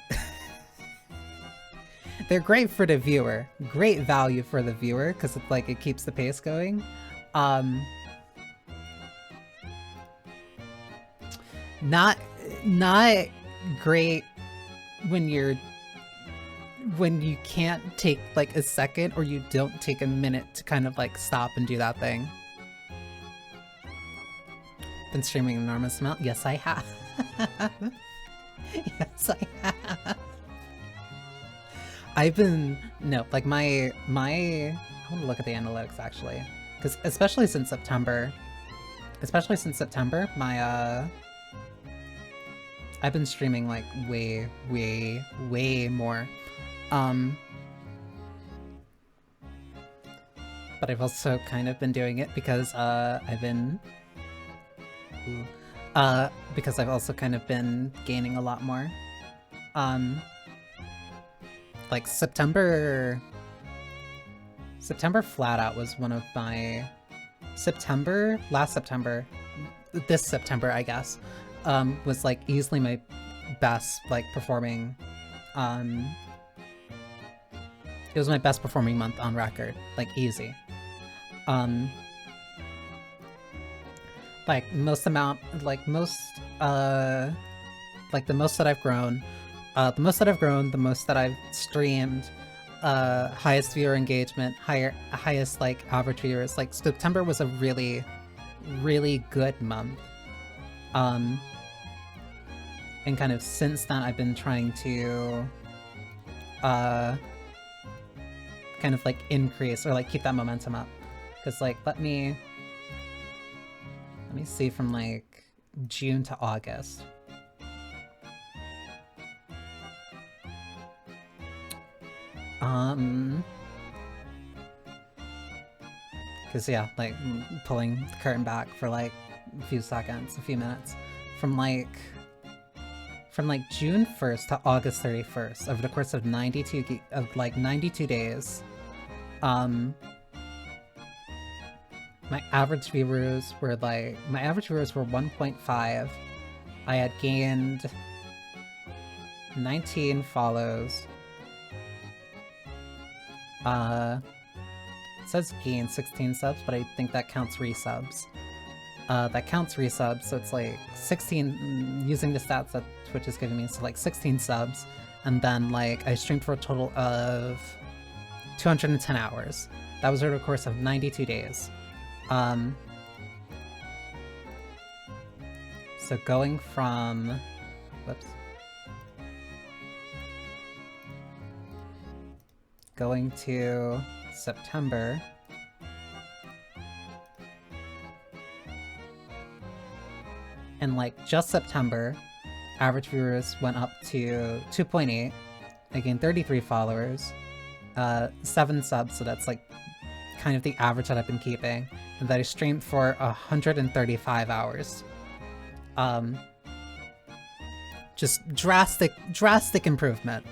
They're great for the viewer. Great value for the viewer because it's like it keeps the pace going. Not great when you can't take like a second or you don't take a minute to kind of like stop and do that thing. Been streaming an enormous amount? Yes, I have. Yes, I have. I've been, no, like I want to look at the analytics actually, because especially since September, my I've been streaming like way more. But I've also kind of been doing it because because I've also kind of been gaining a lot more. Like September flat out was one of my this September, I guess, was like easily my best like performing. It was my best performing month on record, like easy. Like the most that I've grown, the most that I've streamed, highest viewer engagement, highest like average viewers. Like September was a really good month. And kind of since then I've been trying to kind of like increase or like keep that momentum up. Cause like let me see from like June to August. Cause yeah, like pulling the curtain back for like a few minutes, from like June 1st to August 31st, over the course of 92 days, my average viewers were 1.5. I had gained 19 follows. It says gain 16 subs, but I think that counts resubs. So it's like 16, using the stats that Twitch is giving me, so like 16 subs, and then like I streamed for a total of 210 hours. That was over the course of 92 days. So going from, going to September, and like just September, average viewers went up to 2.8. I gained 33 followers, 7 subs, so that's like kind of the average that I've been keeping, and that I streamed for 135 hours. Just drastic improvement.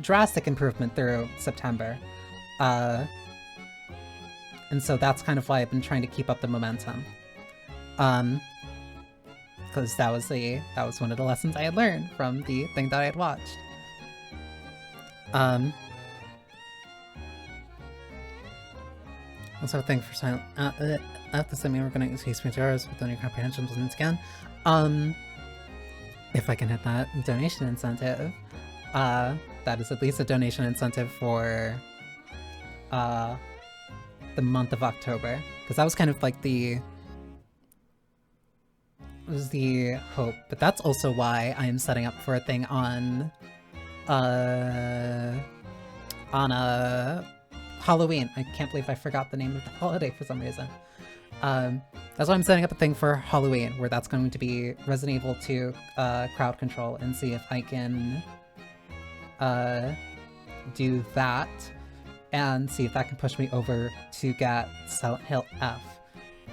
Drastic improvement through September. And so that's kind of why I've been trying to keep up the momentum. Because that was one of the lessons I had learned from the thing that I had watched. Also, thanks for silent. At the same, we're gonna excuse me with your comprehension once again. If I can hit that donation incentive, that is at least a donation incentive for the month of October, because that was kind of like the hope. But that's also why I am setting up for a thing on Halloween. I can't believe I forgot the name of the holiday for some reason. That's why I'm setting up a thing for Halloween, where that's going to be Resident Evil 2 crowd control, and see if I can do that, and see if that can push me over to get Silent Hill F.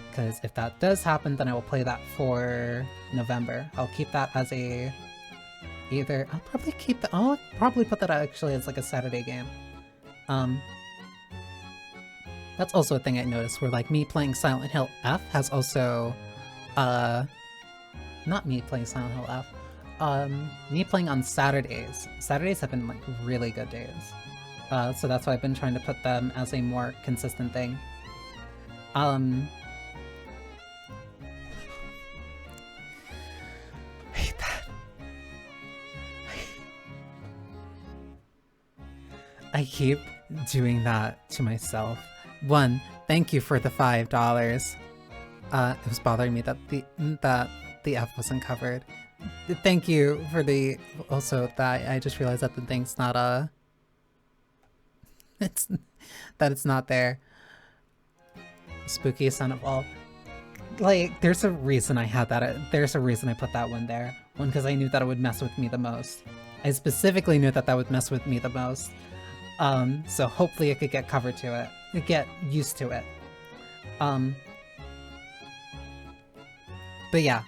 Because if that does happen, then I will play that for November. I'll keep that as a... I'll probably put that actually as like a Saturday game. That's also a thing I noticed, where like me playing Silent Hill F has also... not me playing Silent Hill F. Me playing on Saturdays. Saturdays have been like really good days. So that's why I've been trying to put them as a more consistent thing. I hate that. I keep doing that to myself. One, thank you for the $5. It was bothering me that the F wasn't covered. Thank you for the... Also, that I just realized that the thing's not, it's not there. Spooky son of all. Like, there's a reason I had that. There's a reason I put that one there. One, because I knew that it would mess with me the most. I specifically knew that that would mess with me the most. So hopefully I could get covered to it, get used to it. But yeah,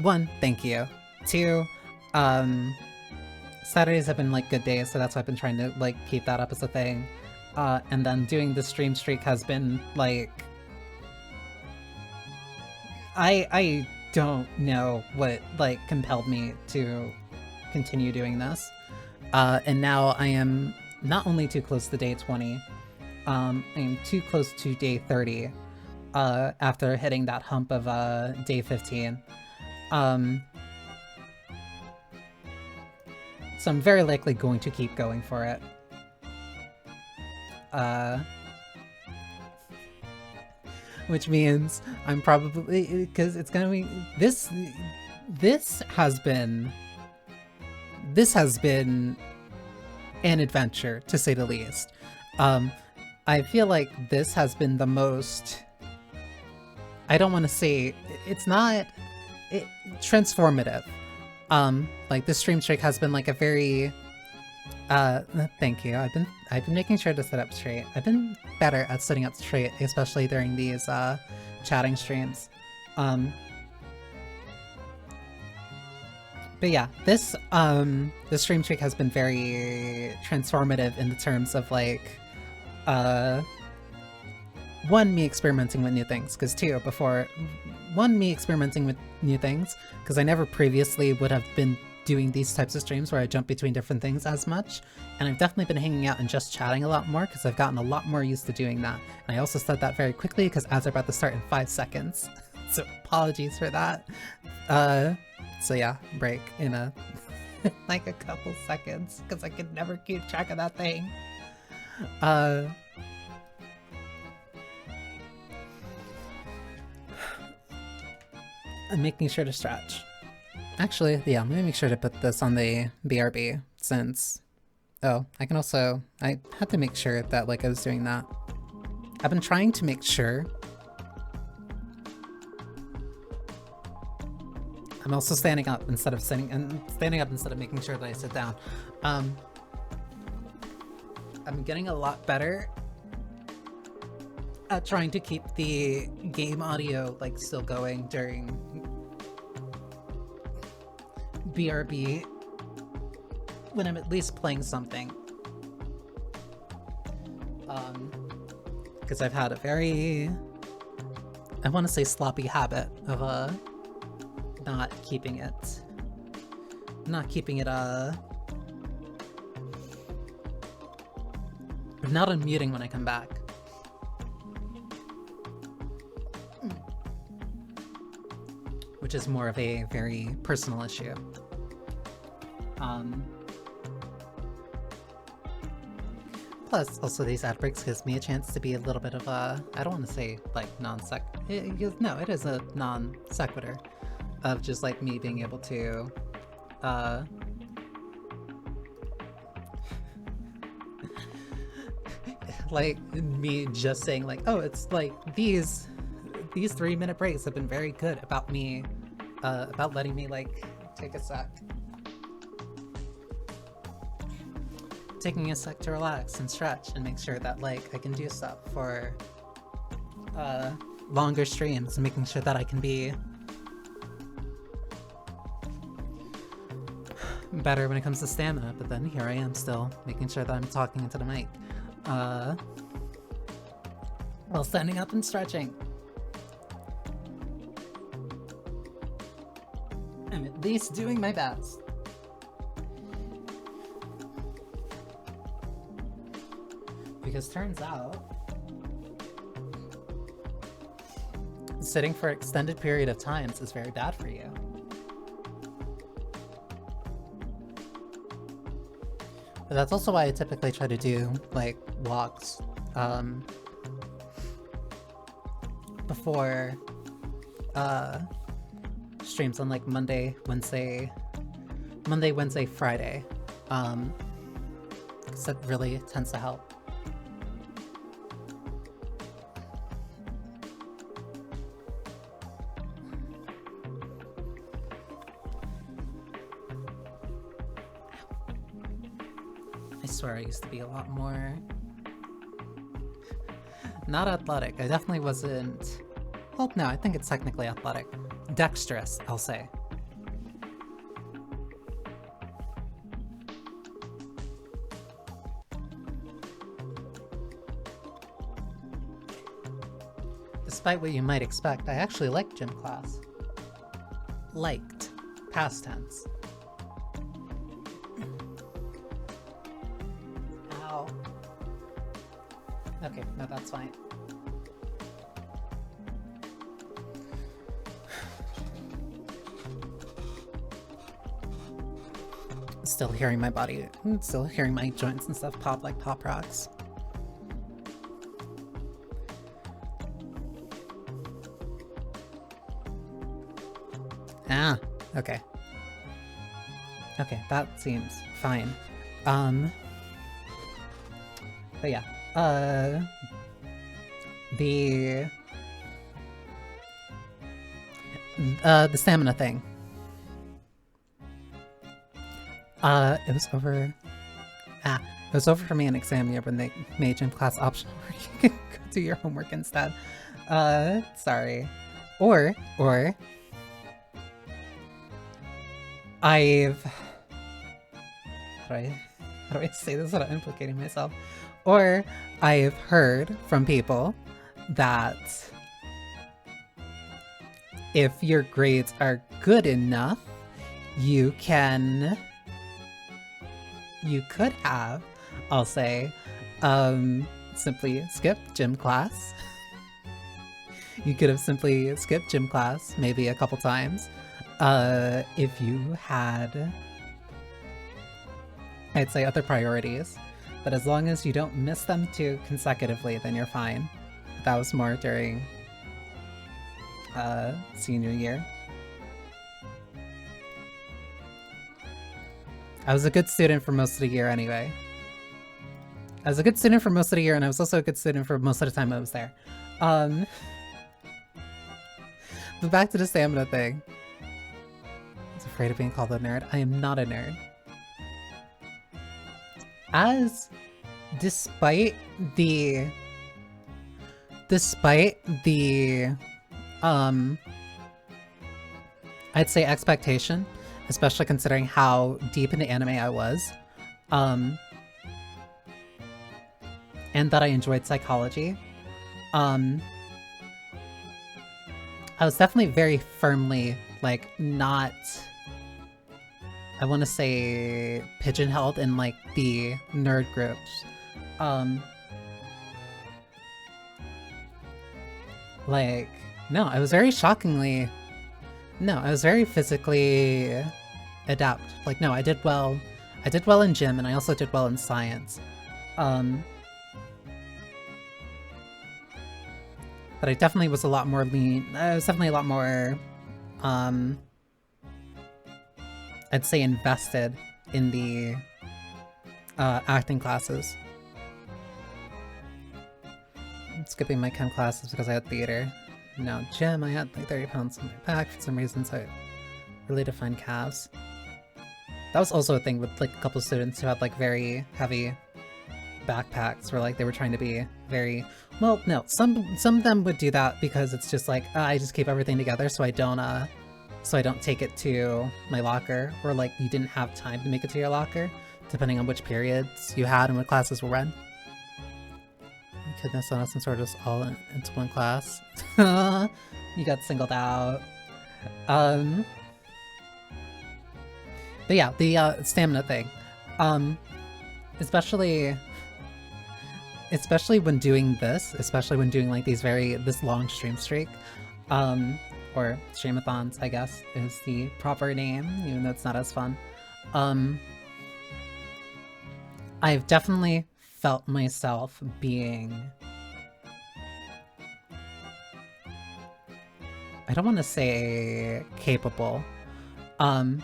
one, thank you. Two, Saturdays have been like good days, so that's why I've been trying to like keep that up as a thing. And then doing the stream streak has been like, I don't know what like compelled me to continue doing this. And now I am not only too close to day 20, I am too close to day 30 after hitting that hump of day 15. So I'm very likely going to keep going for it. Which means I'm probably, because it's gonna be, this has been an adventure, to say the least. I feel like this has been the most, I don't want to say, it's not transformative. Like this stream streak has been like a very, thank you. I've been making sure to sit up straight. I've been better at sitting up straight, especially during these chatting streams. But yeah, this stream streak has been very transformative in the terms of like, one, me experimenting with new things, because me experimenting with new things, because I never previously would have been doing these types of streams where I jump between different things as much, and I've definitely been hanging out and just chatting a lot more because I've gotten a lot more used to doing that. And I also said that very quickly because ads are about to start in 5 seconds, so apologies for that. So yeah, break in a like a couple seconds because I could never keep track of that thing. I'm making sure to stretch. Actually, yeah, I'm gonna make sure to put this on the BRB since... Oh, I can also... I had to make sure that, like, I was doing that. I've been trying to make sure... I'm also standing up instead of sitting... and standing up instead of making sure that I sit down. I'm getting a lot better at trying to keep the game audio, like, still going during BRB when I'm at least playing something. Because I've had a very, I want to say sloppy habit of not keeping it not unmuting when I come back. Which is more of a very personal issue. Plus, also these ad breaks gives me a chance to be a little bit of a, I don't want to say like non-sec, no, it is a non-sequitur of just like me being able to, like me just saying like, oh, it's like these 3-minute breaks have been very good about me, about letting me like take a sec. Taking a sec to relax and stretch and make sure that like I can do stuff for longer streams and making sure that I can be better when it comes to stamina, but then here I am still making sure that I'm talking into the mic while standing up and stretching. I'm at least doing my best. Because turns out, sitting for an extended period of times is very bad for you. But that's also why I typically try to do, like, walks, before, streams on, like, Monday, Wednesday, Friday, because that really tends to help. swear I used to be a lot more... Not athletic. I definitely wasn't... Well, no, I think it's technically athletic. Dexterous, I'll say. Despite what you might expect, I actually liked gym class. Liked. Past tense. Ow. Okay, no, that's fine. Still hearing my body, still hearing my joints and stuff pop like pop rocks. Ah, okay. Okay, that seems fine. But yeah, the stamina thing. It was over... it was over for me in exam year when they made gym class optional where you can go do your homework instead. Sorry. Or... I've... How do I say this without implicating myself? Or I've heard from people that if your grades are good enough, you could have, I'll say, simply skipped gym class. You could have simply skipped gym class maybe a couple times. If you had, I'd say, other priorities, but as long as you don't miss them too consecutively, then you're fine. That was more during senior year. I was a good student for most of the year anyway. I was a good student for most of the year, and I was also a good student for most of the time I was there. But back to the stamina thing. I was afraid of being called a nerd. I am not a nerd. Despite the I'd say expectation, especially considering how deep into anime I was, and that I enjoyed psychology, I was definitely very firmly, like, not, I want to say, pigeonholed in, like, the nerd groups. Like, no, I was very shockingly, no, I was very physically adept. Like, no, I did well in gym, and I also did well in science. But I definitely was a lot more I was definitely a lot more, I'd say, invested in the acting classes. I'm skipping my chem classes because I had theater. Now gym, I had like 30 pounds on my back for some reason, so I really defined calves. That was also a thing with like a couple students who had like very heavy backpacks, where like they were trying to be very, well, no, some of them would do that because it's just like, I just keep everything together so I don't take it to my locker, or like you didn't have time to make it to your locker, depending on which periods you had and what classes were in. Goodness, honest and sort of just all into one class. You got singled out. But yeah, the stamina thing. Especially when doing this, especially when doing like this long stream streak, or streamathons, I guess is the proper name, even though it's not as fun. I've definitely felt myself being, I don't want to say capable, even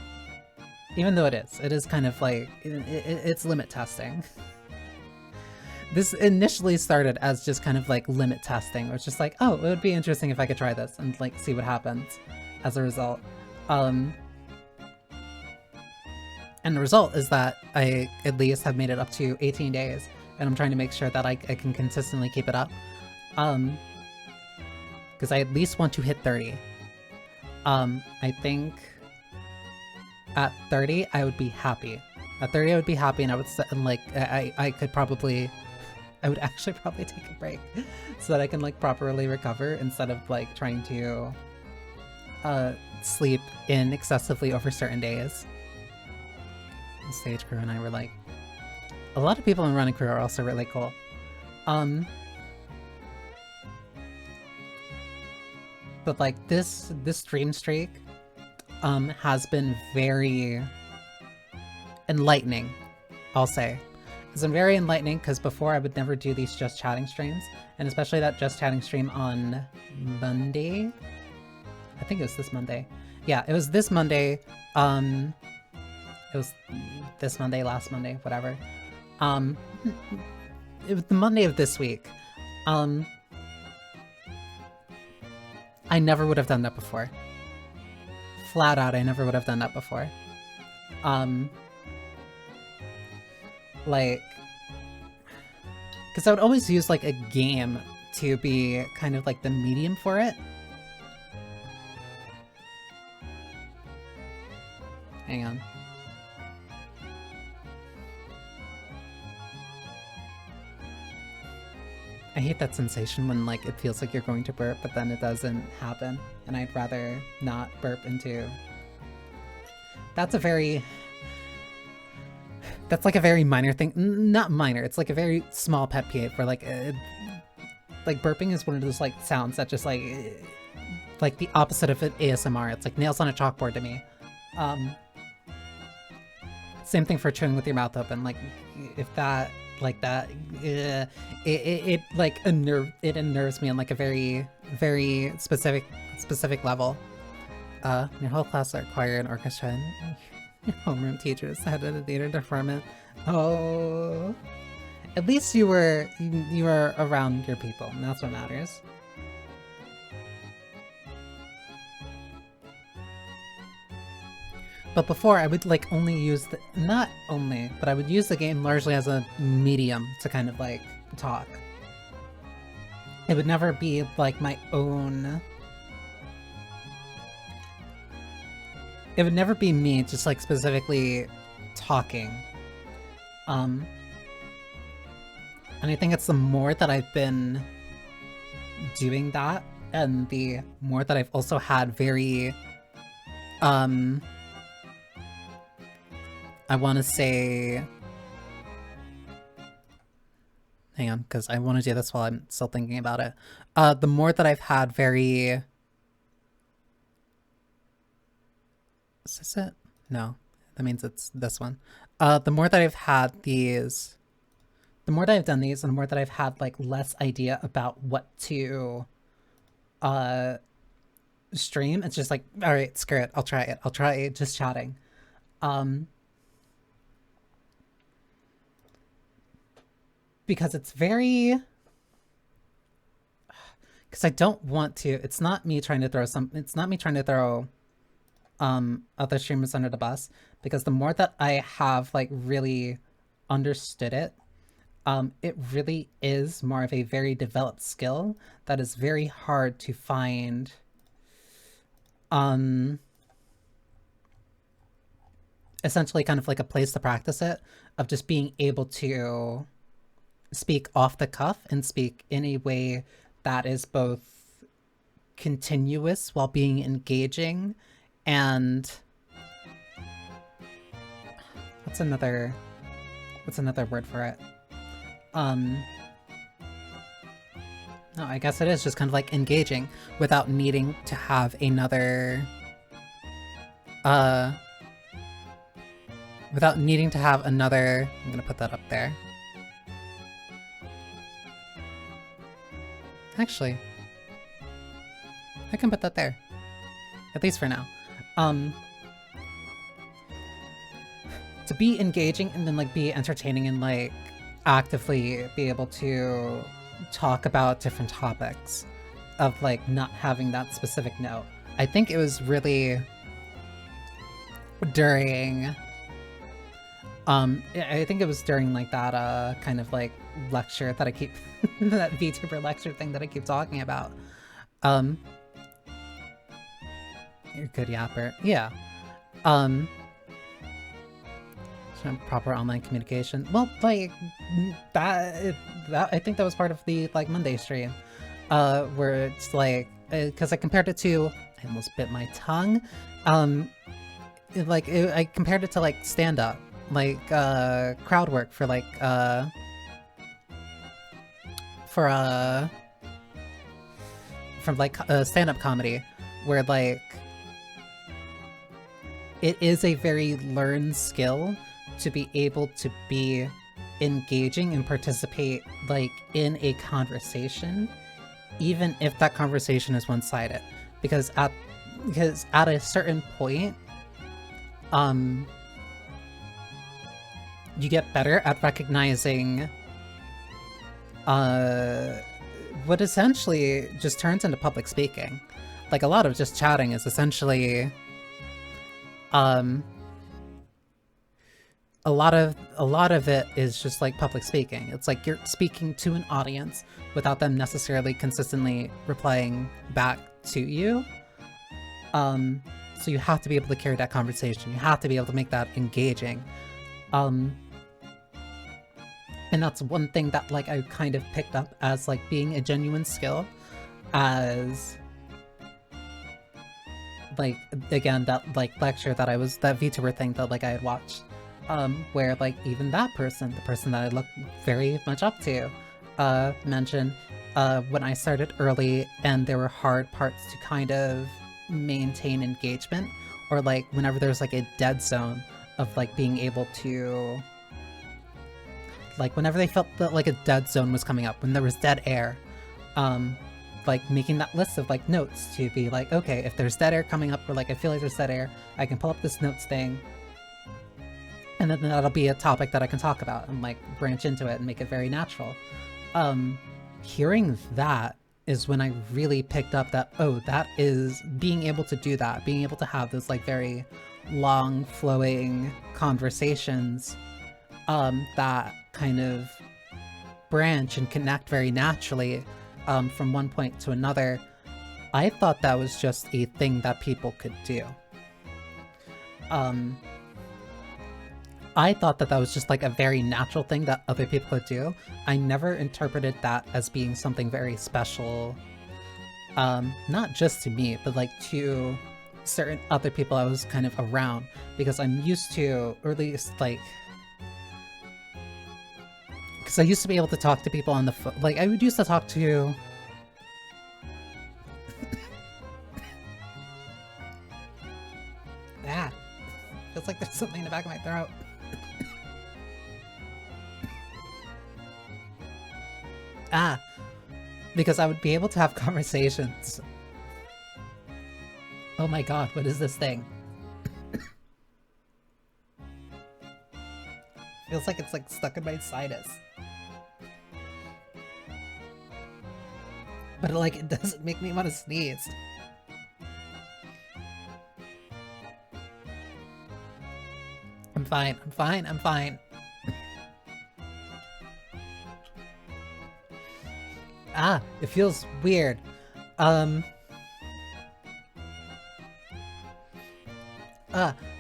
though it is kind of like, it's limit testing. This initially started as just kind of like limit testing, where it's just like, oh, it would be interesting if I could try this and like see what happens as a result. And And the result is that I at least have made it up to 18 days, and I'm trying to make sure that I can consistently keep it up. Because I at least want to hit 30. I think at 30 I would be happy. At 30 I would be happy, and I would and like I could probably, I would actually probably take a break so that I can like properly recover instead of like trying to sleep in excessively over certain days. The stage crew and I were like, a lot of people in running crew are also really cool. But like this stream streak has been very enlightening, I'll say. It's been very enlightening because before I would never do these just chatting streams, and especially that just chatting stream on Monday. I think it was this Monday. Yeah, it was this Monday. It was this Monday, last Monday, whatever. It was the Monday of this week. I never would have done that before. Flat out, I never would have done that before. Like, because I would always use like a game to be kind of like the medium for it. Hang on. I hate that sensation when like it feels like you're going to burp, but then it doesn't happen, and I'd rather not burp into. That's like a very minor thing. Not minor, it's like a very small pet peeve where like burping is one of those like sounds that just like the opposite of an ASMR. It's like nails on a chalkboard to me. Same thing for chewing with your mouth open. Like if that like that, it like it unnerves me on like a very specific level. Your whole class are choir and orchestra, and your homeroom teachers head of the theater department. Oh, at least you were around your people, and that's what matters. But before, I would like only use the, not only, but I would use the game largely as a medium to kind of like talk. It would never be like my own. It would never be me just like specifically talking. And I think it's the more that I've been doing that, and the more that I've also had very, I want to say, hang on, because I want to do this while I'm still thinking about it. The more that I've had very, is this it? No, that means it's this one. The more that I've had these, the more that I've done these, and the more that I've had like less idea about what to stream, it's just like, all right, screw it, I'll try it. I'll try it, just chatting. Because it's very, because I don't want to, it's not me trying to throw other streamers under the bus, because the more that I have like really understood it, it really is more of a very developed skill that is very hard to find essentially kind of like a place to practice it, of just being able to speak off the cuff and speak in a way that is both continuous while being engaging, and what's another word for it? No, I guess it is just kind of like engaging without needing to have another I'm gonna put that up there. Actually, I can put that there. At least for now. To be engaging and then like be entertaining and like actively be able to talk about different topics, of like not having that specific note. I think it was really during I think it was during like that kind of like lecture that I keep that VTuber lecture thing that I keep talking about. You're good, Yapper. Yeah. Some proper online communication. Well, like that I think that was part of the like Monday stream, where it's like because I compared it to I almost bit my tongue. I compared it to like stand up, like crowd work for like from like stand up comedy, where like it is a very learned skill to be able to be engaging and participate like in a conversation, even if that conversation is one-sided, because at a certain point you get better at recognizing what essentially just turns into public speaking. Like a lot of just chatting is essentially a lot of it is just like public speaking. It's like you're speaking to an audience without them necessarily consistently replying back to you. So you have to be able to carry that conversation. You have to be able to make that engaging. And that's one thing that like I kind of picked up as like being a genuine skill, as like again that like lecture that that VTuber thing that like I had watched, where like even that person, the person that I look very much up to, mentioned when I started early and there were hard parts to kind of maintain engagement, or like whenever there's like a dead zone of like being able to like whenever they felt that like a dead zone was coming up, when there was dead air, like making that list of like notes to be like, okay, if there's dead air coming up, or like I feel like there's dead air, I can pull up this notes thing, and then that'll be a topic that I can talk about and like branch into it and make it very natural. Hearing that is when I really picked up that, oh, that is being able to do that, being able to have those like very long flowing conversations that kind of branch and connect very naturally from one point to another. I thought that was just a thing that people could do. I thought that that was just like a very natural thing that other people could do. I never interpreted that as being something very special, not just to me, but like to certain other people I was kind of around, because I'm used to, or at least like, because I used to be able to talk to people on the phone. Like I would used to talk to feels like there's something in the back of my throat. Because I would be able to have conversations. Oh my god, what is this thing? Feels like it's like stuck in my sinus. But like it doesn't make me want to sneeze. I'm fine, I'm fine, I'm fine. It feels weird.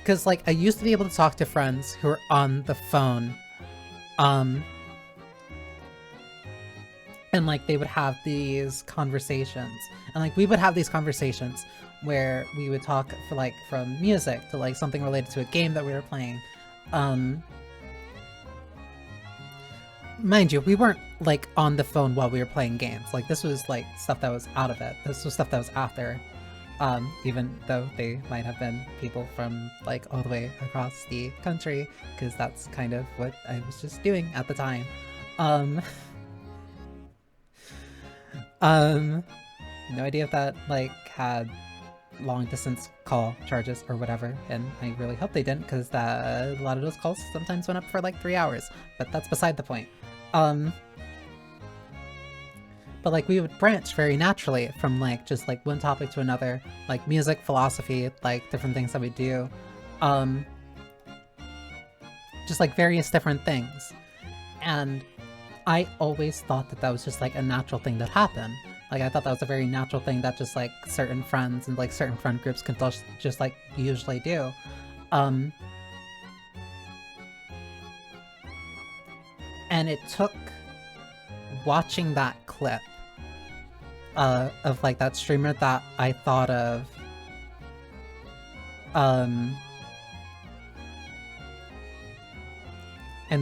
Cause like I used to be able to talk to friends who were on the phone, and like they would have these conversations, and like we would have these conversations where we would talk for like from music to like something related to a game that we were playing. Mind you, we weren't like on the phone while we were playing games. Like this was like stuff that was out of it. This was stuff that was after. Even though they might have been people from like all the way across the country, because that's kind of what I was just doing at the time. No idea if that like had long distance call charges or whatever, and I really hope they didn't, because a lot of those calls sometimes went up for like 3 hours, but that's beside the point. But like we would branch very naturally from like just like one topic to another, like music, philosophy, like different things that we do. just like various different things. And I always thought that that was just like a natural thing that happened. Like, I thought that was a very natural thing that just like certain friends and like certain friend groups can just like usually do. And it took watching that clip of like that streamer that I thought of and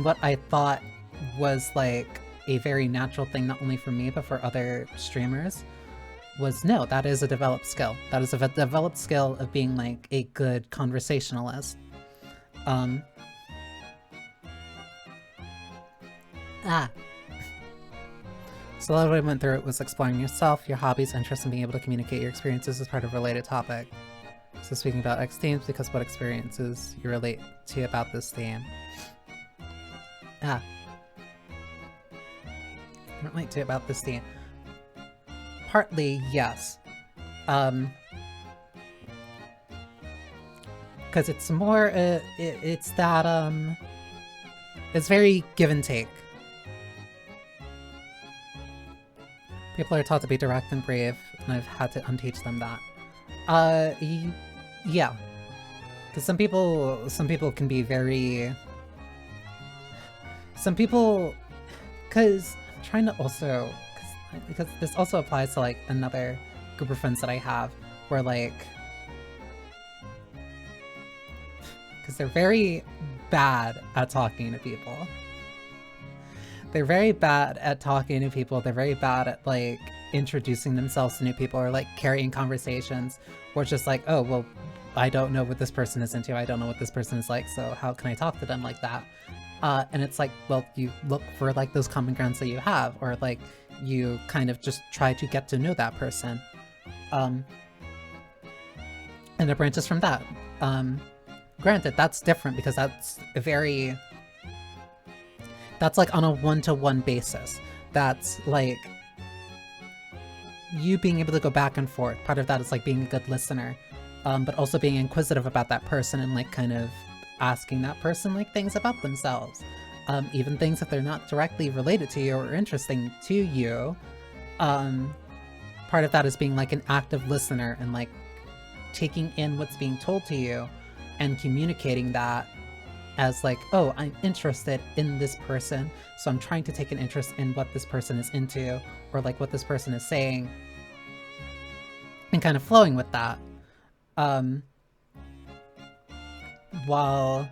what I thought was like a very natural thing, not only for me but for other streamers, was no, that is a developed skill. That is a developed skill of being like a good conversationalist. So a lot of what I went through it was exploring yourself, your hobbies, interests, and being able to communicate your experiences as part of a related topic. So speaking about X themes, because what experiences you relate to about this theme? Relate to about this theme. Partly, yes. Because it's more, it's that, it's very give and take. People are taught to be direct and brave, and I've had to unteach them that. Yeah. Because some people can be very... Some people... Because I'm trying to also... Because this also applies to, like, another group of friends that I have, where, like... Because they're very bad at talking to people. They're very bad at talking to people. They're very bad at, like, introducing themselves to new people or, like, carrying conversations. Or it's just like, oh, well, I don't know what this person is into. I don't know what this person is like, so how can I talk to them like that? And it's like, well, you look for, like, those common grounds that you have. Or, like, you kind of just try to get to know that person. And it branches from that. Granted, that's different because that's a very... That's like on a one-to-one basis. That's like you being able to go back and forth. Part of that is like being a good listener, but also being inquisitive about that person and like kind of asking that person like things about themselves. Even things that they're not directly related to you or interesting to you. Part of that is being like an active listener and like taking in what's being told to you and communicating that as like, oh, I'm interested in this person, so I'm trying to take an interest in what this person is into, or like what this person is saying, and kind of flowing with that. While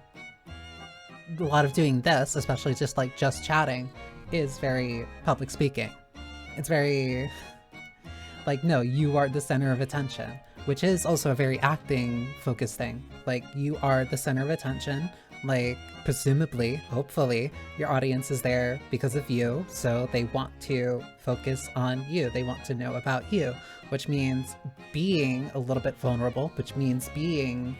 a lot of doing this, especially just like just chatting, is very public speaking. It's very like, no, you are the center of attention, which is also a very acting focused thing. Like, you are the center of attention. Like, presumably, hopefully, your audience is there because of you, so they want to focus on you. They want to know about you, which means being a little bit vulnerable, which means being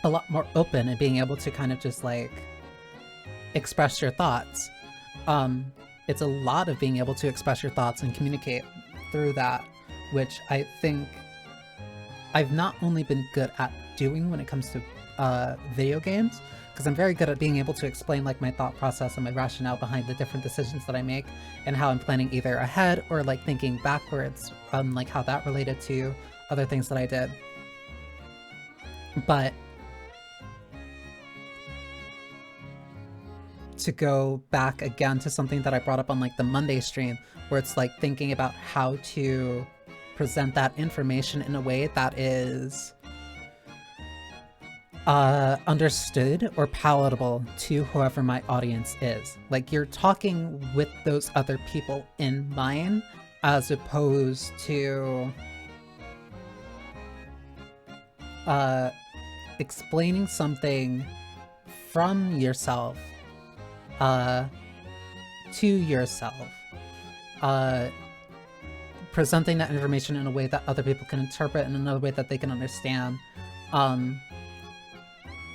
a lot more open and being able to kind of just, like, express your thoughts. It's a lot of being able to express your thoughts and communicate through that, which I think I've not only been good at doing when it comes to video games, because I'm very good at being able to explain like my thought process and my rationale behind the different decisions that I make and how I'm planning either ahead or like thinking backwards, like how that related to other things that I did. But to go back again to something that I brought up on like the Monday stream, where it's like thinking about how to present that information in a way that is understood or palatable to whoever my audience is. Like, you're talking with those other people in mind, as opposed to explaining something from yourself to yourself. Presenting that information in a way that other people can interpret, in another way that they can understand.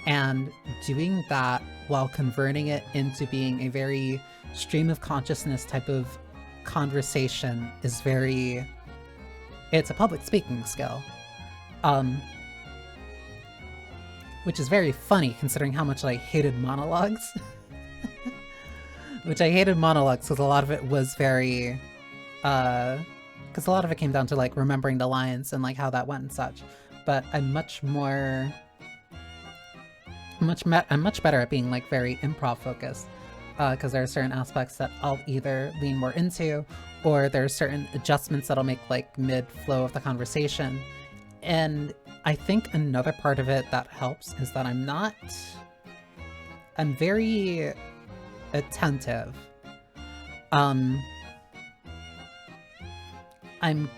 And doing that while converting it into being a very stream of consciousness type of conversation is very... It's a public speaking skill. which is very funny considering how much I hated monologues. Which I hated monologues because a lot of it was very, because a lot of it came down to like remembering the lines and like how that went and such. But I'm much better at being like very improv focused, because there are certain aspects that I'll either lean more into, or there are certain adjustments that I'll make like mid-flow of the conversation. And I think another part of it that helps is that I'm very attentive. I'm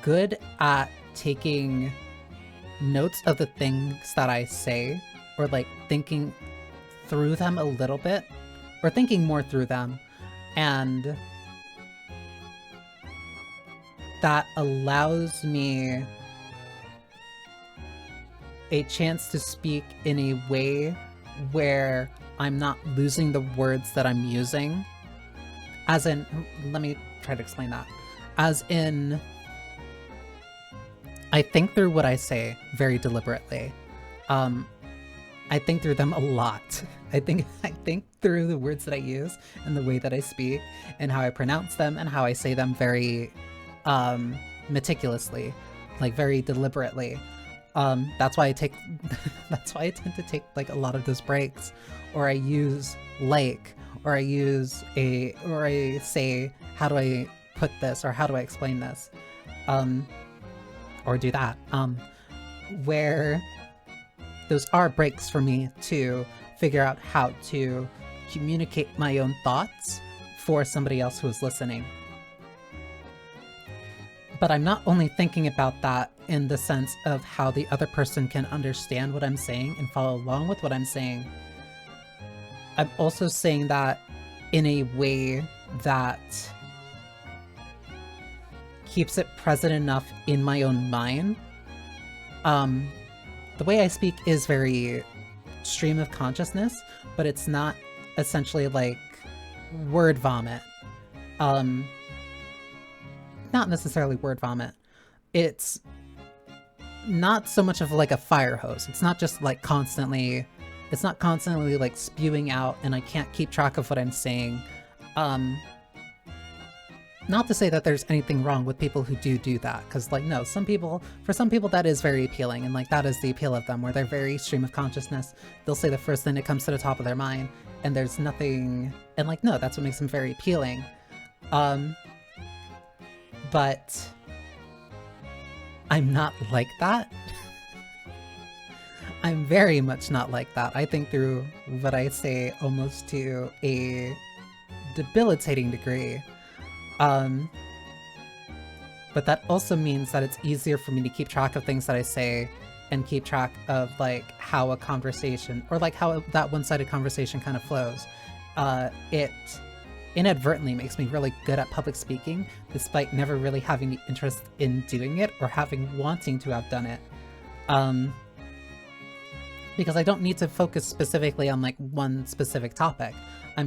good at taking notes of the things that I say, or like thinking through them a little bit, or thinking more through them, and that allows me a chance to speak in a way where I'm not losing the words that I'm using. As in, let me try to explain that. As in, I think through what I say very deliberately. I think through them a lot. I think through the words that I use and the way that I speak and how I pronounce them and how I say them very meticulously, like very deliberately. That's why I tend to take like a lot of those breaks, or I use like, or I say, how do I put this, or how do I explain this, or do that, where those are breaks for me to figure out how to communicate my own thoughts for somebody else who is listening. But I'm not only thinking about that in the sense of how the other person can understand what I'm saying and follow along with what I'm saying. I'm also saying that in a way that keeps it present enough in my own mind. The way I speak is very stream of consciousness, but it's not essentially like word vomit. Not necessarily word vomit. It's not so much of like a fire hose. It's not just like constantly like spewing out and I can't keep track of what I'm saying. Not to say that there's anything wrong with people who do that, because like no, for some people that is very appealing, and like that is the appeal of them, where they're very stream of consciousness. They'll say the first thing that comes to the top of their mind, and there's nothing, and like no, that's what makes them very appealing. But I'm not like that. I'm very much not like that. I think through what I say almost to a debilitating degree. But that also means that it's easier for me to keep track of things that I say and keep track of like how a conversation, or like how that one-sided conversation kind of flows. It inadvertently makes me really good at public speaking, despite never really having the interest in doing it or wanting to have done it. Because I don't need to focus specifically on like one specific topic. I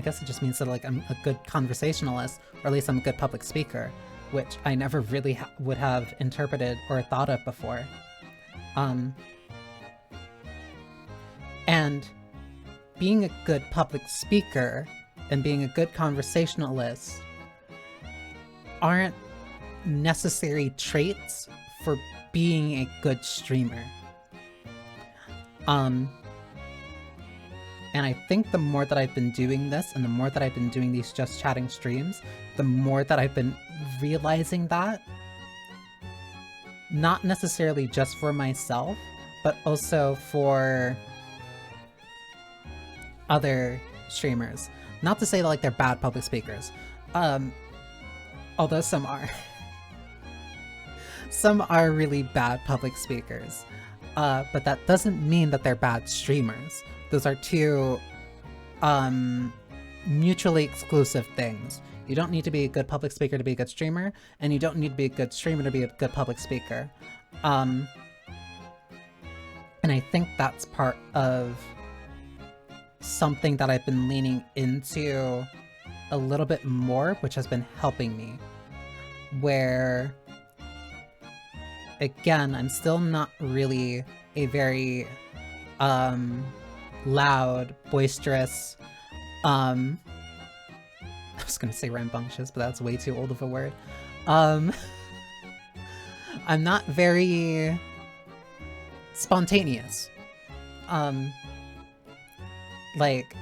guess it just means that like I'm a good conversationalist, or at least I'm a good public speaker, which I never really would have interpreted or thought of before. And being a good public speaker and being a good conversationalist aren't necessary traits for being a good streamer. And I think the more that I've been doing this, and the more that I've been doing these Just Chatting streams, the more that I've been realizing that, not necessarily just for myself, but also for other streamers. Not to say that like they're bad public speakers, although some are. Some are really bad public speakers, but that doesn't mean that they're bad streamers. Those are two mutually exclusive things. You don't need to be a good public speaker to be a good streamer, and you don't need to be a good streamer to be a good public speaker. And I think that's part of something that I've been leaning into a little bit more, which has been helping me. Where, again, I'm still not really a very loud, boisterous, I was gonna say rambunctious, but that's way too old of a word. I'm not very spontaneous. Like,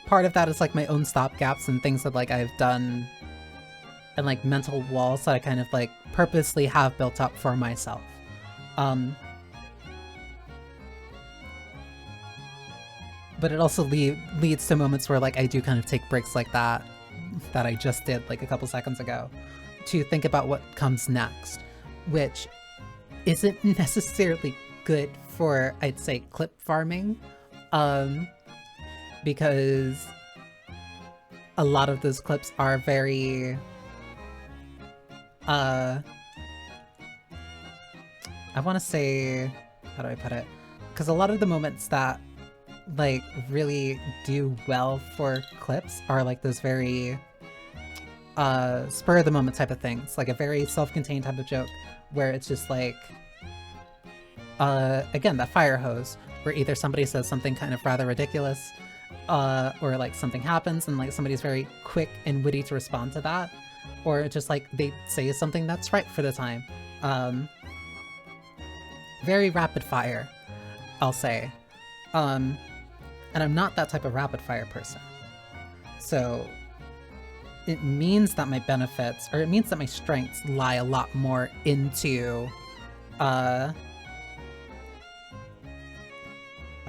part of that is like my own stopgaps and things that like I've done, and like mental walls that I kind of like purposely have built up for myself. But it also leads to moments where like I do kind of take breaks like that I just did like a couple seconds ago to think about what comes next, which isn't necessarily good for, I'd say, clip farming, because a lot of those clips are very I want to say, how do I put it? Because a lot of the moments that like really do well for clips are like those very spur of the moment type of things, like a very self-contained type of joke where it's just like again, that fire hose where either somebody says something kind of rather ridiculous or like something happens and like somebody's very quick and witty to respond to that, or just like they say something that's right for the time. Very rapid fire, I'll say. And I'm not that type of rapid fire person. So it means that my benefits, or it means that my strengths lie a lot more into, why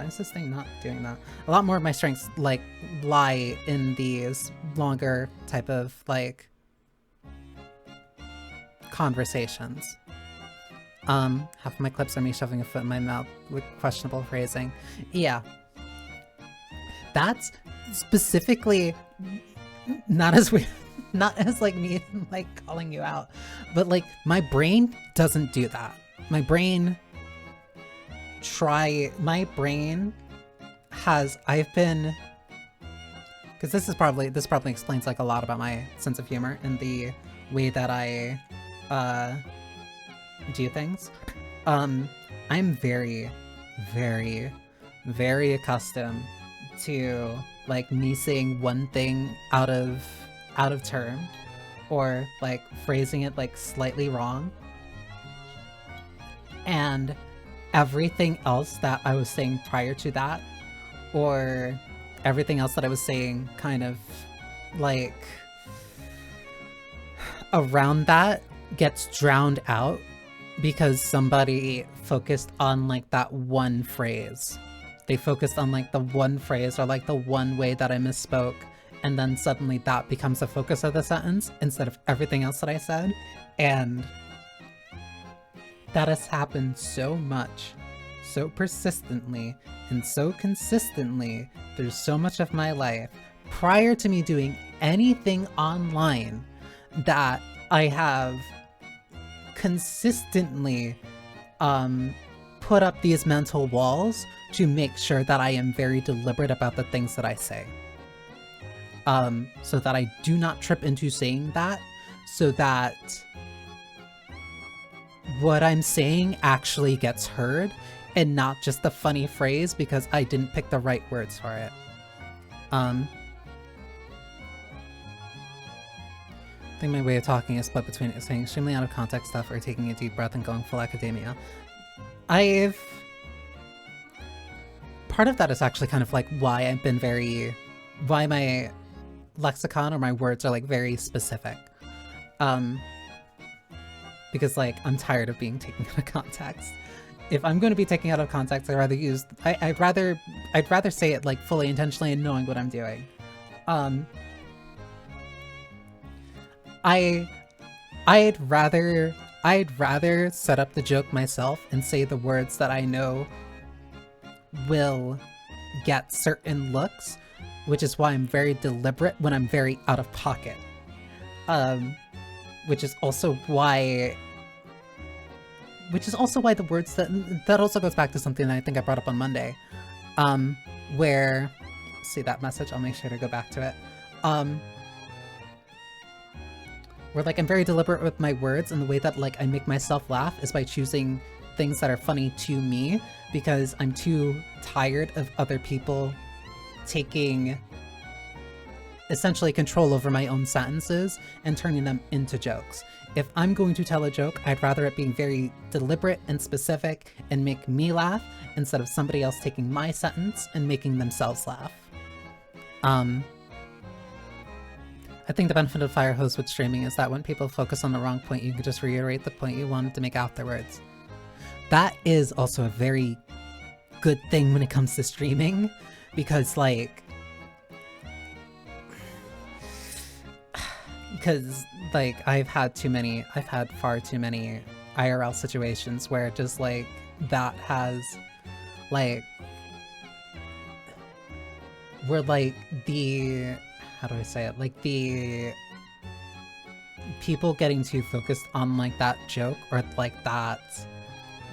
is this thing not doing that? A lot more of my strengths like lie in these longer type of like conversations. Half of my clips are me shoving a foot in my mouth with questionable phrasing. Yeah. That's specifically not as weird, not as like me like calling you out, but like my brain doesn't do that. My brain has, I've been, because this probably explains like a lot about my sense of humor and the way that I do things. I'm very, very, very accustomed to like me saying one thing out of term, or like phrasing it like slightly wrong, and everything else that I was saying prior to that, or everything else that I was saying kind of like around that gets drowned out because somebody focused on like that one phrase. They focused on like the one phrase or like the one way that I misspoke, and then suddenly that becomes the focus of the sentence instead of everything else that I said. And that has happened so much, so persistently, and so consistently through so much of my life prior to me doing anything online, that I have consistently put up these mental walls to make sure that I am very deliberate about the things that I say. So that I do not trip into saying that, so that what I'm saying actually gets heard and not just the funny phrase because I didn't pick the right words for it. I think my way of talking is split between saying extremely out of context stuff or taking a deep breath and going full academia. Part of that is actually kind of like why I've been why my lexicon or my words are like very specific. Because like I'm tired of being taken out of context. If I'm going to be taken out of context, I'd rather say it like fully intentionally and knowing what I'm doing. I'd rather set up the joke myself and say the words that I know will get certain looks, which is why I'm very deliberate when I'm very out of pocket. Which is also why the words that also goes back to something that I think I brought up on Monday, where, see that message, I'll make sure to go back to it, where like I'm very deliberate with my words, and the way that like I make myself laugh is by choosing things that are funny to me because I'm too tired of other people taking essentially control over my own sentences and turning them into jokes. If I'm going to tell a joke, I'd rather it being very deliberate and specific and make me laugh instead of somebody else taking my sentence and making themselves laugh. I think the benefit of fire hose with streaming is that when people focus on the wrong point, you can just reiterate the point you wanted to make afterwards. That is also a very good thing when it comes to streaming, because like I've had far too many IRL situations where just like that has like where like the how do I say it? Like the people getting too focused on like that joke or like that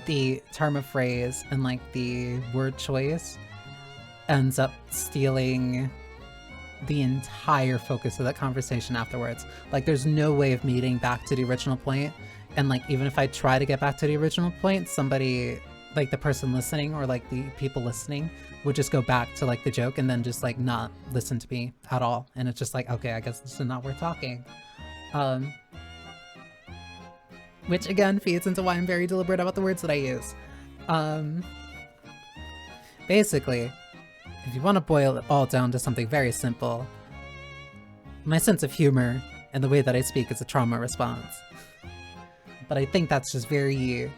the term of phrase and like the word choice ends up stealing the entire focus of that conversation afterwards. Like there's no way of meeting back to the original point, and like even if I try to get back to the original point, somebody like the person listening or like the people listening would just go back to like the joke and then just like not listen to me at all, and it's just like, okay, I guess this is not worth talking. Which again feeds into why I'm very deliberate about the words that I use. Basically, if you want to boil it all down to something very simple, my sense of humor and the way that I speak is a trauma response. But I think that's just very...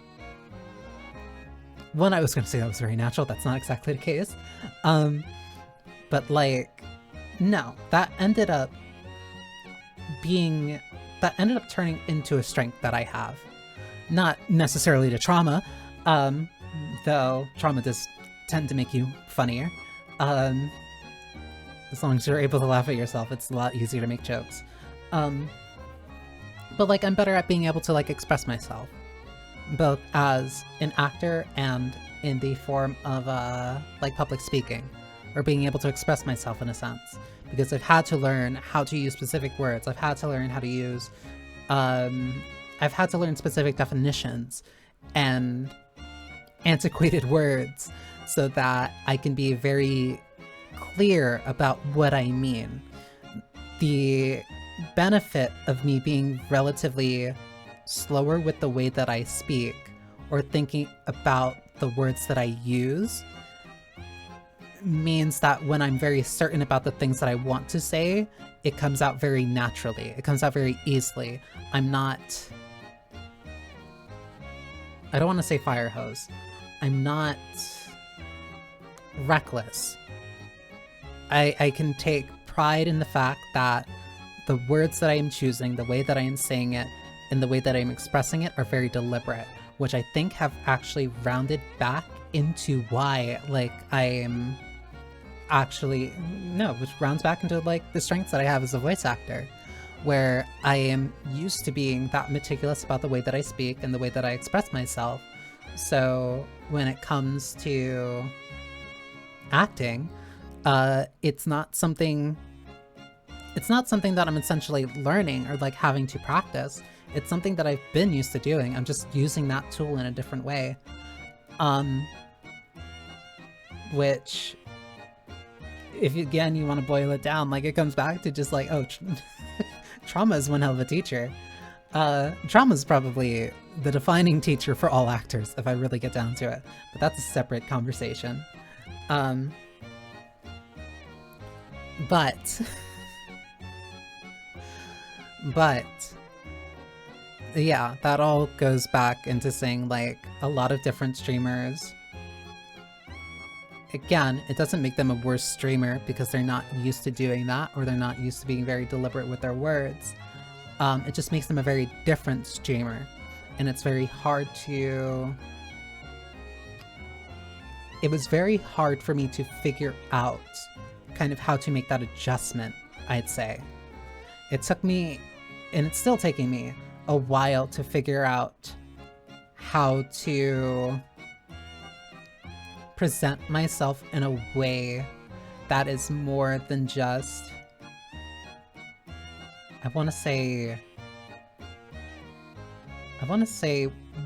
One, I was going to say that was very natural, that's not exactly the case. But like, no, that ended up turning into a strength that I have. Not necessarily to trauma, though trauma does tend to make you funnier. As long as you're able to laugh at yourself, it's a lot easier to make jokes. But like, I'm better at being able to like express myself, both as an actor and in the form of like public speaking, or being able to express myself in a sense, because I've had to learn how to use specific words. I've had to learn how to use, I've had to learn specific definitions and antiquated words so that I can be very clear about what I mean. The benefit of me being relatively slower with the way that I speak or thinking about the words that I use means that when I'm very certain about the things that I want to say, it comes out very naturally. It comes out very easily. I don't want to say fire hose. I'm not reckless. I can take pride in the fact that the words that I am choosing, the way that I am saying it, and the way that I'm expressing it are very deliberate, which I think have actually rounded back into why, like, which rounds back into, like, the strengths that I have as a voice actor, where I am used to being that meticulous about the way that I speak and the way that I express myself. So when it comes to acting, it's not something that I'm essentially learning or like having to practice. It's something that I've been used to doing. I'm just using that tool in a different way. Which, if again you want to boil it down, like it comes back to just like, oh, trauma is one hell of a teacher. Trauma is probably the defining teacher for all actors, if I really get down to it. But that's a separate conversation. But yeah, that all goes back into saying, like, a lot of different streamers, again, it doesn't make them a worse streamer because they're not used to doing that, or they're not used to being very deliberate with their words. It just makes them a very different streamer, and it's very hard to... It was very hard for me to figure out kind of how to make that adjustment, I'd say. It took me, and it's still taking me, a while to figure out how to present myself in a way that is more than just, I want to say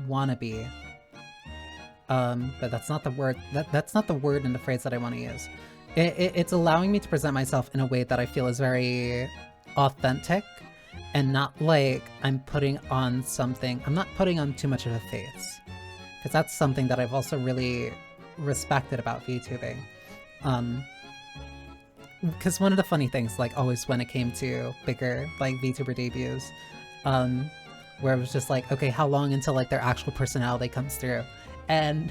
wannabe, but that's not the word. That's not the word in the phrase that I want to use. It's allowing me to present myself in a way that I feel is very authentic, and not like I'm putting on something. I'm not putting on too much of a face, because that's something that I've also really respected about VTubing. Because one of the funny things, like always when it came to bigger like VTuber debuts, where it was just like, okay, how long until like their actual personality comes through? And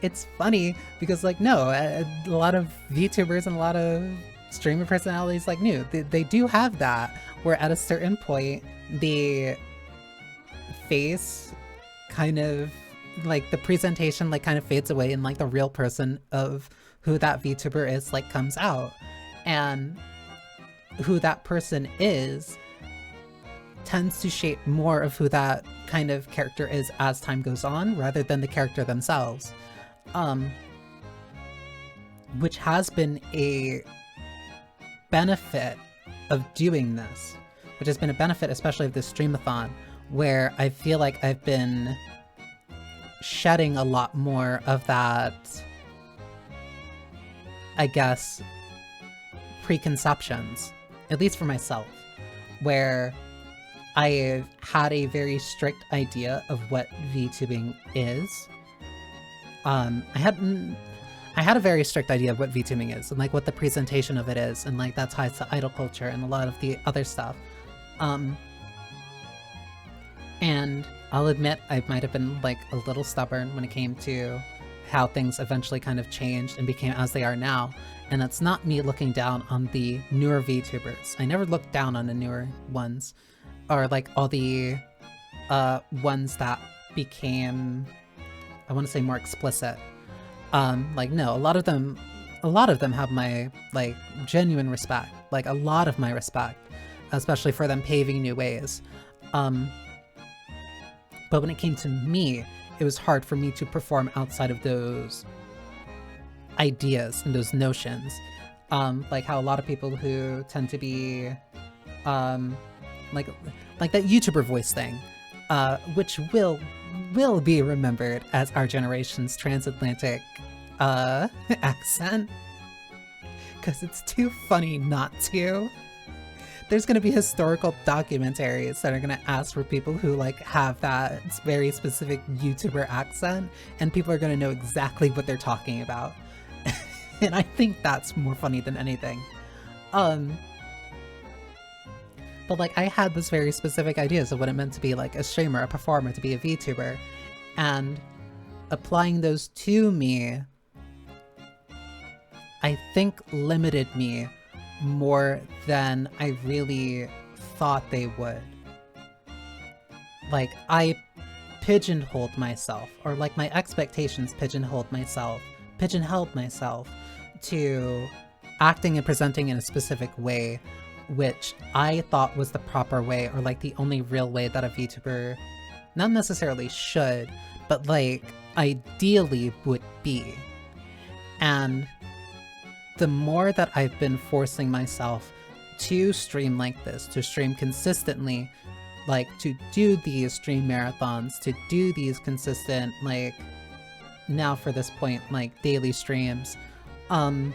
it's funny because like, no, a lot of VTubers and a lot of streamer personalities like they do have that, where at a certain point the face kind of like the presentation like kind of fades away, and like the real person of who that VTuber is like comes out, and who that person is tends to shape more of who that kind of character is as time goes on, rather than the character themselves. Which has been a benefit of doing this, which has been a benefit especially of this streamathon, where I feel like I've been shedding a lot more of that, I guess, preconceptions, at least for myself, where I had a very strict idea of what VTubing is. I had a very strict idea of what VTubing is, and like what the presentation of it is, and like that ties to idol culture and a lot of the other stuff. And I'll admit I might have been like a little stubborn when it came to how things eventually kind of changed and became as they are now. And that's not me looking down on the newer VTubers. I never looked down on the newer ones, or like all the ones that became, I want to say, more explicit. Like, no, a lot of them have my like genuine respect, like a lot of my respect, especially for them paving new ways. But when it came to me, it was hard for me to perform outside of those ideas and those notions. Like how a lot of people who tend to be like that YouTuber voice thing, which will be remembered as our generation's transatlantic accent, because it's too funny not to. There's gonna be historical documentaries that are gonna ask for people who like have that very specific YouTuber accent, and people are gonna know exactly what they're talking about. And I think that's more funny than anything. But like, I had this very specific ideas of what it meant to be like a streamer, a performer, to be a VTuber, and applying those to me, I think limited me more than I really thought they would. Like, I pigeonholed myself, or like my expectations pigeonholed myself to acting and presenting in a specific way, which I thought was the proper way, or like the only real way that a VTuber not necessarily should, but like ideally would be. And the more that I've been forcing myself to stream like this, to stream consistently, like to do these stream marathons, to do these consistent, like now for this point, like daily streams, and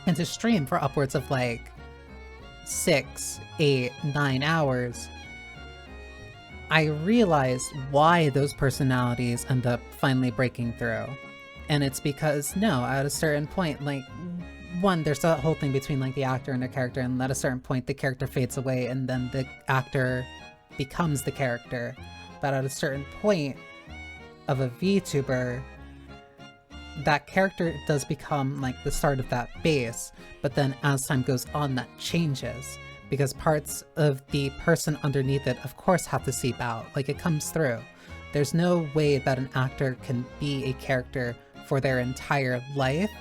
to stream for upwards of like 6, 8, 9 hours, I realized why those personalities end up finally breaking through. And it's because, no, at a certain point, like, one, there's that whole thing between like the actor and the character, and at a certain point the character fades away and then the actor becomes the character. But at a certain point of a VTuber, that character does become like the start of that base, but then as time goes on that changes, because parts of the person underneath it of course have to seep out, like it comes through. There's no way that an actor can be a character for their entire life,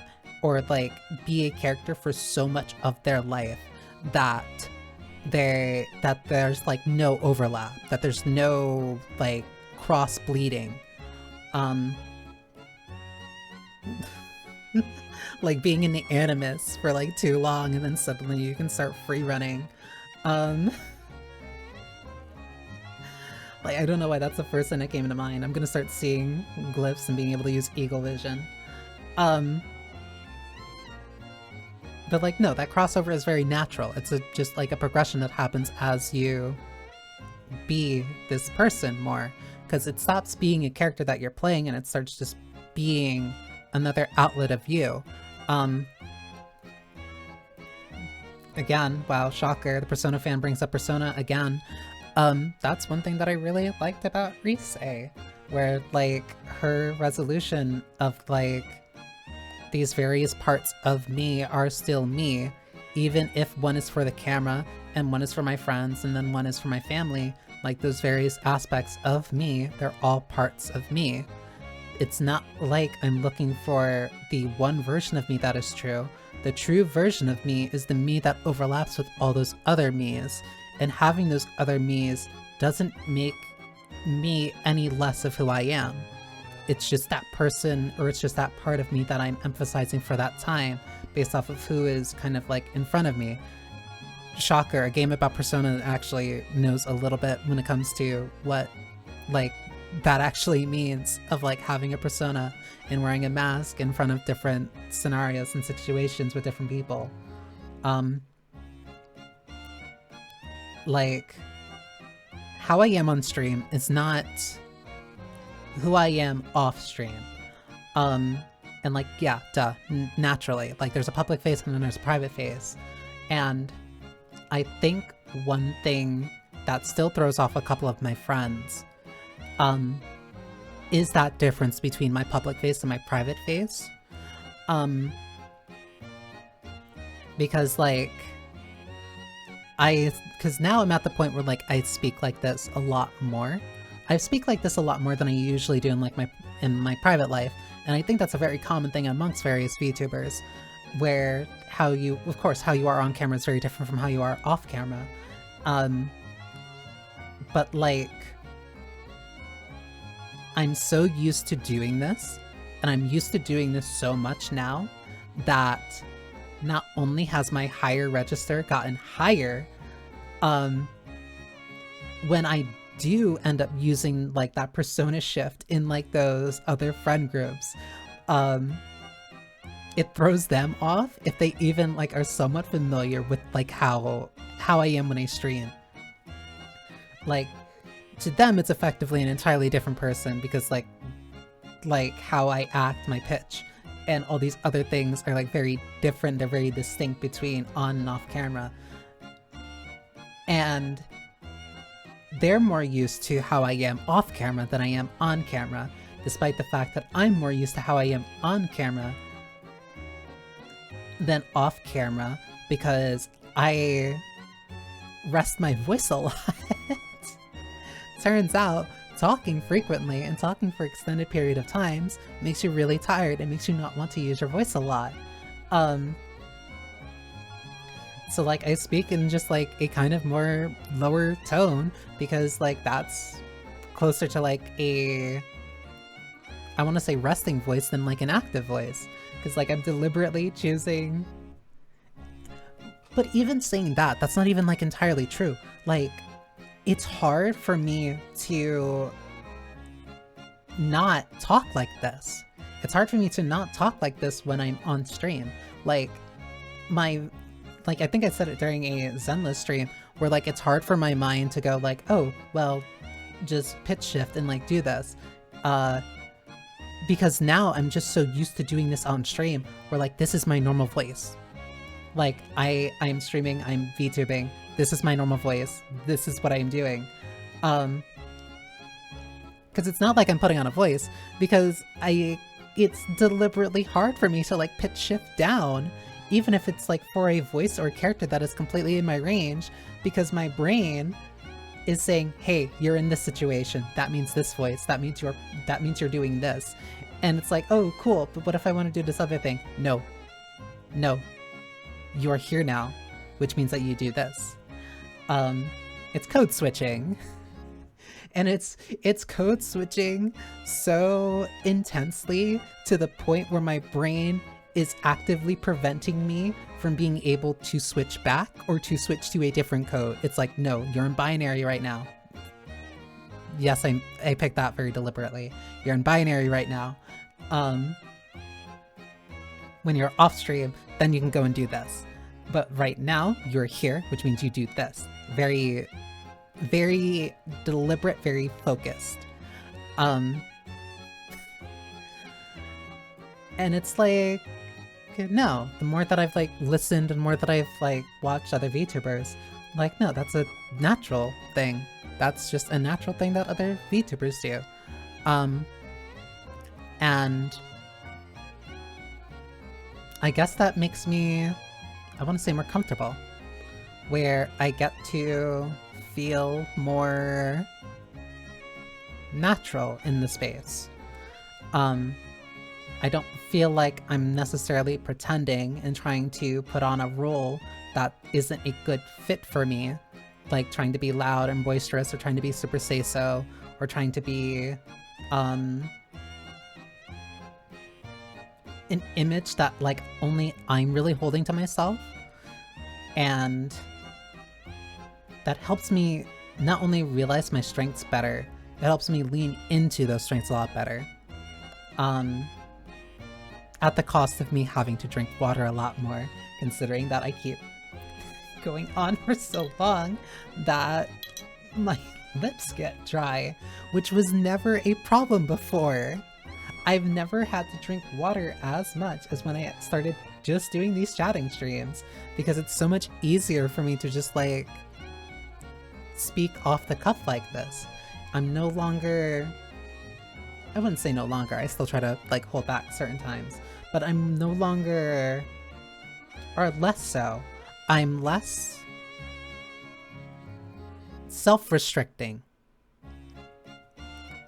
or like be a character for so much of their life that there's like no overlap, that there's no like cross bleeding. Like being in the Animus for like too long and then suddenly you can start free running. Like Like, I don't know why that's the first thing that came to mind. I'm gonna start seeing glyphs and being able to use eagle vision. But like, no, that crossover is very natural. It's just like a progression that happens as you be this person more. Because it stops being a character that you're playing and it starts just being another outlet of you. Again, wow, shocker, the Persona fan brings up Persona again. That's one thing that I really liked about Rise, where like her resolution of like these various parts of me are still me, even if one is for the camera and one is for my friends and then one is for my family. Like those various aspects of me, they're all parts of me. It's not like I'm looking for the one version of me that is true. The true version of me is the me that overlaps with all those other me's, and having those other me's doesn't make me any less of who I am. It's just that person, or it's just that part of me that I'm emphasizing for that time based off of who is kind of like in front of me. Shocker, a game about Persona actually knows a little bit when it comes to what like that actually means of like having a persona and wearing a mask in front of different scenarios and situations with different people. Like how I am on stream is not who I am off stream. And like, yeah, duh, naturally, like there's a public face and then there's a private face. And I think one thing that still throws off a couple of my friends is that difference between my public face and my private face. Because like, because now I'm at the point where like I speak like this a lot more. I speak like this a lot more than I usually do in like in my private life, and I think that's a very common thing amongst various VTubers, where how you are on camera is very different from how you are off camera. But like, I'm so used to doing this, and I'm used to doing this so much now, that not only has my higher register gotten higher, when I do end up using like that persona shift in like those other friend groups, it throws them off if they even like are somewhat familiar with like how I am when I stream. Like, to them it's effectively an entirely different person, because like how I act, my pitch, and all these other things are like very different, they're very distinct between on and off camera. And they're more used to how I am off camera than I am on camera, despite the fact that I'm more used to how I am on camera than off camera, because I rest my voice a lot. Turns out, talking frequently and talking for extended period of times makes you really tired and makes you not want to use your voice a lot. So like I speak in just like a kind of more lower tone, because like that's closer to like a, I want to say resting voice than like an active voice, because like I'm deliberately choosing. But even saying that, that's not even like entirely true. Like, it's hard for me to not talk like this. It's hard for me to not talk like this when I'm on stream. Like, I think I said it during a Zenless stream, where like it's hard for my mind to go like, oh, well, just pitch shift and like do this. Because now I'm just so used to doing this on stream, where like this is my normal voice. Like I'm streaming, I'm VTubing, this is my normal voice, this is what I'm doing. Because it's not like I'm putting on a voice, because it's deliberately hard for me to like pitch shift down, even if it's like for a voice or a character that is completely in my range, because my brain is saying, hey, you're in this situation, that means this voice, that means you're doing this. And it's like, oh, cool, but what if I want to do this other thing? No. You are here now, which means that you do this. It's code switching. And it's code switching so intensely to the point where my brain is actively preventing me from being able to switch back or to switch to a different code. It's like, no, you're in binary right now. yes, I picked that very deliberately. You're in binary right now. When you're off stream, then you can go and do this. But right now, you're here, which means you do this. Very, very deliberate, very focused. And it's like, no, the more that I've like listened and more that I've like watched other VTubers, like, no, that's a natural thing. That's just a natural thing that other VTubers do. And I guess that makes me, I want to say, more comfortable, where I get to feel more natural in the space. I don't feel like I'm necessarily pretending and trying to put on a role that isn't a good fit for me, like trying to be loud and boisterous or trying to be super say-so or trying to be an image that like only I'm really holding to myself. And that helps me not only realize my strengths better, it helps me lean into those strengths a lot better. At the cost of me having to drink water a lot more, considering that I keep going on for so long that my lips get dry, which was never a problem before. I've never had to drink water as much as when I started just doing these chatting streams, because it's so much easier for me to just like speak off the cuff like this. I'm no longer, I wouldn't say no longer, I still try to like hold back certain times, but I'm no longer, or less so, I'm less self-restricting.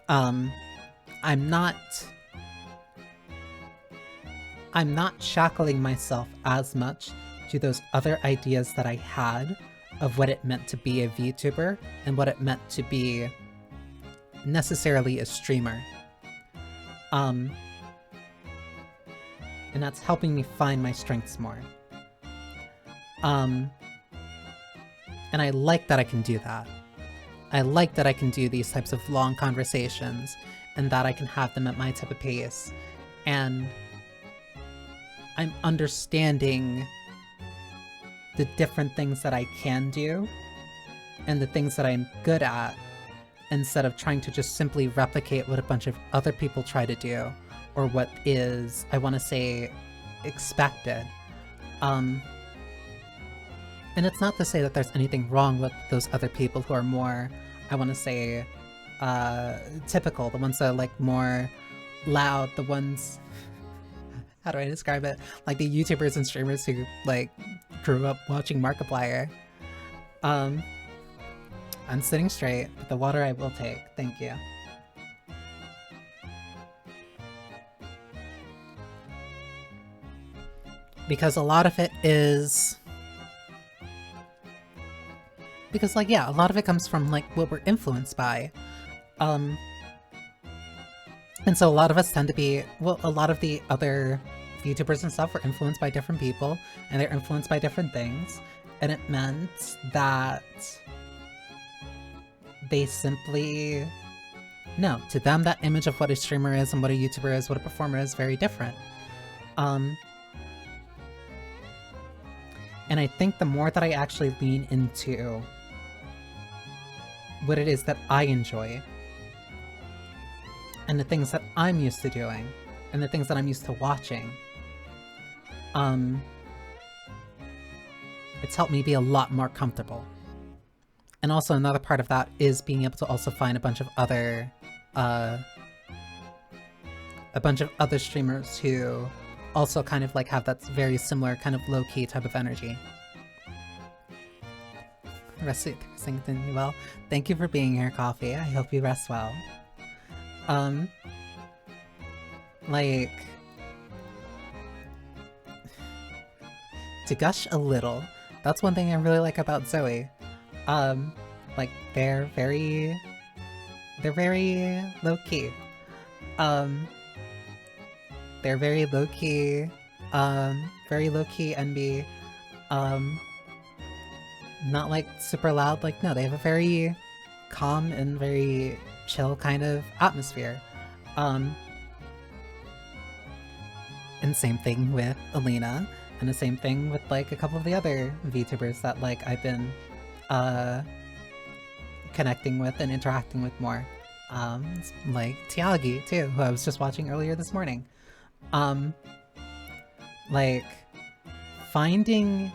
I'm not shackling myself as much to those other ideas that I had of what it meant to be a VTuber and what it meant to be necessarily a streamer. And that's helping me find my strengths more. And I like that I can do that. I like that I can do these types of long conversations and that I can have them at my type of pace. And I'm understanding the different things that I can do and the things that I'm good at, instead of trying to just simply replicate what a bunch of other people try to do, or what is, I want to say, expected. And it's not to say that there's anything wrong with those other people who are more, I want to say, typical, the ones that are like more loud, the ones, how do I describe it? Like the YouTubers and streamers who like grew up watching Markiplier. I'm sitting straight, but the water I will take, thank you. Because a lot of it is, because like, yeah, a lot of it comes from like what we're influenced by. And so a lot of us tend to be, well, a lot of the other YouTubers and stuff were influenced by different people, and they're influenced by different things, and it meant that they simply, no, to them that image of what a streamer is and what a YouTuber is, what a performer is, very different. And I think the more that I actually lean into what it is that I enjoy, and the things that I'm used to doing, and the things that I'm used to watching, it's helped me be a lot more comfortable. And also another part of that is being able to also find a bunch of other streamers who also kind of like have that very similar kind of low-key type of energy. Resting well. Thank you for being here, Coffee. I hope you rest well. Like, to gush a little, that's one thing I really like about Zoe. Like, they're very low-key. They're very low-key, and be, not like super loud, like, no, they have a very calm and very chill kind of atmosphere. And same thing with Alina, and the same thing with like a couple of the other VTubers that like I've been connecting with and interacting with more. Like Tiagi too, who I was just watching earlier this morning. Like finding,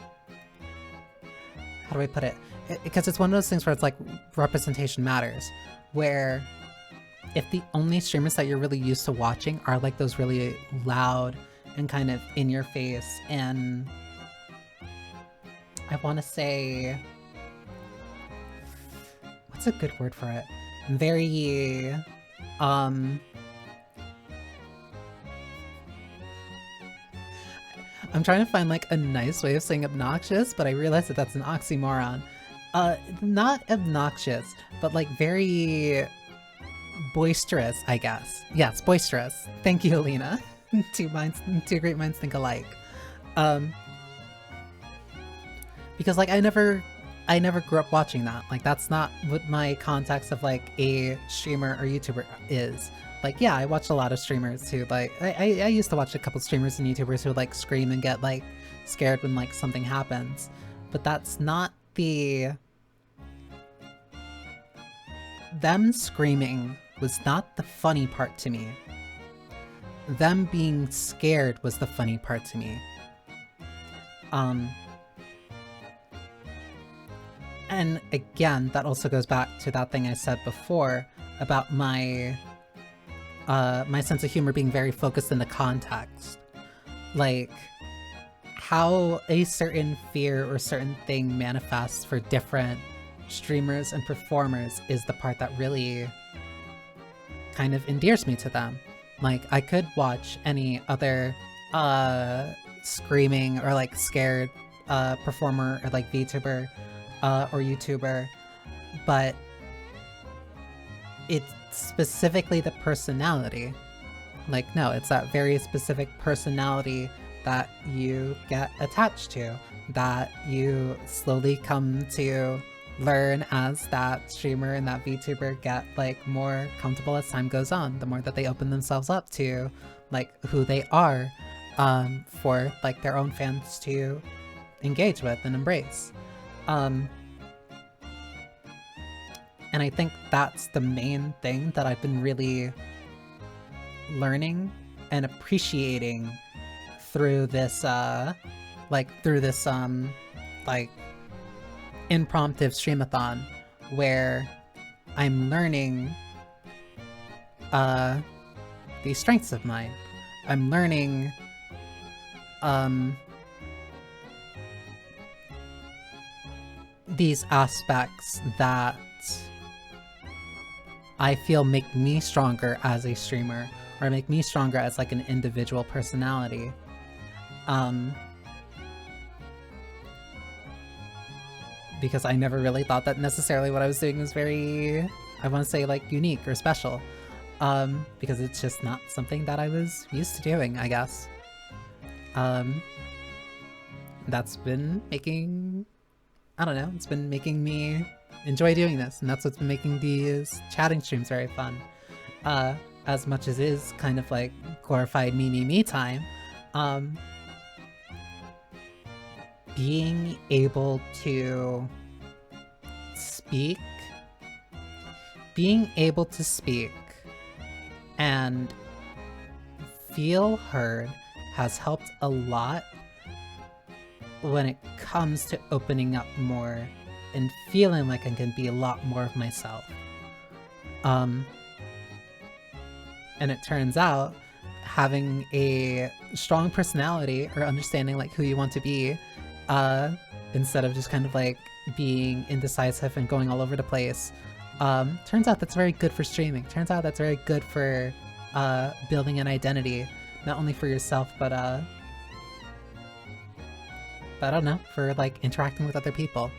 how do I put it? Because it's one of those things where it's like representation matters, where if the only streamers that you're really used to watching are like those really loud and kind of in your face and I want to say, what's a good word for it? Very, I'm trying to find like a nice way of saying obnoxious, but I realize that that's an oxymoron. Not obnoxious, but like very boisterous, I guess. Yes, boisterous. Thank you, Alina. Two great minds think alike. Because like I never grew up watching that. Like that's not what my context of like a streamer or YouTuber is. Like yeah, I watched a lot of streamers who like I used to watch a couple streamers and YouTubers who like scream and get like scared when like something happens. But that's not the... Them screaming was not the funny part to me. Them being scared was the funny part to me. And again, that also goes back to that thing I said before about my my sense of humor being very focused in the context. Like, how a certain fear or certain thing manifests for different streamers and performers is the part that really kind of endears me to them. Like, I could watch any other screaming or like scared performer or like VTuber or YouTuber, but it's specifically the personality. Like, no, it's that very specific personality that you get attached to, that you slowly come to learn as that streamer and that VTuber get like more comfortable as time goes on, the more that they open themselves up to like who they are for like their own fans to engage with and embrace. And I think that's the main thing that I've been really learning and appreciating through this like impromptu streamathon, where I'm learning these strengths of mine. I'm learning these aspects that I feel make me stronger as a streamer, or make me stronger as like an individual personality. Because I never really thought that necessarily what I was doing was very, I want to say like unique or special. Because it's just not something that I was used to doing, I guess. That's been making, I don't know, it's been making me enjoy doing this, and that's what's been making these chatting streams very fun. As much as it is kind of like glorified me time, being able to speak and feel heard has helped a lot when it comes to opening up more and feeling like I can be a lot more of myself. And it turns out having a strong personality or understanding like who you want to be, instead of just kind of like being indecisive and going all over the place, turns out that's very good for streaming. Turns out that's very good for building an identity, not only for yourself, but I don't know, for like interacting with other people.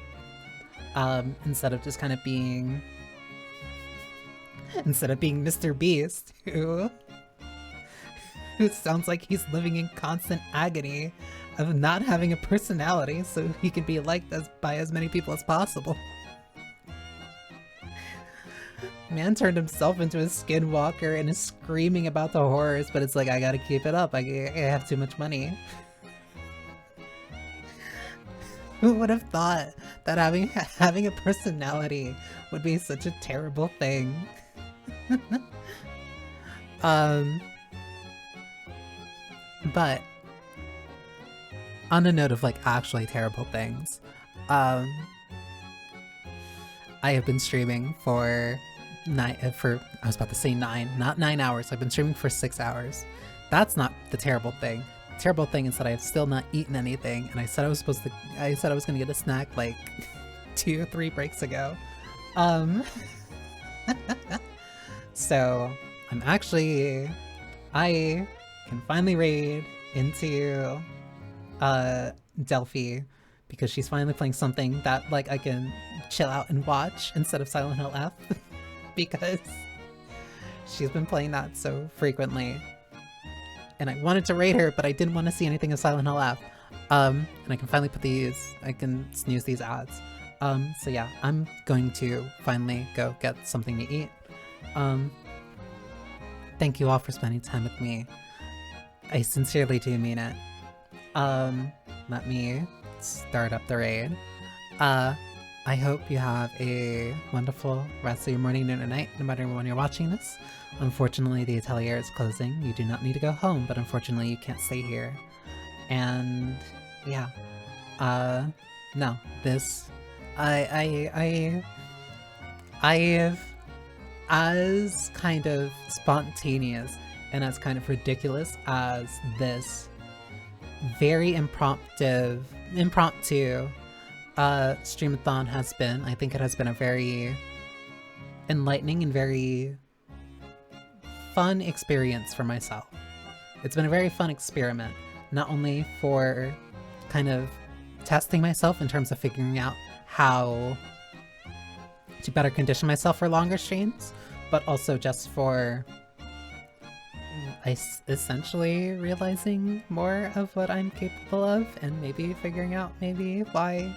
Instead of just kind of being Mr. Beast, who sounds like he's living in constant agony of not having a personality so he can be liked by as many people as possible. Man turned himself into a skinwalker and is screaming about the horrors, but it's like, I gotta keep it up. I have too much money. Who would have thought that having a personality would be such a terrible thing? But on a note of like actually terrible things, I have been streaming for I was about to say 9, not 9 hours. I've been streaming for 6 hours. That's not the terrible thing. The terrible thing is that I have still not eaten anything, and I said I was gonna get a snack like 2 or 3 breaks ago. So I can finally raid into Delphi because she's finally playing something that like I can chill out and watch instead of Silent Hill F because she's been playing that so frequently. And I wanted to raid her, but I didn't want to see anything of Silent Hill F. And I can finally I can snooze these ads. So yeah, I'm going to finally go get something to eat. Thank you all for spending time with me. I sincerely do mean it. Let me start up the raid. I hope you have a wonderful rest of your morning, noon, or night, no matter when you're watching this. Unfortunately, the atelier is closing. You do not need to go home, but unfortunately you can't stay here. And yeah, no, this, I have, as kind of spontaneous and as kind of ridiculous as this very impromptu streamathon has been, I think it has been a very enlightening and very fun experience for myself. It's been a very fun experiment, not only for kind of testing myself in terms of figuring out how to better condition myself for longer streams, but also just for essentially realizing more of what I'm capable of and maybe figuring out maybe why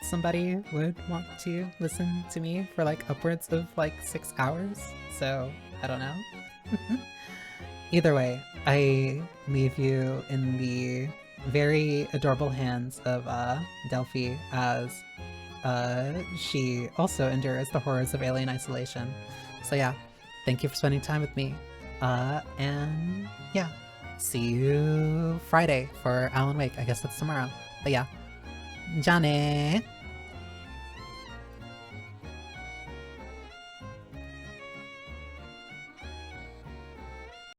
somebody would want to listen to me for like upwards of like 6 hours. So I don't know. Either way, I leave you in the very adorable hands of Delphi as she also endures the horrors of alien isolation. So yeah, thank you for spending time with me. And yeah, see you Friday for Alan Wake. I guess that's tomorrow. But yeah, Johnny!